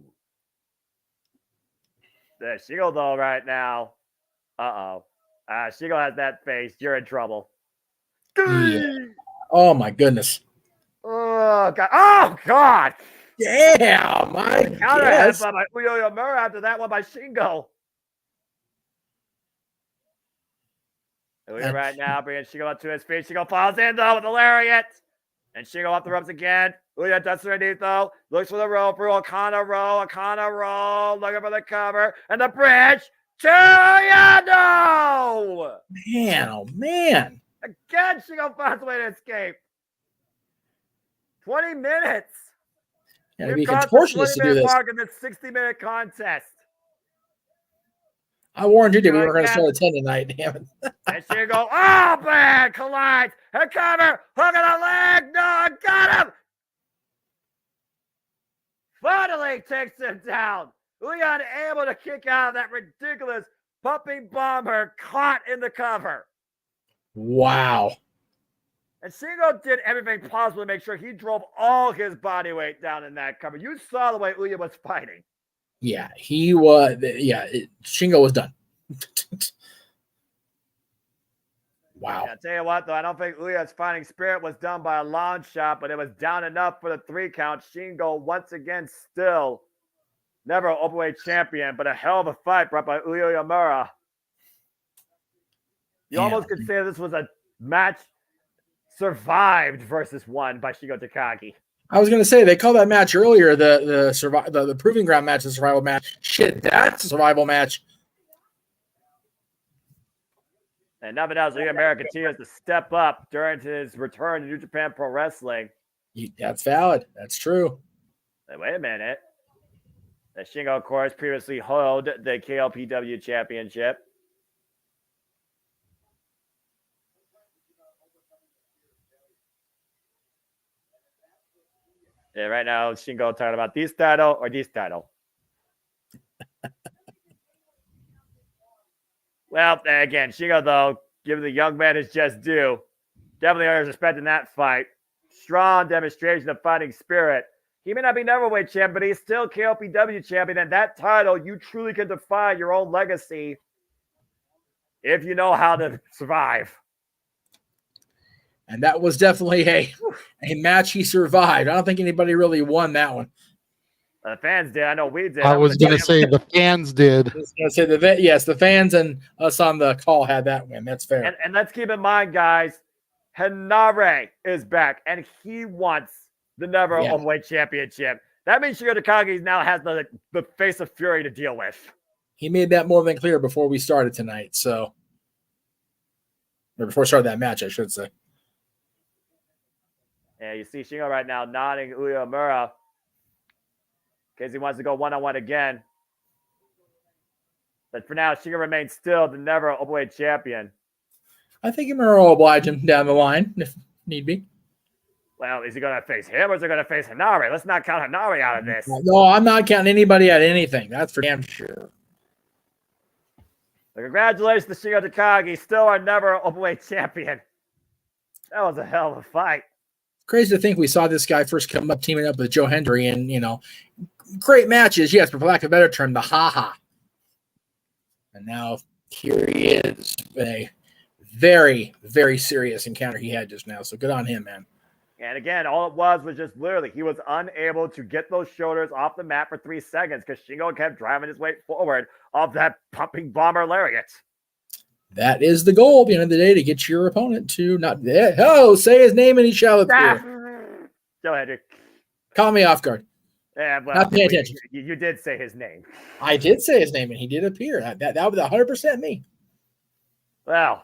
There's Shingo, though, right now. Uh-oh. Shingo has that face. You're in trouble. Yeah. Oh, my goodness. Oh, God. Oh, God. Yeah, my Counter guess. headbutt by Uyo Yamura after that one by Shingo. And right now, bringing Shingo up to his feet. Shingo falls in, though, with the lariat. And Shingo off the ropes again. Uyo does underneath, though. Looks for the rope. Okana roll. Looking for the cover. And the bridge to Yano! Man, oh, man. Again, Shingo finds a way to escape. 20 minutes. Yeah, it'd be We've got the contortionist to do 20-minute this. mark in this 60-minute contest. I warned you, we were going to start at 10 tonight. Damn it. And Shingo, oh, man, collides. And cover, hook of the leg. No, I got him. Finally takes him down. Leon able to kick out of that ridiculous pumping bomber caught in the cover. Wow. And Shingo did everything possible to make sure he drove all his body weight down in that cover. You saw the way Uya was fighting. Yeah, he was. Yeah, Shingo was done. Wow. Yeah, I'll tell you what, though, I don't think Uya's fighting spirit was done by a long shot, but it was down enough for the 3 count. Shingo, once again, still never an openweight champion, but a hell of a fight brought by Uyo Yamura. You almost could say this was a match survived versus won by Shingo Takagi. I was going to say, they called that match earlier the Proving Ground match, the survival match. Shit, that's a survival match. And nothing else, Uya Yamura continues to step up during his return to New Japan Pro Wrestling. That's valid. That's true. Hey, wait a minute. Shingo, of course, previously held the KLPW Championship. Yeah, right now, Shingo talking about this title or this title. Well, again, Shingo, though, giving the young man his just due. Definitely earns respect in that fight. Strong demonstration of fighting spirit. He may not be neverweight champion, but he's still KLPW champion. And that title, you truly can define your own legacy if you know how to survive. And that was definitely a match he survived. I don't think anybody really won that one. The fans did. I know we did. I was going to say the fans did. I was going to say yes, the fans and us on the call had that win. That's fair. And let's keep in mind, guys, Henare is back, and he wants the never openweight championship. That means Shingo Takagi now has the face of fury to deal with. He made that more than clear before we started tonight. Or before we started that match, I should say. Yeah, you see Shingo right now nodding Uya Yamura in case he wants to go one-on-one again. But for now, Shingo remains still the never openweight champion. I think Yamura will oblige him down the line if need be. Well, is he going to face him or is he going to face Henare? Let's not count Henare out of this. No, I'm not counting anybody at anything. That's for damn sure. So congratulations to Shingo Takagi, still our never openweight champion. That was a hell of a fight. Crazy to think we saw this guy first come up teaming up with Joe Hendry and, great matches, yes, but for lack of a better term, the ha-ha. And now here he is. A very, very serious encounter he had just now. So good on him, man. And again, all it was just literally he was unable to get those shoulders off the mat for 3 seconds because Shingo kept driving his way forward off that pumping bomber lariat. That is the goal at the end of the day, to get your opponent to not say his name and he shall appear. Go ahead, Rick. Caught me off guard. Yeah, well, Not paying attention. You did say his name. I did say his name and he did appear. That was 100% me. Well,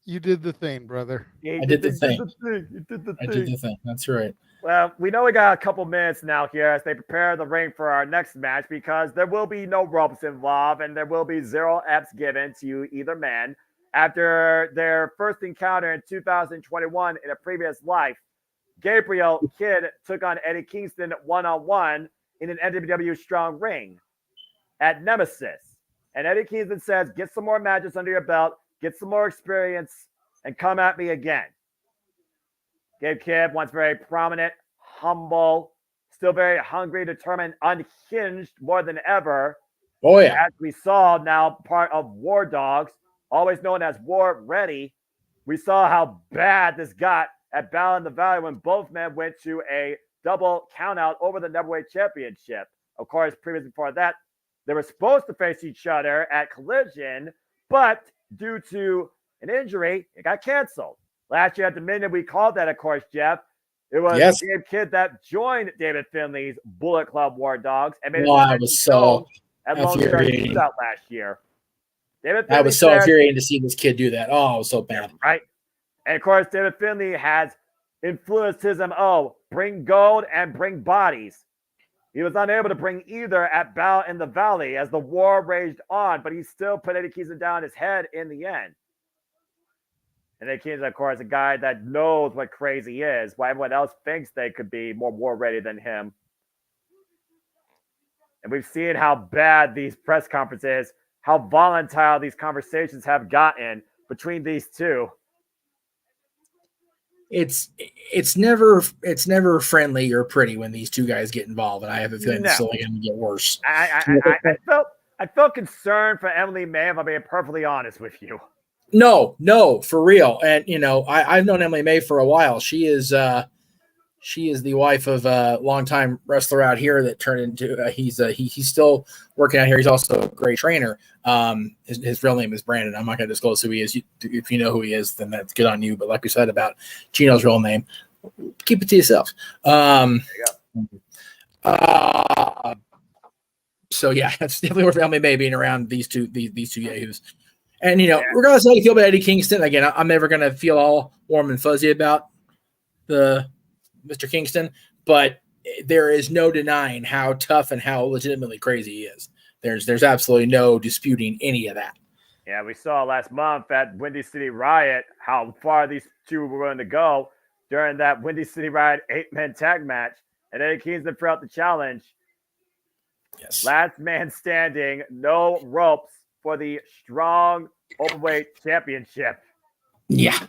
you did the thing, brother. I did the thing. I did the thing. That's right. Well, we know we got a couple minutes now here as they prepare the ring for our next match, because there will be no ropes involved and there will be 0 Fs given to either man. After their first encounter in 2021 in a previous life, Gabriel Kidd took on Eddie Kingston one-on-one in an NJPW Strong ring at Nemesis. And Eddie Kingston says, get some more matches under your belt, get some more experience, and come at me again. Gabe Kidd, once very prominent, humble, still very hungry, determined, unhinged more than ever. Oh, yeah. As we saw, now part of War Dogs, always known as War Ready. We saw how bad this got at Battle in the Valley when both men went to a double countout over the Neverweight Championship. Of course, previously before that, they were supposed to face each other at Collision, but due to an injury, it got canceled. Last year at Dominion, we called that, of course, Jeff. It was Gabe Kidd that joined David Finley's Bullet Club War Dogs and made it was so at Lone Star Shootout last year. That was so infuriating to see this kid do that. Oh, it was so bad. Right. And of course, David Finley has influenced his MO, bring gold and bring bodies. He was unable to bring either at Battle in the Valley as the war raged on, but he still put Eddie Kingston down his head in the end. And Eddie Kingston, of course, a guy that knows what crazy is, why everyone else thinks they could be more war ready than him. And we've seen how bad these press conferences, how volatile these conversations have gotten between these two. It's never friendly or pretty when these two guys get involved, and I have a feeling it's only going to get worse. I felt concerned for Emily May, if I'm being perfectly honest with you. No, for real. And I've known Emily May for a while. She is the wife of a longtime wrestler out here that turned into he's still working out here. He's also a great trainer. His real name is Brandon. I'm not going to disclose who he is. If you know who he is, then that's good on you. But like we said about Gino's real name, keep it to yourself. There you go. So yeah, that's definitely worth Emily May being around these two yahoos. And regardless of how you feel about Eddie Kingston, again, I'm never going to feel all warm and fuzzy about the Mr. Kingston, but there is no denying how tough and how legitimately crazy he is. There's absolutely no disputing any of that. Yeah, we saw last month at Windy City Riot how far these two were willing to go during that Windy City Riot 8-man tag match, and Eddie Kingston threw out the challenge. Yes. Last man standing, no ropes for the Strong Openweight Championship. Yeah.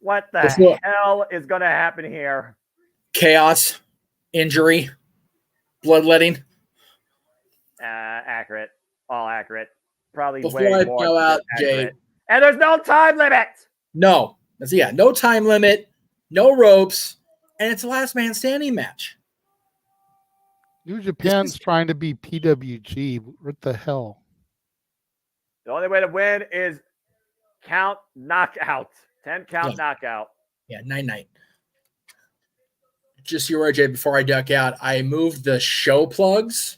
What the hell is going to happen here? Chaos, injury, bloodletting. Accurate. All accurate. Probably Before way I more go out, accurate. Jay. And there's no time limit. No. No time limit, no ropes, and it's a last man standing match. New Japan's trying to be PWG. What the hell? The only way to win is count knockout. 10 count knockout. Yeah, 9-9. Just so you're aware, Jay, before I duck out, I moved the show plugs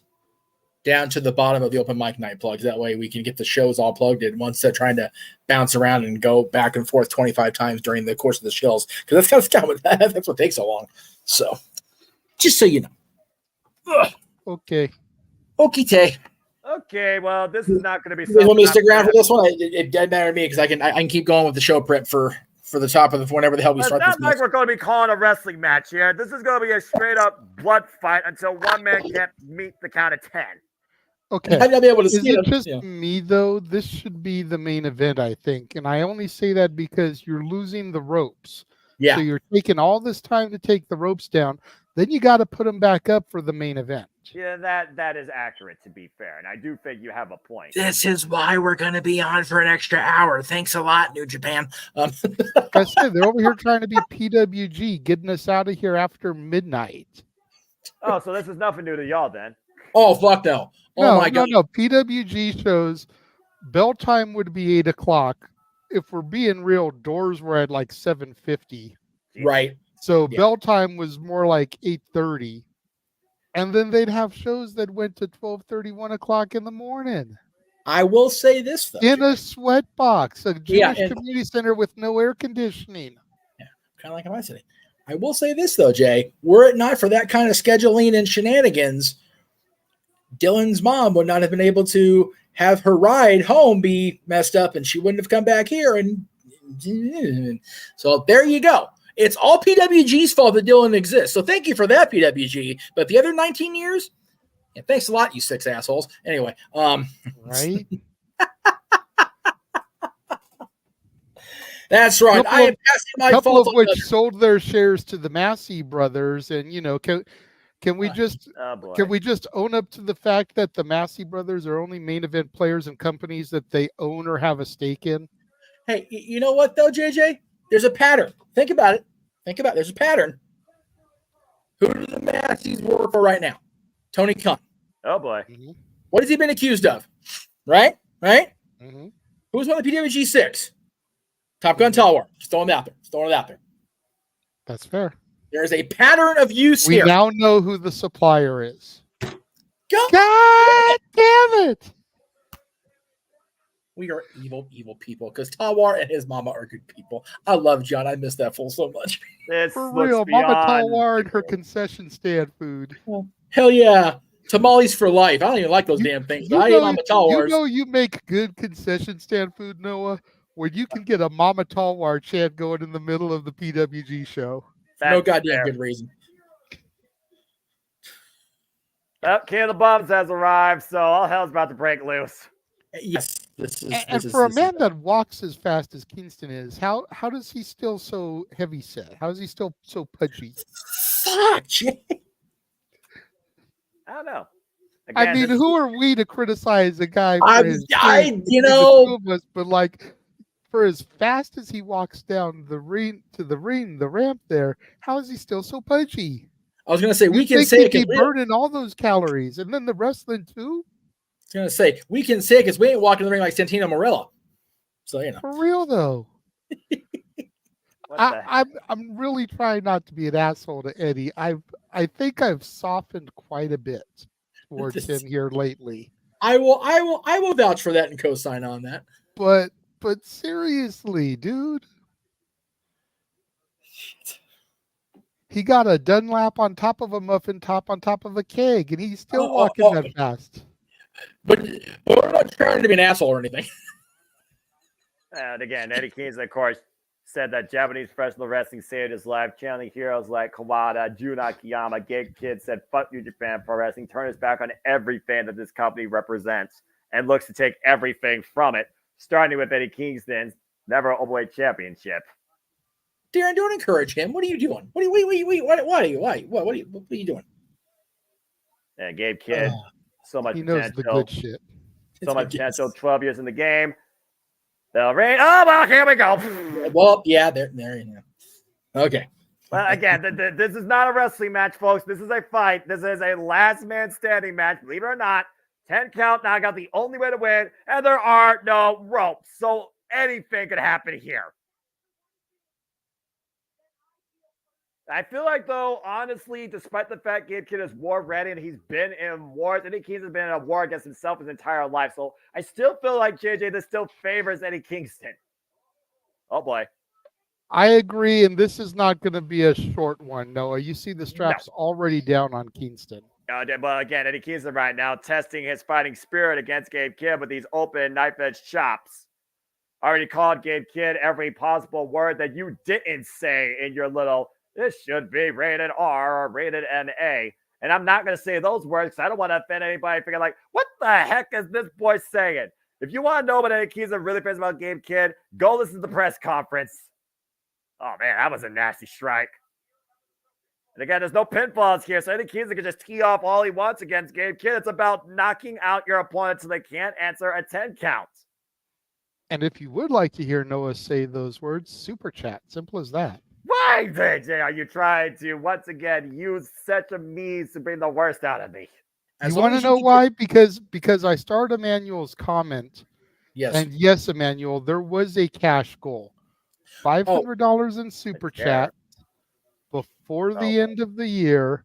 down to the bottom of the open mic night plugs. That way we can get the shows all plugged in instead of trying to bounce around and go back and forth 25 times during the course of the shows. Because that's what takes so long. So, just so you know. Ugh. Okay. Okey-tay. Okay, well, this is not going to be. You want me to stick around for this one? It doesn't matter to me because I can keep going with the show prep for the top of whenever the hell we start. It's not like we're going to be calling a wrestling match here. This is going to be a straight up blood fight until one man can't meet the count of 10. Okay. I'd not be able to Is see it just me though? This should be the main event, I think, and I only say that because you're losing the ropes. Yeah. So you're taking all this time to take the ropes down. Then you got to put them back up for the main event. Yeah, that is accurate, to be fair. And I do think you have a point. This is why we're going to be on for an extra hour. Thanks a lot, New Japan. Like I said, they're over here trying to be PWG, getting us out of here after midnight. Oh, so this is nothing new to y'all then. Oh, fuck no. Oh, my God. No. PWG shows Bell time would be 8 o'clock. If we're being real, doors were at like 7:50. Right. So Yeah. bell time was more like 8:30. And then they'd have shows that went to 12:30, 1 o'clock in the morning. I will say this though. In a sweat box, a Jewish and- community center with no air conditioning. Kind of like my city. I will say this though, Jay. Were it not for that kind of scheduling and shenanigans, Dylan's mom would not have been able to have her ride home be messed up, and she wouldn't have come back here. And so there you go. It's all PWG's fault that Dylan exists. So thank you for that, PWG. But the other 19 years, yeah, thanks a lot, you 6 assholes. Anyway, right. That's right. I am passing my couple fault of which sold their shares to the Massey brothers, and can we just own up to the fact that the Massey brothers are only main event players and companies that they own or have a stake in? Hey, you know what though, JJ? There's a pattern. Think about it. There's a pattern. Who do the Masseys work for right now? Tony Khan. Oh boy. Mm-hmm. What has he been accused of? Right? Mm-hmm. Who's one of the PWG 6? Top Gun Talwar. Just throwing it out there. That's fair. There's a pattern of use we here. We now know who the supplier is. God damn it! We are evil, evil people because Talwar and his mama are good people. I love John. I miss that fool so much. For real, Mama Talwar and her concession stand food. Hell yeah. Tamales for life. I don't even like those damn things. I eat Mama Talwars. You know you make good concession stand food, Noah, when you can get a Mama Talwar chant going in the middle of the PWG show. No goddamn good reason. Oh, King of the Bums has arrived, so all hell's about to break loose. Yes. For a man that walks as fast as Kingston is, how does he still so heavy set? How is he still so pudgy? Fuck, Jay. I don't know. Again, I mean, who are we to criticize a guy for but like, for as fast as he walks down the ramp there, how is he still so pudgy? I was going to say, we can say he'd be burning all those calories, and then the wrestling too. I was going to say, we can say because we ain't walking the ring like Santino Marella. So, For real, though. I'm really trying not to be an asshole to Eddie. I think I've softened quite a bit towards him here lately. I will vouch for that and co-sign on that. But seriously, dude. He got a Dunlap on top of a muffin top on top of a keg, and he's still walking that fast. But we're not trying to be an asshole or anything. And again, Eddie Kingston, of course, said that Japanese professional wrestling saved his life, channeling heroes like Kawada, Jun Akiyama. Gabe Kidd said, "Fuck New Japan Pro Wrestling, turn his back on every fan that this company represents, and looks to take everything from it, starting with Eddie Kingston's never overweight championship." Darren, don't encourage him. What are you doing? What are you doing? And Gabe Kidd, so much he knows potential. The good shit. So much potential. 12 years in the game. They'll reign. Oh, well, here we go. Well, yeah, there you go. Okay. Well, again, this is not a wrestling match, folks. This is a fight. This is a last man standing match. Believe it or not, 10 count now got the only way to win, and there are no ropes. So anything could happen here. I feel like, though, honestly, despite the fact Gabe Kidd is war ready and he's been in wars, Eddie Kingston has been in a war against himself his entire life. So I still feel like, JJ, this still favors Eddie Kingston. Oh, boy. I agree, and this is not going to be a short one, Noah. You see the straps already down on Kingston. But again, Eddie Kingston right now testing his fighting spirit against Gabe Kidd with these open knife-edge chops. Already called Gabe Kidd every possible word that you didn't say in your little... This should be rated R or rated NA. And I'm not going to say those words because I don't want to offend anybody thinking like, what the heck is this boy saying? If you want to know what Eddie Kingston really thinks about Gabe Kidd, go listen to the press conference. Oh, man, that was a nasty strike. And again, there's no pinfalls here, so Eddie Kingston can just tee off all he wants against Gabe Kidd. It's about knocking out your opponent so they can't answer a 10 count. And if you would like to hear Noah say those words, super chat. Simple as that. Why, JJ, are you trying to, once again, use such a means to bring the worst out of me? You want to know why? Because I starred Emmanuel's comment Yes. And yes, Emmanuel, there was a cash goal. $500 in super chat before the end of the year,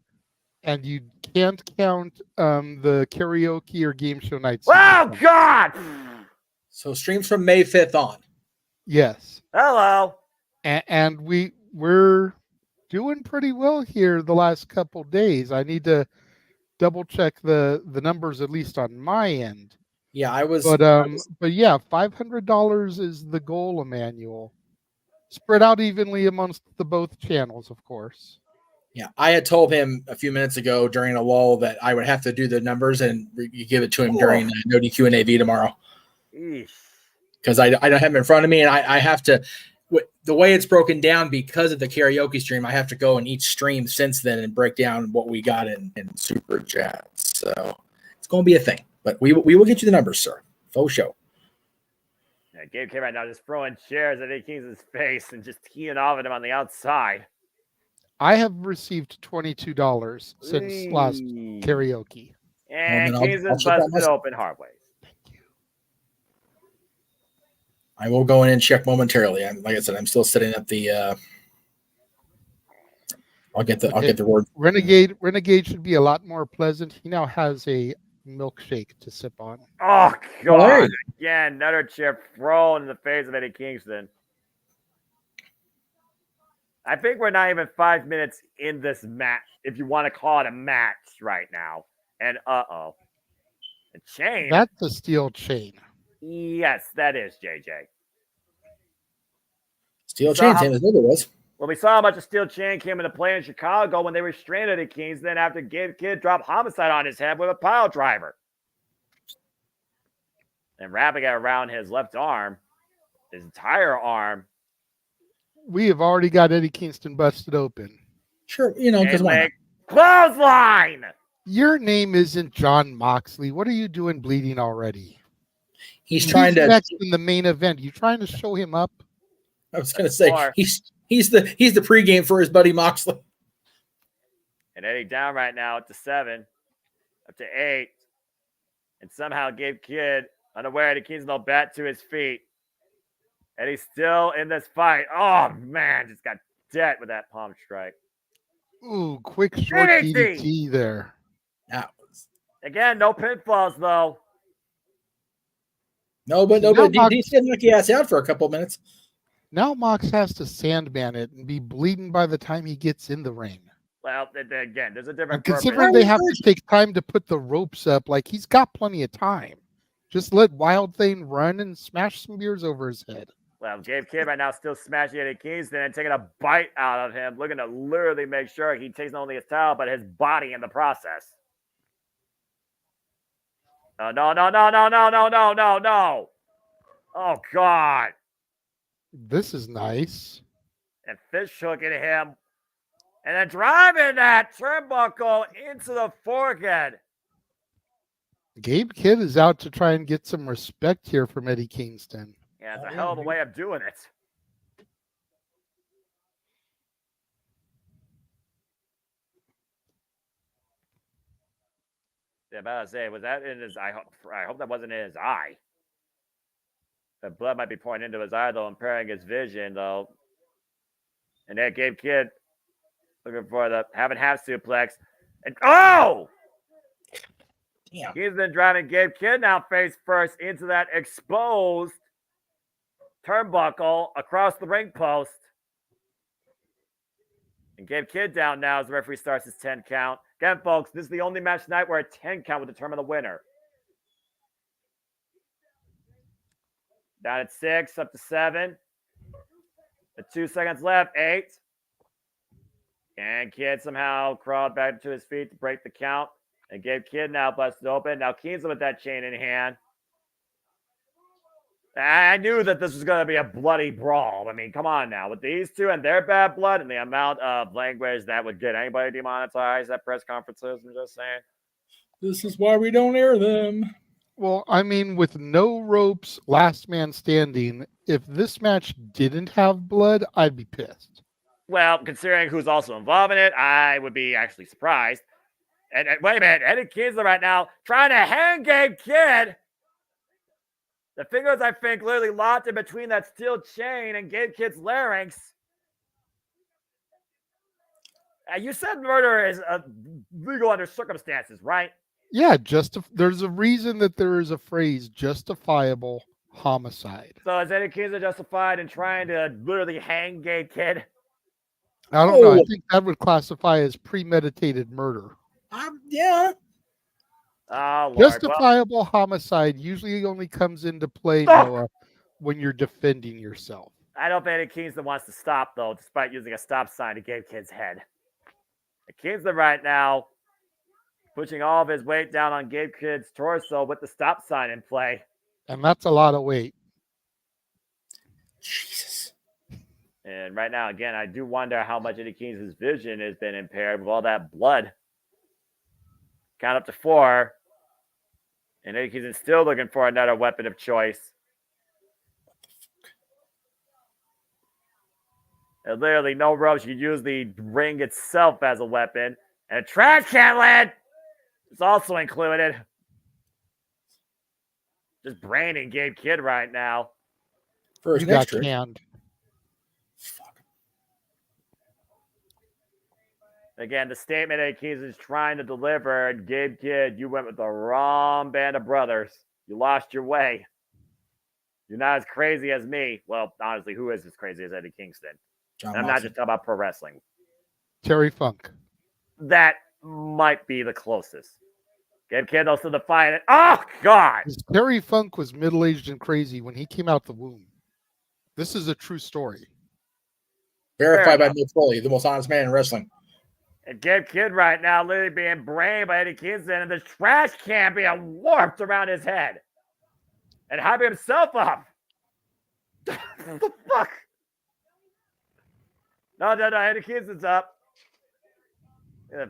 and you can't count the karaoke or game show nights. Oh, God! So streams from May 5th on. Yes. Hello. And we're doing pretty well here the last couple days. I need to double check the numbers, at least on my end. Yeah, I was. But yeah, $500 is the goal, Emmanuel. Spread out evenly amongst the both channels, of course. Yeah, I had told him a few minutes ago during a lull that I would have to do the numbers and you give it to him during No DQ and AV tomorrow. Because I don't have him in front of me, and I have to. The way it's broken down because of the karaoke stream, I have to go in each stream since then and break down what we got in super chats. So it's going to be a thing, but we will get you the numbers, sir. Faux show. Yeah, Gabe K right now just throwing chairs at Eddie King's face and just teeing off at him on the outside. I have received $22 since last karaoke. And Kings is busted open hard ways. I will go in and check momentarily. Like I said, I'm still setting up the. I'll get the word. Renegade should be a lot more pleasant. He now has a milkshake to sip on. Oh God! Again, another chip thrown in the face of Eddie Kingston. I think we're not even 5 minutes in this match, if you want to call it a match right now. And a chain. That's the steel chain. Yes, that is, JJ. Steel chain, same as it was. Well, we saw a bunch of steel chain came into play in Chicago when they restrained Eddie Kings. Then after Gabe Kidd dropped homicide on his head with a pile driver. And wrapping it around his left arm, his entire arm. We have already got Eddie Kingston busted open. Sure, because why not? Clothesline! Your name isn't John Moxley. What are you doing bleeding already? He's trying to next in the main event. You trying to show him up? I was going to say he's the pregame for his buddy Moxley. And Eddie down right now up to 7, up to 8, and somehow Gabe Kidd unaware that Kingston will bat to his feet. Eddie's still in this fight. Oh man, just got dead with that palm strike. Ooh, quick short DDT there. Again, no pinfalls though. No, but he said knock your ass out for a couple of minutes. Now Mox has to sandman it and be bleeding by the time he gets in the ring. Well, again, there's a different. And considering they have to take time to put the ropes up, like he's got plenty of time. Just let Wild Thing run and smash some beers over his head. Well, Gabe Kidd right now still smashing Eddie Kingston and taking a bite out of him, looking to literally make sure he takes not only his towel, but his body in the process. No. Oh, God. This is nice. And fish hooking him. And then driving that turnbuckle into the forehead. Gabe Kidd is out to try and get some respect here from Eddie Kingston. Yeah, it's a hell of a way of doing it. Yeah, about to say, was that in his eye? I hope that wasn't in his eye. The blood might be pouring into his eye, though, impairing his vision, though. And then Gabe Kidd looking for the having half suplex. And oh! Damn. He's been driving Gabe Kidd now face first into that exposed turnbuckle across the ring post. And Gabe Kidd down now as the referee starts his 10 count. Again, folks, this is the only match tonight where a 10 count will determine the winner. Down at 6, up to 7. The 2 seconds left, 8. And Kidd somehow crawled back to his feet to break the count. And Gabe Kidd now busted open. Now Kingston with that chain in hand. I knew that this was going to be a bloody brawl. I mean, come on now. With these two and their bad blood and the amount of language that would get anybody demonetized at press conferences, I'm just saying. This is why we don't air them. Well, I mean, with no ropes, last man standing, if this match didn't have blood, I'd be pissed. Well, considering who's also involved in it, I would be actually surprised. And wait a minute, Eddie Kingston right now trying to hang Gabe Kidd. The fingers, I think, literally locked in between that steel chain and Gabe Kidd's larynx. You said murder is legal under circumstances, right? Yeah, there's a reason that there is a phrase, justifiable homicide. So is Eddie Kingston justified in trying to literally hang Gabe Kidd? I don't know. I think that would classify as premeditated murder. Yeah. Oh, Lord. Justifiable homicide usually only comes into play, Noah, when you're defending yourself. I don't think Eddie Kingston wants to stop, though, despite using a stop sign to Gabe Kidd's head. Kingston right now pushing all of his weight down on Gabe Kidd's torso with the stop sign in play. And that's a lot of weight. Jesus. And right now, again, I do wonder how much Eddie Kingston's vision has been impaired with all that blood. Count up to 4. And Eddie Kingston's still looking for another weapon of choice. And literally, no ropes. You use the ring itself as a weapon. And a trash can lid is also included. Just braining Gabe Kidd right now. First, you got canned. Fuck. Again, the statement that Keys is trying to deliver, and Gabe Kidd, you went with the wrong band of brothers. You lost your way. You're not as crazy as me. Well, honestly, who is as crazy as Eddie Kingston? I'm not just talking about pro wrestling. Terry Funk. That might be the closest. Gabe Kidd also defiant it. Oh, God. Terry Funk was middle-aged and crazy when he came out the womb. This is a true story. Verified by Mick Foley, the most honest man in wrestling. And Gabe Kidd right now literally being brained by Eddie Kingston and the trash can being warped around his head. And hyping himself up. What the fuck? No, Eddie Kingston's up. Yeah.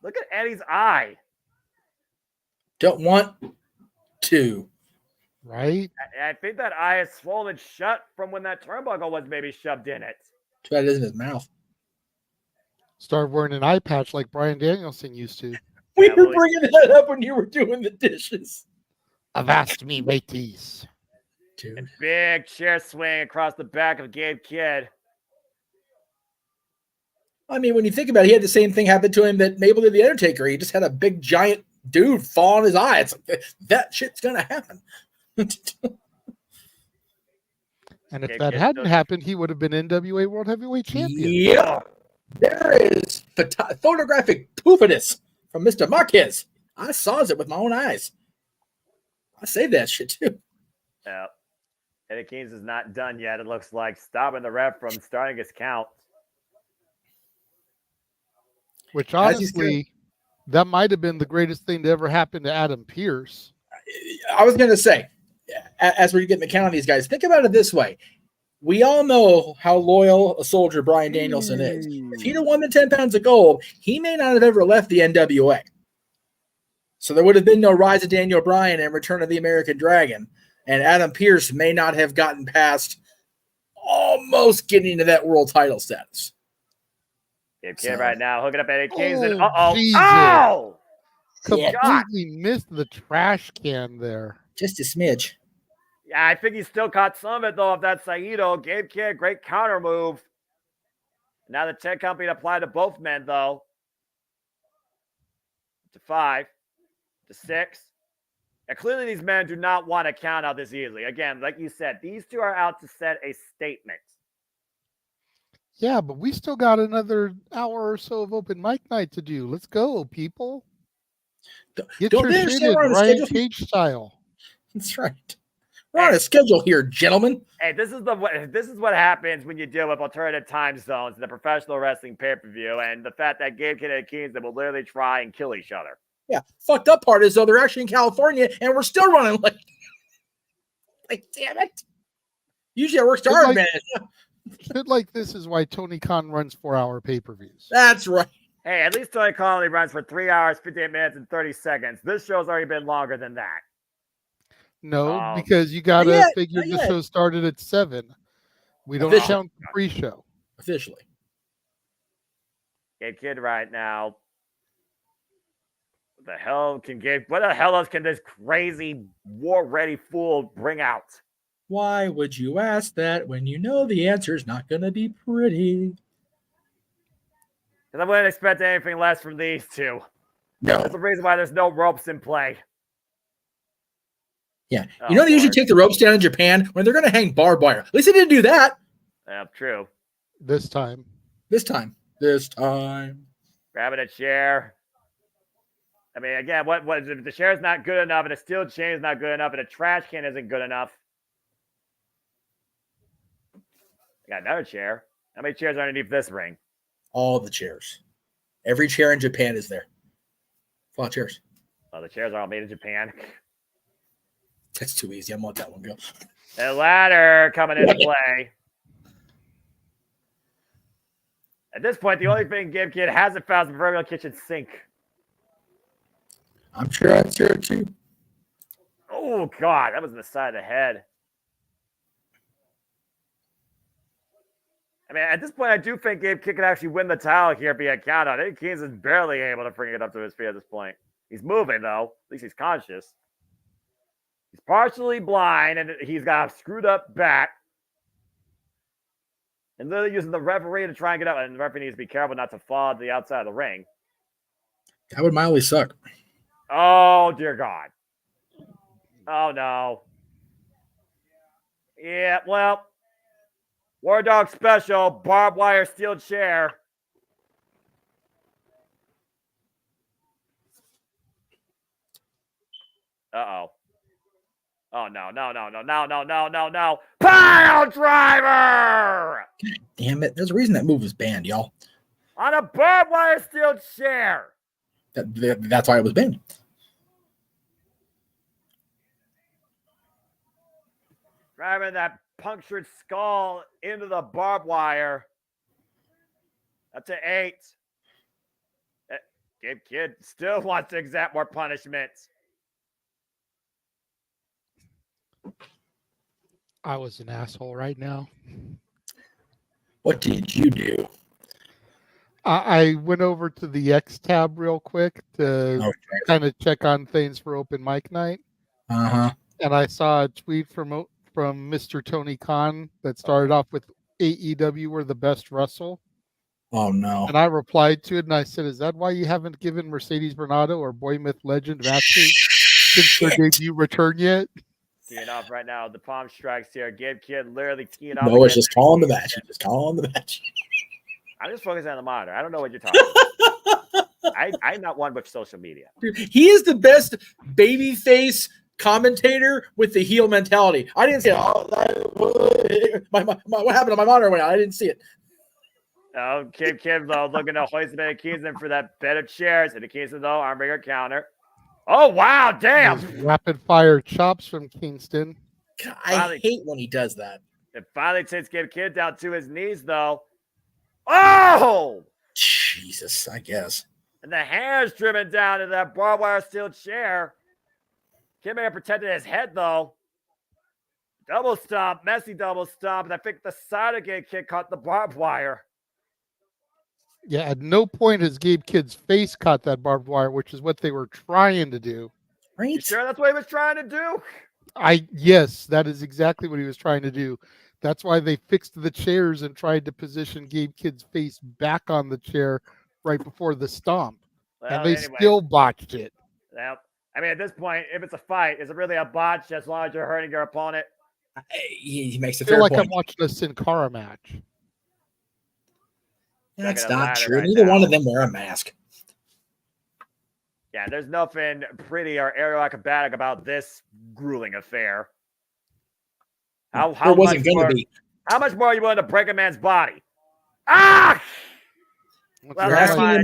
Look at Eddie's eye. Don't want to. Right? I think that eye is swollen shut from when that turnbuckle was maybe shoved in it. Too bad it isn't his mouth. Started wearing an eye patch like Bryan Danielson used to. We were bringing that up when you were doing the dishes. Avast me, mateys. Dude. And big chair swing across the back of Gabe Kidd. I mean, when you think about it, he had the same thing happen to him that Mabel did the Undertaker. He just had a big, giant dude fall on his eye. It's like, that shit's going to happen. And if that hadn't happened, he would have been NWA World Heavyweight Champion. Yeah. There is photographic proof of this from Mr. Marquez. I saw it with my own eyes. I saved that shit, too. Yeah. Eddie Keynes is not done yet, it looks like. Stopping the ref from starting his count. Which, honestly, that might have been the greatest thing to ever happen to Adam Pearce. I was going to say, as we're getting the count of these guys, think about it this way. We all know how loyal a soldier Bryan Danielson is. If he'd have won the 10 pounds of gold, he may not have ever left the NWA. So there would have been no Rise of Daniel Bryan and Return of the American Dragon. And Adam Pearce may not have gotten past almost getting to that world title status. Gabe Kidd right now hooking up Eddie Keynes. And Jesus. Oh! Completely missed the trash can there. Just a smidge. Yeah, I think he still caught some of it, though, of that Saito. Gabe Kidd, great counter move. Now the 10 count being applied to both men, though. To 5. To 6. And clearly these men do not want to count out this easily. Again, like you said, these two are out to set a statement. Yeah, but we still got another hour or so of open mic night to do. Let's go, people. Get your shit in, Ryan Cage style. That's right. We're on a schedule here, gentlemen. Hey, this is what happens when you deal with alternative time zones in the professional wrestling pay-per-view, and the fact that Gabe Kidd and Keynes will literally try and kill each other. Yeah, fucked up part is though they're actually in California and we're still running late. Like, damn it! Usually it works to our advantage. Shit like this is why Tony Khan runs 4-hour pay-per-views. That's right. Hey, at least Tony Khan only runs for 3 hours, 58 minutes, and 30 seconds. This show's already been longer than that. No, because you got to figure the show started at 7. We don't count the pre-show. Officially. Gabe Kidd right now. What the hell else can this crazy war-ready fool bring out? Why would you ask that when you know the answer's not going to be pretty? Because I wouldn't expect anything less from these two. No. That's the reason why there's no ropes in play. Yeah. You know they usually take the ropes down in Japan when they're going to hang barbed wire. At least they didn't do that. Yeah, true. This time. Grabbing a chair. I mean, again, what if the chair's not good enough, and a steel chain is not good enough, and a trash can isn't good enough? I got another chair. How many chairs are underneath this ring? All the chairs. Every chair in Japan is there. A lot of chairs. Oh, the chairs are all made in Japan. That's too easy. I'm gonna let that one go. The ladder coming into play. At this point, the only thing Game Kid hasn't found is the proverbial kitchen sink. I'm sure I'd share it too. Oh, God. That was in the side of the head. I mean, at this point, I do think Gabe Kidd could actually win the title here via count out. Eddie Kingston's barely able to bring it up to his feet at this point. He's moving, though. At least he's conscious. He's partially blind, and he's got a screwed up back. And literally using the referee to try and get up. And the referee needs to be careful not to fall to the outside of the ring. That would mildly suck. Oh, dear God. Oh, no. Yeah, well, War Dog Special, barbed wire steel chair. Uh-oh. Oh, no. Pile driver! God damn it. There's a reason that move was banned, y'all. On a barbed wire steel chair. That's why it was banned. Driving that punctured skull into the barbed wire. That's an 8. Gabe Kidd still wants to exact more punishment. I was an asshole right now. What did you do? I went over to the X tab real quick to kind of check on things for open mic night. Uh-huh. And I saw a tweet from Mr. Tony Khan that started off with AEW were the best wrestle. Oh, no. And I replied to it and I said, is that why you haven't given Mercedes Bernardo or Boy Myth Legend matches since their debut return yet? Teeing off right now. The palm strikes here. Gabe Kidd literally teeing off. No, it's just calling the match. Just calling the match. I'm just focusing on the monitor. I don't know what you're talking about. I'm not one with social media. Dude, he is the best babyface commentator with the heel mentality. I didn't see it. What happened to my monitor went out? I didn't see it. Oh, Gabe Kidd, though, looking to hoist Eddie Kingston for that bed of chairs. Eddie Kingston, though, armbringer counter. Oh, wow, damn. Rapid fire chops from Kingston. God, I hate when he does that. It finally takes Gabe Kidd down to his knees, though. Oh! Jesus, I guess. And the hair's driven down to that barbed wire steel chair. Kidd may have protected his head, though. Double stomp, messy double stomp. And I think the side of Gabe Kidd caught the barbed wire. Yeah, at no point has Gabe Kidd's face caught that barbed wire, which is what they were trying to do. Right? You sure that's what he was trying to do? Yes, that is exactly what he was trying to do. That's why they fixed the chairs and tried to position Gabe Kidd's face back on the chair right before the stomp. Well, and they still botched it. Well, I mean, at this point, if it's a fight, is it really a botch as long as you're hurting your opponent? He makes a I feel fair like point. I'm watching a Sin Cara match. That's not true. Neither one of them wear a mask. Yeah, there's nothing pretty or aeroacrobatic about this grueling affair. How much more are you willing to break a man's body? Ah! Well,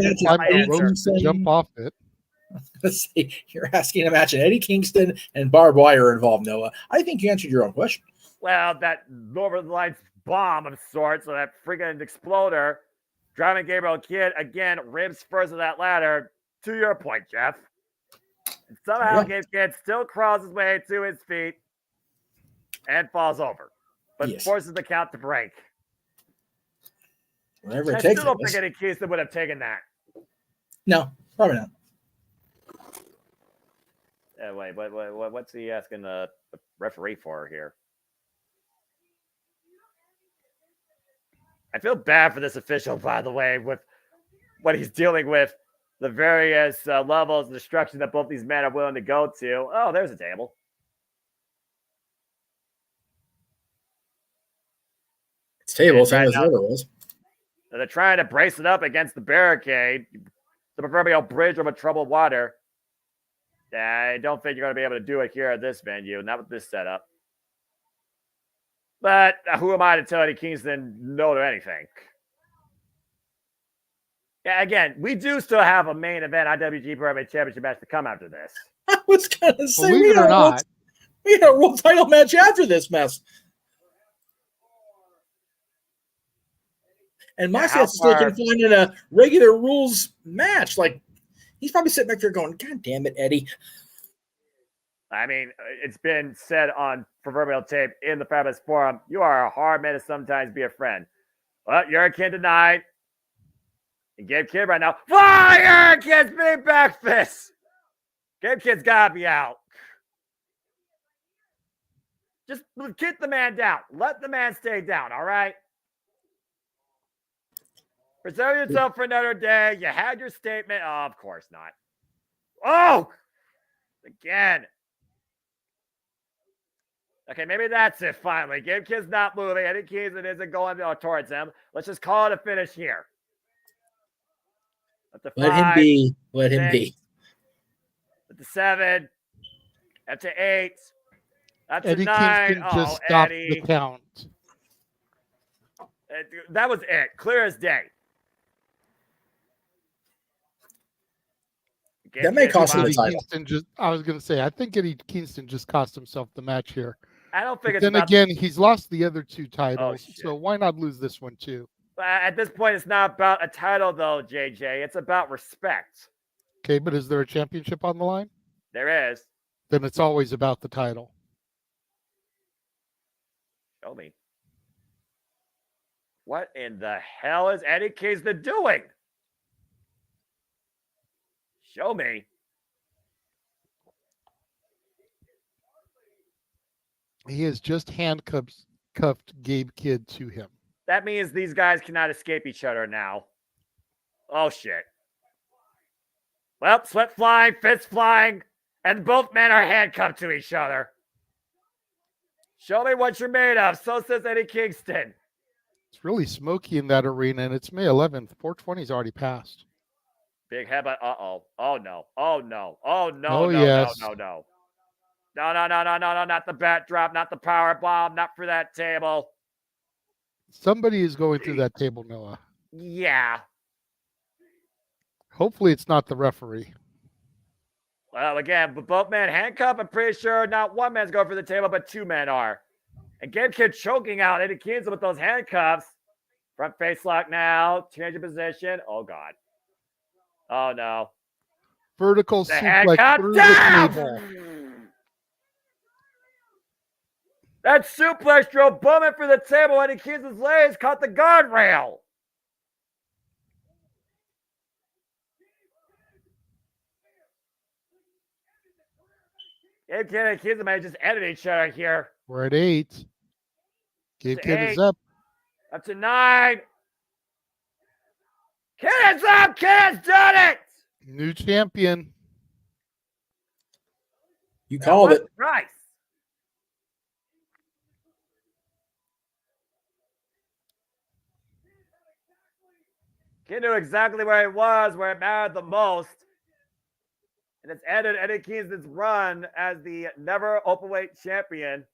Jump off it. Let's see. You're asking a match, and Eddie Kingston and barbed wire are involved, Noah. I think you answered your own question. Well, that Northern Lights bomb of sorts, so that freaking exploder, driving Gabriel Kidd again, ribs first of that ladder. To your point, Jeff. And somehow Gabe Kidd still crawls his way to his feet and falls over, but forces the count to break. Whatever it I takes. still don't think Eddie Kingston would have taken that. No, probably not. Wait, what's he asking the referee for here? I feel bad for this official, by the way, with what he's dealing with, the various levels of destruction that both these men are willing to go to. Oh, there's a table. It's table. Same as the other was. They're trying to brace it up against the barricade, the proverbial bridge over troubled water. I don't think you're going to be able to do it here at this venue, not with this setup. But who am I to tell Eddie Kingston no to anything? Yeah, again, we do still have a main event IWGP Heavyweight Championship match to come after this. I was going to say, Believe it or not, we had a world title match after this mess. And Moxley's still confined in a regular rules match. Like, he's probably sitting back there going, God damn it, Eddie. I mean, it's been said on proverbial tape in the Fabulous Forum, you are a hard man to sometimes be a friend. Well, you're a kid tonight. And Gabe Kidd right now. Fire! Kid's big back fist. Gabe Kidd's got to be out. Just get the man down. Let the man stay down, all right? Preserve yourself for another day. You had your statement. Oh, of course not. Oh! Again. Okay, maybe that's it finally. Gabe Kidd's not moving. Eddie Kingston isn't going towards him. Let's just call it a finish here. Let him be. Let him be. Up to 7. Up to 8. Up to Eddie 9. Kingston just stopped the count. That was it. Clear as day. That may cost him the title. I was going to say, I think Eddie Kingston just cost himself the match here. I don't think it's. Then again, he's lost the other 2 titles, so why not lose this one too? At this point, it's not about a title, though, JJ. It's about respect. Okay, but is there a championship on the line? There is. Then it's always about the title. Show me. What in the hell is Eddie Kingston doing? Show me. He has just handcuffed Gabe Kidd to him. That means these guys cannot escape each other now. Oh, shit. Well, sweat flying, fists flying, and both men are handcuffed to each other. Show me what you're made of. So says Eddie Kingston. It's really smoky in that arena, and it's May 11th. 420's already passed. Big headbutt. Uh-oh. Oh, no. Oh, no. Oh, no. Oh, no, yes. no, no, no. No, no, no, no, no, no. Not the bat drop. Not the power bomb. Not for that table. Somebody is going through that table, Noah. Yeah. Hopefully it's not the referee. Well, again, but both men handcuffed. I'm pretty sure not one man's going for the table, but 2 men are. And Gabe Kidd choking out Eddie Kingston with those handcuffs. Front face lock now. Change of position. Oh, God. Oh, no. Vertical The suplex through the table. That suplex drove Bowman for the table. Eddie Kingston's legs caught the guardrail. Gabe Kidd and Kingston may just edit each other here. We're at 8. Gabe Kidd is up. Up to 9. Kidd's up. Kidd's done it. New champion. You called it. Right. Kid knew exactly where he was, where it mattered the most. And it's ended Eddie Kingston's run as the never openweight champion.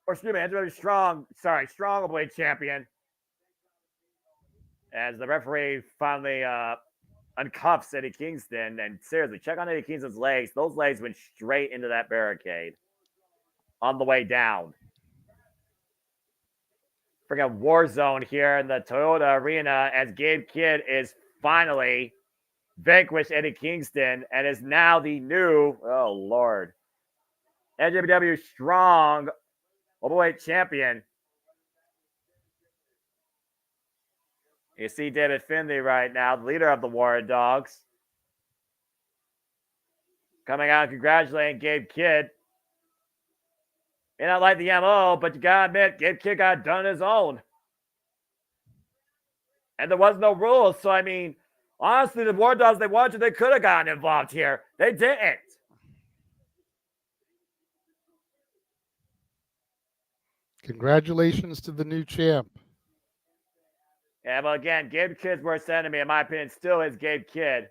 Or excuse me, NJPW strong openweight champion. As the referee finally uncuffs Eddie Kingston. And seriously, check on Eddie Kingston's legs. Those legs went straight into that barricade on the way down. Freaking war zone here in the Toyota Arena as Gabe Kidd is finally vanquished Eddie Kingston and is now the new, oh Lord, NJPW strong openweight champion. You see David Finley right now, the leader of the War Dogs. coming out and congratulating Gabe Kidd. May not like the MO, but you gotta admit, Gabe Kidd got it done on his own. And there was no rules, so I mean, honestly, the War Dogs, they wanted to, they could have gotten involved here. They didn't. Congratulations to the new champ. Yeah, but again, Gabe Kidd's worst enemy, in my opinion, still is Gabe Kidd.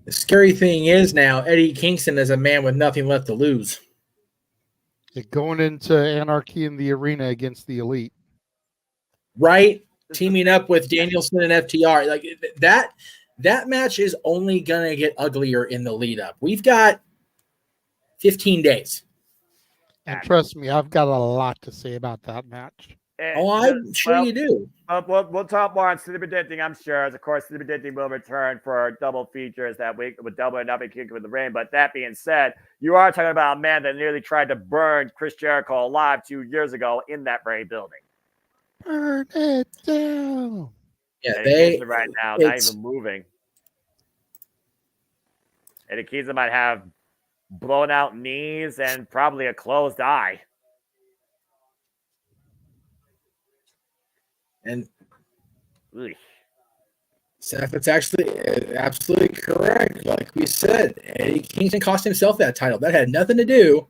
The scary thing is now, Eddie Kingston is a man with nothing left to lose. Going into Anarchy in the Arena against the Elite. Right? Teaming up with Danielson and FTR. Like that match is only going to get uglier in the lead up. We've got 15 days. And trust me, I've got a lot to say about that match. I'm sure you do. We'll talk more on City Predicting, I'm sure. Of course, City Predicting will return for double features that week with Double and Nothing Kick with the Rain. But that being said, you are talking about a man that nearly tried to burn Chris Jericho alive 2 years ago in that very building. Burn it down. Yeah, Eddie Kingston right now, not even moving. Eddie Kingston might have blown out knees and probably a closed eye. And Ugh. Seth, it's actually absolutely correct. Like we said, Eddie Kingston cost himself that title. That had nothing to do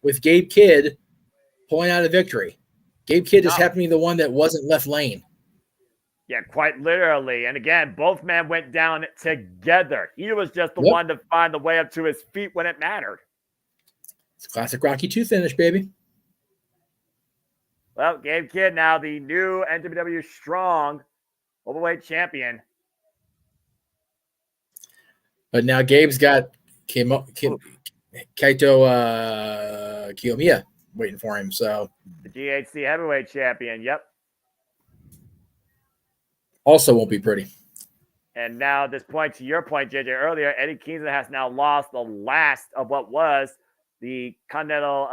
with Gabe Kidd pulling out a victory. Gabe Kidd just happened to be the one that wasn't left lane. Yeah, quite literally. And again, both men went down together. He was just the one to find the way up to his feet when it mattered. It's a classic Rocky II finish, baby. Well, Gabe Kidd now the new NJPW Strong overweight champion. But now Gabe's got Kaito Kiyomiya waiting for him. So the GHC heavyweight champion. Yep. Also won't be pretty. And now at this point, to your point, JJ, earlier, Eddie Kingston has now lost the last of what was the Continental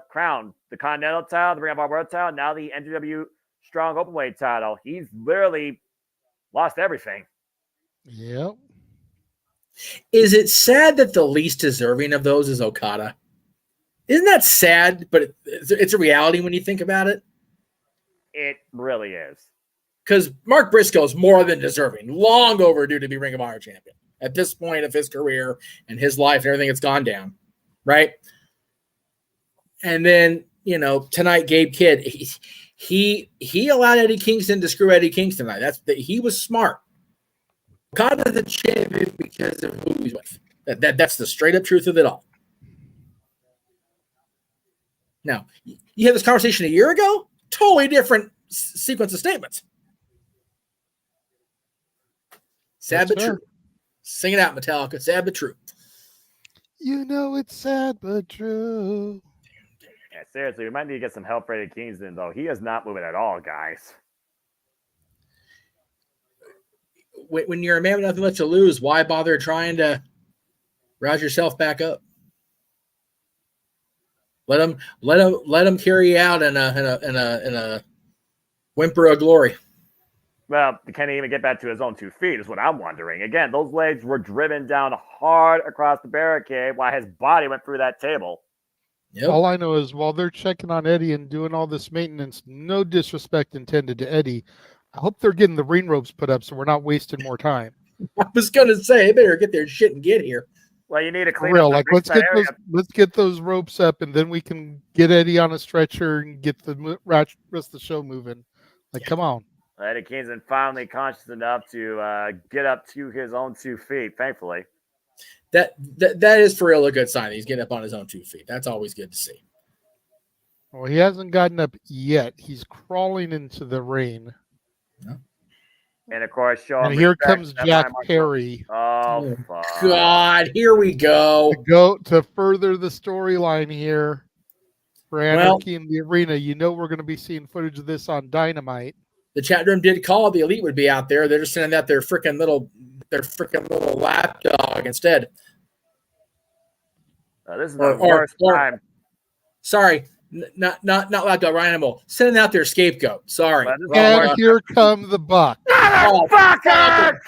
crown, the Continental title, the Ring of Honor World title, now the NJPW Strong Openweight title. He's literally lost everything. Yep. Is it sad that the least deserving of those is Okada? Isn't that sad? But it's a reality when you think about it. It really is. Because Mark Briscoe's more than deserving, long overdue to be Ring of Honor champion at this point of his career and his life and everything that's gone down, right? And then, you know, tonight, Gabe Kidd, he allowed Eddie Kingston to screw Eddie Kingston tonight. He was smart. Okada's the champion because of who he's with. That's the straight up truth of it all. Now, you had this conversation a year ago, totally different sequence of statements. Sad but true. Sing it out, Metallica. Sad but true. You know it's sad but true. Yeah, seriously, we might need to get some help for Eddie Kingston, though. He is not moving at all, guys. When you're a man with nothing left to lose, why bother trying to rouse yourself back up? Let him carry you out in a whimper of glory. Well, can he even get back to his own 2 feet is what I'm wondering. Again, those legs were driven down hard across the barricade while his body went through that table. Yep. All I know is while they're checking on Eddie and doing all this maintenance, no disrespect intended to Eddie, I hope they're getting the ring ropes put up so we're not wasting more time. I was going to say, they better get their shit and get here. Well, you need to clean For real, up like let's get those ropes up and then we can get Eddie on a stretcher and get the rest of the show moving. Like, come on. Eddie Kingston finally conscious enough to get up to his own 2 feet, thankfully. That is for real a good sign. He's getting up on his own 2 feet. That's always good to see. Well, he hasn't gotten up yet. He's crawling into the rain. No. And of course, and here comes Jack Perry. Oh, fuck. God, here we go. To further the storyline here for Anarchy in the Arena. You know we're going to be seeing footage of this on Dynamite. The chat room did call the Elite would be out there. They're just sending out their freaking little lapdog instead. This is the worst time. Sorry, not lapdog, Ryan Animal. Sending out their scapegoat. Sorry. And here come the Bucks. Motherfucker!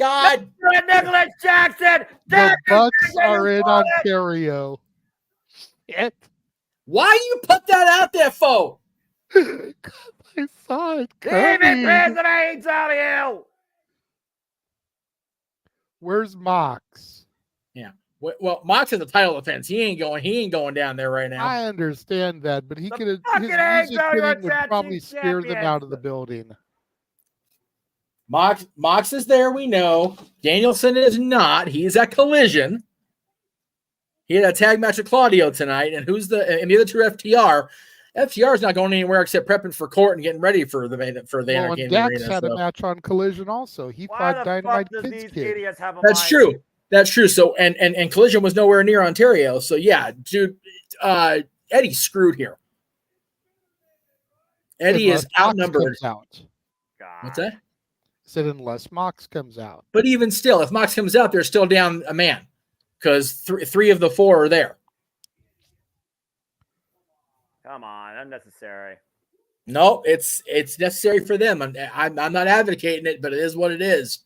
God. Nicholas Jackson. The Bucks are in Ontario. Shit. Why you put that out there, foe? I saw it David coming. AEW. Where's Mox? Yeah. Well, Mox has a title defense. He ain't going down there right now. I understand that, but he The could have. fucking His music AEW hitting would Tag probably Team scare them out of Champions. the building. Mox is there, we know. Danielson is not. He's at Collision. He had a tag match with Claudio tonight. And the other two FTR? FTR is not going anywhere except prepping for court and getting ready for the Anarchy in the Dax Arena. had a match on Collision also. He Why fought the fuck Dynamite does Kid's these kid. idiots have a That's mind? true. That's true. So and Collision was nowhere near Ontario. So yeah, dude, Eddie's screwed here. Eddie Unless is Mox outnumbered. comes out. God. What's that? Said unless Mox comes out. But even still, if Mox comes out, they're still down a man because three of the four are there. Come on, unnecessary. No, it's necessary for them. I'm not advocating it, but it is what it is.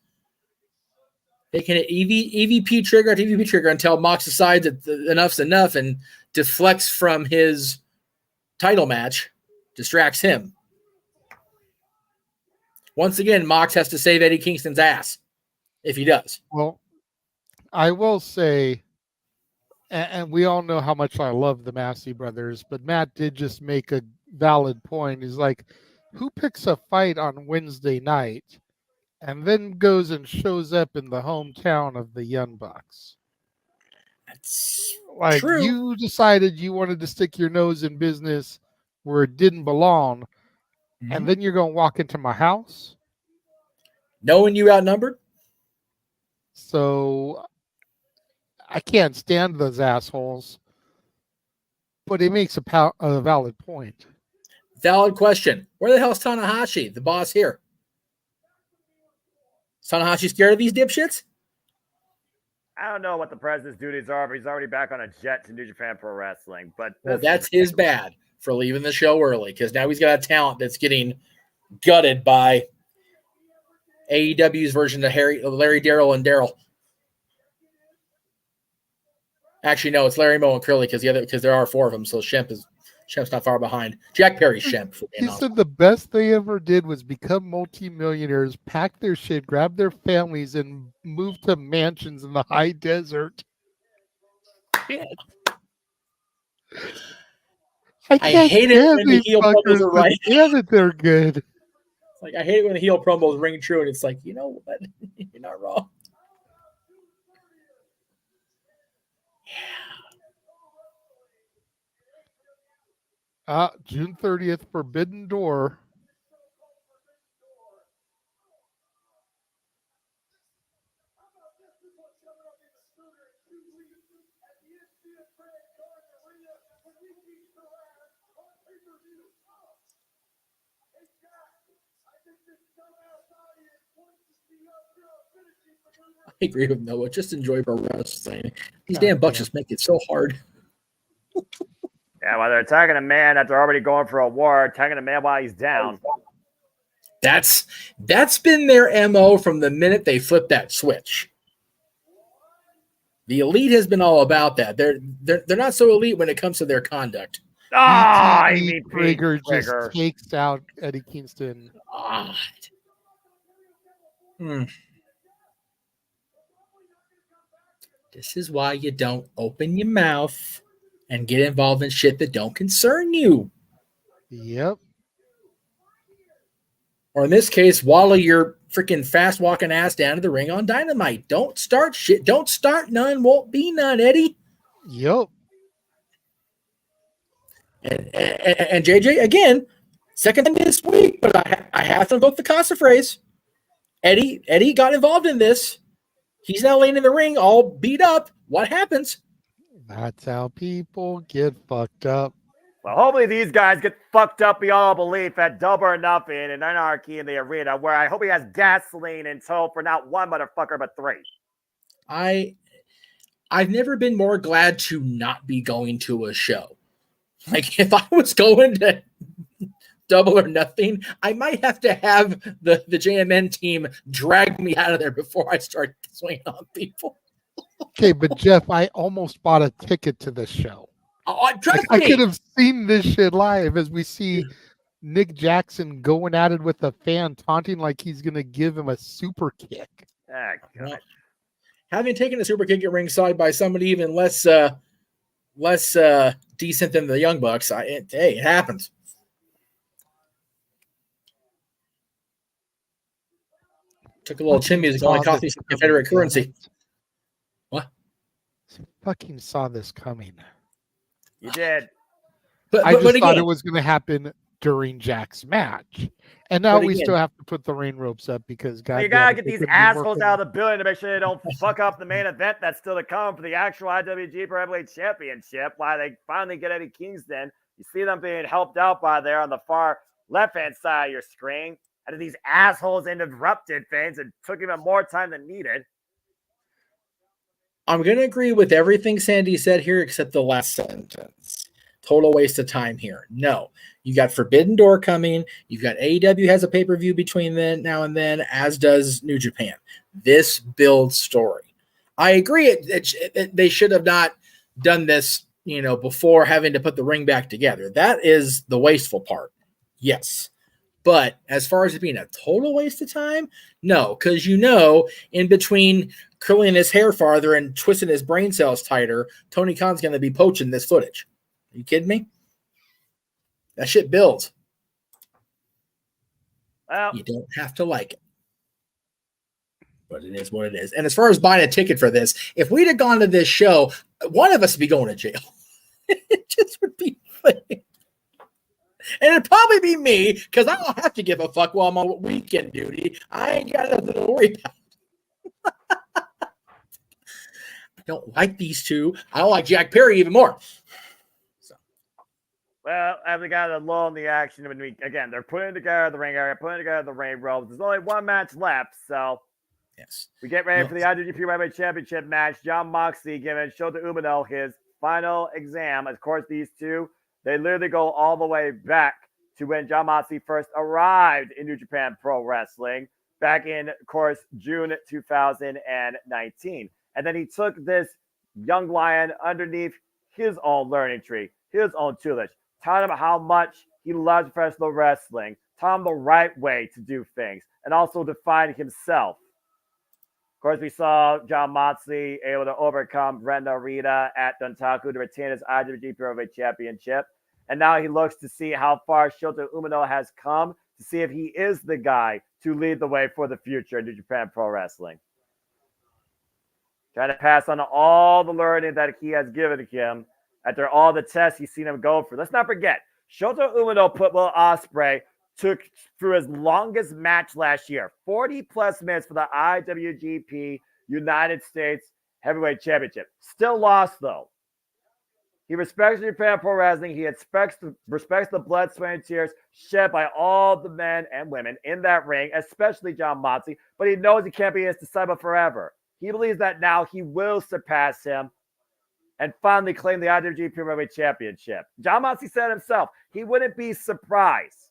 They can EVP trigger after EVP trigger until Mox decides that enough's enough and deflects from his title match, distracts him. Once again, Mox has to save Eddie Kingston's ass if he does. Well, I will say, and we all know how much I love the Massey brothers, but Matt did just make a valid point. He's like, who picks a fight on Wednesday night and then goes and shows up in the hometown of the Young Bucks? That's Like, true. you decided you wanted to stick your nose in business where it didn't belong, and then you're going to walk into my house? Knowing you outnumbered? So I can't stand those assholes, but it makes a valid point. Valid question. Where the hell's Tanahashi, the boss here? Is Tanahashi scared of these dipshits? I don't know what the president's duties are, but he's already back on a jet to New Japan Pro Wrestling. But Well, that's his bad for leaving the show early because now he's got a talent that's getting gutted by AEW's version of Larry Darrell and Daryl. Actually, no, it's Larry Moe and Curly because there are four of them. So Shemp's not far behind. Jack Perry's Shemp. He said the best they ever did was become multimillionaires, pack their shit, grab their families, and move to mansions in the high desert. I hate it when the heel promos are right. Damn it, they're good. Like, I hate it when the heel promos ring true, and it's like, you know what? You're not wrong. June 30th, Forbidden Door. I agree with Noah. Just enjoy pro wrestling. These damn Bucks just make it so hard. Yeah, while they're attacking a man that they're already going for a war, attacking a man while he's down. That's been their MO from the minute they flipped that switch. The elite has been all about that. They're not so elite when it comes to their conduct. Trigger just takes out Eddie Kingston. God. This is why you don't open your mouth and get involved in shit that don't concern you. Yep. Or in this case, waddle your freaking fast walking ass down to the ring on Dynamite. Don't start shit. Don't start none. Won't be none, Eddie. Yep. And JJ, again, second time this week, but I have to invoke the Casa phrase. Eddie got involved in this. He's now laying in the ring all beat up. What happens? That's how people get fucked up. Well, hopefully these guys get fucked up beyond all belief at Double or Nothing and Anarchy in the Arena, where I hope he has gasoline in tow for not one motherfucker, but three. I've never been more glad to not be going to a show. Like, if I was going to Double or Nothing, I might have to have the JMN team drag me out of there before I start swinging on people. Okay, but Jeff, I almost bought a ticket to this show. Oh, trust I me. could have seen this shit live as we see Nick Jackson going at it with a fan, taunting like he's going to give him a super kick. Ah, God. Well, having taken a super kick at ringside by somebody even less decent than the Young Bucks, hey, it happens. Took a little chin music, only cost me some Confederate currency. What? I fucking saw this coming. You did. I just thought it was going to happen during Jack's match. And now we still have to put the ring ropes up because you got to get these assholes out of the building to make sure they don't fuck up the main event that's still to come for the actual IWGP Heavyweight Championship. While they finally get Eddie Kingston, you see them being helped out by there on the far left-hand side of your screen. And these assholes interrupted things and took even more time than needed. I'm going to agree with everything Sandy said here except the last sentence. Total waste of time here. No. You got Forbidden Door coming. You've got AEW has a pay-per-view between then now and then, as does New Japan. This builds story. I agree. They should have not done this, before having to put the ring back together. That is the wasteful part. Yes. But as far as it being a total waste of time, no, because in between curling his hair farther and twisting his brain cells tighter, Tony Khan's going to be poaching this footage. Are you kidding me? That shit builds. Well, you don't have to like it. But it is what it is. And as far as buying a ticket for this, if we'd have gone to this show, one of us would be going to jail. It just would be funny. And it'd probably be me, because I don't have to give a fuck while I'm on weekend duty. I ain't got nothing to worry about. I don't like these two. I don't like Jack Perry even more. Well, as we got a lull in the action, again, they're putting together the ring area, putting together the ring ropes. There's only one match left, so yes, we get ready for the IWGP Heavyweight Championship match. Jon Moxley giving Shota Umino his final exam. Of course, these two, they literally go all the way back to when Jon Moxley first arrived in New Japan Pro Wrestling back in, of course, June 2019. And then he took this young lion underneath his own learning tree, his own tutelage, taught him how much he loves professional wrestling, taught him the right way to do things, and also defined himself. Of course, we saw Jon Moxley able to overcome Ren Narita at Dontaku to retain his IWGP Heavyweight Championship. And now he looks to see how far Shota Umino has come to see if he is the guy to lead the way for the future in New Japan Pro Wrestling. Trying to pass on all the learning that he has given him after all the tests he's seen him go through. Let's not forget, Shota Umino put Will Ospreay through his longest match last year, 40-plus minutes for the IWGP United States Heavyweight Championship. Still lost, though. He respects New Japan Pro Wrestling. He respects the blood, sweat, and tears shed by all the men and women in that ring, especially Jon Moxley, but he knows he can't be his disciple forever. He believes that now he will surpass him and finally claim the IWGP Heavyweight Championship. Jon Moxley said himself he wouldn't be surprised,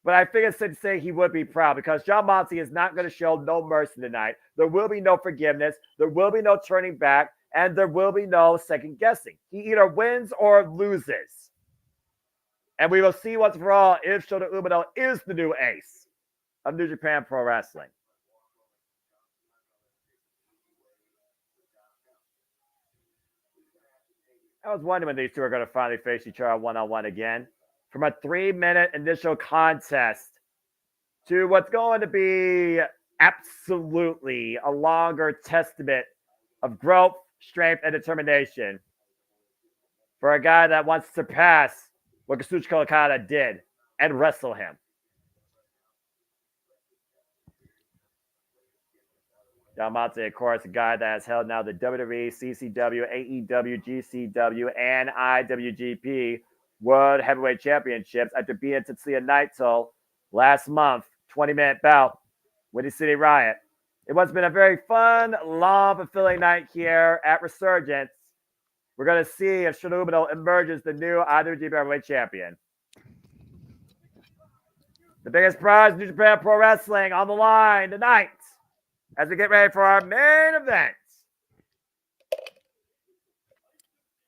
but I think it's safe to say he would be proud because Jon Moxley is not going to show no mercy tonight. There will be no forgiveness. There will be no turning back. And there will be no second guessing. He either wins or loses. And we will see once for all if Shota Umino is the new ace of New Japan Pro Wrestling. I was wondering when these two are going to finally face each other one-on-one again. From a 3-minute initial contest to what's going to be absolutely a longer testament of growth, strength, and determination for a guy that wants to surpass what Kazuchika Okada did and wrestle him. Jon Moxley, of course, a guy that has held now the WWE, CCW, AEW, GCW, and IWGP World Heavyweight Championships after beating Tetsuya Naito last month, 20-minute bout, Windy City Riot. It has been a very fun, long, fulfilling night here at Resurgence. We're going to see if Shota Umino emerges the new IWGP Heavyweight Champion. The biggest prize in New Japan Pro Wrestling on the line tonight as we get ready for our main event.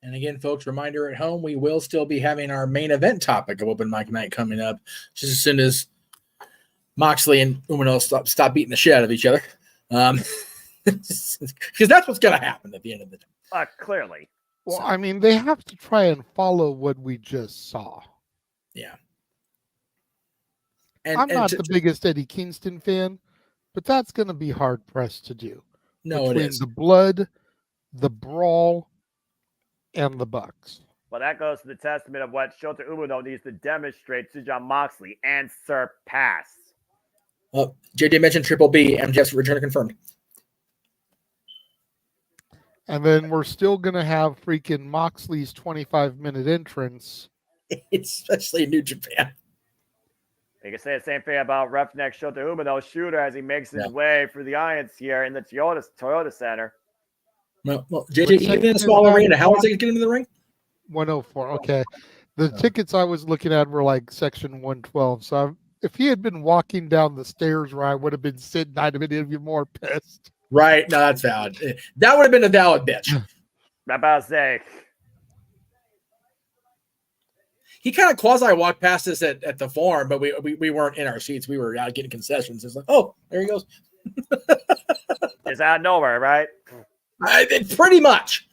And again, folks, reminder at home, we will still be having our main event topic of Open Mic Night coming up just as soon as Moxley and Umino stop beating the shit out of each other. Because that's what's going to happen at the end of the day. Clearly. Well, I mean, they have to try and follow what we just saw. Yeah. I'm not the biggest Eddie Kingston fan, but that's going to be hard pressed to do. No, between it is. The blood, the brawl, and the Bucks. Well, that goes to the testament of what Shota Umino needs to demonstrate to Jon Moxley and surpass. JJ mentioned Triple B. MJF's return confirmed. And then we're still going to have freaking Moxley's 25-minute entrance. Especially in New Japan. You can say the same thing about Roughneck Shota Umino Shooter as he makes his way through the audience here in the Toyota Center. Well, JJ, even in a small arena, how was he getting into the ring? 104. Okay. The tickets I was looking at were like section 112. So if he had been walking down the stairs where I would have been sitting, I'd have been even more pissed. Right. No, that's valid. That would have been a valid bitch. I'm about to say. He kind of quasi walked past us at the Forum, but we weren't in our seats. We were out getting concessions. It's like, oh, there he goes. It's out of nowhere, right? Pretty much.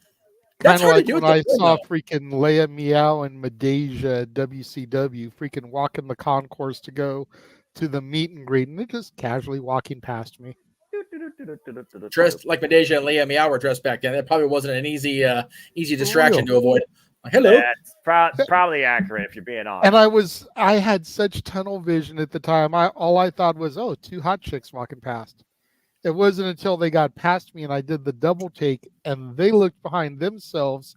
Kind of like when I saw freaking Leia Meow and Madeja at WCW freaking walking the concourse to go to the meet and greet, and they're just casually walking past me. Dressed like Madeja and Leia Meow were dressed back then. That probably wasn't an easy distraction to avoid. Like, hello. Yeah, it's probably accurate if you're being honest. And I had such tunnel vision at the time. All I thought was, oh, two hot chicks walking past. It wasn't until they got past me and I did the double take and they looked behind themselves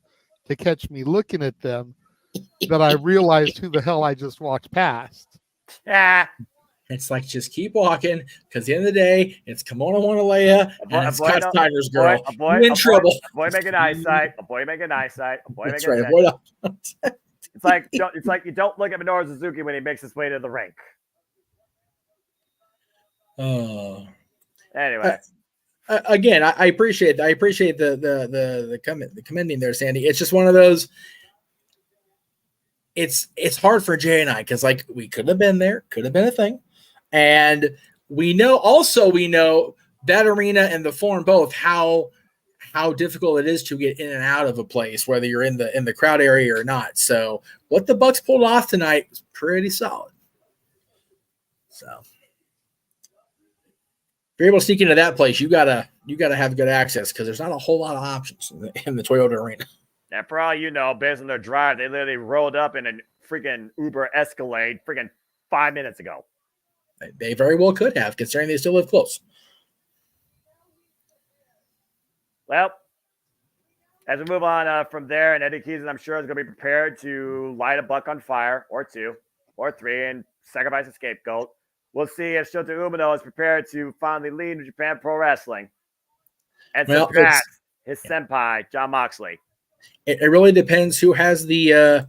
to catch me looking at them that I realized who the hell I just walked past. Yeah. It's like, just keep walking, because at the end of the day, it's Kimono Wanalea and it's Scott Steiner's girl. You're in trouble. A boy making eyesight. A boy making eyesight. A boy That's making right. eyesight. It's like you don't look at Minoru Suzuki when he makes his way to the rink. Oh. Anyway. Again, I appreciate the commending there, Sandy. It's just one of those. It's hard for Jay and I, because like we could have been there, could have been a thing, and we know that arena and the Forum both how difficult it is to get in and out of a place, whether you're in the crowd area or not. So what the Bucks pulled off tonight was pretty solid. So if you're able to sneak into that place, you gotta have good access, because there's not a whole lot of options in the Toyota arena. And for all you know, based on their drive, they literally rolled up in a freaking Uber Escalade freaking 5 minutes ago. They very well could have, considering they still live close. Well, as we move on from there, and Eddie Keys, I'm sure, is going to be prepared to light a buck on fire, or two, or three, and sacrifice a scapegoat. We'll see if Shota Umino is prepared to finally lead New Japan Pro Wrestling and surpass his senpai, Jon Moxley. It really depends who has the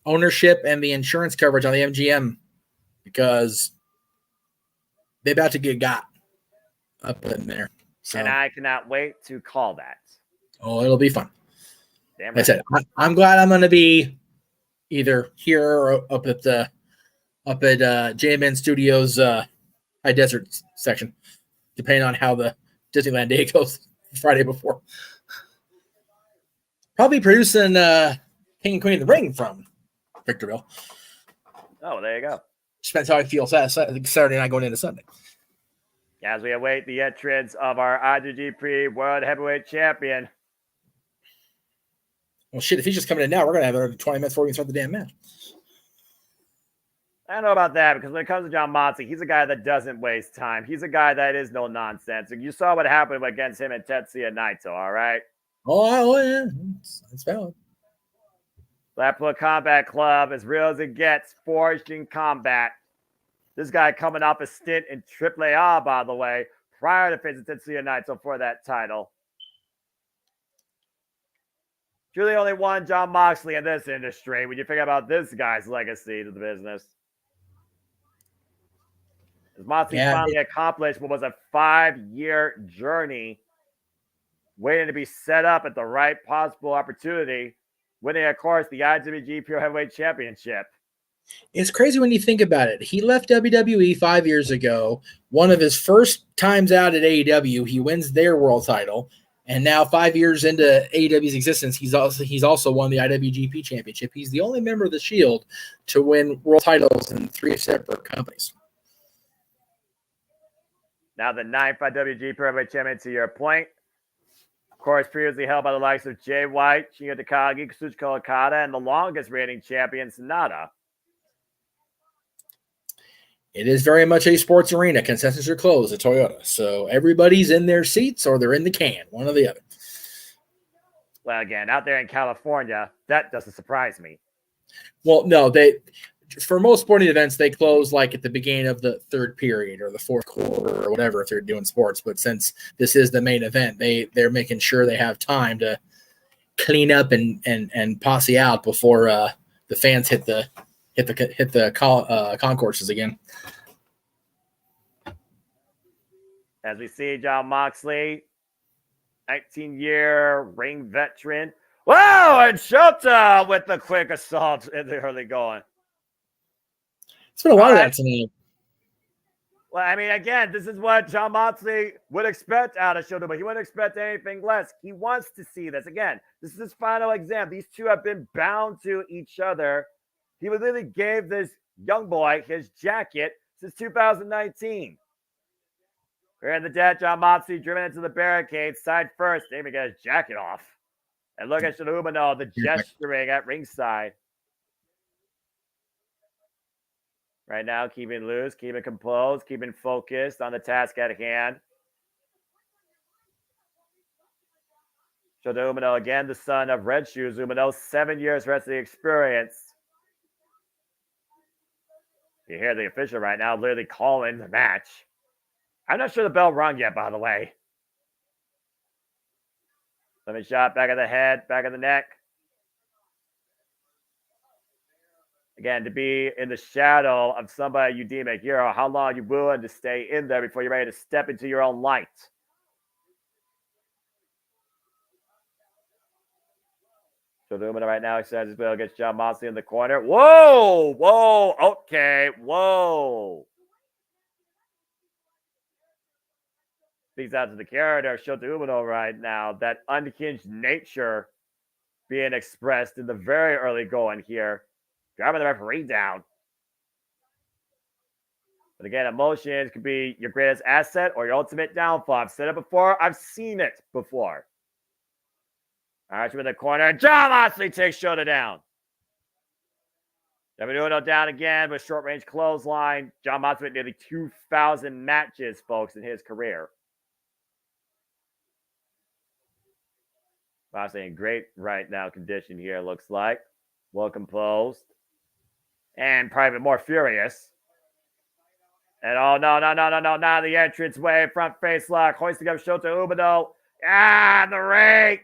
ownership and the insurance coverage on the MGM, because they're about to get got up in there. So. And I cannot wait to call that. Oh, it'll be fun. Damn right. Like I said, I'm glad I'm going to be either here or up at JMN Studios High Desert section, depending on how the Disneyland day goes Friday before. Probably producing King and Queen of the Ring from Victorville. Oh, there you go. Depends how I feel Saturday night going into Sunday. As we await the entrance of our IWGP World Heavyweight Champion. Well, shit, if he's just coming in now, we're going to have another 20 minutes before we can start the damn match. I don't know about that, because when it comes to Jon Moxley, he's a guy that doesn't waste time. He's a guy that is no nonsense. And you saw what happened against him and Tetsuya Naito, all right? Oh yeah. That's valid. Blackpool Combat Club, as real as it gets, forged in combat. This guy coming off a stint in AAA, by the way, prior to facing Tetsuya Naito for that title. Truly only one Jon Moxley in this industry when you think about this guy's legacy to the business. As Moxley finally accomplished what was a 5-year journey, waiting to be set up at the right possible opportunity, winning, of course, the IWGP Pro Heavyweight Championship. It's crazy when you think about it. He left WWE 5 years ago. One of his first times out at AEW, he wins their world title. And now 5 years into AEW's existence, he's also won the IWGP Championship. He's the only member of the Shield to win world titles in 3 separate companies. Now the 9th IWGP Pro Heavyweight Champion, to your point. Of course, previously held by the likes of Jay White, Shinya Takagi, Kazuchika Okada, and the longest reigning champion, Sonata. It is very much a sports arena. Concessions are closed at Toyota. So everybody's in their seats or they're in the can, one or the other. Well, again, out there in California, that doesn't surprise me. Well, no, for most sporting events, they close like at the beginning of the third period or the fourth quarter or whatever if they're doing sports. But since this is the main event, they're making sure they have time to clean up and posse out before the fans hit the concourses again. As we see Jon Moxley, 19-year ring veteran. Whoa, and Shota with the quick assault in the early going. It's been a lot of that tonight. Well, I mean, again, this is what Jon Moxley would expect out of Shota, but he wouldn't expect anything less. He wants to see this. Again, this is his final exam. These two have been bound to each other. He literally gave this young boy his jacket since 2019. We're in the dead. Jon Moxley driven into the barricade, side first. Didn't even get his jacket off. And look at Shota Umino, the gesturing at ringside. Right now, keeping loose, keeping composed, keeping focused on the task at hand. Shota Umino, again, the son of Red Shoes Umino, 7 years wrestling experience. You hear the official right now literally calling the match. I'm not sure the bell rung yet, by the way. Stomach shot, back of the head, back of the neck. Again, to be in the shadow of somebody you deem a hero, how long are you willing to stay in there before you're ready to step into your own light? Shota Umino right now exercises his will against Jon Moxley in the corner. Whoa! Whoa! Okay. Whoa! Speaks out to the character of Shota Umino right now. That unhinged nature being expressed in the very early going here. Driving the referee down. But again, emotions could be your greatest asset or your ultimate downfall. I've said it before. I've seen it before. All right, you're in the corner. Jon Moxley takes Shota down. Umino down again with short-range clothesline. Jon Moxley with nearly 2,000 matches, folks, in his career. Moxley in great right now condition here, looks like. Well composed. And probably more furious. And oh, no. Now the entrance way, front face lock, hoisting up Shota Umino. Ah, the rake.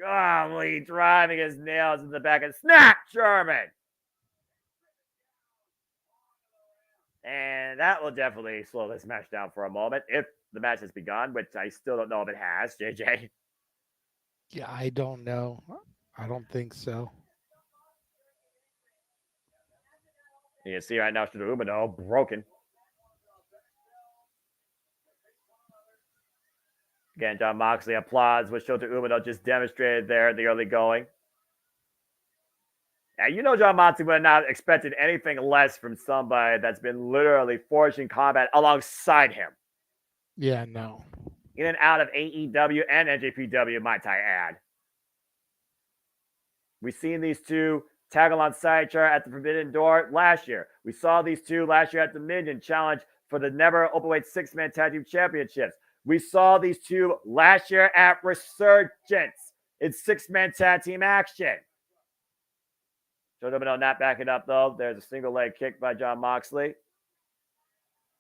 Golly, driving his nails in the back and snap, German. And that will definitely slow this match down for a moment if the match has begun, which I still don't know if it has, JJ. Yeah, I don't know. I don't think so. You can see right now Shota Umino broken. Again, Jon Moxley applauds what Shota Umino just demonstrated there in the early going. Now, you know Jon Moxley would have not expected anything less from somebody that's been literally forged in combat alongside him. Yeah, no. In and out of AEW and NJPW, might I add. We've seen these two tag along Sidechar at the Forbidden Door last year. We saw these two last year at the Dominion Challenge for the Never Openweight 6-Man Tag Team Championships. We saw these two last year at Resurgence in 6-Man Tag Team action. Shota Umino not backing up, though. There's a single leg kick by Jon Moxley.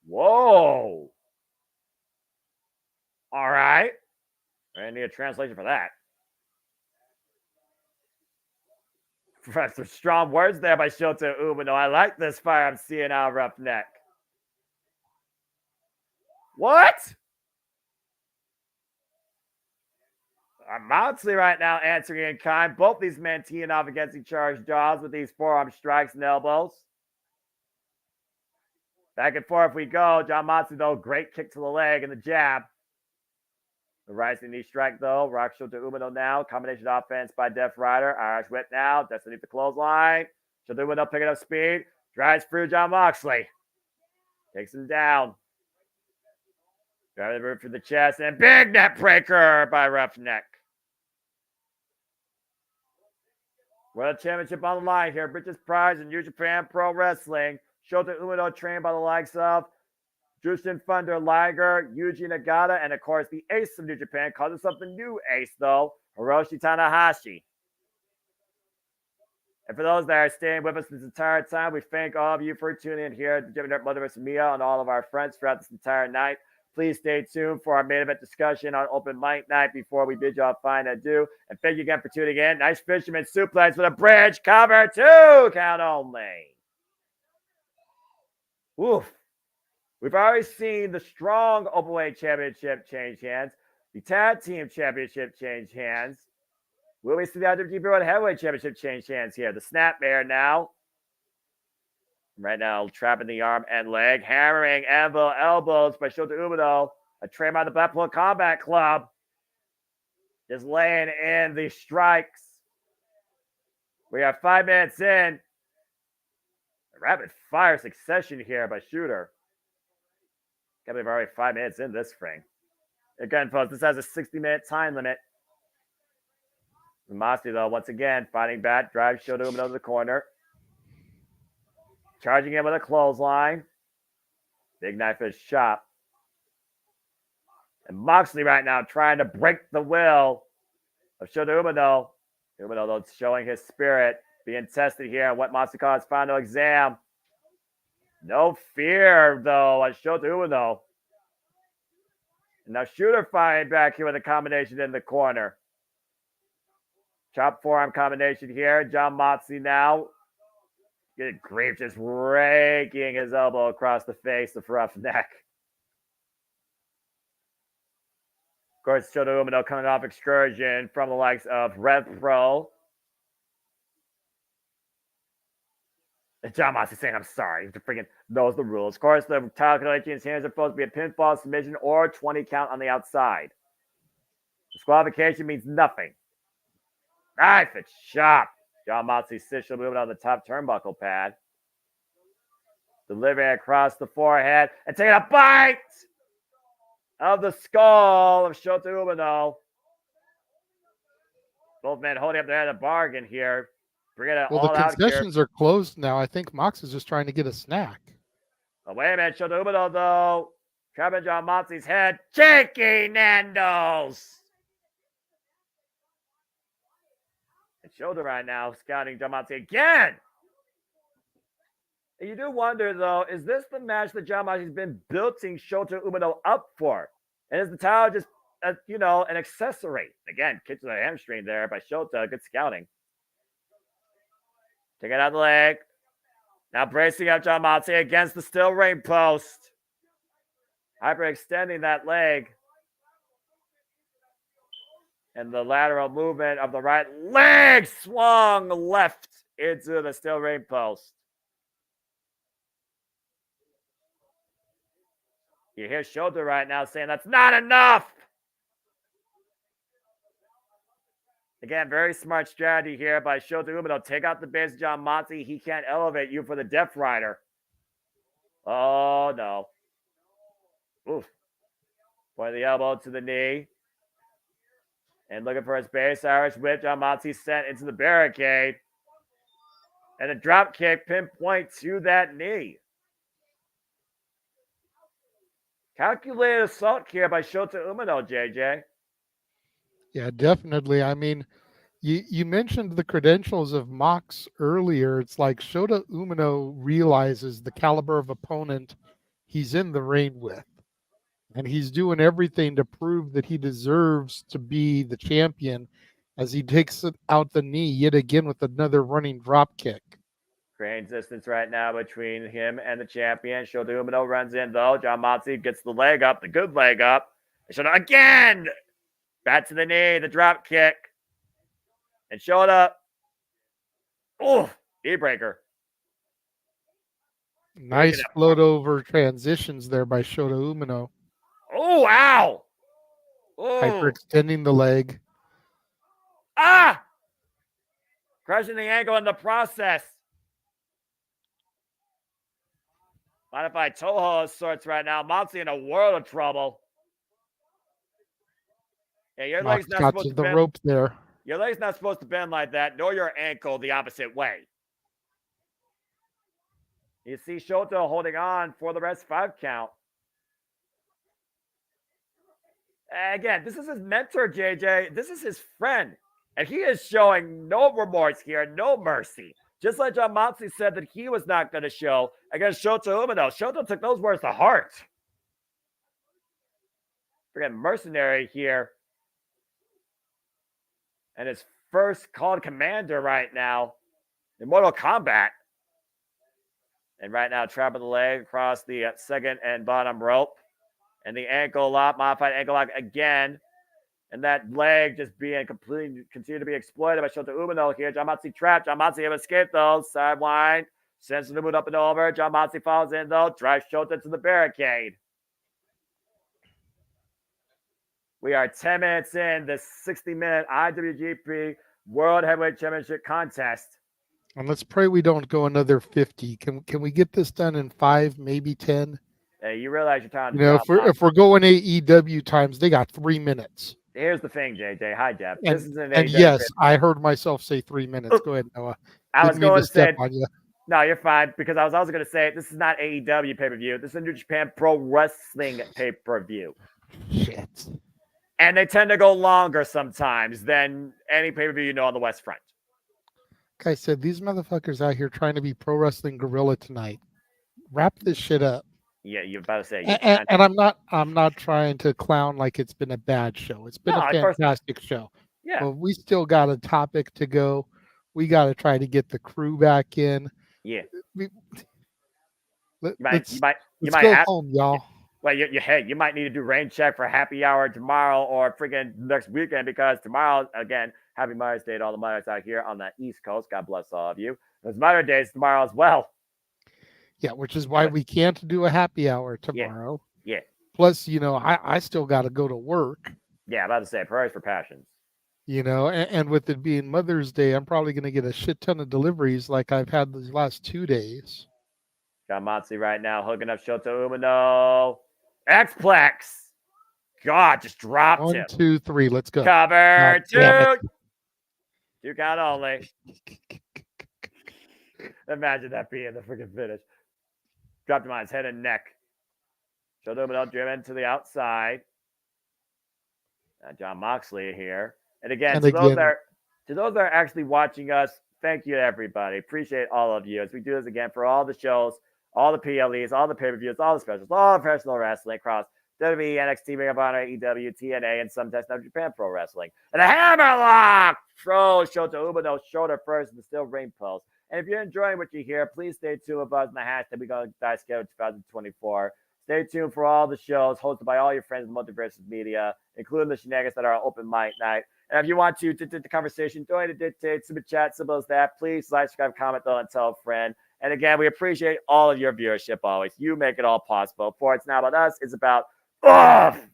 Whoa. All right. I need a translation for that. Some strong words there by Shota Umino. I like this fire I'm seeing out of Roughneck. What? Moxley right now answering in kind. Both these men teeing off against each other's jaws with these forearm strikes and elbows. Back and forth we go. John Moxley, though, great kick to the leg and the jab. The rising knee strike, though. Rock Shota Umino now. Combination offense by Death Rider. Irish whip now. That's underneath the clothesline. Shota Umino picking up speed. Drives through John Moxley. Takes him down. Driving the root for the chest. And big net breaker by Roughneck. World Championship on the line here. British Prize and New Japan Pro Wrestling. Shota Umino trained by the likes of Jushin Thunder Liger, Yuji Nagata, and of course the ace of New Japan, calls himself the new ace though, Hiroshi Tanahashi. And for those that are staying with us this entire time, we thank all of you for tuning in here at the JMN Multiverse of Media and all of our friends throughout this entire night. Please stay tuned for our main event discussion on open mic night before we bid you all fine adieu. And thank you again for tuning in. Nice fisherman suplex with a bridge cover, 2 count only. Oof. We've already seen the strong openweight championship change hands, the tag team championship change hands. Will we see the IWGP Heavyweight Championship change hands here? The snapmare now. Right now, trapping the arm and leg, hammering anvil elbows by Shota Umino, a train by the Blackpool Combat Club. Just laying in the strikes. We are 5 minutes in. A rapid fire succession here by Shooter. Can't believe we're already 5 minutes in this thing. Again, folks, this has a 60-minute time limit. Moxley, though, once again, fighting back, drives Shota Umino to the corner. Charging in with a clothesline. Big knife is shot. And Moxley right now trying to break the will of Shota Umino. Umino, though, showing his spirit, being tested here on what Moxley calls his final exam. No fear, though, on Shota Umino. And now Shooter fighting back here with a combination in the corner. Chop forearm combination here. John Moxley now. Good grief, just raking his elbow across the face of Roughneck. Of course, Shota Umino coming off excursion from the likes of Rev Pro. And John Moxley saying, I'm sorry. He freaking knows the rules. Of course, the title collection in his hands are supposed to be a pinfall submission or 20 count on the outside. Disqualification means nothing. Knife it's shot. John Moxley sits moving on the top turnbuckle pad. Delivering across the forehead and taking a bite of the skull of Shota Umino. Both men holding up their head of bargain here. Bringing it well, all the out concessions are closed now. I think Mox is just trying to get a snack. Oh, wait a minute. Shota Umino, though. Trapping John Moxley's head. Cheeky Nando's. Shota right now scouting John Moxley again. And you do wonder, though, is this the match that John Moxley's been building Shota Umino up for? And is the title just, an accessory? Again, kick to the hamstring there by Shota. Good scouting. Taking out the leg. Now bracing up John Moxley against the steel ring post. Hyperextending that leg. And the lateral movement of the right leg swung left into the steel ring post. You hear Shota right now saying that's not enough. Again, very smart strategy here by Shota Umino. Take out the base of John Moxley. He can't elevate you for the Death Rider. Oh, no. Oof. Point of the elbow to the knee. And looking for his base. Irish whip. John Moxley sent into the barricade. And a drop kick pinpoint to that knee. Calculated assault here by Shota Umino, JJ. Yeah, definitely. I mean, you mentioned the credentials of Mox earlier. It's like Shota Umino realizes the caliber of opponent he's in the ring with. And he's doing everything to prove that he deserves to be the champion as he takes out the knee yet again with another running drop kick. Creating distance right now between him and the champion. Shota Umino runs in, though. John Moxley gets the leg up, the good leg up. Shota again! Back to the knee, the drop kick. And Shota. Oh, knee breaker. Nice float over transitions there by Shota Umino. Oh, wow. Hyperextending the leg. Ah! Crushing the ankle in the process. Modified Toho of sorts right now. Moxley in a world of trouble. Yeah, your leg's not supposed to the bend. rope there. Your leg's not supposed to bend like that, nor your ankle the opposite way. You see Shota holding on for the rest 5 count. Again, this is his mentor, JJ. This is his friend. And he is showing no remorse here, no mercy. Just like John Moxley said that he was not going to show against Shota Umino. Shota took those words to heart. Freaking mercenary here. And his first called commander right now in Mortal Kombat. And right now, trapping the leg across the second and bottom rope. And the ankle lock, modified ankle lock again. And that leg just being completely continue to be exploited by Shota Umino here. John Moxley trapped. John Moxley able to escape though. Sidewind. Sends the move up and over. John Moxley falls in though. Drives Shota to the barricade. We are 10 minutes in this 60-minute IWGP World Heavyweight Championship contest. And let's pray we don't go another 50. Can we get this done in 5, maybe 10? Hey, you realize you're talking. You know, if we're going AEW times, they got 3 minutes. Here's the thing, JJ. Hi, Jeff. And, this is an and yes, I heard myself say 3 minutes. Go ahead, Noah. I was going to say, on you. No, you're fine, because I was also going to say this is not AEW pay-per-view. This is a New Japan Pro Wrestling pay-per-view. Shit. And they tend to go longer sometimes than any pay-per-view you know on the West Front. Like I said, these motherfuckers out here trying to be pro wrestling gorilla tonight. Wrap this shit up. Yeah, you're about to say. And I'm not trying to clown like it's been a bad show. It's been a fantastic show. Yeah. But we still got a topic to go. We got to try to get the crew back in. Yeah. Let's go home, y'all. Well, you might need to do rain check for happy hour tomorrow or freaking next weekend, because tomorrow, again, happy Mother's Day to all the mothers out here on the East Coast. God bless all of you. It's Mother's Day tomorrow as well. Yeah, which is why we can't do a happy hour tomorrow. Yeah. Plus, you know, I still got to go to work. Yeah, I'm about to say, prayers for passions. You know, and with it being Mother's Day, I'm probably going to get a shit ton of deliveries like I've had these last 2 days. Got Moxley right now hooking up Shota Umino. X-Plex. God, just dropped him. 1, 2, 3, let's go. Cover. Two count only. Imagine that being the freaking finish. Dropped him on his head and neck. Shota Umino driven to the outside. John Moxley here. And again, to those that are actually watching us, thank you to everybody. Appreciate all of you as we do this again for all the shows, all the PLEs, all the pay-per-views, all the specials, all the professional wrestling across WWE, NXT, Ring of Honor, EW, TNA, and sometimes New Japan Pro Wrestling. And a hammerlock throws Shota Umino's shoulder first in the steel ring post. And if you're enjoying what you hear, please stay tuned with us in the hashtag We're Going to Die Schedule 2024. Stay tuned for all the shows hosted by all your friends in Multiverse of Media, including the shenanigans that are open mic night. And if you want to dictate the conversation, join the dictate, super chat, symbols that, please like, subscribe, comment, though, and tell a friend. And again, we appreciate all of your viewership always. You make it all possible. For it's not about us, it's about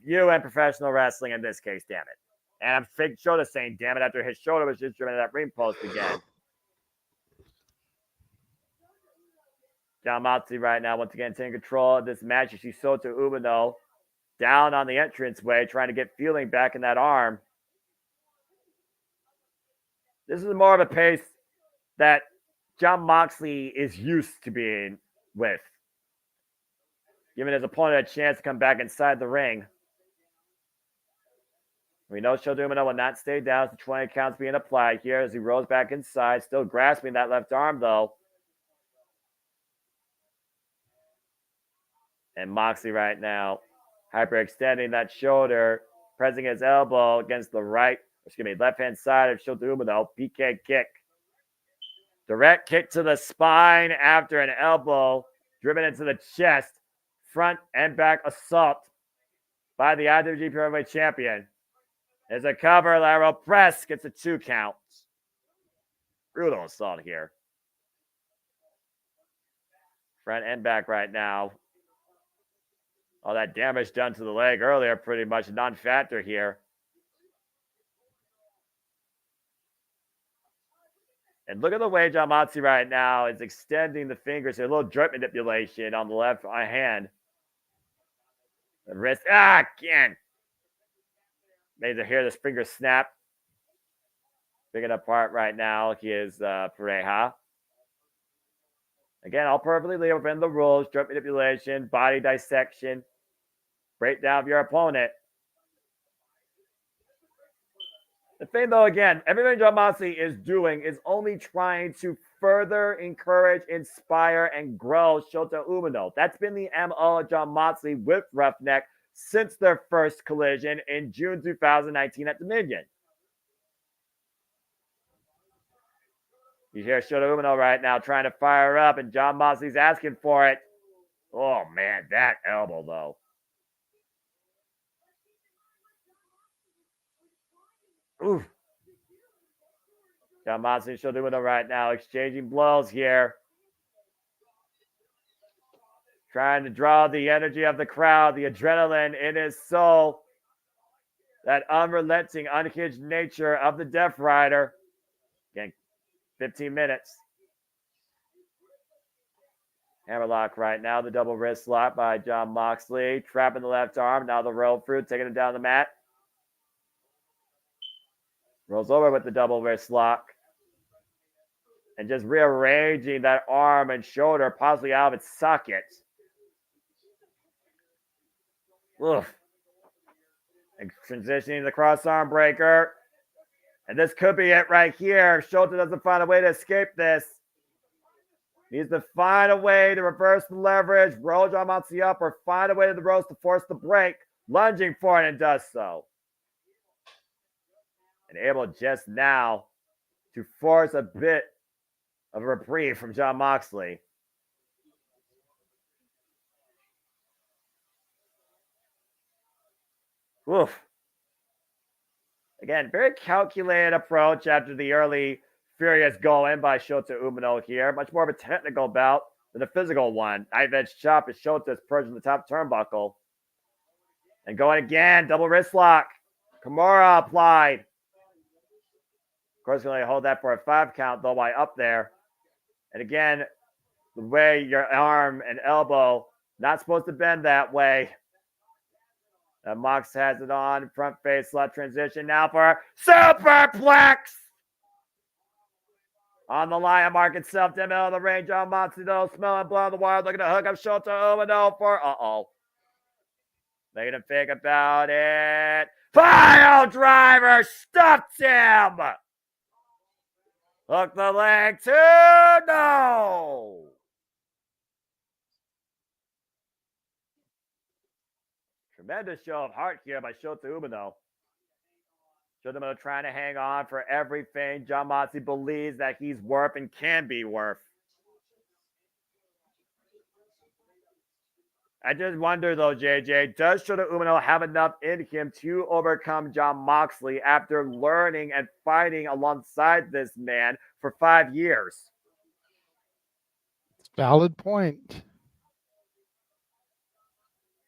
you and professional wrestling in this case, damn it. And I'm fake Shota saying damn it after his shoulder was just driven to that ring post again. John Moxley right now, once again, taking control of this match. You see Shota Umino down on the entranceway, trying to get feeling back in that arm. This is more of a pace that John Moxley is used to being with, giving his opponent a chance to come back inside the ring. We know Shota Umino will not stay down as the 20 counts being applied here as he rolls back inside, still grasping that left arm, though. And Moxley right now, hyperextending that shoulder, pressing his elbow against the left-hand side of Shota Umino. PK kick. Direct kick to the spine after an elbow driven into the chest. Front and back assault by the IWGP Heavyweight Champion. There's a cover, lateral press, gets a 2 count. Brutal assault here. Front and back right now. All that damage done to the leg earlier, pretty much non-factor here. And look at the way Jon Moxley right now is extending the fingers. A little joint manipulation on the left hand. The wrist. Again. Made to hear the finger snap. Picking apart right now. He is Pareja. Again, all perfectly legal within the rules. Joint manipulation, body dissection. Break down your opponent. The thing, though, again, everything Jon Moxley is doing is only trying to further encourage, inspire, and grow Shota Umino. That's been the MO of Jon Moxley with Roughneck since their first collision in June 2019 at Dominion. You hear Shota Umino right now trying to fire up, and Jon Moxley's asking for it. Oh, man, that elbow, though. Ooh. Jon Moxley and Shota Umino right now exchanging blows here. Trying to draw the energy of the crowd, the adrenaline in his soul. That unrelenting, unhinged nature of the Death Rider. Again, 15 minutes. Hammerlock right now. The double wrist lock by Jon Moxley. Trapping the left arm. Now the roll through, taking him down the mat. Rolls over with the double wrist lock. And just rearranging that arm and shoulder possibly out of its socket. Oof. And transitioning to the cross arm breaker. And this could be it right here. If Shota doesn't find a way to escape this. Needs to find a way to reverse the leverage, roll Jon Moxley up, or find a way to the ropes to force the break. Lunging for it and does so. And able just now to force a bit of a reprieve from Jon Moxley. Oof. Again, very calculated approach after the early furious go in by Shota Umino here. Much more of a technical bout than a physical one. Knife-edge chop as Shota's purging the top turnbuckle. And going again, double wrist lock. Kimura applied. Of course, going to hold that for a 5 count, though, by up there. And again, the way your arm and elbow, not supposed to bend that way. Mox has it on, front face slot transition now for superplex. On the lion mark itself, the middle of the ring, Jon Moxley, though, smelling blood on the wire, looking to hook up Shota Umino for, making him think about it. Pile driver, stuffed him. Hook the leg, 2, no. Tremendous show of heart here by Shota Umino. Shota Umino trying to hang on for everything Jon Moxley believes that he's worth and can be worth. I just wonder, though, JJ, does Shota Umino have enough in him to overcome Jon Moxley after learning and fighting alongside this man for 5 years? Valid point.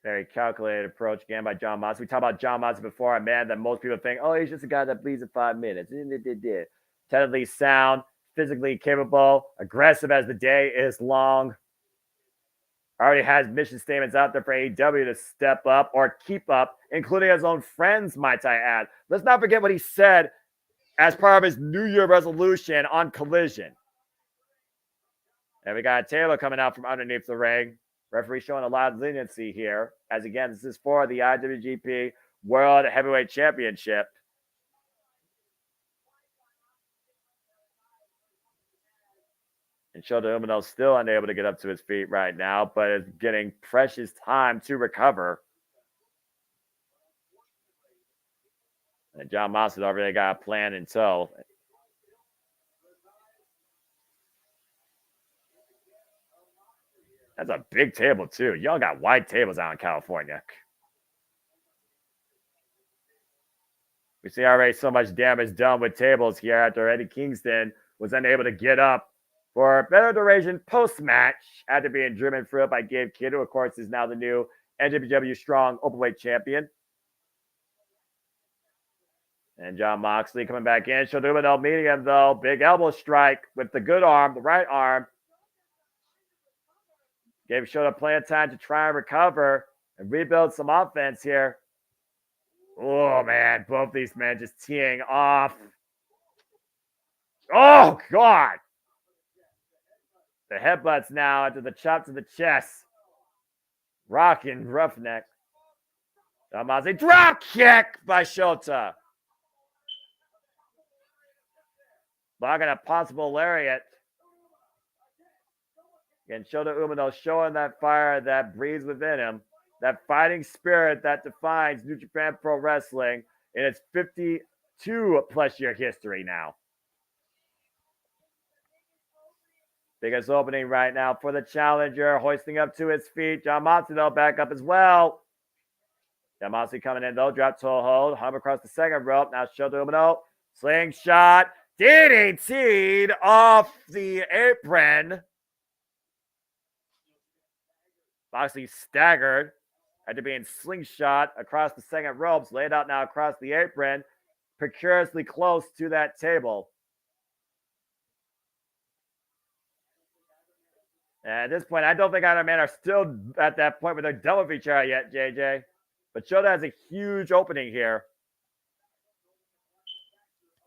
Very calculated approach again by Jon Moxley. We talked about Jon Moxley before, a man that most people think, he's just a guy that bleeds in 5 minutes. Technically sound, physically capable, aggressive as the day is long. Already has mission statements out there for AEW to step up or keep up, including his own friends, might I add. Let's not forget what he said as part of his New Year resolution on Collision. And we got Taylor coming out from underneath the ring. Referee showing a lot of leniency here. As again, this is for the IWGP World Heavyweight Championship. And Shota Umino still unable to get up to his feet right now, but is getting precious time to recover. And Jon Moxley already got a plan in tow. That's a big table, too. Y'all got wide tables out in California. We see already so much damage done with tables here after Eddie Kingston was unable to get up for a better duration post-match after being driven through by Gabe Kidd, who, of course, is now the new NJPW Strong Openweight Champion. And John Moxley coming back in. She'll do it meeting him, though. Big elbow strike with the good arm, the right arm. Gave Shota plenty of time to try and recover and rebuild some offense here. Oh, man. Both these men just teeing off. Oh, God. The headbutts now into the chop to the chest. Rocking roughneck. John Moxley drop kick by Shota. Blocking a possible lariat. Again, Shota Umino showing that fire that breathes within him. That fighting spirit that defines New Japan Pro Wrestling in its 52-plus year history now. Biggest opening right now for the challenger, hoisting up to his feet. John Moxley, though, back up as well. John Moxley coming in, though, drop toe hold, hum across the second rope. Now Shota Umino, slingshot, DDT'd off the apron. Moxley staggered after being slingshot across the second ropes, laid out now across the apron, precariously close to that table. And at this point, I don't think either man are still at that point where they're done with each other yet, JJ. But Shota has a huge opening here.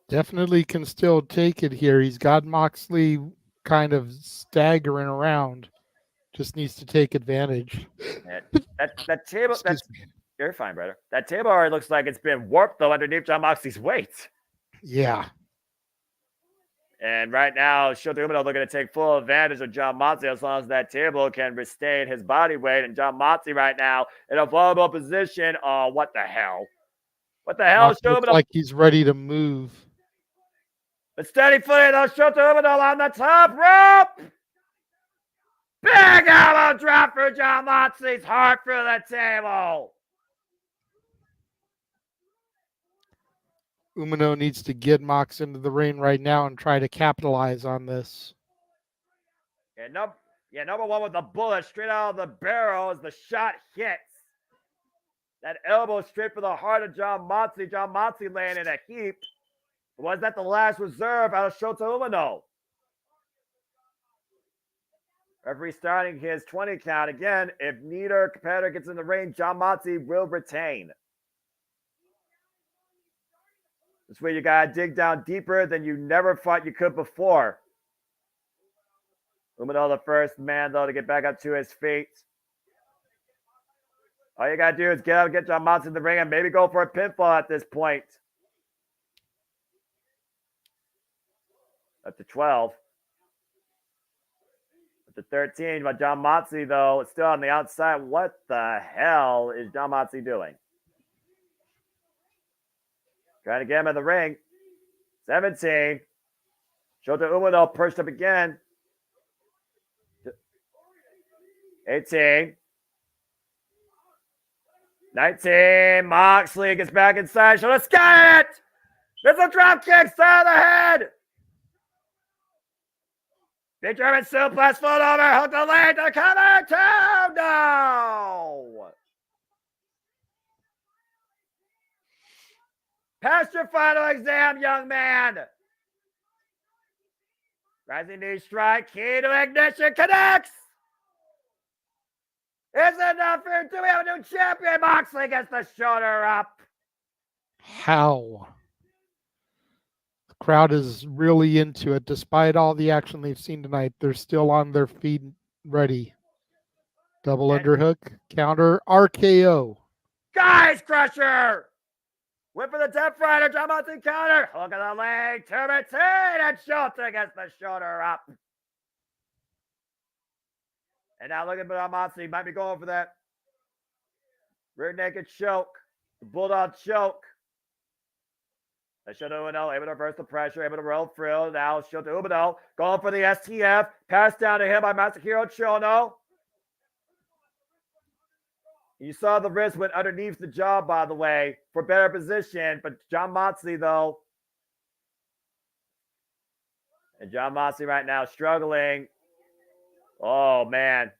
Definitely can still take it here. He's got Moxley kind of staggering around. Just needs to take advantage. That table, you're fine, brother. That table already looks like it's been warped, though, underneath John Moxley's weight. Yeah. And right now, Shota Umino looking to take full advantage of John Moxley as long as that table can sustain his body weight. And John Moxley right now in a vulnerable position. Oh, what the hell? What the hell? Looks like he's ready to move. But steady footing though, Shota Umino on the top rope. Big elbow drop for John Moxley's heart through the table. Umino needs to get Mox into the ring right now and try to capitalize on this. Number one with the bullet straight out of the barrel as the shot hits. That elbow straight for the heart of John Moxley. John Moxley laying in a heap. Was that the last reserve out of Shota Umino? Referee starting his 20 count. Again, if neither competitor gets in the ring, John Moxley will retain. This way you got to dig down deeper than you never thought you could before. Umino, the first man, though, to get back up to his feet. All you got to do is get out and get John Moxley in the ring and maybe go for a pinfall at this point. Up to 12. Up to 13. But John Moxley, though, is still on the outside. What the hell is John Moxley doing? Trying to get him in the ring. 17. Shota Umino perched up again. 18. 19. Moxley gets back inside. Shota's got it! There's a drop kick, side of the head. Big German suplex, foot over, hook the leg, the cover, 2, no! Pass your final exam, young man. Rising knee strike, key to ignition, connects. Is enough here? Do we have a new champion? Moxley gets the shoulder up. How? The crowd is really into it. Despite all the action they've seen tonight, they're still on their feet ready. Double underhook, counter, RKO. Guys crusher. Whip for the Death Rider, John Moxley counter. Hook of the leg, Turbitin, and Shota gets the shoulder up. And now look at John Moxley. Might be going for that rear naked choke, the bulldog choke. Shota Umino able to reverse the pressure, able to roll through. Now Shota Umino going for the STF. Passed down to him by Masahiro Chono. You saw the wrist went underneath the jaw, by the way, for better position. But Jon Moxley, though. And Jon Moxley right now struggling. Oh, man.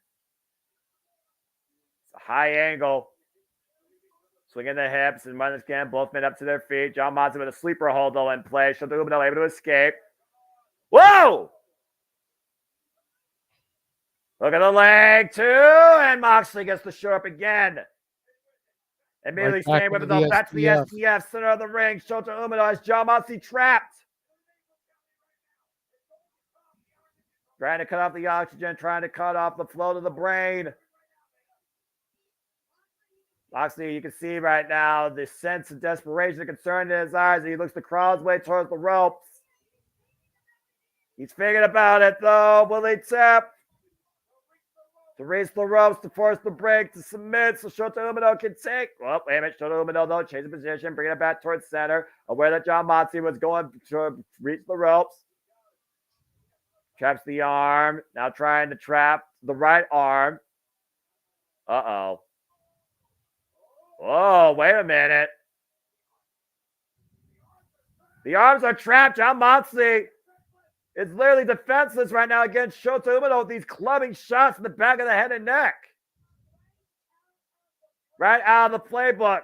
It's a high angle. Swinging the hips and running again. Both men up to their feet. Jon Moxley with a sleeper hold, though, in play. Shota Umino able to escape. Whoa! Look at the leg, too. And Moxley gets the show up again. Immediately staying with it, though. Back to the STF, center of the ring. Shota Umino has Jon Moxley trapped. Trying to cut off the oxygen, trying to cut off the flow to the brain. Moxley, you can see right now the sense of desperation and concern in his eyes. He looks to crawl his way towards the ropes. He's thinking about it, though. Will he tap? To raise the ropes, to force the break, to submit, so Shota Umino can take. Well, wait a minute. Shota Umino, though, changing position, bringing it back towards center. Aware that Jon Moxley was going to reach the ropes. Traps the arm. Now trying to trap the right arm. Uh-oh. Oh, wait a minute. The arms are trapped. Jon Moxley is literally defenseless right now against Shota Umino with these clubbing shots in the back of the head and neck. Right out of the playbook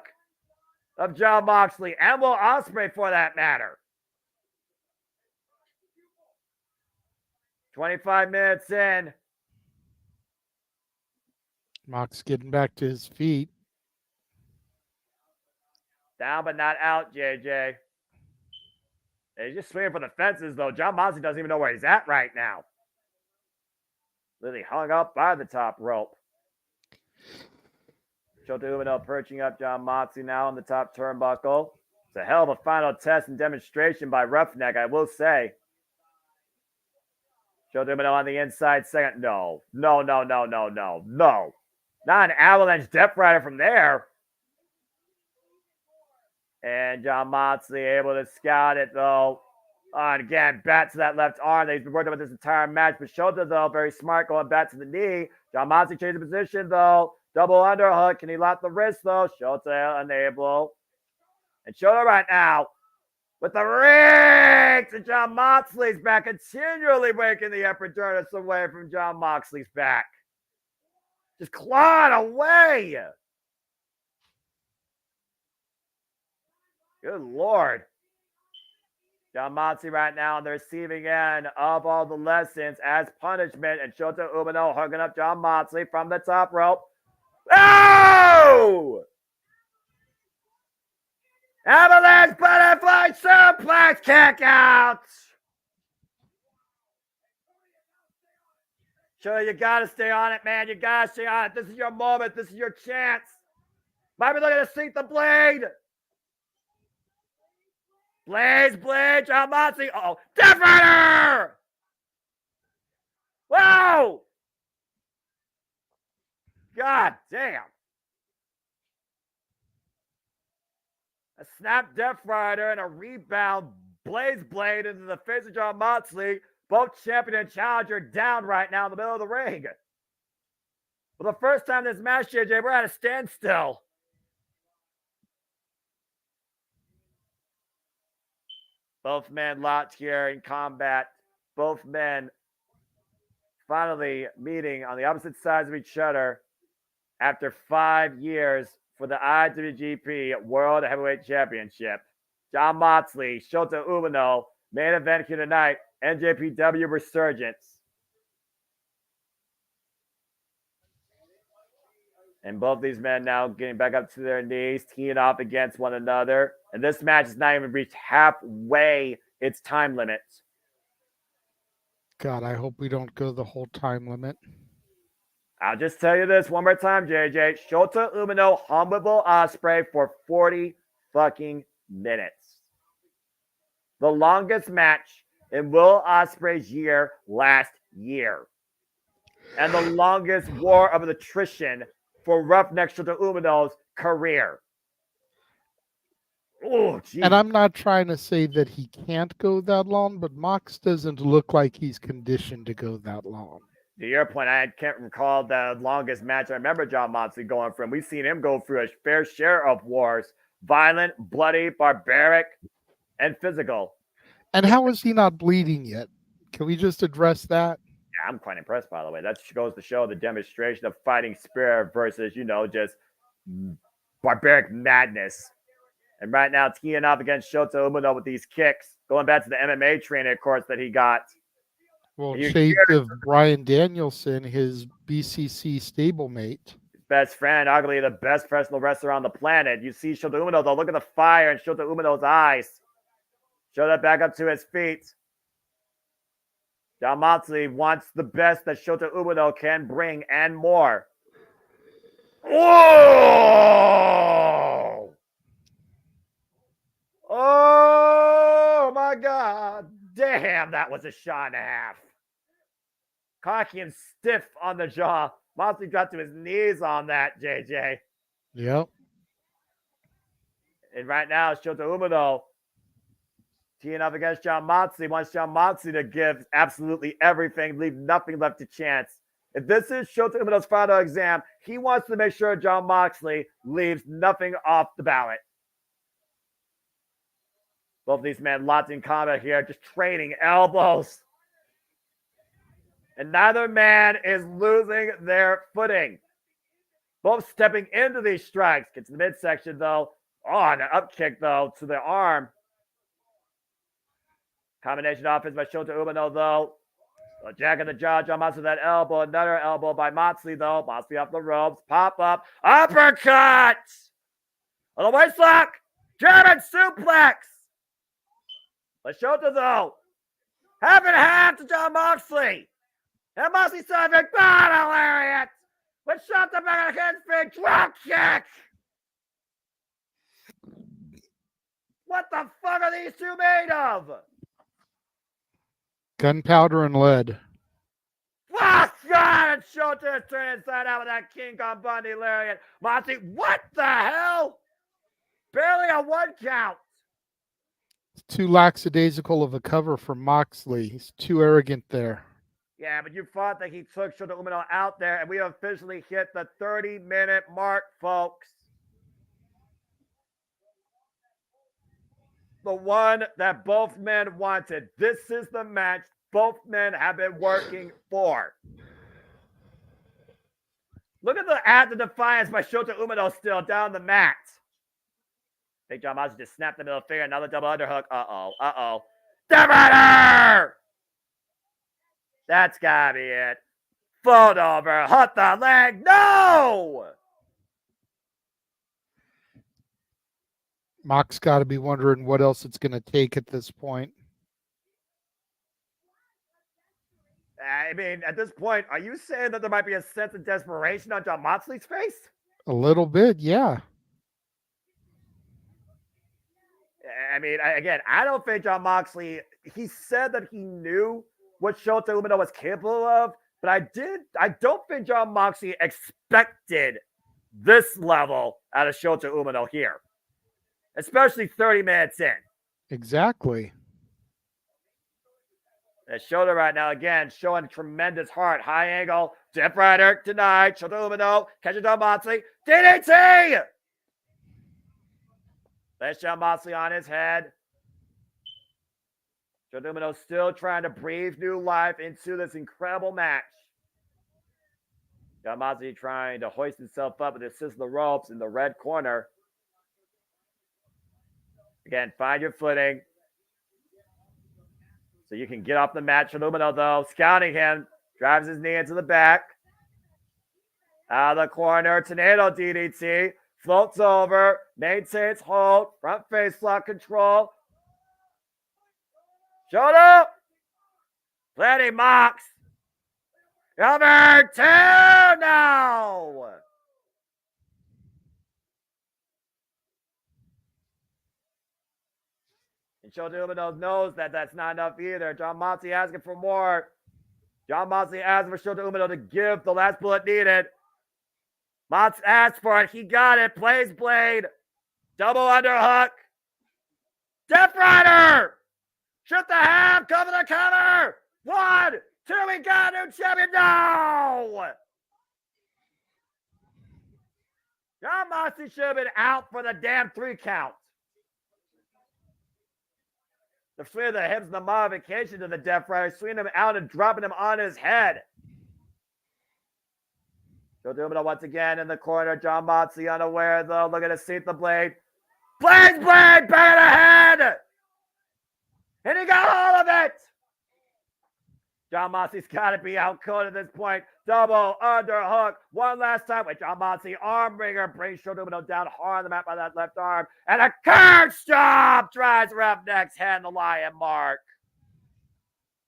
of Jon Moxley and Will Ospreay for that matter. 25 minutes in. Mox getting back to his feet. Down but not out, JJ. He's just swinging for the fences, though. Jon Moxley doesn't even know where he's at right now. Literally hung up by the top rope. Shota Umino perching up Jon Moxley now on the top turnbuckle. It's a hell of a final test and demonstration by Roughneck, I will say. Shota Umino on the inside second. No. Not an avalanche Death Rider from there. And Jon Moxley able to scout it, though. And again, back to that left arm that he's been working with this entire match. But Shota, though, very smart, going back to the knee. Jon Moxley changing position, though. Double underhook. Can he lock the wrist, though? Shota unable. And Shota right now with the ring to Jon Moxley's back, continually breaking the epidermis away from Jon Moxley's back. Just clawing away. Good Lord. Jon Moxley right now on the receiving end of all the lessons as punishment. And Shota Umino hugging up Jon Moxley from the top rope. Oh! Avalanche butterfly suplex kick out. Shota, you got to stay on it, man. You got to stay on it. This is your moment. This is your chance. Might be looking to sink the blade. Blade, Jon Moxley. Uh-oh. Death Rider! Whoa! God damn. A snap Death Rider and a rebound Blaze Blade into the face of Jon Moxley. Both champion and challenger down right now in the middle of the ring. For the first time in this match, JJ, we're at a standstill. Both men locked here in combat. Both men finally meeting on the opposite sides of each other after 5 years for the IWGP World Heavyweight Championship. Jon Moxley, Shota Umino, main event here tonight, NJPW Resurgence. And both these men now getting back up to their knees, teeing off against one another. And this match has not even reached halfway its time limit. God, I hope we don't go the whole time limit. I'll just tell you this one more time, JJ. Shota Umino humbled Will Ospreay for 40 fucking minutes. The longest match in Will Ospreay's year last year. And the longest war of attrition for Roughneck Shota Umino's career. Oh, geez. And I'm not trying to say that he can't go that long, but Mox doesn't look like he's conditioned to go that long. To your point, I can't recall the longest match I remember John Moxley going from. We've seen him go through a fair share of wars. Violent, bloody, barbaric, and physical. And how is he not bleeding yet? Can we just address that? Yeah, I'm quite impressed, by the way. That goes to show the demonstration of fighting spirit versus, just barbaric madness. And right now, teeing up against Shota Umino with these kicks. Going back to the MMA training, of course, that he got. Well, shades of Bryan Danielson, his BCC stablemate. Best friend, arguably the best professional wrestler on the planet. You see Shota Umino, though. Look at the fire in Shota Umino's eyes. Shota back up to his feet. John Moxley wants the best that Shota Umino can bring and more. Whoa! Oh, my God. Damn, that was a shot and a half. Cocky and stiff on the jaw. Moxley dropped to his knees on that, JJ. Yep. And right now, Shota Umino teeing up against John Moxley. Wants John Moxley to give absolutely everything, leave nothing left to chance. If this is Shota Umino's final exam, he wants to make sure John Moxley leaves nothing off the ballot. Both of these men locked in combat here, just trading elbows. And neither man is losing their footing. Both stepping into these strikes. Gets to the midsection, though. Oh, and an up kick, though, to the arm. Combination offense by Shota Umino, though. A jack in the jaw, John Moxley with that elbow. Another elbow by Moxley, though. Moxley off the ropes. Pop up. Uppercut! On the waist lock. German suplex. But Shota, though. Half and half to John Moxley. And Moxley serving battle lariat. With Shota back against big drop kick. What the fuck are these two made of? Gunpowder and lead. Oh, God! And Shota is turning inside out with that King Kong Bundy lariat. Moxley, what the hell? Barely a one count. It's too lackadaisical of a cover for Moxley. He's too arrogant there. Yeah, but you thought that he took Shota Umino out there, and we have officially hit the 30-minute mark, folks. The one that both men wanted. This is the match both men have been working for. Look at the act of defiance by Shota Umino still down the mat. Big John Moxley just snapped the middle finger. Another double underhook. Uh-oh. Divider! That's gotta be it. Fold over. Hook the leg. No! Mox got to be wondering what else it's going to take at this point. I mean, at this point, are you saying that there might be a sense of desperation on John Moxley's face? A little bit, yeah. I mean, again, I don't think John Moxley, he said that he knew what Shota Umino was capable of, but I don't think John Moxley expected this level out of Shota Umino here, especially 30 minutes in. Exactly. And Shota right now, again, showing tremendous heart. High angle, Dip Rider denied. Shota Umino, catches John Moxley. DDT! That's John Moxley on his head. Shota Umino still trying to breathe new life into this incredible match. John Moxley trying to hoist himself up with the assist of the ropes in the red corner. Again, find your footing. So you can get off the mat. Shota Umino, though, scouting him. Drives his knee into the back. Out of the corner. Tornado DDT. Floats over. Maintains hold. Front face lock control. Shota. Plenty Mox. Number 2 now. And Shota Umino knows that that's not enough either. John Moxley asking for more. John Moxley asking for Shota Umino to give the last bullet needed. Mox asked for it. He got it. Plays blade. Double underhook. Death Rider. Shoot the half. Cover the cover. 1, Till we got a new champion. No! Jon Moxley should have been out for the damn 3 count. The swing of the hips and the modification to the Death Rider, swinging him out and dropping him on his head. Shota Umino once again in the corner. Jon Moxley unaware though. Look at the seat the blade. Blade, back of the head! And he got all of it! Jon Moxley's got to be out cold at this point. Double underhook. One last time with Jon Moxley. Arm wringer brings Shota Umino down hard on the mat by that left arm. And a curb stomp drives Roughneck's head in the lion mark.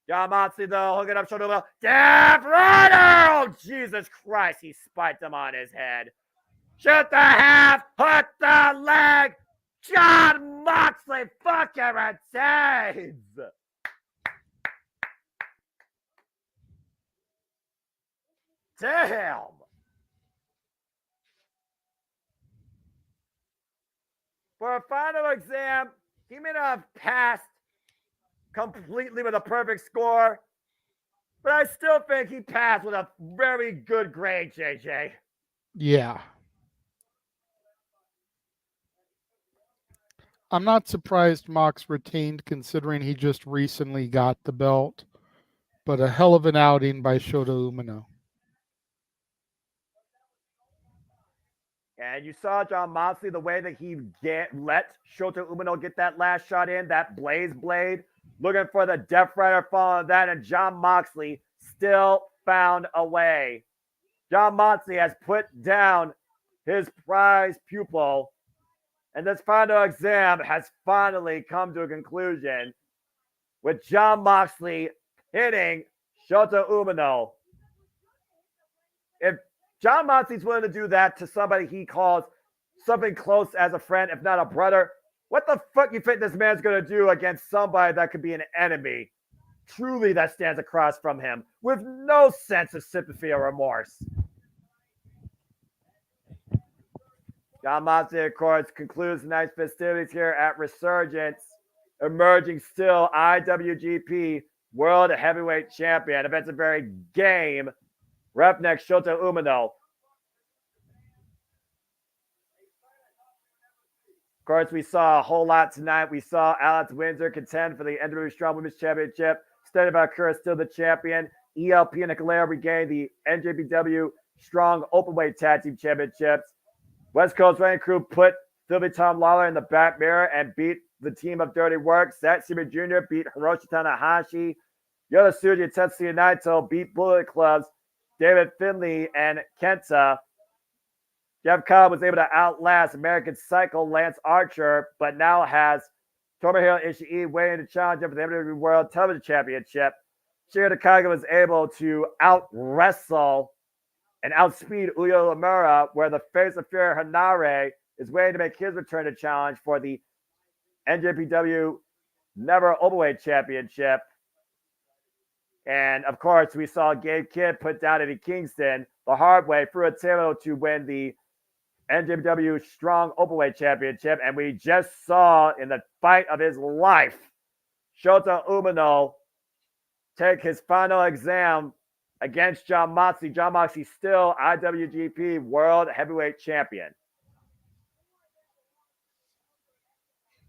Jon Moxley, though, hooking up Shota Umino. Death Rider! Oh, Jesus Christ. He spiked him on his head. Shoot the half. Hook the leg. Jon Moxley fucking retains. Damn. For a final exam, he may not have passed completely with a perfect score, but I still think he passed with a very good grade, JJ. Yeah. I'm not surprised Mox retained considering he just recently got the belt, but a hell of an outing by Shota Umino. And you saw Jon Moxley, the way that he let Shota Umino get that last shot in, that Blaze Blade, looking for the Death Rider following that, and Jon Moxley still found a way. Jon Moxley has put down his prize pupil, and this final exam has finally come to a conclusion with Jon Moxley hitting Shota Umino. If Jon Moxley's willing to do that to somebody he calls something close as a friend, if not a brother, what the fuck you think this man's going to do against somebody that could be an enemy, truly that stands across from him, with no sense of sympathy or remorse? Jon Moxley, of course, concludes tonight's festivities here at Resurgence, emerging still IWGP World Heavyweight Champion. If it's a very game, Roughneck Shota Umino. Of course, we saw a whole lot tonight. We saw Alex Windsor contend for the NJPW Strong Women's Championship. Stephanie Valkyra still the champion. ELP and Nicolao regained the NJPW Strong Openweight Tag Team Championships. West Coast Running Crew put Philly Tom Lawler in the back mirror and beat the team of Dirty Work. Zack Sabre Jr. beat Hiroshi Tanahashi. Yota Tsuji and Tetsuya Naito beat Bullet Club's David Finley and Kenta. Jeff Cobb was able to outlast American Psycho Lance Archer, but now has Tomohiro Ishii waiting to challenge him for the WWE World Television Championship. Shiro Takagi was able to out-wrestle and outspeed Uyo Uemura, where the face of Fury Hanare is waiting to make his return to challenge for the NJPW Never Openweight Championship. And, of course, we saw Gabe Kidd put down Eddie Kingston the hard way through a table to win the NJPW Strong Openweight Championship. And we just saw in the fight of his life, Shota Umino take his final exam against Jon Moxley. Jon Moxley still IWGP World Heavyweight Champion.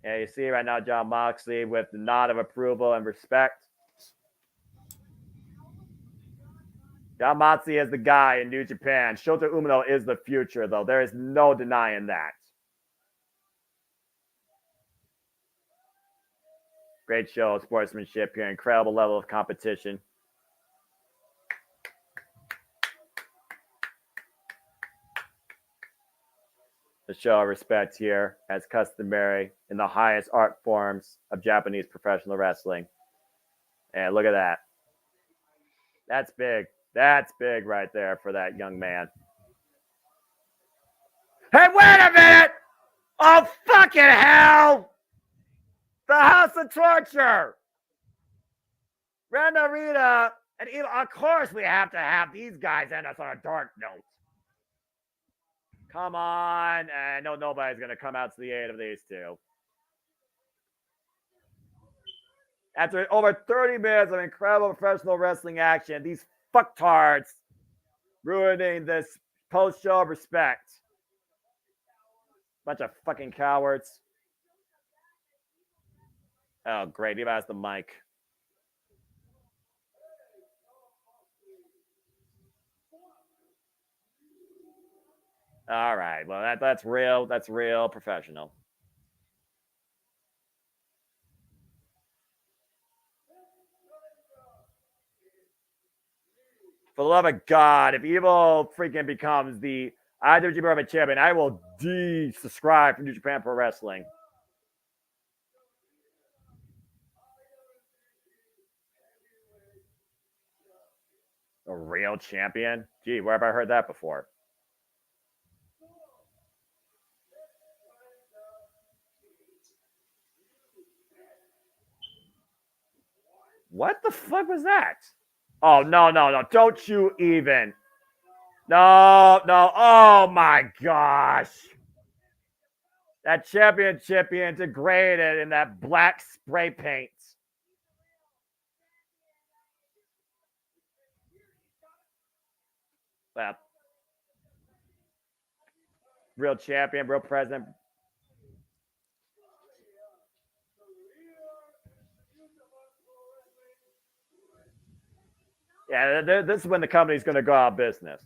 And you see right now Jon Moxley with the nod of approval and respect. Jon Moxley is the guy in New Japan. Shota Umino is the future, though. There is no denying that. Great show of sportsmanship here. Incredible level of competition. The show of respect here, as customary in the highest art forms of Japanese professional wrestling. And look at that. That's big. That's big right there for that young man. Hey, wait a minute! Oh, fucking hell! The House of Torture! Randa Rita, and even, of course we have to have these guys end us on a dark note. Come on. I know nobody's going to come out to the aid of these two. After over 30 minutes of incredible professional wrestling action, these fucktards ruining this post-show of respect. Bunch of fucking cowards. Oh, great. He has the mic. All right. Well, that's real. That's real professional. For the love of God, if Evil freaking becomes the IWGP champion, I will desubscribe from New Japan Pro Wrestling. A real champion? Gee, where have I heard that before? What the fuck was that? Oh, no. Don't you even. No. Oh, my gosh. That championship being degraded in that black spray paint. Well, real champion, real president. Yeah, this is when the company's going to go out of business.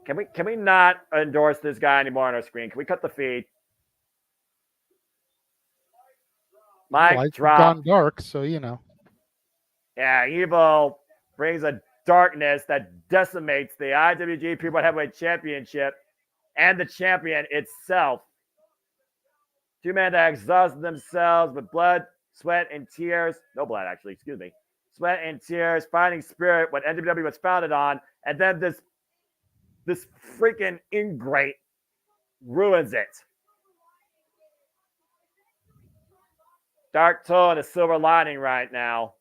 Can we not endorse this guy anymore on our screen? Can we cut the feed? Mike drop. Gone dark, so you know. Yeah, Evil brings a darkness that decimates the IWGP World Heavyweight Championship and the champion itself. Two men that exhausted themselves with blood, sweat, and tears. No blood, actually, excuse me. Sweat and tears, fighting spirit, what NJPW was founded on, and then this freaking ingrate ruins it. Dark tone and a silver lining right now.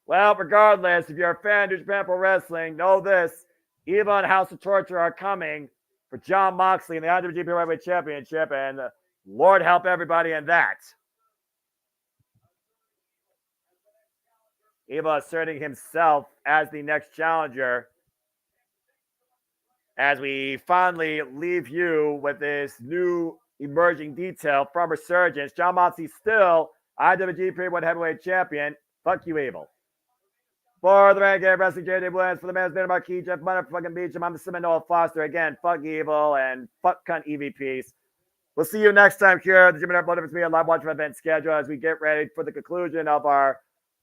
Well, regardless, if you're a fan of New Japan Pro Wrestling, know this. Eva and House of Torture are coming for Jon Moxley in the IWGP Heavyweight Championship, and Lord help everybody in that. Eva asserting himself as the next challenger as we finally leave you with this new emerging detail from Resurgence. Jon Moxley still IWGP World Heavyweight Champion. Fuck you, Evil. For the Renegade Wrestling, JJ Williams, for the man's name, Marquis, Jeff Motherfucking Beecham, I'm the Seminole Foster. Again, fuck Evil and fuck cunt EVPs. We'll see you next time here at the JMN Multiverse of Media live watch event schedule as we get ready for the conclusion of our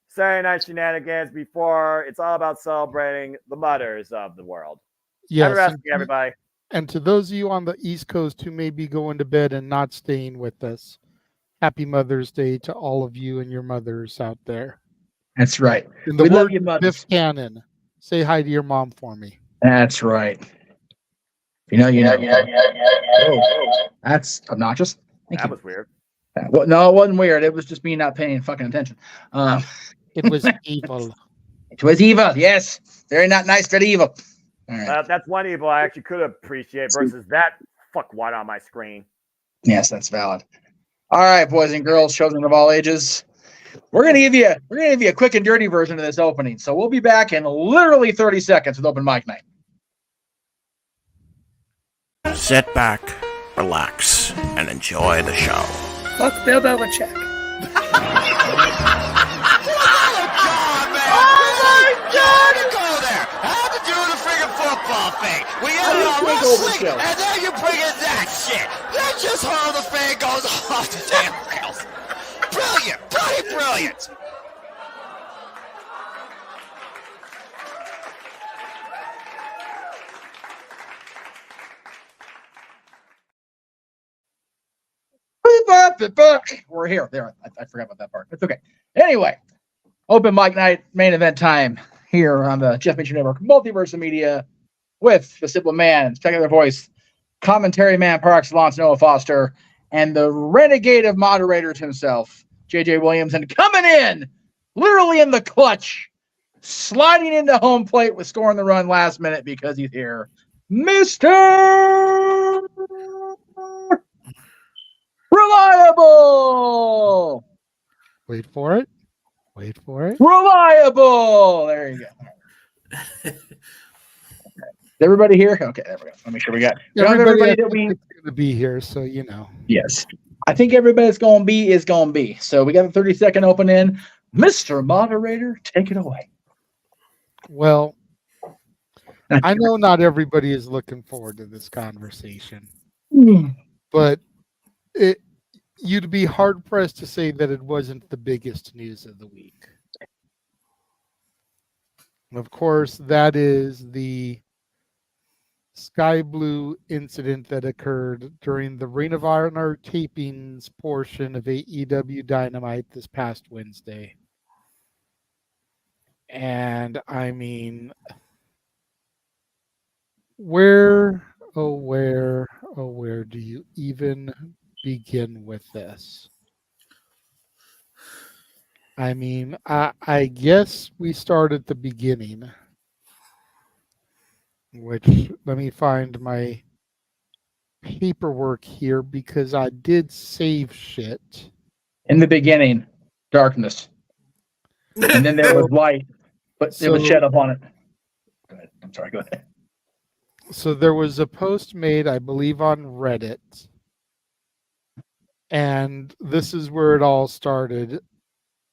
Saturday night shenanigans before it's all about celebrating the mothers of the world. Yes, Happy wrestling, everybody. And to those of you on the East Coast who may be going to bed and not staying with us, happy Mother's Day to all of you and your mothers out there. That's right. In the We love word you, mothers. Biff Cannon, say hi to your mom for me. That's right. You know. Oh, that's obnoxious. Thank That you. was weird. Well, no, it wasn't weird. It was just me not paying fucking attention. It was evil. It was evil. Yes. Very not nice, but evil. All right. That's one Evil I actually could appreciate versus that fuckwad on my screen. Yes, that's valid. All right, boys and girls, children of all ages. We're gonna give you a quick and dirty version of this opening. So we'll be back in literally 30 seconds with open mic night. Sit back, relax, and enjoy the show. Fuck Bill Belichick. Thing. We ended on wrestling, and then you bring in that shit. That just how the fan goes off the damn rails. Brilliant, brilliant. We're here. There, I forgot about that part. It's okay. Anyway, open mic night, main event time here on the Jeff Mitchell Network, Multiverse of Media, with the Simple Man, Spectacular Voice, Commentary Man par excellence, Noah Foster, and the renegade of moderators himself, JJ Williams, and coming in, literally in the clutch, sliding into home plate with scoring the run last minute because he's here, Mr. Reliable. Wait for it. Wait for it. Reliable. There you go. Is everybody here? Okay, there we go. Let me make sure we got everybody that we going to be here, so you know. Yes. I think everybody that's going to be is going to be. So we got a 30-second open in. Mr. Moderator, take it away. Well, I know not everybody is looking forward to this conversation, but you'd be hard-pressed to say that it wasn't the biggest news of the week. And of course, that is the Sky Blue incident that occurred during the Ring of Honor tapings portion of AEW Dynamite this past Wednesday. And I mean, where do you even begin with this? I mean, I guess we start at the beginning, which let me find my paperwork here because I did save shit. In the beginning, darkness. And then there was light, but it was shed upon it. Go ahead. I'm sorry, go ahead. So there was a post made, I believe, on Reddit. And this is where it all started.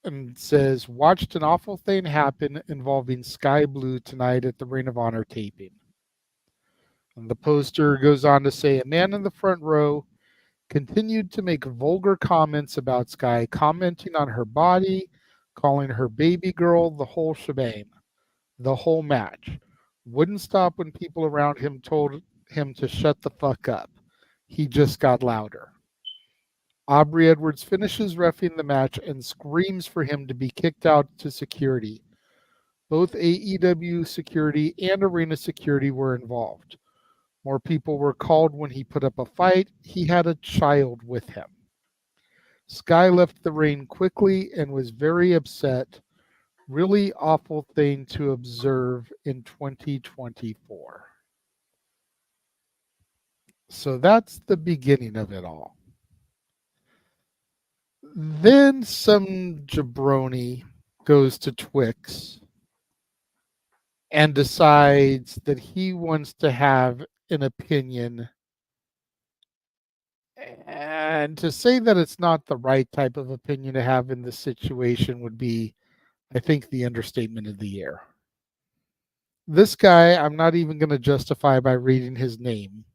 And it says, watched an awful thing happen involving Sky Blue tonight at the Ring of Honor taping. And the poster goes on to say, a man in the front row continued to make vulgar comments about Sky, commenting on her body, calling her baby girl, the whole shebang, the whole match. Wouldn't stop when people around him told him to shut the fuck up. He just got louder. Aubrey Edwards finishes reffing the match and screams for him to be kicked out to security. Both AEW security and arena security were involved. More people were called when he put up a fight. He had a child with him. Sky left the ring quickly and was very upset. Really awful thing to observe in 2024. So that's the beginning of it all. Then some jabroni goes to Twix and decides that he wants to have an opinion. And to say that it's not the right type of opinion to have in this situation would be, I think, the understatement of the year. This guy, I'm not even going to justify by reading his name.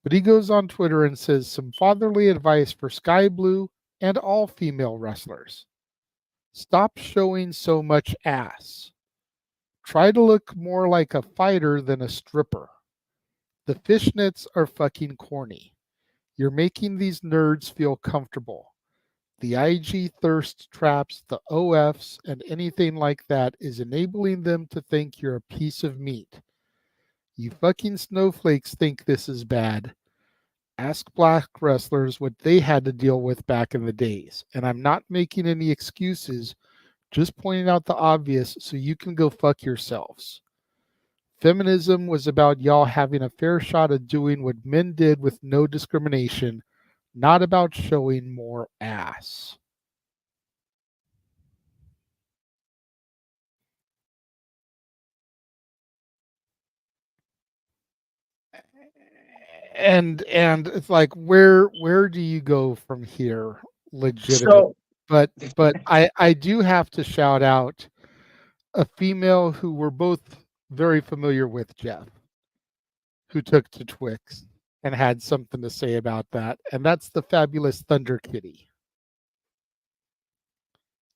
But he goes on Twitter and says some fatherly advice for Sky Blue and all female wrestlers. Stop showing so much ass. Try to look more like a fighter than a stripper. The fishnets are fucking corny. You're making these nerds feel comfortable. The IG thirst traps, the OFs, and anything like that is enabling them to think you're a piece of meat. You fucking snowflakes think this is bad. Ask black wrestlers what they had to deal with back in the days. And I'm not making any excuses, just pointing out the obvious so you can go fuck yourselves. Feminism was about y'all having a fair shot at doing what men did with no discrimination, not about showing more ass. And it's like, where do you go from here, legitimately? But I do have to shout out a female who we're both very familiar with, Jeff, who took to Twix and had something to say about that, and that's the fabulous Thunder Kitty.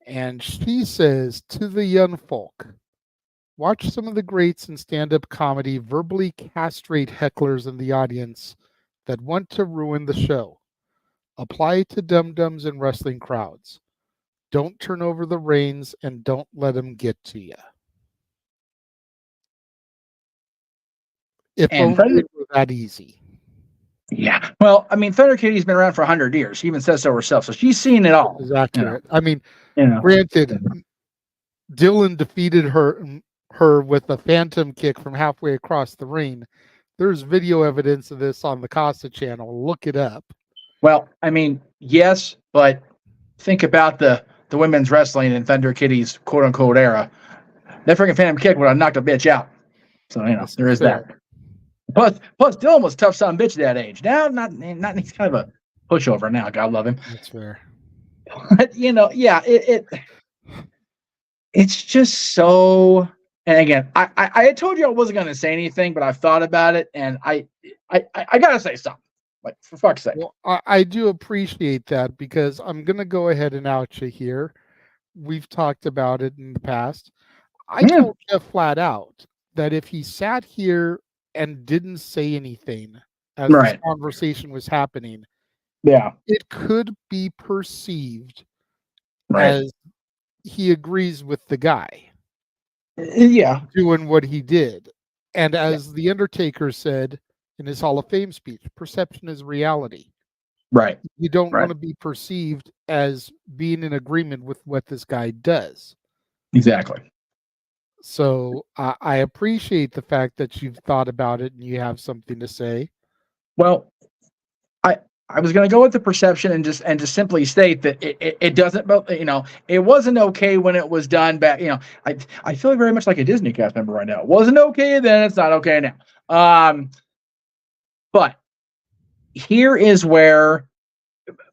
And she says to the young folk, watch some of the greats in stand-up comedy verbally castrate hecklers in the audience that want to ruin the show. Apply to dum-dums and wrestling crowds. Don't turn over the reins and don't let them get to you. If only it were that easy. Yeah. Well, I mean, Thunder Kitty's been around for 100 years. She even says so herself. So she's seen it all. Is accurate. You know. I mean, you know. Granted, Dylan defeated her with a phantom kick from halfway across the ring. There's video evidence of this on the Casa channel. Look it up. Well, I mean, yes, but think about the women's wrestling in Thunder Kitty's quote unquote era. That freaking Phantom Kick would have knocked a bitch out. So there is that. Plus Dylan was a tough son of a bitch at that age. Now, not he's kind of a pushover now. God love him. That's fair. But it's just so. And again, I had told you I wasn't going to say anything, but I've thought about it, and I gotta say something. Like, for fuck's sake. Well, I do appreciate that, because I'm gonna go ahead and out you here. We've talked about it in the past. I told Jeff flat out that if he sat here and didn't say anything as this conversation was happening, it could be perceived as he agrees with the guy doing what he did. And as The Undertaker said in his Hall of Fame speech, perception is reality. Right. You don't want to be perceived as being in agreement with what this guy does. Exactly. So I appreciate the fact that you've thought about it and you have something to say. Well, I was going to go with the perception and just simply state that it doesn't, it wasn't okay when it was done back. I feel very much like a Disney cast member right now. It wasn't okay then, it's not okay now. But here is where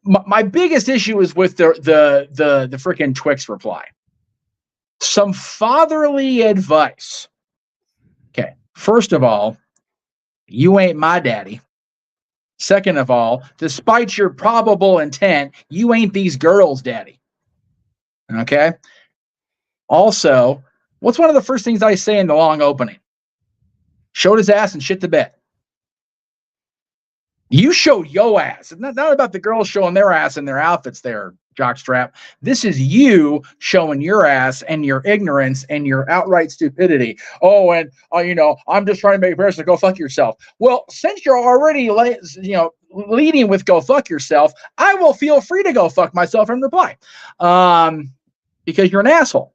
my biggest issue is with the freaking Twix reply. Some fatherly advice. Okay, first of all, you ain't my daddy. Second of all, despite your probable intent, you ain't these girls' daddy. Okay? Also, what's one of the first things I say in the long opening? Showed his ass and shit the bed. You showed your ass. It's not about the girls showing their ass in their outfits there, jockstrap. This is you showing your ass and your ignorance and your outright stupidity. Oh, and I'm just trying to make Paris to go fuck yourself. Well, since you're already leading with go fuck yourself, I will feel free to go fuck myself in reply, because you're an asshole.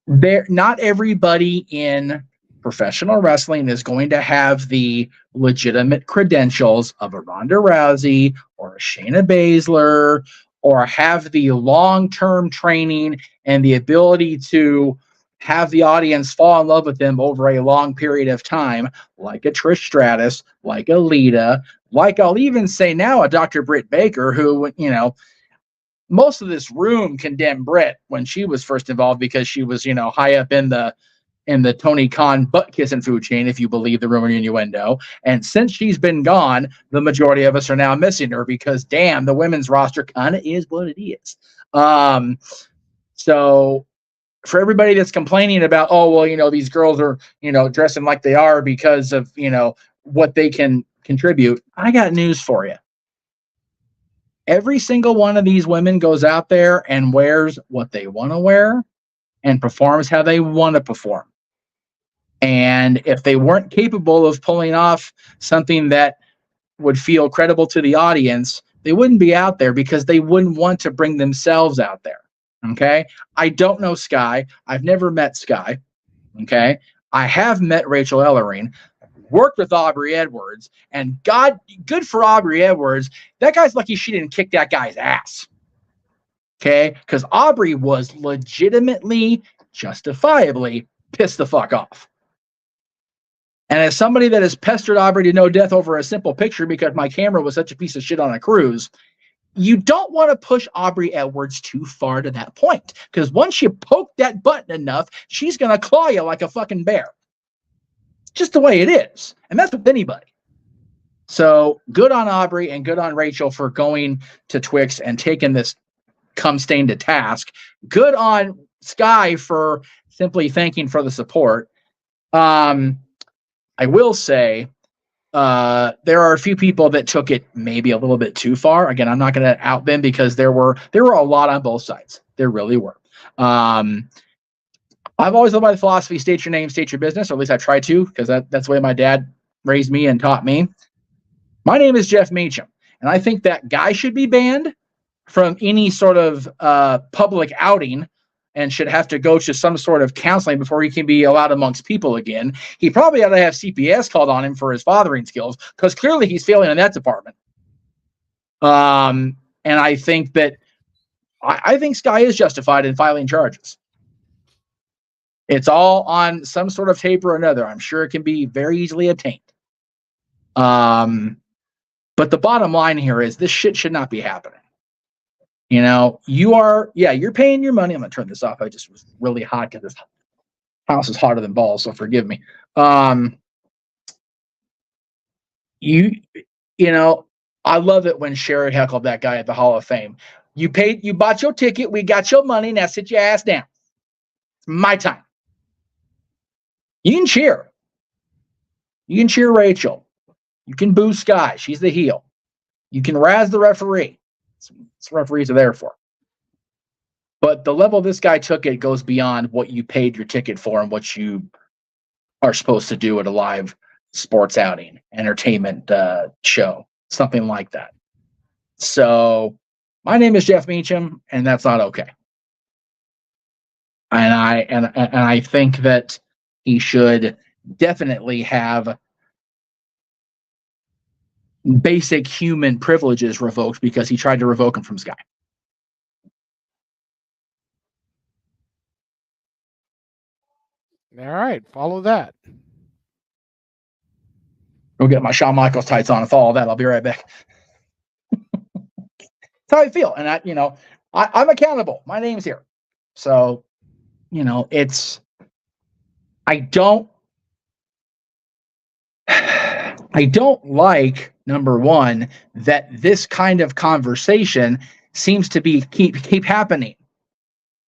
Not everybody in professional wrestling is going to have the legitimate credentials of a Ronda Rousey or a Shayna Baszler, or have the long-term training and the ability to have the audience fall in love with them over a long period of time, like a Trish Stratus, like a Lita, like I'll even say now a Dr. Britt Baker, who, most of this room condemned Britt when she was first involved because she was, high up in the Tony Khan butt kissing food chain, if you believe the rumor innuendo. And since she's been gone, the majority of us are now missing her, because damn, the women's roster kind of is what it is. So for everybody that's complaining about, these girls are, dressing like they are because of, what they can contribute, I got news for you. Every single one of these women goes out there and wears what they want to wear and performs how they want to perform. And if they weren't capable of pulling off something that would feel credible to the audience, they wouldn't be out there, because they wouldn't want to bring themselves out there. Okay? I don't know Sky. I've never met Sky. Okay? I have met Rachel Ellering, worked with Aubrey Edwards, and good for Aubrey Edwards. That guy's lucky she didn't kick that guy's ass. Okay? Because Aubrey was legitimately, justifiably pissed the fuck off. And as somebody that has pestered Aubrey to no death over a simple picture because my camera was such a piece of shit on a cruise, you don't want to push Aubrey Edwards too far to that point. Because once you poke that button enough, she's going to claw you like a fucking bear. Just the way it is. And that's with anybody. So good on Aubrey and good on Rachel for going to Twix and taking this cum stain to task. Good on Sky for simply thanking for the support. I will say there are a few people that took it maybe a little bit too far. Again, I'm not going to out them, because there were a lot on both sides. There really were. I've always lived by the philosophy, state your name, state your business, or at least I try to, because that's the way my dad raised me and taught me. My name is Jeff Meacham, and I think that guy should be banned from any sort of public outing and should have to go to some sort of counseling before he can be allowed amongst people again. He probably ought to have CPS called on him for his fathering skills, because clearly he's failing in that department. And I think that I think Sky is justified in filing charges. It's all on some sort of tape or another. I'm sure it can be very easily obtained. But the bottom line here is this shit should not be happening. You know, you're paying your money. I'm going to turn this off. I just was really hot because this house is hotter than balls, so forgive me. You know, I love it when Sherry heckled that guy at the Hall of Fame. You bought your ticket. We got your money. Now sit your ass down. It's my time. You can cheer. You can cheer Rachel. You can boo Sky. She's the heel. You can razz the referee. That's what referees are there for. But the level this guy took it goes beyond what you paid your ticket for and what you are supposed to do at a live sports outing, entertainment show, something like that. So my name is Jeff Meacham, and that's not okay. And I think that he should definitely have basic human privileges revoked because he tried to revoke them from Sky. All right, follow that. Go get my Shawn Michaels tights on and follow that. I'll be right back. That's how I feel. And I'm accountable. My name's here. So, I don't like, number one, that this kind of conversation seems to be keep happening,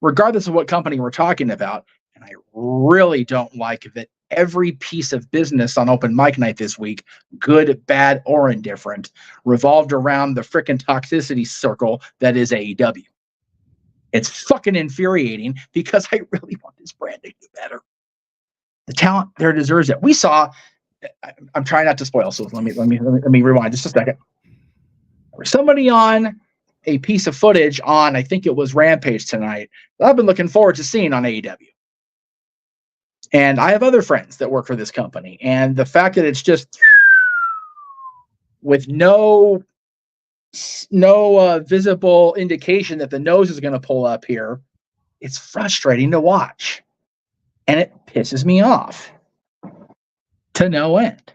regardless of what company we're talking about. And I really don't like that every piece of business on open mic night this week, good, bad, or indifferent, revolved around the frickin' toxicity circle that is AEW. It's fucking infuriating because I really want this brand to do better. The talent there deserves it. We saw. I'm trying not to spoil, so let me rewind just a second. There was somebody on a piece of footage on, I think it was Rampage tonight, that I've been looking forward to seeing on AEW. And I have other friends that work for this company, and the fact that it's just with no visible indication that the nose is going to pull up here, it's frustrating to watch, and it pisses me off to no end.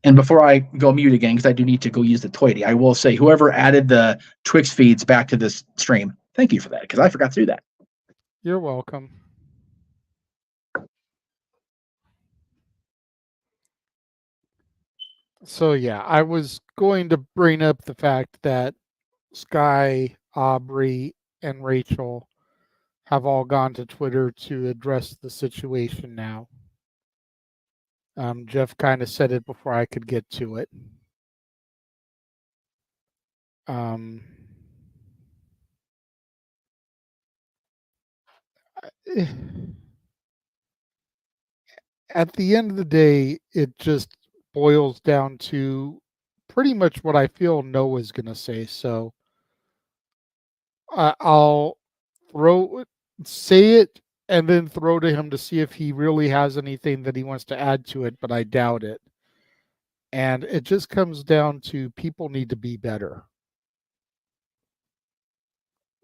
And before I go mute again, because I do need to go use the Twitty, I will say, whoever added the Twix feeds back to this stream, thank you for that, because I forgot to do that. You're welcome. So yeah, I was going to bring up the fact that Sky, Aubrey, and Rachel have all gone to Twitter to address the situation now. Jeff kind of said it before I could get to it. At the end of the day, it just boils down to pretty much what I feel Noah's going to say. So I'll say it and then throw to him to see if he really has anything that he wants to add to it, but I doubt it. And it just comes down to people need to be better.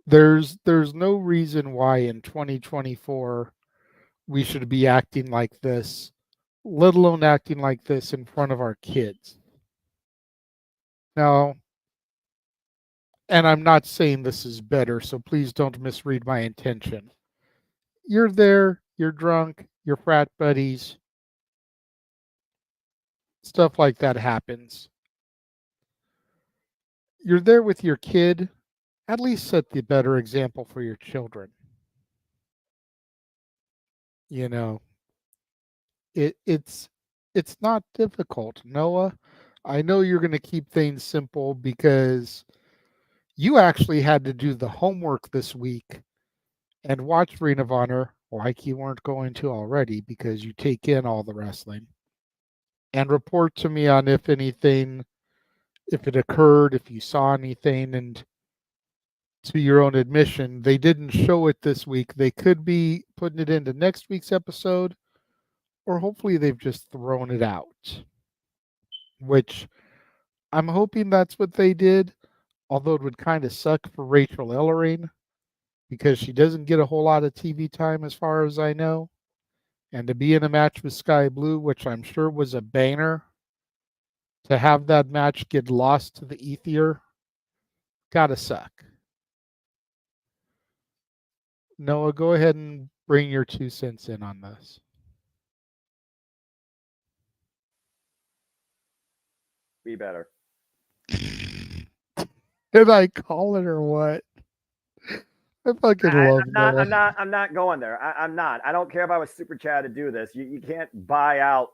There's no reason why in 2024 we should be acting like this, let alone acting like this in front of our kids. Now, and I'm not saying this is better, so please don't misread my intention. You're there, you're drunk, you're frat buddies. Stuff like that happens. You're there with your kid, at least set the better example for your children. You know, it's not difficult. Noah, I know you're going to keep things simple because you actually had to do the homework this week and watch Ring of Honor like you weren't going to already because you take in all the wrestling and report to me on if anything, if it occurred, if you saw anything. And to your own admission, they didn't show it this week. They could be putting it into next week's episode, or hopefully they've just thrown it out, which I'm hoping that's what they did, although it would kind of suck for Rachel Ellering because she doesn't get a whole lot of TV time as far as I know. And to be in a match with Sky Blue, which I'm sure was a banger, to have that match get lost to the ether, gotta suck. Noah, go ahead and bring your 2 cents in on this. Be better. Did I call it or what? I fucking love Noah. I'm not going there. I'm not. I don't care if I was super chat to do this. You can't buy out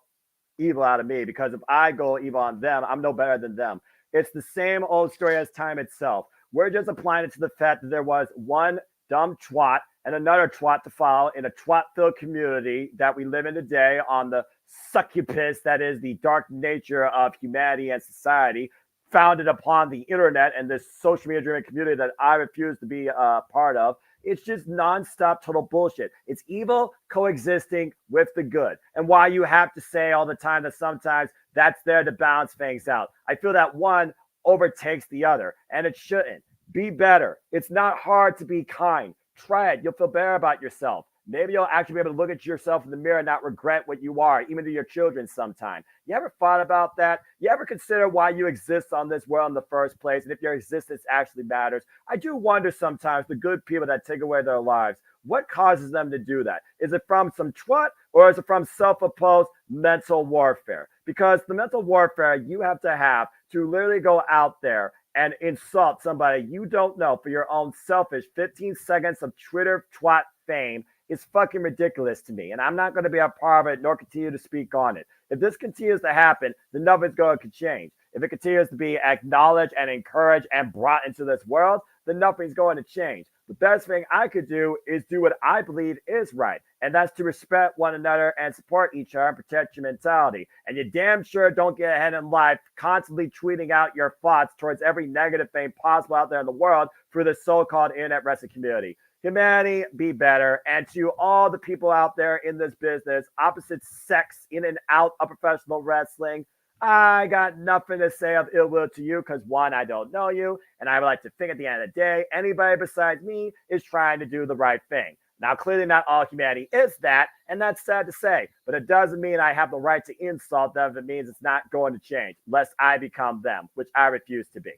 evil out of me, because if I go evil on them, I'm no better than them. It's the same old story as time itself. We're just applying it to the fact that there was one dumb twat and another twat to follow in a twat-filled community that we live in today on the succubus that is the dark nature of humanity and society, founded upon the internet and this social media driven community that I refuse to be a part of. It's just nonstop total bullshit. It's evil coexisting with the good. And why you have to say all the time that sometimes that's there to balance things out. I feel that one overtakes the other, and it shouldn't. Be better. It's not hard to be kind. Try it. You'll feel better about yourself. Maybe you'll actually be able to look at yourself in the mirror and not regret what you are, even to your children sometime. You ever thought about that? You ever consider why you exist on this world in the first place, and if your existence actually matters? I do wonder sometimes the good people that take away their lives, what causes them to do that? Is it from some twat, or is it from self-imposed mental warfare? Because the mental warfare you have to literally go out there and insult somebody you don't know for your own selfish 15 seconds of Twitter twat fame is fucking ridiculous to me. And I'm not going to be a part of it nor continue to speak on it. If this continues to happen, then nothing's going to change. If it continues to be acknowledged and encouraged and brought into this world, then nothing's going to change. The best thing I could do is do what I believe is right. And that's to respect one another and support each other and protect your mentality. And you damn sure don't get ahead in life constantly tweeting out your thoughts towards every negative thing possible out there in the world through the so-called internet wrestling community. Humanity, be better. And to all the people out there in this business, opposite sex in and out of professional wrestling, I got nothing to say of ill will to you because, one, I don't know you, and I would like to think at the end of the day, anybody besides me is trying to do the right thing. Now, clearly not all humanity is that, and that's sad to say, but it doesn't mean I have the right to insult them if it means it's not going to change, lest I become them, which I refuse to be.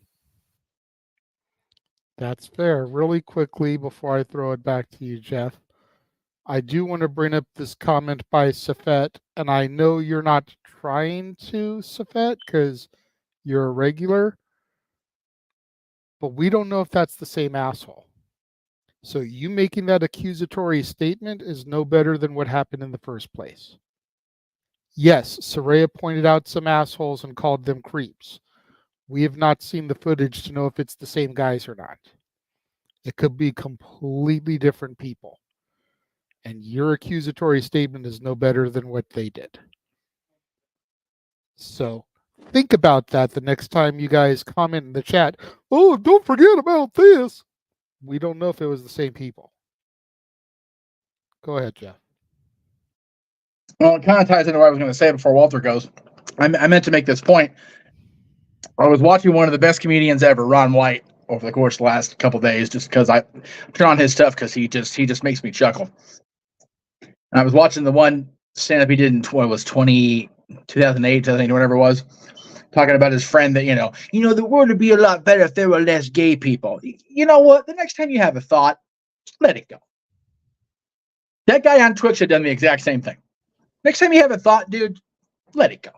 That's fair. Really quickly, before I throw it back to you, Jeff, I do want to bring up this comment by Safet, and I know you're not trying to, Safet, because you're a regular, but we don't know if that's the same asshole. So you making that accusatory statement is no better than what happened in the first place. Yes, Saraya pointed out some assholes and called them creeps. We have not seen the footage to know if it's the same guys or not. It could be completely different people. And your accusatory statement is no better than what they did. So think about that the next time you guys comment in the chat. Oh, don't forget about this. We don't know if it was the same people. Go ahead, Jeff. Well, it kind of ties into what I was going to say before Walter goes. I meant to make this point. I was watching one of the best comedians ever, Ron White, over the course of the last couple of days, just because I turn on his stuff because he just makes me chuckle. And I was watching the one stand-up he did in 2008, 2008, whatever it was, talking about his friend that, the world would be a lot better if there were less gay people. You know what? The next time you have a thought, let it go. That guy on Twitch had done the exact same thing. Next time you have a thought, dude, let it go.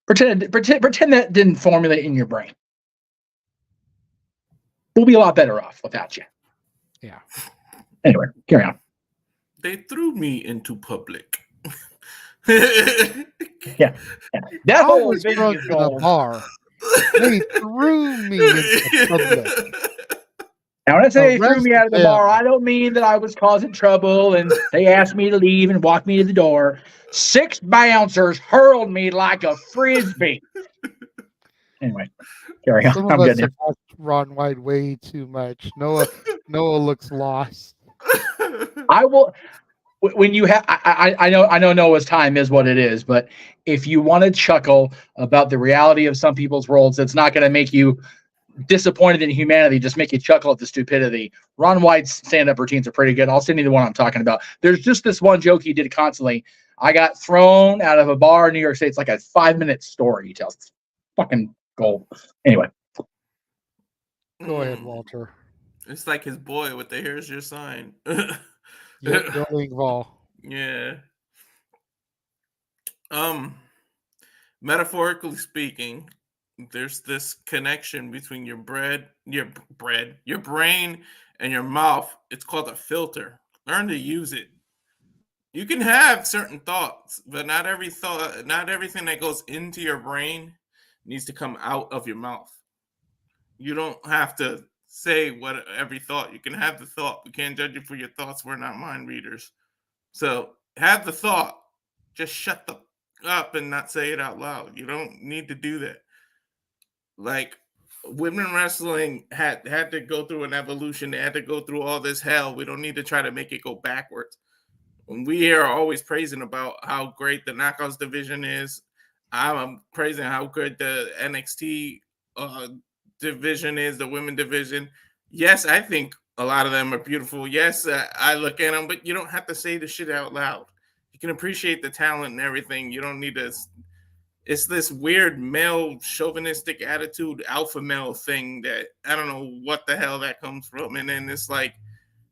Pretend that didn't formulate in your brain. We'll be a lot better off without you. Yeah. Anyway, carry on. They threw me into public. Yeah. That whole was in a bar. They threw me into public. Now, when I say they threw me out of the bar, I don't mean that I was causing trouble and they asked me to leave and walked me to the door. 6 bouncers hurled me like a frisbee. Anyway, carry on. Some of I'm us good have now. had Ron White way too much. Noah looks lost. I will. When you have, I know Noah's time is what it is, but if you want to chuckle about the reality of some people's worlds, it's not going to make you disappointed in humanity, just make you chuckle at the stupidity. Ron White's stand-up routines are pretty good. I'll send you the one I'm talking about. There's just this one joke he did constantly. I got thrown out of a bar in New York State. It's like a 5-minute story he tells. It's fucking gold. Anyway. Go ahead, Walter. It's like his boy with the "Here's your sign." Yep, Bill Engvall. Yeah. Metaphorically speaking, there's this connection between your brain, and your mouth. It's called a filter. Learn to use it. You can have certain thoughts, but not everything that goes into your brain needs to come out of your mouth. You don't have to say what every thought. You can have the thought. We can't judge you for your thoughts. We're not mind readers. So have the thought. Just shut up and not say it out loud. You don't need to do that. Like, women wrestling had to go through an evolution. They had to go through all this hell. We don't need to try to make it go backwards. When we are always praising about how great the Knockouts division is, I'm praising how good the NXT division is, the women division. Yes, I think a lot of them are beautiful. Yes, I look at them, but you don't have to say the shit out loud. You can appreciate the talent and everything. You don't need to. It's this weird male chauvinistic attitude, alpha male thing that I don't know what the hell that comes from. And then it's like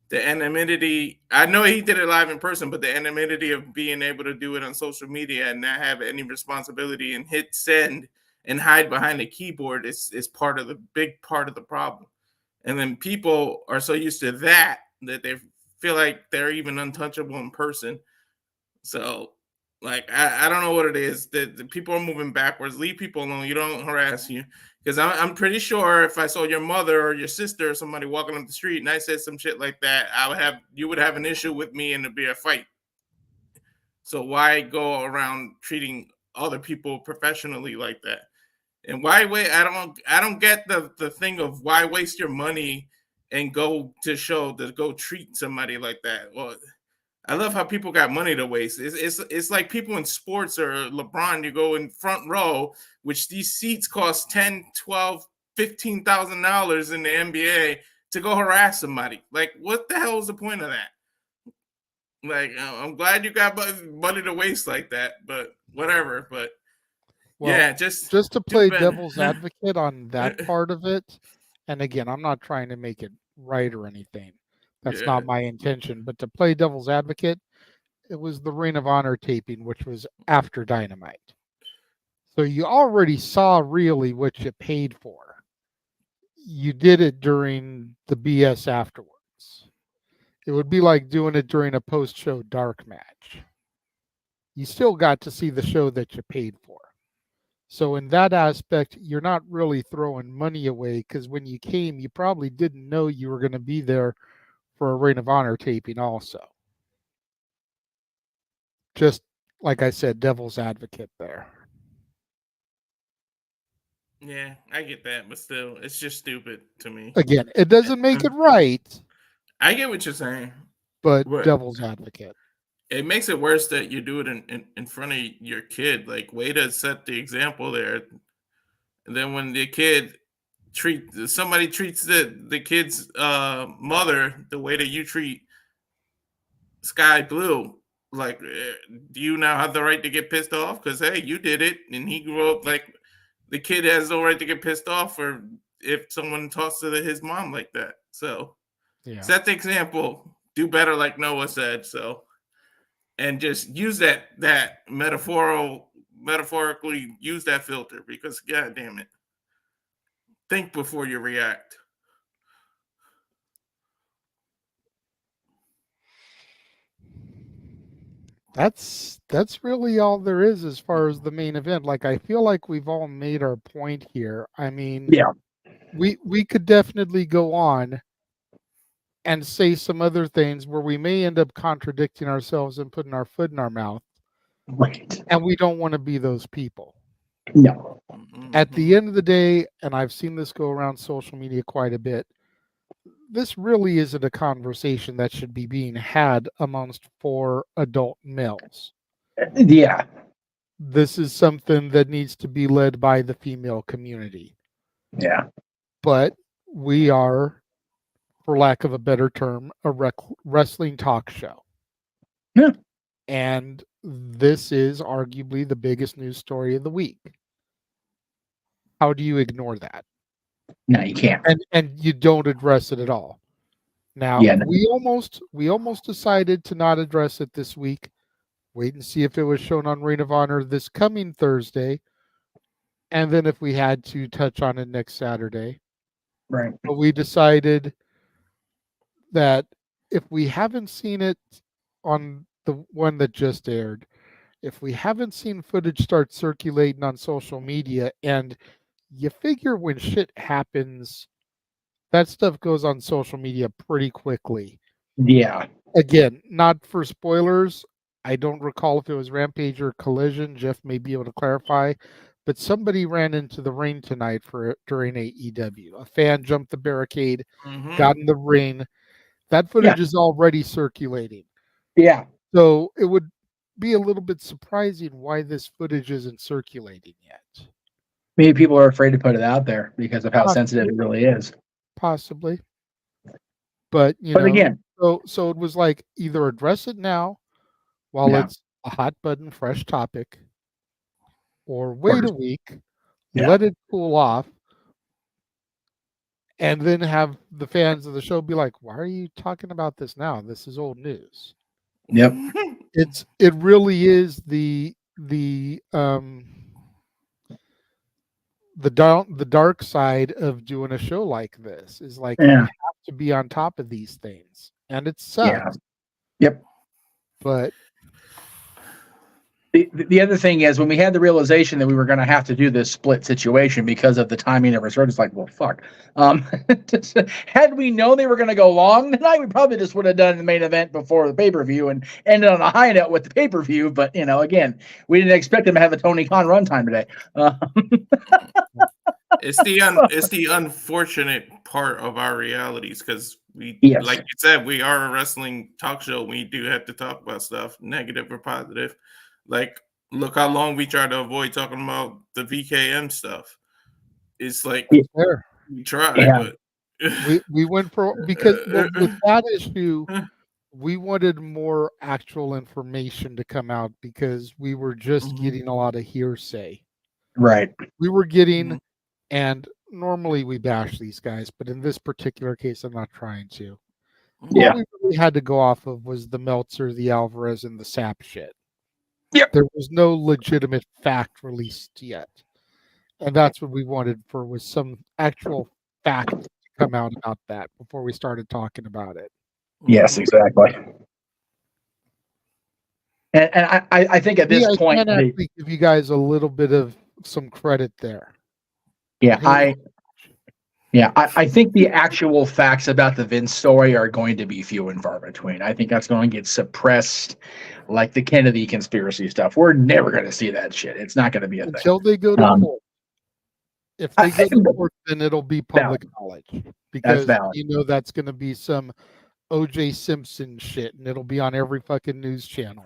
the anonymity. I know he did it live in person, but the anonymity of being able to do it on social media and not have any responsibility and hit send and hide behind the keyboard is part of the big part of the problem. And then people are so used to that they feel like they're even untouchable in person. So, like, I don't know what it is. The people are moving backwards. Leave people alone. You don't harass you. Because I'm pretty sure if I saw your mother or your sister or somebody walking up the street and I said some shit like that, you would have an issue with me and it'd be a fight. So why go around treating other people professionally like that? And why wait? I don't get the thing of why waste your money and go treat somebody like that. Well, I love how people got money to waste. It's like people in sports or LeBron, you go in front row, which these seats cost $10, $12, $15,000 in the NBA to go harass somebody. Like, what the hell is the point of that? Like, I'm glad you got money to waste like that, but whatever. But well, yeah, just to play devil's advocate on that part of it. And again, I'm not trying to make it right or anything. That's not my intention. But to play devil's advocate, it was the Ring of Honor taping, which was after Dynamite. So you already saw really what you paid for. You did it during the BS afterwards. It would be like doing it during a post-show dark match. You still got to see the show that you paid for. So in that aspect, you're not really throwing money away because when you came, you probably didn't know you were going to be there for a Ring of Honor taping also. Just like I said, devil's advocate there. Yeah, I get that, but still, it's just stupid to me. Again, it doesn't make it right. I get what you're saying. But devil's advocate. It makes it worse that you do it in front of your kid. Like, way to set the example there. And then when the kid somebody treats the kid's mother the way that you treat Sky Blue, like, do you now have the right to get pissed off? Because, hey, you did it, and he grew up like the kid has no right to get pissed off for if someone talks to his mom like that. So set the example. Do better, like Noah said. So, and just use that metaphorically use that filter because, God damn it, think before you react. That's really all there is as far as the main event. Like, I feel like we've all made our point here. I mean, we could definitely go on and say some other things where we may end up contradicting ourselves and putting our foot in our mouth. Right. And we don't want to be those people. No. At the end of the day, and I've seen this go around social media quite a bit, this really isn't a conversation that should be being had amongst 4 adult males. Yeah. This is something that needs to be led by the female community. Yeah. But we are, for lack of a better term, a wrestling talk show. Yeah. And this is arguably the biggest news story of the week. How do you ignore that? No, you can't. And you don't address it at all. Now, Yeah, no. we almost decided to not address it this week. Wait and see if it was shown on Ring of Honor this coming Thursday. And then if we had to touch on it next Saturday. Right. But we decided that if we haven't seen it on the one that just aired, if we haven't seen footage start circulating on social media, and you figure when shit happens, that stuff goes on social media pretty quickly. Yeah. Again, not for spoilers. I don't recall if it was Rampage or Collision. Jeff may be able to clarify. But somebody ran into the ring tonight during AEW. A fan jumped the barricade, got in the ring. That footage is already circulating. Yeah. So it would be a little bit surprising why this footage isn't circulating yet. Maybe people are afraid to put it out there because of how sensitive it really is. Possibly. But, again, so it was like either address it now while it's a hot button, fresh topic, or wait a week, let it cool off, and then have the fans of the show be like, why are you talking about this now? This is old news. Yep. It really is the dark side of doing a show like this is like you have to be on top of these things, and it sucks. Yeah. Yep. But the other thing is when we had the realization that we were going to have to do this split situation because of the timing of Resurgence, like, well, fuck. Had we known they were going to go long tonight, we probably just would have done the main event before the pay-per-view and ended on a high note with the pay-per-view. But, again, we didn't expect them to have a Tony Khan runtime today. It's the unfortunate part of our realities because we, like you said, we are a wrestling talk show. We do have to talk about stuff, negative or positive. Like, look how long we try to avoid talking about the VKM stuff. It's like we tried, but we went for because with that issue, we wanted more actual information to come out because we were just getting a lot of hearsay. Right. We were getting, and normally we bash these guys, but in this particular case, I'm not trying to. What we really had to go off of was the Meltzer, the Alvarez, and the Sap shit. Yep. There was no legitimate fact released yet. And that's what we wanted was some actual fact to come out about that before we started talking about it. Yes, exactly. And I think at this point, I can actually give you guys a little bit of some credit there. Yeah, I think the actual facts about the Vince story are going to be few and far between. I think that's going to get suppressed like the Kennedy conspiracy stuff. We're never going to see that shit. It's not going to be a thing. Until they go to court. If they go to court, then it'll be public knowledge. Because that's going to be some O.J. Simpson shit, and it'll be on every fucking news channel.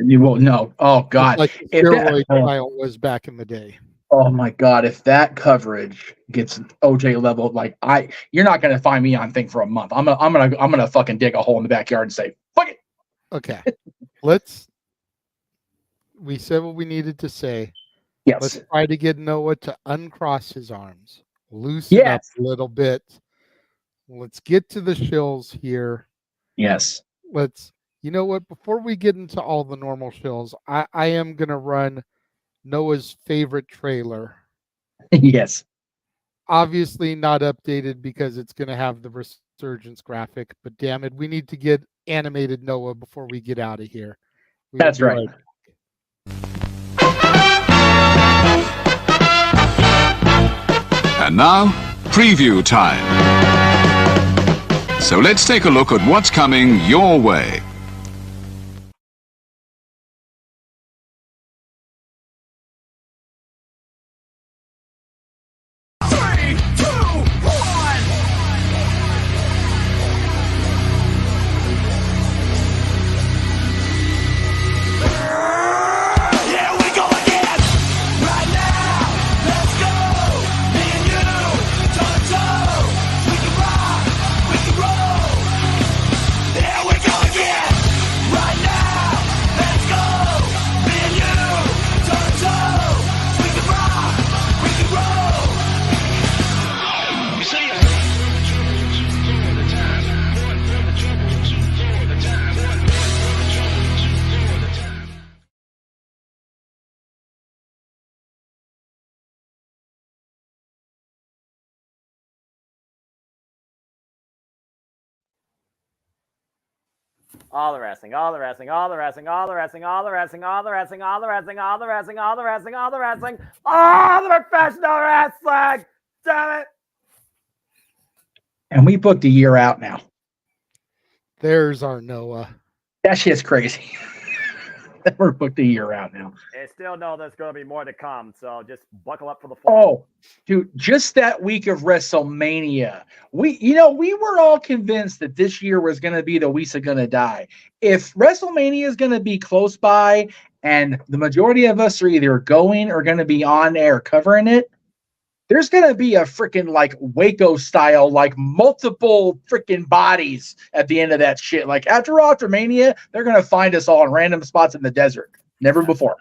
You won't know. Oh, God. Like the steroid trial was back in the day. Oh my God! If that coverage gets OJ level, you're not gonna find me on thing for a month. I'm gonna fucking dig a hole in the backyard and say, fuck it. Okay, we said what we needed to say. Yes. Let's try to get Noah to uncross his arms, loosen up a little bit. Let's get to the shills here. Yes. You know what? Before we get into all the normal shills, I am gonna run Noah's favorite trailer. Yes. Obviously not updated because it's going to have the Resurgence graphic, but damn it, we need to get animated Noah before we get out of here. That's right. And now, preview time. So let's take a look at what's coming your way. All the wrestling, all the wrestling, all the wrestling, all the wrestling, all the wrestling, all the wrestling, all the wrestling, all the wrestling, all the wrestling, all the wrestling, all the professional wrestling. Damn it. And we booked a year out now. There's our Noah. That shit's crazy. We're booked a year out now. And still know there's going to be more to come, so just buckle up for the fall. Oh, dude, just that week of WrestleMania. We were all convinced that this year was going to be the week's gonna die. If WrestleMania is going to be close by and the majority of us are either going or going to be on air covering it, there's going to be a freaking like Waco style, like multiple freaking bodies at the end of that shit. Like after Mania, they're going to find us all in random spots in the desert. Never before.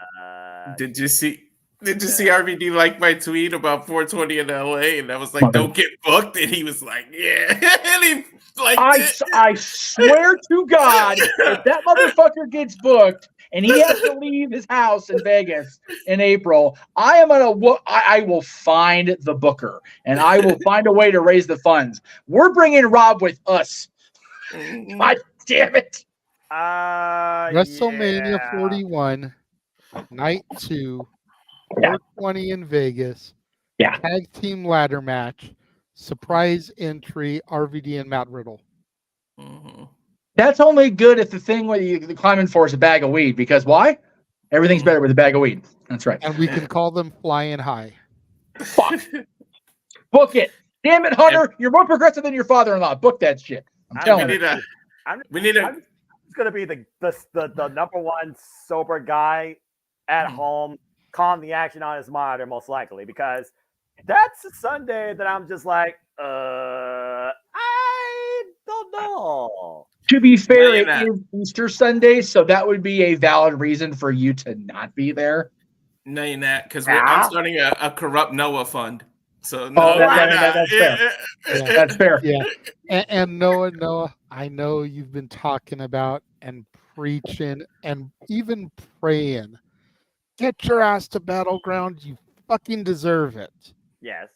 Did you see RVD like my tweet about 420 in LA? And I was like, don't get booked. And he was like, yeah. And he I swear to God, if that motherfucker gets booked and he has to leave his house in Vegas in April, I will find the booker and I will find a way to raise the funds. We're bringing Rob with us. God damn it. WrestleMania 41, night 2, 420 in Vegas. Yeah. Tag team ladder match. Surprise entry, RVD and Matt Riddle. Mm-hmm. That's only good if the thing where the climbing for is a bag of weed. Because why? Everything's better with a bag of weed. That's right. And we can call them Flying High. Fuck. Book it. Damn it, Hunter. You're more progressive than your father-in-law. Book that shit. I'm telling you. I'm going to be the number one sober guy at home, calling the action on his monitor, most likely, because that's a Sunday that I'm just like, I don't know. To be fair, it is Easter Sunday, so that would be a valid reason for you to not be there. No, you're not, because I'm starting a corrupt Noah fund. So that's fair. Yeah. That's fair. Yeah. And Noah, I know you've been talking about and preaching and even praying. Get your ass to Battleground. You fucking deserve it. Yes.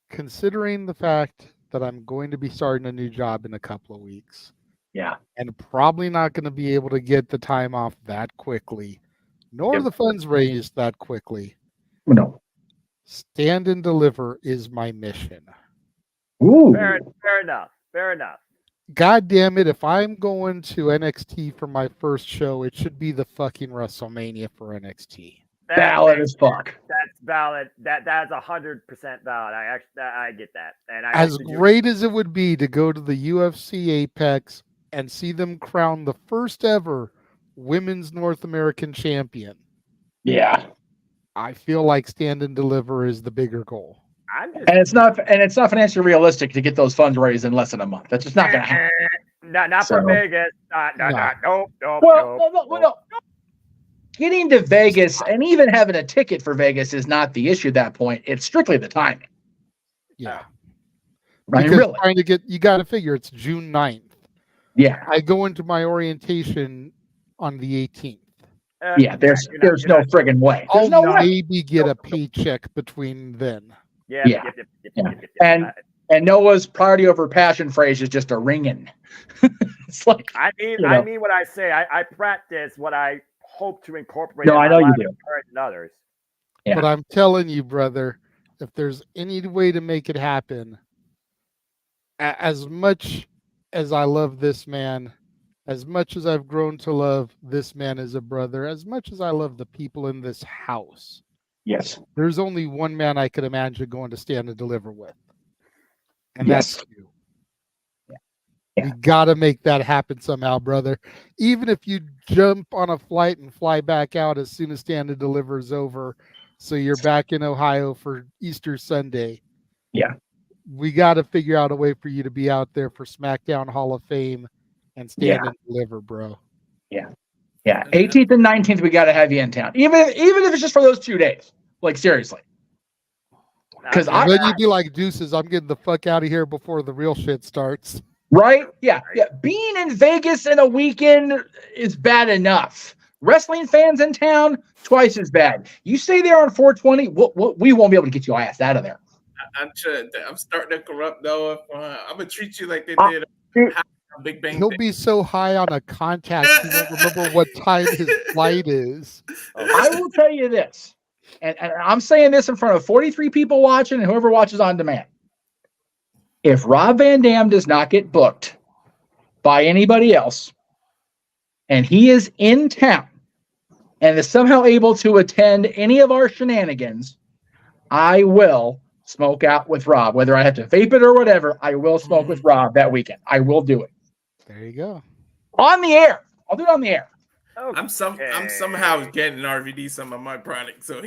Considering the fact that I'm going to be starting a new job in a couple of weeks. Yeah. And probably not going to be able to get the time off that quickly, nor the funds raised that quickly. No. Stand and deliver is my mission. Ooh. Fair enough. Fair enough. God damn it. If I'm going to NXT for my first show, it should be the fucking WrestleMania for NXT. Valid as fuck. That's valid. That's 100% valid. I get that. And as great as it would be to go to the UFC Apex and see them crown the first ever women's North American champion. Yeah. I feel like Stand and Deliver is the bigger goal. And it's not financially realistic to get those funds raised in less than a month. That's just not going to happen. Not for Vegas. Nope. Well, getting to Vegas and even having a ticket for Vegas is not the issue at that point. It's strictly the timing. Yeah. Right. Because Really. you got to figure it's June 9th. Yeah. I go into my orientation on the 18th. Yeah, there's no friggin' way. There's no way. Maybe get a paycheck between then. Yeah. And Noah's priority over passion phrase is just a ringing. It's like I mean what I say. I practice what I hope to incorporate. No, I know you do. And others. Yeah. But I'm telling you, brother, if there's any way to make it happen, as much as I love this man, as much as I've grown to love this man as a brother, as much as I love the people in this house, yes, there's only one man I could imagine going to Stand and Deliver with, and that's you. Yeah. We got to make that happen somehow, brother. Even if you jump on a flight and fly back out as soon as Stand and Deliver is over, so you're back in Ohio for Easter Sunday. Yeah. We got to figure out a way for you to be out there for SmackDown Hall of Fame and Stand and Deliver, bro. Yeah. 18th and 19th, we got to have you in town. Even if it's just for those 2 days. Like, seriously. Because then you'd be like, deuces, I'm getting the fuck out of here before the real shit starts. Right? Yeah. Being in Vegas in a weekend is bad enough. Wrestling fans in town, twice as bad. You stay there on 420, we won't be able to get your ass out of there. I'm starting to corrupt Noah. I'm gonna treat you like they did Big Bang. He'll be so high on a contact he won't remember what time his flight is. I will tell you this, and I'm saying this in front of 43 people watching and whoever watches on demand. If Rob Van Dam does not get booked by anybody else, and he is in town and is somehow able to attend any of our shenanigans, I will smoke out with Rob. Whether I have to vape it or whatever, I will smoke with Rob that weekend. I will do it. There you go. On the air. I'll do it on the air. Okay. I'm somehow getting RVD some of my product. So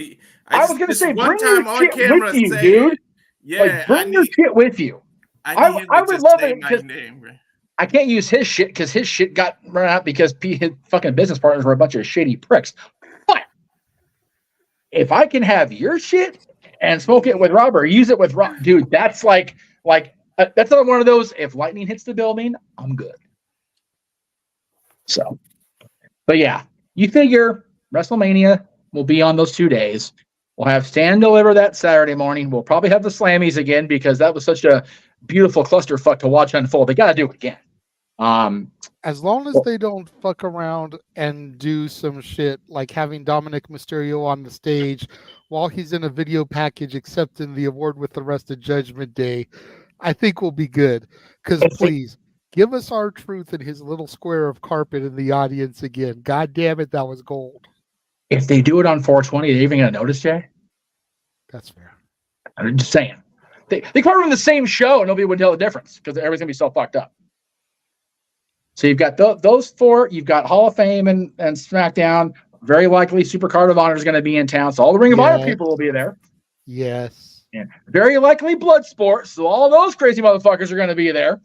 I was going to say, one bring time your on shit camera with you, say, dude. Yeah, like, bring your shit with you. I would love it. I can't use his shit because his shit got run out because his fucking business partners were a bunch of shitty pricks. But if I can have your shit and smoke it with Rob or use it with Rob, dude, that's that's not one of those. If lightning hits the building, I'm good. So, but yeah, you figure WrestleMania will be on those 2 days. We'll have Stand Deliver that Saturday morning. We'll probably have the Slammies again because that was such a beautiful clusterfuck to watch unfold. They got to do it again. As long as they don't fuck around and do some shit like having Dominic Mysterio on the stage while he's in a video package accepting the award with the rest of Judgment Day, I think we'll be good. Because please, give us R-Truth and his little square of carpet in the audience again. God damn it, that was gold. If they do it on 420, they're even going to notice, Jay? That's fair. I'm just saying. They cover in the same show and nobody would tell the difference because everything's going to be so fucked up. So you've got those four. You've got Hall of Fame and SmackDown. Very likely Supercard of Honor is going to be in town. So all the Ring of Honor people will be there. Yes. And very likely Bloodsport. So all those crazy motherfuckers are going to be there.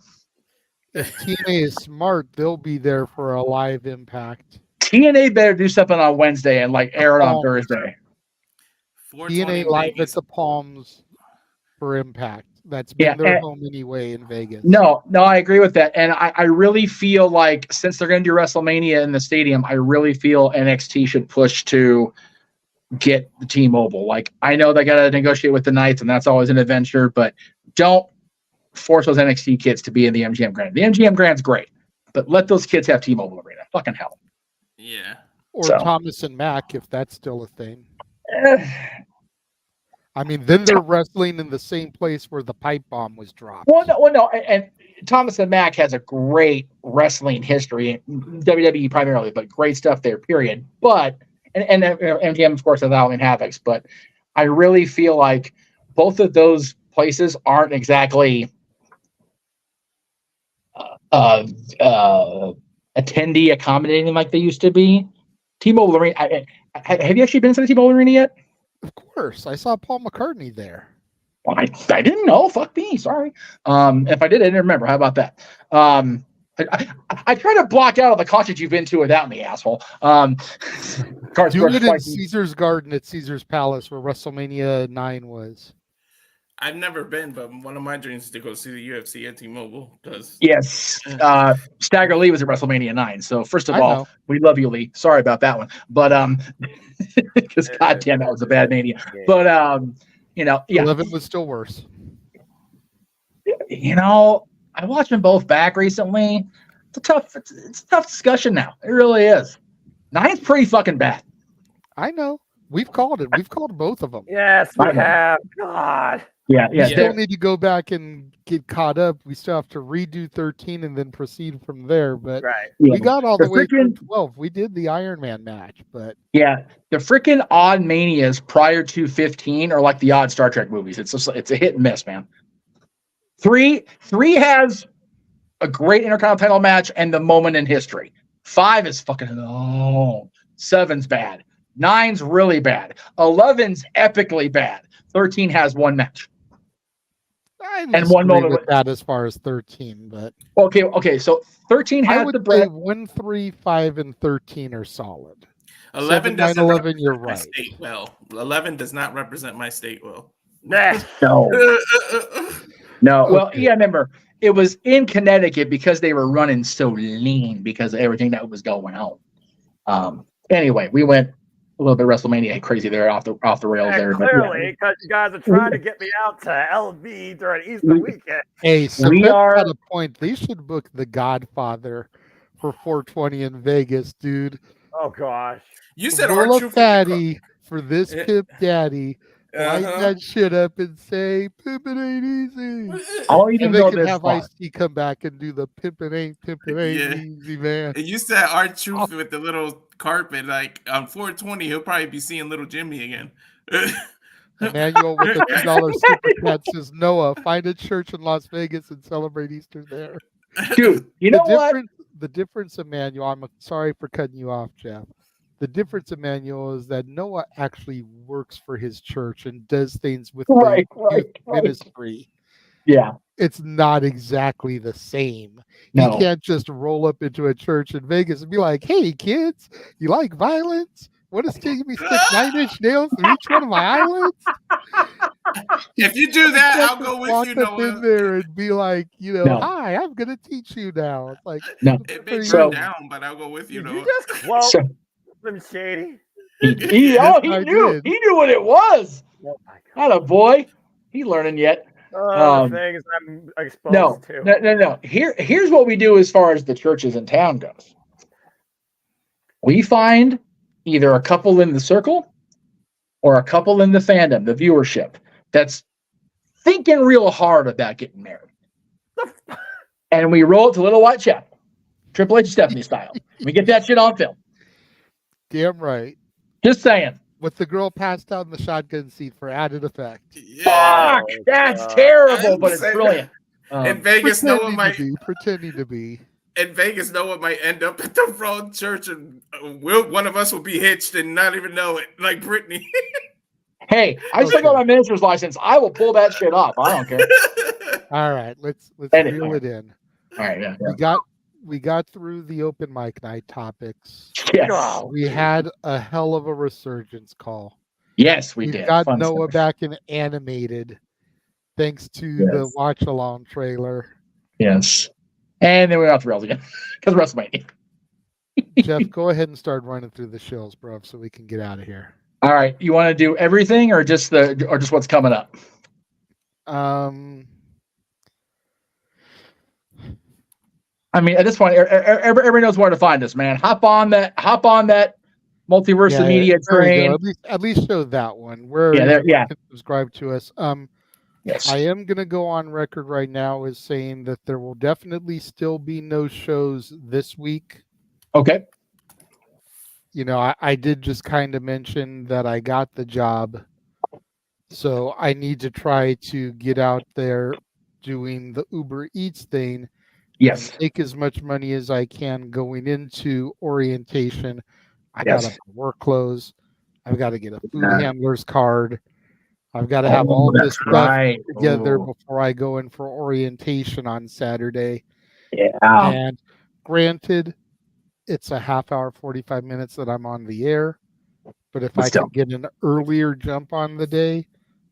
If TNA is smart, they'll be there for a live Impact. TNA better do something on Wednesday and air it on Thursday. TNA live at the Palms for Impact. That's been their home anyway in Vegas. No, I agree with that. And I really feel like since they're going to do WrestleMania in the stadium, I really feel NXT should push to get the T-Mobile. I know they got to negotiate with the Knights, and that's always an adventure, but don't force those NXT kids to be in the MGM Grand. The MGM Grand's great, but let those kids have T-Mobile Arena. Fucking hell. Yeah. Or Thomas and Mack, if that's still a thing. I mean, then they're wrestling in the same place where the pipe bomb was dropped. Well, no, and Thomas and Mack has a great wrestling history, WWE primarily, but great stuff there. Period. But and MGM, of course, has Halloween Havocs. But I really feel like both of those places aren't exactly attendee accommodating like they used to be. T-Mobile Arena. Have you actually been to the T-Mobile Arena yet? Of course, I saw Paul McCartney there. Well, I didn't know. Fuck me. Sorry. If I did, I didn't remember. How about that? I try to block out all the concerts you've been to without me, asshole. Do it in Caesar's Garden at Caesar's Palace, where WrestleMania 9 was. I've never been, but one of my dreams is to go see the UFC at T-Mobile. Yes. Stagger Lee was at WrestleMania 9. So first of all, we love you, Lee. Sorry about that one. But because goddamn, that was a bad Mania. But 11 was still worse. I watched them both back recently. It's a tough discussion now. It really is. 9's pretty fucking bad. I know. We've called it. We've called both of them. Yes, we have. God. Yeah. We still need to go back and get caught up. We still have to redo 13 and then proceed from there. But we got all the way through 12. We did the Iron Man match, but the freaking odd Manias prior to 15 are like the odd Star Trek movies. It's a hit and miss, man. 3 has a great Intercontinental match and the moment in history. 5 is fucking 7's bad. 9's really bad. 11's epically bad. 13 has one match. And one moment with that as far as 13, but okay. So 13 has the bread. 1, 3, 5, and 13 are solid. 11 doesn't 11. You're right. State well. 11 does not represent my state well. No. Well, I remember it was in Connecticut because they were running so lean because of everything that was going on. Anyway, we went little bit of WrestleMania crazy there, off the rails there. But Clearly, because you guys are trying to get me out to LV during Easter weekend. Hey, so We that's are- got a point. They should book The Godfather for 420 in Vegas, dude. Oh gosh. You said Roll a R-Truth. fatty for this Yeah. pimp daddy. Light Uh-huh. that shit up and say, pimpin' ain't easy. all you need And to they go can this have far. Ice-T come back and do the pimpin' ain't Yeah. easy, man. And you said R-Truth with the little carpet. Like on 420, he'll probably be seeing little Jimmy again. Emmanuel with the $2 super chat says, Noah, find a church in Las Vegas and celebrate Easter there. Dude, you know what? The difference, Emmanuel, I'm sorry for cutting you off, Jeff. The difference, Emmanuel, is that Noah actually works for his church and does things with the youth ministry. Yeah. It's not exactly the same. No. You can't just roll up into a church in Vegas and be like, hey, kids, you like violence? Want to stick 9-inch nails through each one of my eyelids? If you do that, I'll go with you, Walk up in Noah. there and be like, No. hi, I'm going to teach you now. It's like, No. It may So- burn down, but I'll go with you, Did you Noah. just quote So- Slim Shady? He I knew. did. He knew what it was. Oh my God. Not a boy. He learning yet. The things I'm exposed No, to. no. Here's what we do as far as the churches in town goes. We find either a couple in the circle or a couple in the fandom, the viewership, that's thinking real hard about getting married. And we roll it to Little White Chapel, Triple H Stephanie style. We get that shit on film. damn right. Just saying. With the girl passed out in the shotgun seat for added effect. Yeah. Fuck, that's terrible, but it's Saying- brilliant. In Vegas, Noah might. Pretending to be. In Vegas, Noah might end up at the wrong church, and one of us will be hitched and not even know it, like Brittany. Hey, I still got my minister's license. I will pull that shit off. I don't care. All right, let's Anyway. reel it in. All right, yeah. We got through the open mic night topics. Yes. We had a hell of a resurgence call. Yes, we We did. got Fun Noah stuff. back in animated, thanks to the Yes. watch along trailer. Yes. And then we went off the rails again because WrestleMania. Jeff, go ahead and start running through the shows, bro, so we can get out of here. All right. You want to do everything or just what's coming up? I mean, at this point, everybody knows where to find us, man. Hop on that Multiverse of Media there you train. go. At least show that one. Where Yeah. you can subscribe to us. Yes. I am going to go on record right now as saying that there will definitely still be no shows this week. Okay. You know, I did just kind of mention that I got the job. So I need to try to get out there doing the Uber Eats thing. Yes. And make as much money as I can going into orientation. I Yes. got to work clothes. I've got to get a food Yeah. handler's card. I've got to have all this stuff right. together Ooh. before I go in for orientation on Saturday. Yeah. And granted, it's a half hour, 45 minutes that I'm on the air. But if But I still. can get an earlier jump on the day,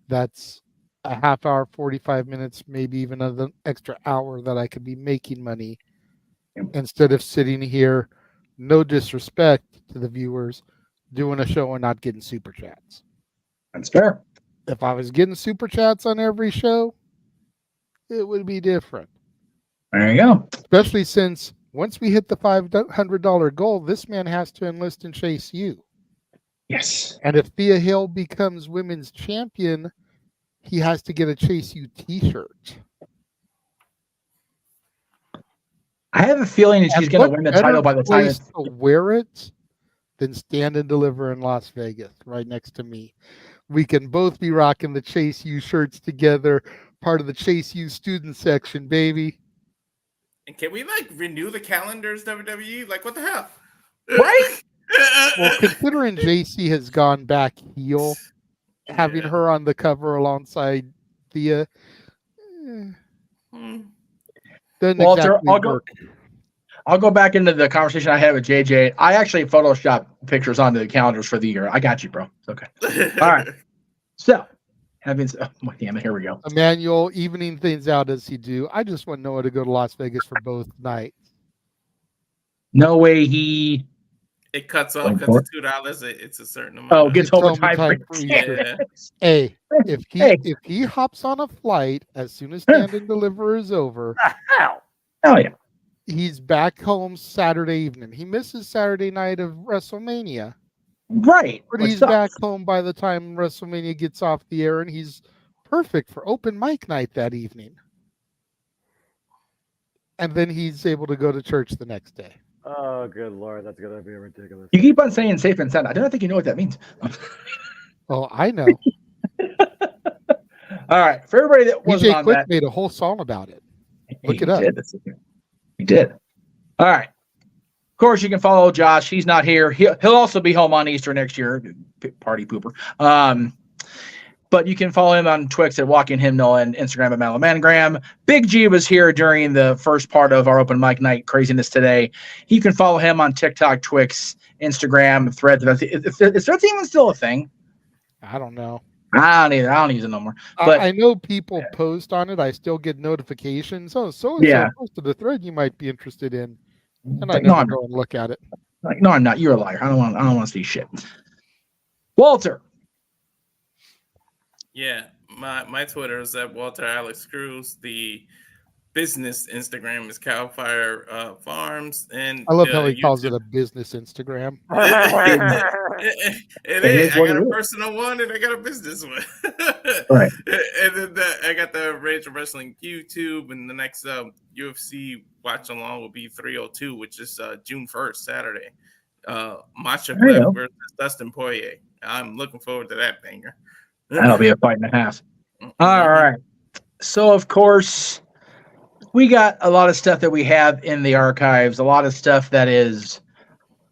that's a half hour, 45 minutes, maybe even an extra hour that I could be making money instead of sitting here, no disrespect to the viewers, doing a show and not getting super chats. That's fair. If I was getting super chats on every show, it would be different. There you go. Especially since once we hit the $500 goal, this man has to enlist and chase you. Yes. And if Thea Hill becomes women's champion, he has to get a Chase You t-shirt. I have a feeling that she's And going to what win the better title by the time place it's to wear it than Stand and Deliver in Las Vegas, right next to me. We can both be rocking the Chase You shirts together, part of the Chase You student section, baby. And can we renew the calendars, WWE? Like, what the hell? Right? Well, considering JC has gone back heel, having her on the cover alongside Thea doesn't Walter, exactly work. I'll go back into the conversation I had with JJ. I actually photoshopped pictures onto the calendars for the year. I got you, bro. It's okay. All right. So, damn it, here we go. Emmanuel evening things out as he do. I just want Noah to go to Las Vegas for both nights. No way he It cuts off because it's $2. It's a certain amount. Oh, gets home in time for yeah. Hey, if he hops on a flight as soon as stand and deliver is over, oh yeah, he's back home Saturday evening. He misses Saturday night of WrestleMania. Right. But he's back home by the time WrestleMania gets off the air, and he's perfect for open mic night that evening. And then he's able to go to church the next day. Oh, good Lord. That's going to be ridiculous. You keep on saying safe and sound. I don't think you know what that means. Oh, I know. All right. For everybody that wasn't on Quick that. made a whole song about it. Look it up. He did. All right. Of course, you can follow Josh. He's not here. He'll also be home on Easter next year. Party pooper. But you can follow him on Twix at Walking Hymnal and Instagram at Malamangram. Big G was here during the first part of our open mic night craziness today. You can follow him on TikTok, Twix, Instagram, Threads. Is Threads even still a thing? I don't know. I don't either. I don't use it no more. But I know people post on it. I still get notifications. Oh, so posted a thread you might be interested in. And I never go and look at it. Like, no, I'm not. You're a liar. I don't want to see shit. Walter. Yeah, my Twitter is at Walter Alex Cruz. The business Instagram is Cowfire Farms, and I love how he calls it a business Instagram. It is. I got a personal one and I got a business one. Right. And then I got the Rage of Wrestling YouTube, and the next UFC watch along will be 302, which is June 1st, Saturday. Macho Cliff versus Dustin Poirier. I'm looking forward to that banger. That'll be a fight and a half. All right. So, of course, we got a lot of stuff that we have in the archives, a lot of stuff that is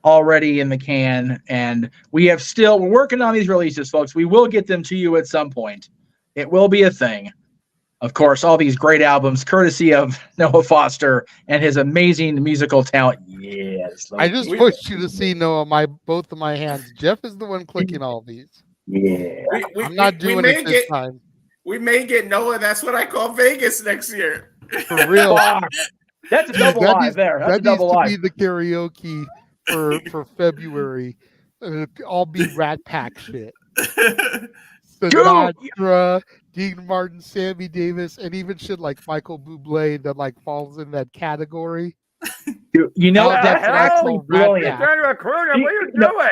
already in the can, and we're working on these releases, folks. We will get them to you at some point. It will be a thing. Of course, all these great albums, courtesy of Noah Foster and his amazing musical talent. Yes. I just pushed you to see Noah, both of my hands. Jeff is the one clicking all these. Yeah. I'm not doing it this time. We may get Noah. That's what I call Vegas next year. For real. That's a double live there. That's a double live. That needs to be the karaoke for February. It'll all be Rat Pack shit. Sinatra, Dean Martin, Sammy Davis, and even shit like Michael Bublé that like falls in that category. You know that's actually brilliant. Turn to a crooner. What are you doing?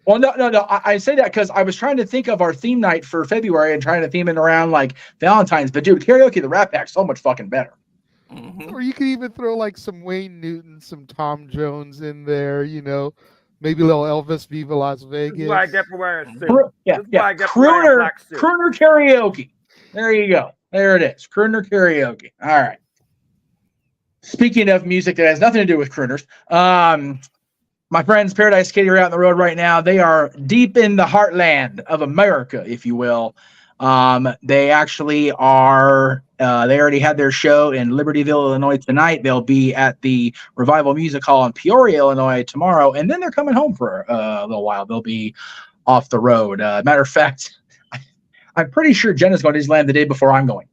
Well, no. I say that because I was trying to think of our theme night for February and trying to theme it around like Valentine's. But dude, karaoke, the Rat Pack's so much fucking better. Mm-hmm. Or you could even throw like some Wayne Newton, some Tom Jones in there. You know, maybe a little Elvis, Viva Las Vegas. This is why I get for wearing a suit. Crooner karaoke. There you go. There it is. Crooner karaoke. All right. Speaking of music that has nothing to do with crooners, my friends, Paradise Kitty are out on the road right now. They are deep in the heartland of America, if you will. They actually are, they already had their show in Libertyville, Illinois tonight. They'll be at the Revival Music Hall in Peoria, Illinois tomorrow. And then they're coming home for a little while. They'll be off the road. Matter of fact, I'm pretty sure Jenna's going to Disneyland the day before I'm going.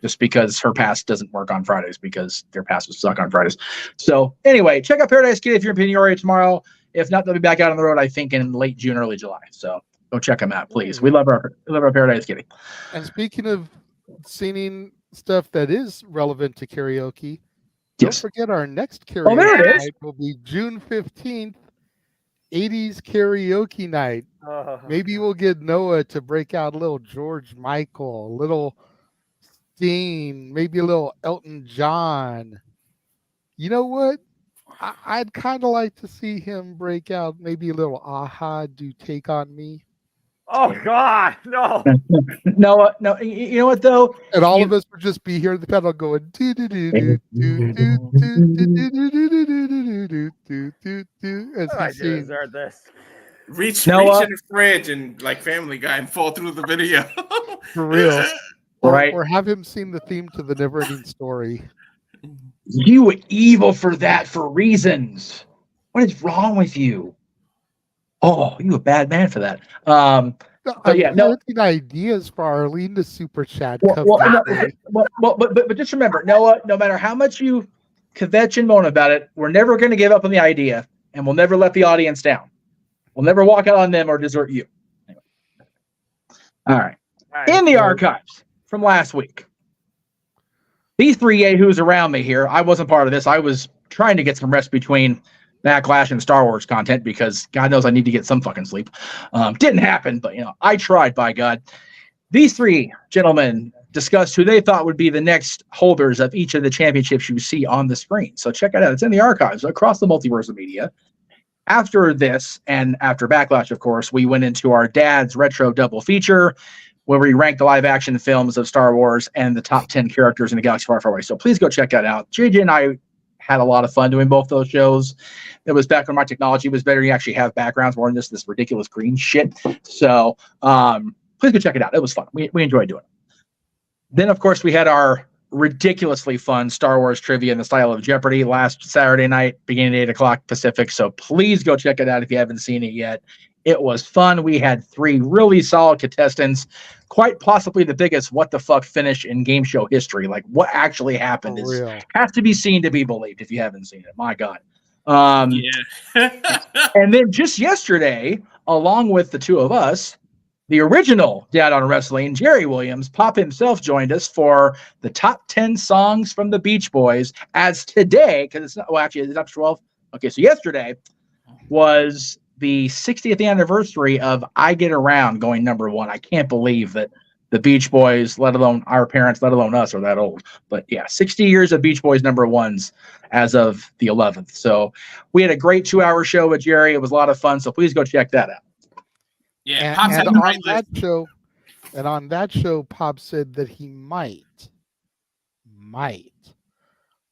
Just because her pass doesn't work on Fridays because their passes suck on Fridays. So anyway, check out Paradise Kitty if you're in Peoria tomorrow. If not, they'll be back out on the road, I think, in late June, early July. So go check them out, please. We love our Paradise Kitty. And speaking of singing stuff that is relevant to karaoke, don't forget our next karaoke night will be June 15th, 80s karaoke night. Maybe we'll get Noah to break out a little George Michael, a little Sting, maybe a little Elton John. You know what? I'd kind of like to see him break out maybe a little Aha, Do Take On Me. Oh, God, no. No, you know what, though? And all of us would just be here at the pedal going, do do do do do do do do as he sings. This. Reach in the fridge and like Family Guy and fall through the video. For real. Right. Or have him sing the theme to the Never-Ending Story. You were evil for that for reasons. What is wrong with you? Oh, you a bad man for that. But yeah, ideas for Arlene to super chat. But just remember, Noah, no matter how much you kvetch and moan about it, we're never going to give up on the idea. and we'll never let the audience down. We'll never walk out on them or desert you. Anyway. All right. In the archives from last week, these three yahoos around me here, I wasn't part of this. I was trying to get some rest between Backlash and Star Wars content because God knows I need to get some fucking sleep. Didn't happen, but I tried, by God. These three gentlemen discussed who they thought would be the next holders of each of the championships you see on the screen. So check it out. It's in the archives across the multiverse of media. After this, and after Backlash, of course, we went into our dad's retro double feature where we ranked the live action films of Star Wars and the top 10 characters in the galaxy far, far away. So please go check that out. JJ and I had a lot of fun doing both those shows. It was back when my technology was better. You actually have backgrounds more than just this ridiculous green shit. So please go check it out. It was fun. We enjoyed doing it. Then, of course, we had our ridiculously fun Star Wars trivia in the style of Jeopardy last Saturday night, beginning at 8 o'clock Pacific. So please go check it out if you haven't seen it yet. It was fun. We had three really solid contestants, quite possibly the biggest what the fuck finish in game show history. Like what actually happened has to be seen to be believed if you haven't seen it. My God. And then just yesterday, along with the two of us, the original Dad on Wrestling, Jerry Williams, Pop himself, joined us for the top 10 songs from the Beach Boys. As today, because it's not, well, actually, it's up to 12. Okay, so yesterday was the 60th anniversary of I Get Around going number one. I can't believe that the Beach Boys, let alone our parents, let alone us, are that old. But yeah, 60 years of Beach Boys number ones as of the 11th. So we had a great 2-hour show with Jerry. It was a lot of fun. So please go check that out. Yeah, and on that show, Pop said that he might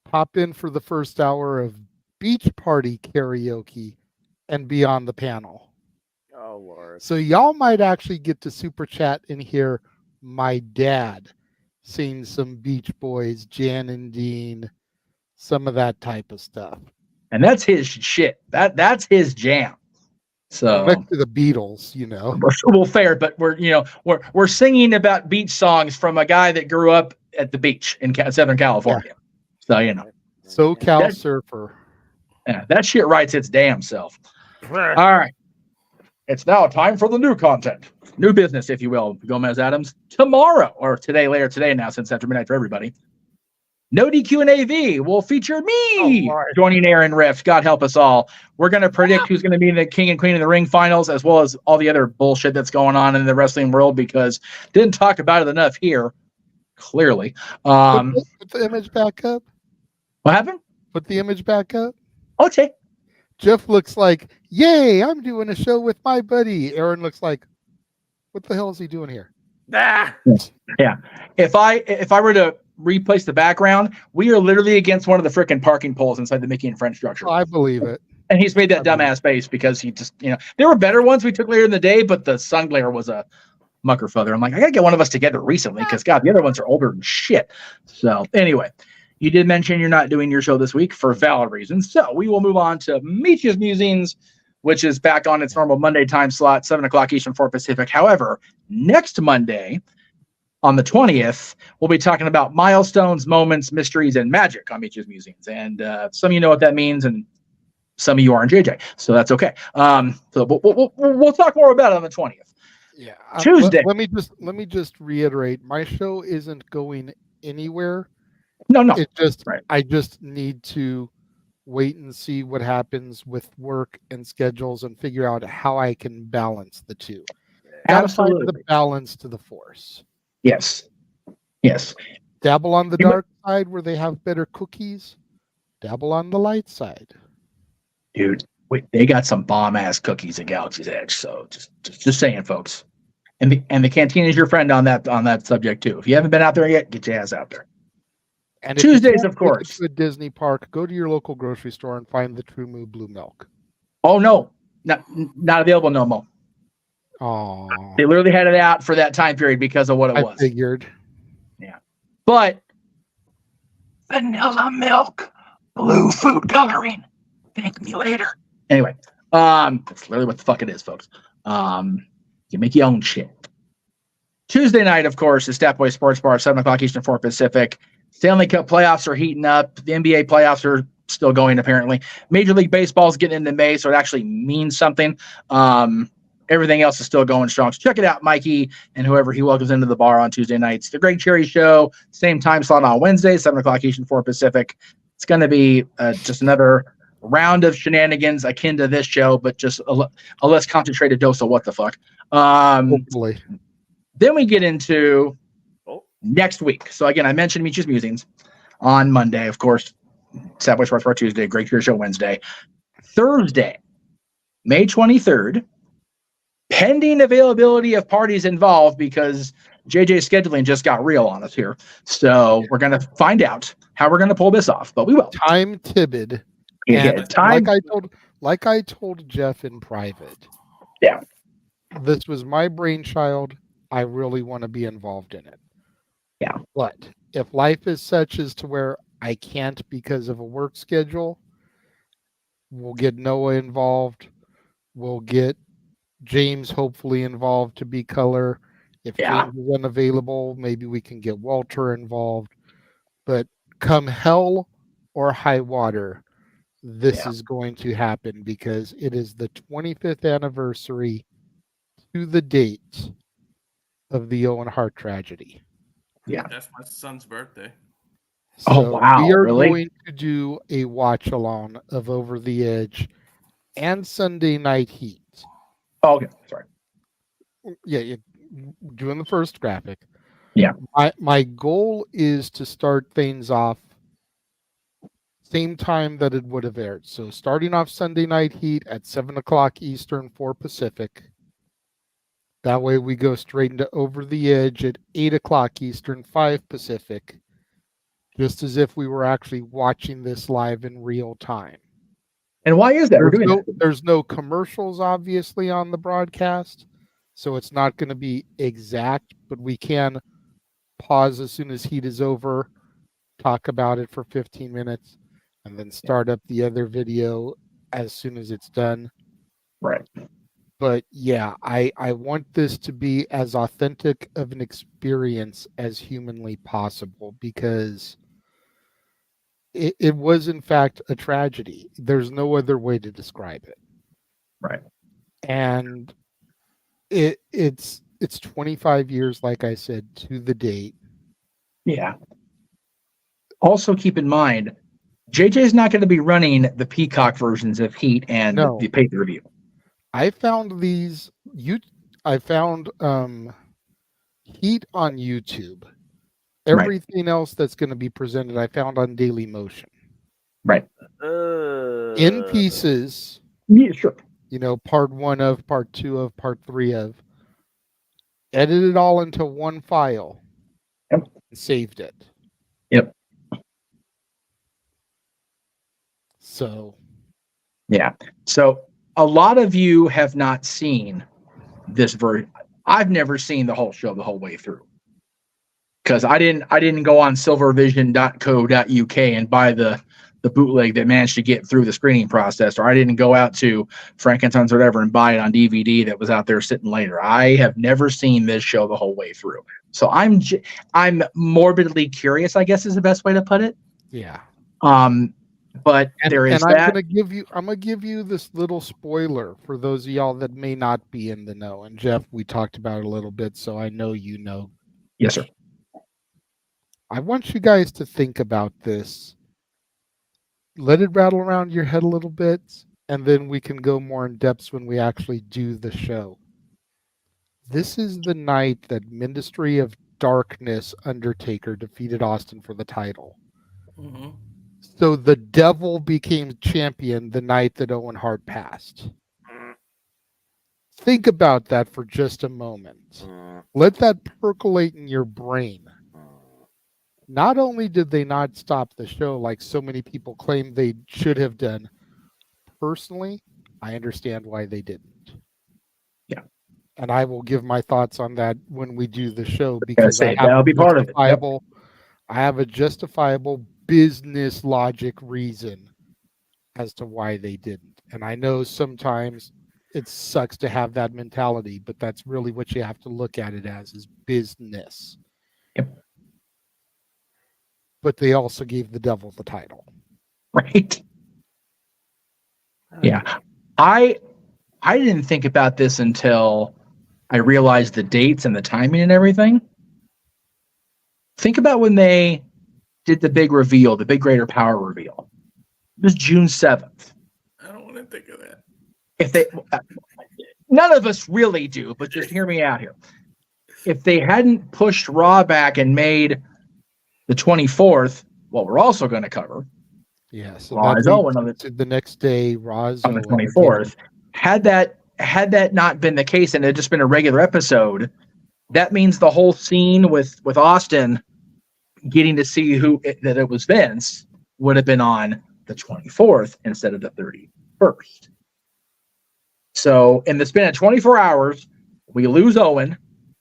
pop in for the first hour of Beach Party karaoke and be on the panel. Oh, Lord. So y'all might actually get to super chat and hear my dad sing some Beach Boys, Jan and Dean, some of that type of stuff. And that's his shit. That's his jam. So next to the Beatles, well, fair, but we're singing about beach songs from a guy that grew up at the beach in Southern California. Yeah. So SoCal surfer. Yeah, that shit writes its damn self. All right, it's now time for the new content, new business, if you will, Gomez Adams. Tomorrow or today, later today now, since after midnight for everybody. No DQ and AV will feature me joining Aaron Rift. God help us all. We're going to predict who's going to be in the King and Queen of the Ring finals, as well as all the other bullshit that's going on in the wrestling world, because didn't talk about it enough here, clearly. Put the image back up. What happened? Put the image back up. Okay. Jeff looks like, yay, I'm doing a show with my buddy. Aaron looks like, what the hell is he doing here? Yeah. If I were to replace the background, we are literally against one of the freaking parking poles inside the Mickey and Friends structure. I believe it. And he's made that dumbass face because he just, there were better ones we took later in the day, but the sun glare was a mucker feather. I'm like, I gotta get one of us together recently because God, the other ones are older than shit. So anyway, you did mention you're not doing your show this week for valid reasons. So we will move on to Meech's Musings, which is back on its normal Monday time slot, 7 o'clock Eastern, 4 Pacific. However, next Monday, on the 20th, we'll be talking about milestones, moments, mysteries, and magic on Meech's Musings. And some of you know what that means, and some of you aren't JJ, so that's okay. So we'll talk more about it on the 20th. Yeah, Tuesday. Let me just reiterate: my show isn't going anywhere. No. I just need to wait and see what happens with work and schedules and figure out how I can balance the two. Absolutely, the balance to the Force. Yes. Dabble on the dark side where they have better cookies. Dabble on the light side. Dude, they got some bomb-ass cookies at Galaxy's Edge. So just saying, folks. And the canteen is your friend on that subject too. If you haven't been out there yet, get your ass out there. And Tuesdays, of course. To a Disney park, go to your local grocery store and find the True Moo Blue Milk. Oh no, not available no more. Oh, they literally had it out for that time period because of what it was. I figured. Yeah, but vanilla milk, blue food coloring. Thank me later. Anyway, that's literally what the fuck it is, folks. You make your own shit. Tuesday night, of course, is Statboy Sports Bar, 7 o'clock Eastern, 4 Pacific. Stanley Cup playoffs are heating up. The NBA playoffs are still going apparently. Major League Baseball is getting into May, so it actually means something. Everything else is still going strong. So check it out, Mikey, and whoever he welcomes into the bar on Tuesday nights. The Greg Cherry Show, same time slot on Wednesday, 7 o'clock Eastern, 4 Pacific. It's going to be just another round of shenanigans akin to this show, but just a less concentrated dose of what the fuck. Hopefully. Then we get into next week. So again, I mentioned Meech's Musings on Monday, of course. Sad Boy Sports Bar Tuesday, Greg Cherry Show Wednesday. Thursday, May 23rd. Pending availability of parties involved, because JJ's scheduling just got real on us here. So we're going to find out how we're going to pull this off, but we will. Time Tibbid. Yeah, like I told Jeff in private. Yeah. This was my brainchild. I really want to be involved in it. Yeah. But if life is such as to where I can't because of a work schedule, we'll get Noah involved. We'll get James hopefully involved to be color. If James is unavailable, maybe we can get Walter involved. But come hell or high water, this is going to happen, because it is the 25th anniversary to the date of the Owen Hart tragedy. Yeah. That's my son's birthday. So wow. We are really? going to do a watch along of Over the Edge and Sunday Night Heat. Oh, okay. Sorry. Yeah, you're doing the first graphic. Yeah. My goal is to start things off same time that it would have aired. So starting off Sunday Night Heat at 7 o'clock Eastern, 4 Pacific. That way we go straight into Over the Edge at 8 o'clock Eastern, 5 Pacific. Just as if we were actually watching this live in real time. And why is that? There's no commercials, obviously, on the broadcast, so it's not going to be exact, but we can pause as soon as Heat is over, talk about it for 15 minutes, and then start up the other video as soon as it's done. Right. But yeah, I want this to be as authentic of an experience as humanly possible, because it was, in fact, a tragedy. There's no other way to describe it. Right. And it's 25 years, like I said, to the date. Yeah. Also, keep in mind, JJ's not going to be running the Peacock versions of Heat and the pay-per-view. I found these. I found Heat on YouTube. Everything else that's going to be presented, I found on Daily Motion. Right. In pieces. Yeah, sure. You know, part 1 of, part 2 of, part 3 of. Edited it all into one file. Yep. And saved it. Yep. So. Yeah. So a lot of you have not seen this version. I've never seen the whole show the whole way through, because I didn't go on silvervision.co.uk and buy the bootleg that managed to get through the screening process, or I didn't go out to Frankensons or whatever and buy it on DVD that was out there sitting later. I have never seen this show the whole way through, so I'm morbidly curious, I guess is the best way to put it. Yeah. But there is and that. I'm gonna give you this little spoiler for those of y'all that may not be in the know. And Jeff, we talked about it a little bit, so I know you know. Yes, sir. I want you guys to think about this. Let it rattle around your head a little bit, and then we can go more in depth when we actually do the show. This is the night that Ministry of Darkness Undertaker defeated Austin for the title. Mm-hmm. So the devil became champion the night that Owen Hart passed. Think about that for just a moment. Let that percolate in your brain. Not only did they not stop the show like so many people claim they should have done, personally, I understand why they didn't. Yeah. And I will give my thoughts on that when we do the show, because that'll be part of it. Yep. I have a justifiable business logic reason as to why they didn't. And I know sometimes it sucks to have that mentality, but that's really what you have to look at it as, is business. Yep. But they also gave the devil the title. Right? Yeah. I didn't think about this until I realized the dates and the timing and everything. Think about when they did the big reveal, the big greater power reveal. It was June 7th. I don't want to think of that. If they, none of us really do, but just hear me out here. If they hadn't pushed Raw back and made the 24th, what we're also going to cover. Yeah, so Raw that is leads Owen on the next day. Raw is on the Owen 24th. Had that not been the case and it had just been a regular episode, that means the whole scene with Austin getting to see that it was Vince would have been on the 24th instead of the 31st. So in the span of 24 hours, we lose Owen,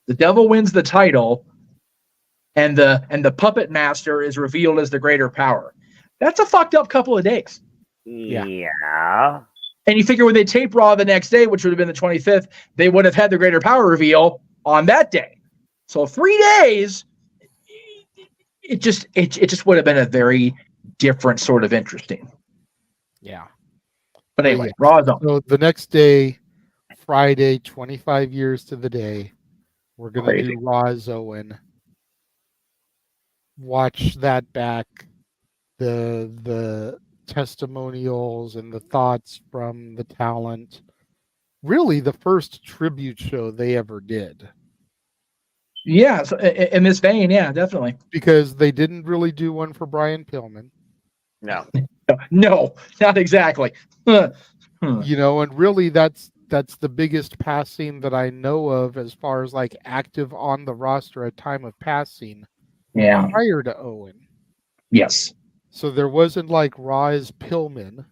the Devil wins the title, and the Puppet Master is revealed as the greater power. That's a fucked up couple of days. Yeah. And you figure when they tape Raw the next day, which would have been the 25th, they would have had the greater power reveal on that day. So 3 days, it just would have been a very different sort of interesting. Yeah. But anyway, Raw is on. So the next day, Friday, 25 years to the day, we're going to do Raw is Owen. Watch that back. The testimonials and the thoughts from the talent. Really the first tribute show they ever did. Yeah, so in this vein, yeah, definitely. Because they didn't really do one for Brian Pillman. No. No, not exactly. You know, and really that's the biggest passing that I know of as far as like active on the roster at time of passing. Yeah. Prior to Owen. Yes. So there wasn't like Raw is Pillman.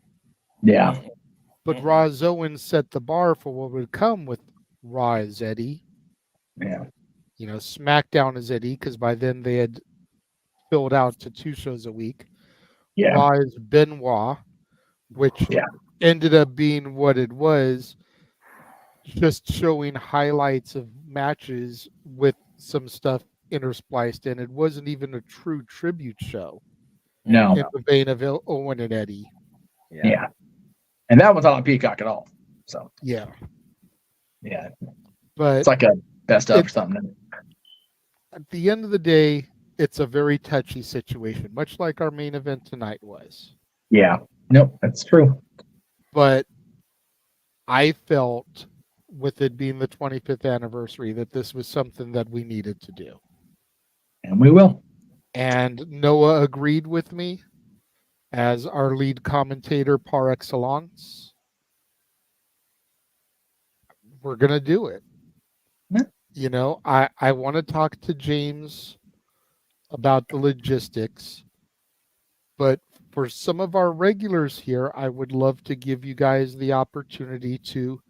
Yeah. But Raw is Owen set the bar for what would come with Raw is Eddie. Yeah. You know, SmackDown is Eddie, because by then they had filled out to 2 shows a week. Yeah. Raw is Benoit, which ended up being what it was, just showing highlights of matches with some stuff interspliced in. It wasn't even a true tribute show. No. In the vein of Owen and Eddie. Yeah. And that was not on Peacock at all. So yeah. But it's like a best of or something. At the end of the day, it's a very touchy situation, much like our main event tonight was. Yeah. Nope, that's true. But I felt, with it being the 25th anniversary, that this was something that we needed to do. And we will. And Noah agreed with me as our lead commentator par excellence. We're going to do it. Yeah. You know, I want to talk to James about the logistics, but for some of our regulars here, I would love to give you guys the opportunity to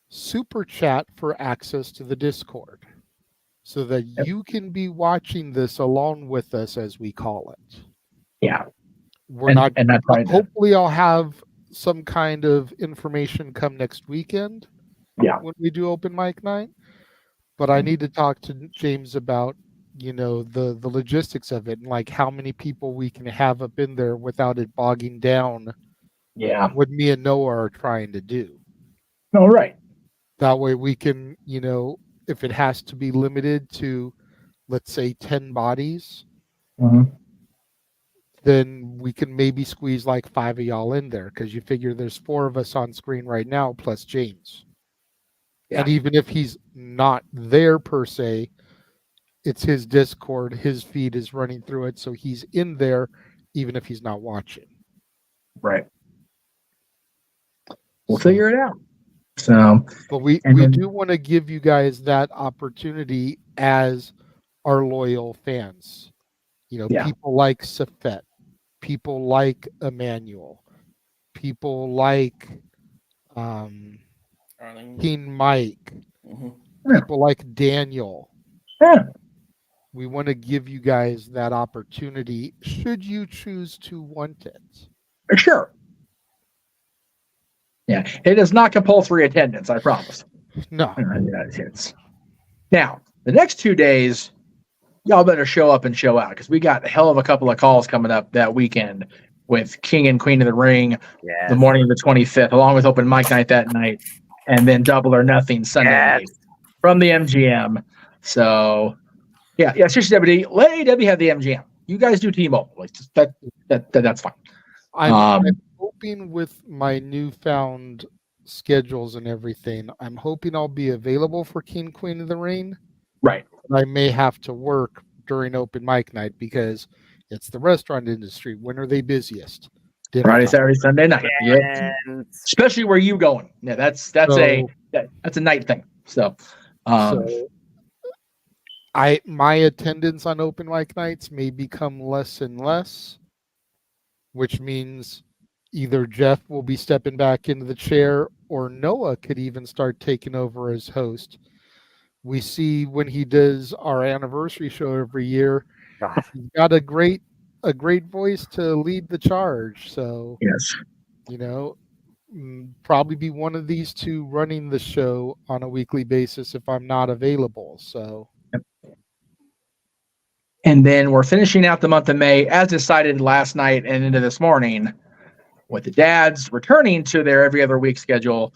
super chat for access to the Discord so that you can be watching this along with us, as we call it. Yeah. Hopefully I'll have some kind of information come next weekend. Yeah. When we do open mic night. But I need to talk to James about, you know, the logistics of it and like how many people we can have up in there without it bogging down. Yeah. What me and Noah are trying to do. All right. That way we can, you know, if it has to be limited to, let's say, 10 bodies, then we can maybe squeeze like 5 of y'all in there, because you figure there's 4 of us on screen right now plus James. Yeah. And even if he's not there per se, it's his Discord, his feed is running through it, so he's in there even if he's not watching. Right. We'll figure it out. So, but we do want to give you guys that opportunity as our loyal fans. You know, people like Safet, people like Emmanuel, people like King Mike, people like Daniel. Yeah. We want to give you guys that opportunity should you choose to want it. Sure. Yeah, it is not compulsory attendance, I promise. No. Now, the next 2 days, y'all better show up and show out, because we got a hell of a couple of calls coming up that weekend with King and Queen of the Ring Yes. the morning of the 25th, along with open mic night that night, and then Double or Nothing Sunday night from the MGM. So, seriously, WD, let AEW have the MGM. You guys do T-Mobile. Like, that's fine. I'm hoping with my newfound schedules and everything, I'm hoping I'll be available for King Queen of the Ring. Right. I may have to work during open mic night because it's the restaurant industry. When are they busiest? Friday, Saturday, Sunday night. Yeah. Especially where you going. Yeah, that's a night thing. So, my attendance on open mic nights may become less and less, which means either Jeff will be stepping back into the chair or Noah could even start taking over as host. We see when he does our anniversary show every year, he's got a great voice to lead the charge. So, yes, probably be one of these two running the show on a weekly basis if I'm not available. So, and then we're finishing out the month of May as decided last night and into this morning with the dads returning to their every other week schedule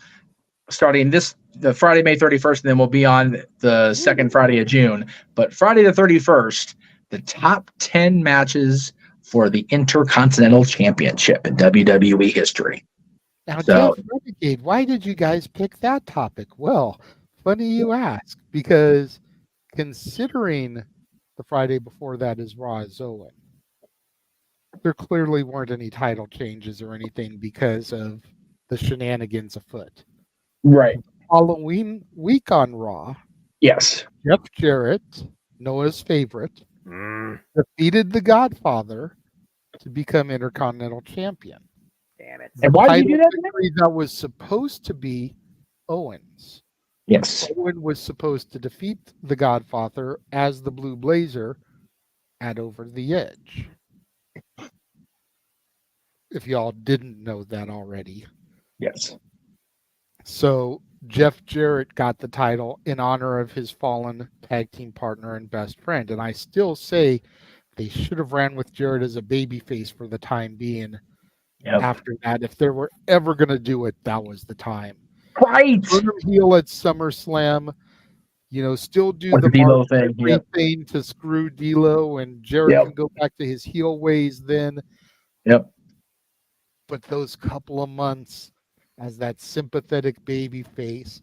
starting the Friday, May 31st, and then we'll be on the second Friday of June. But Friday the 31st, the top 10 matches for the Intercontinental Championship in WWE history. Now, Jeff Renegade, why did you guys pick that topic? Well, funny you ask, because considering the Friday before that is Raw is Owen, there clearly weren't any title changes or anything because of the shenanigans afoot. Right. Halloween week on Raw. Yes. Jeff Jarrett, Noah's favorite, defeated the Godfather to become Intercontinental Champion. Damn it. And why did you do that? That was supposed to be Owens. Yes. Owen was supposed to defeat the Godfather as the Blue Blazer at Over the Edge. If y'all didn't know that already. Yes. So Jeff Jarrett got the title in honor of his fallen tag team partner and best friend. And I still say they should have ran with Jarrett as a babyface for the time being. Yep. After that, if they were ever going to do it, that was the time. Right. Turn him heel at SummerSlam. Still do the thing to screw D'Lo, and Jarrett can go back to his heel ways then. Yep. But those couple of months as that sympathetic baby face,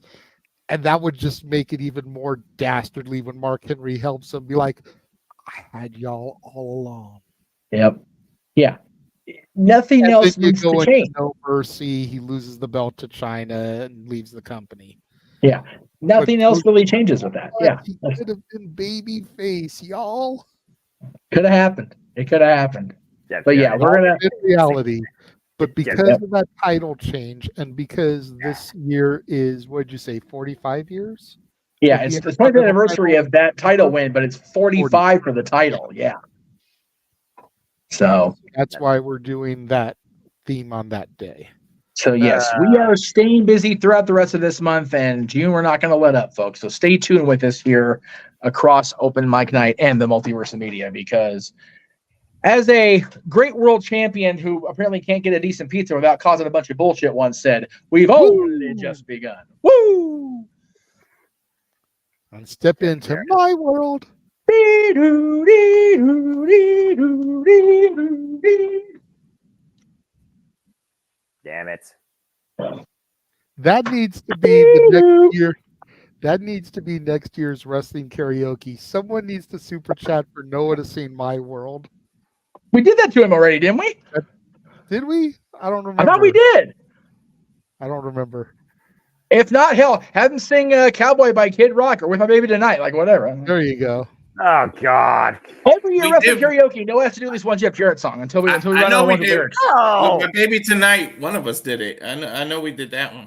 and that would just make it even more dastardly when Mark Henry helps him be like, I had y'all all along. Yep. Yeah. Nothing and else needs to change. No Mercy, he loses the belt to China and leaves the company. Yeah. Nothing else really changes with that. Yeah. He could have been baby face, y'all. Could have happened. It could have happened. But yeah, we're going to... In reality... But because of that title change, and because this year is, what'd you say, 45 years? Yeah, it's the 20th anniversary of that title win, but it's 45 for the title. Yeah. So that's why we're doing that theme on that day. So yes, we are staying busy throughout the rest of this month, and June we're not going to let up, folks. So stay tuned with us here across Open Mic Night and the Multiverse of Media, because as a great world champion who apparently can't get a decent pizza without causing a bunch of bullshit once said, we've only just begun. Woo! And step into my world. Damn it. That needs to be the next year. That needs to be next year's wrestling karaoke. Someone needs to super chat for Noah to sing My World. We did that to him already, didn't we? Did we? I don't remember. I thought we did. I don't remember. If not, hell, have him sing Cowboy by Kid Rock or With My Baby Tonight, like whatever. There you go. Oh, God. Every year wrestling karaoke, Noah has to do at least one Jeff Jarrett song until we run out of one lyrics. Oh. With My Baby Tonight, one of us did it. I know we did that one.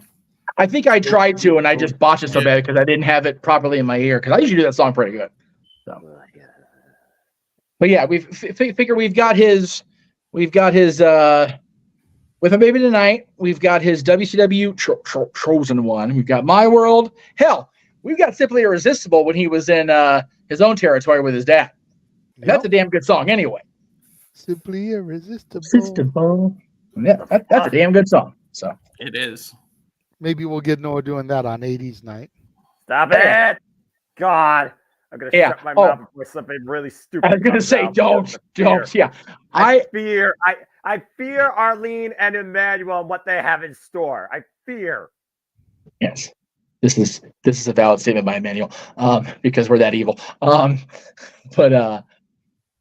I think I tried to, and I just botched it so bad because I didn't have it properly in my ear, because I usually do that song pretty good. So. But yeah, we figure we've got his With My Baby Tonight. We've got his WCW Chosen One. We've got My World. Hell, we've got Simply Irresistible when he was in his own territory with his dad. Yep. That's a damn good song anyway. Simply irresistible. Irresistible. Yeah, that's a damn good song. So It is. Maybe we'll get Noah doing that on 80s night. Stop it! God, I'm gonna shut my mouth before something really stupid. I was gonna say, don't. Yeah, I fear Arlene and Emmanuel and what they have in store. I fear. Yes, this is a valid statement by Emmanuel, because we're that evil. But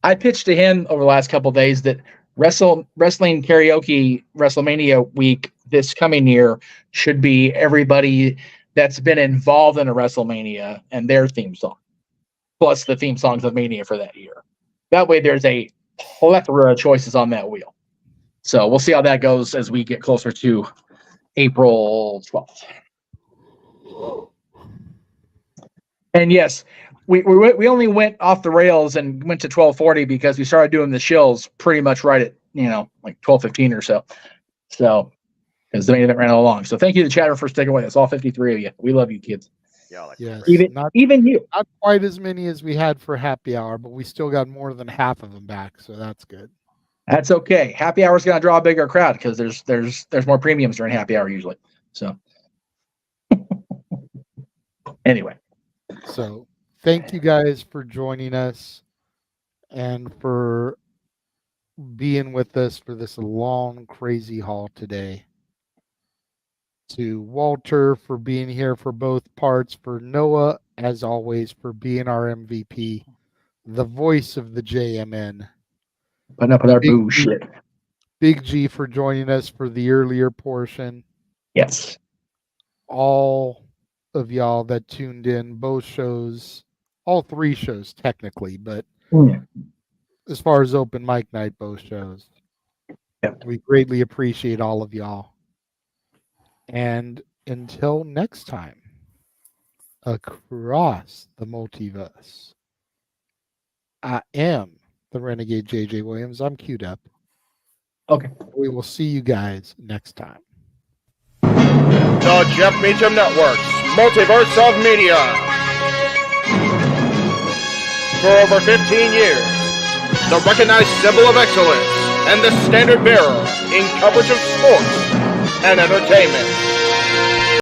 I pitched to him over the last couple of days that wrestling karaoke WrestleMania week this coming year should be everybody that's been involved in a WrestleMania and their theme song, plus the theme songs of Mania for that year. That way, there's a plethora of choices on that wheel. So we'll see how that goes as we get closer to April 12th. And yes, we only went off the rails and went to 12:40 because we started doing the shills pretty much right at like 12:15 or so. So because the main event ran along. So thank you to chatter for sticking with us. All 53 of you. We love you, kids. Yes, even you. Not quite as many as we had for happy hour, but we still got more than half of them back, so that's good. That's okay. Happy hour is going to draw a bigger crowd because there's more premiums during happy hour usually. So anyway. So thank you guys for joining us and for being with us for this long, crazy haul today. To Walter for being here for both parts, for Noah, as always, for being our MVP, the voice of the JMN. Putting up with our bullshit. Big G for joining us for the earlier portion. Yes. All of y'all that tuned in, both shows, all three shows technically, but as far as open mic night, both shows. Yep. We greatly appreciate all of y'all. And until next time, across the multiverse, I am the Renegade JJ Williams. I'm queued up. Okay. We will see you guys next time. The Jeff Meacham Network's Multiverse of Media. For over 15 years, the recognized symbol of excellence and the standard bearer in coverage of sports and entertainment.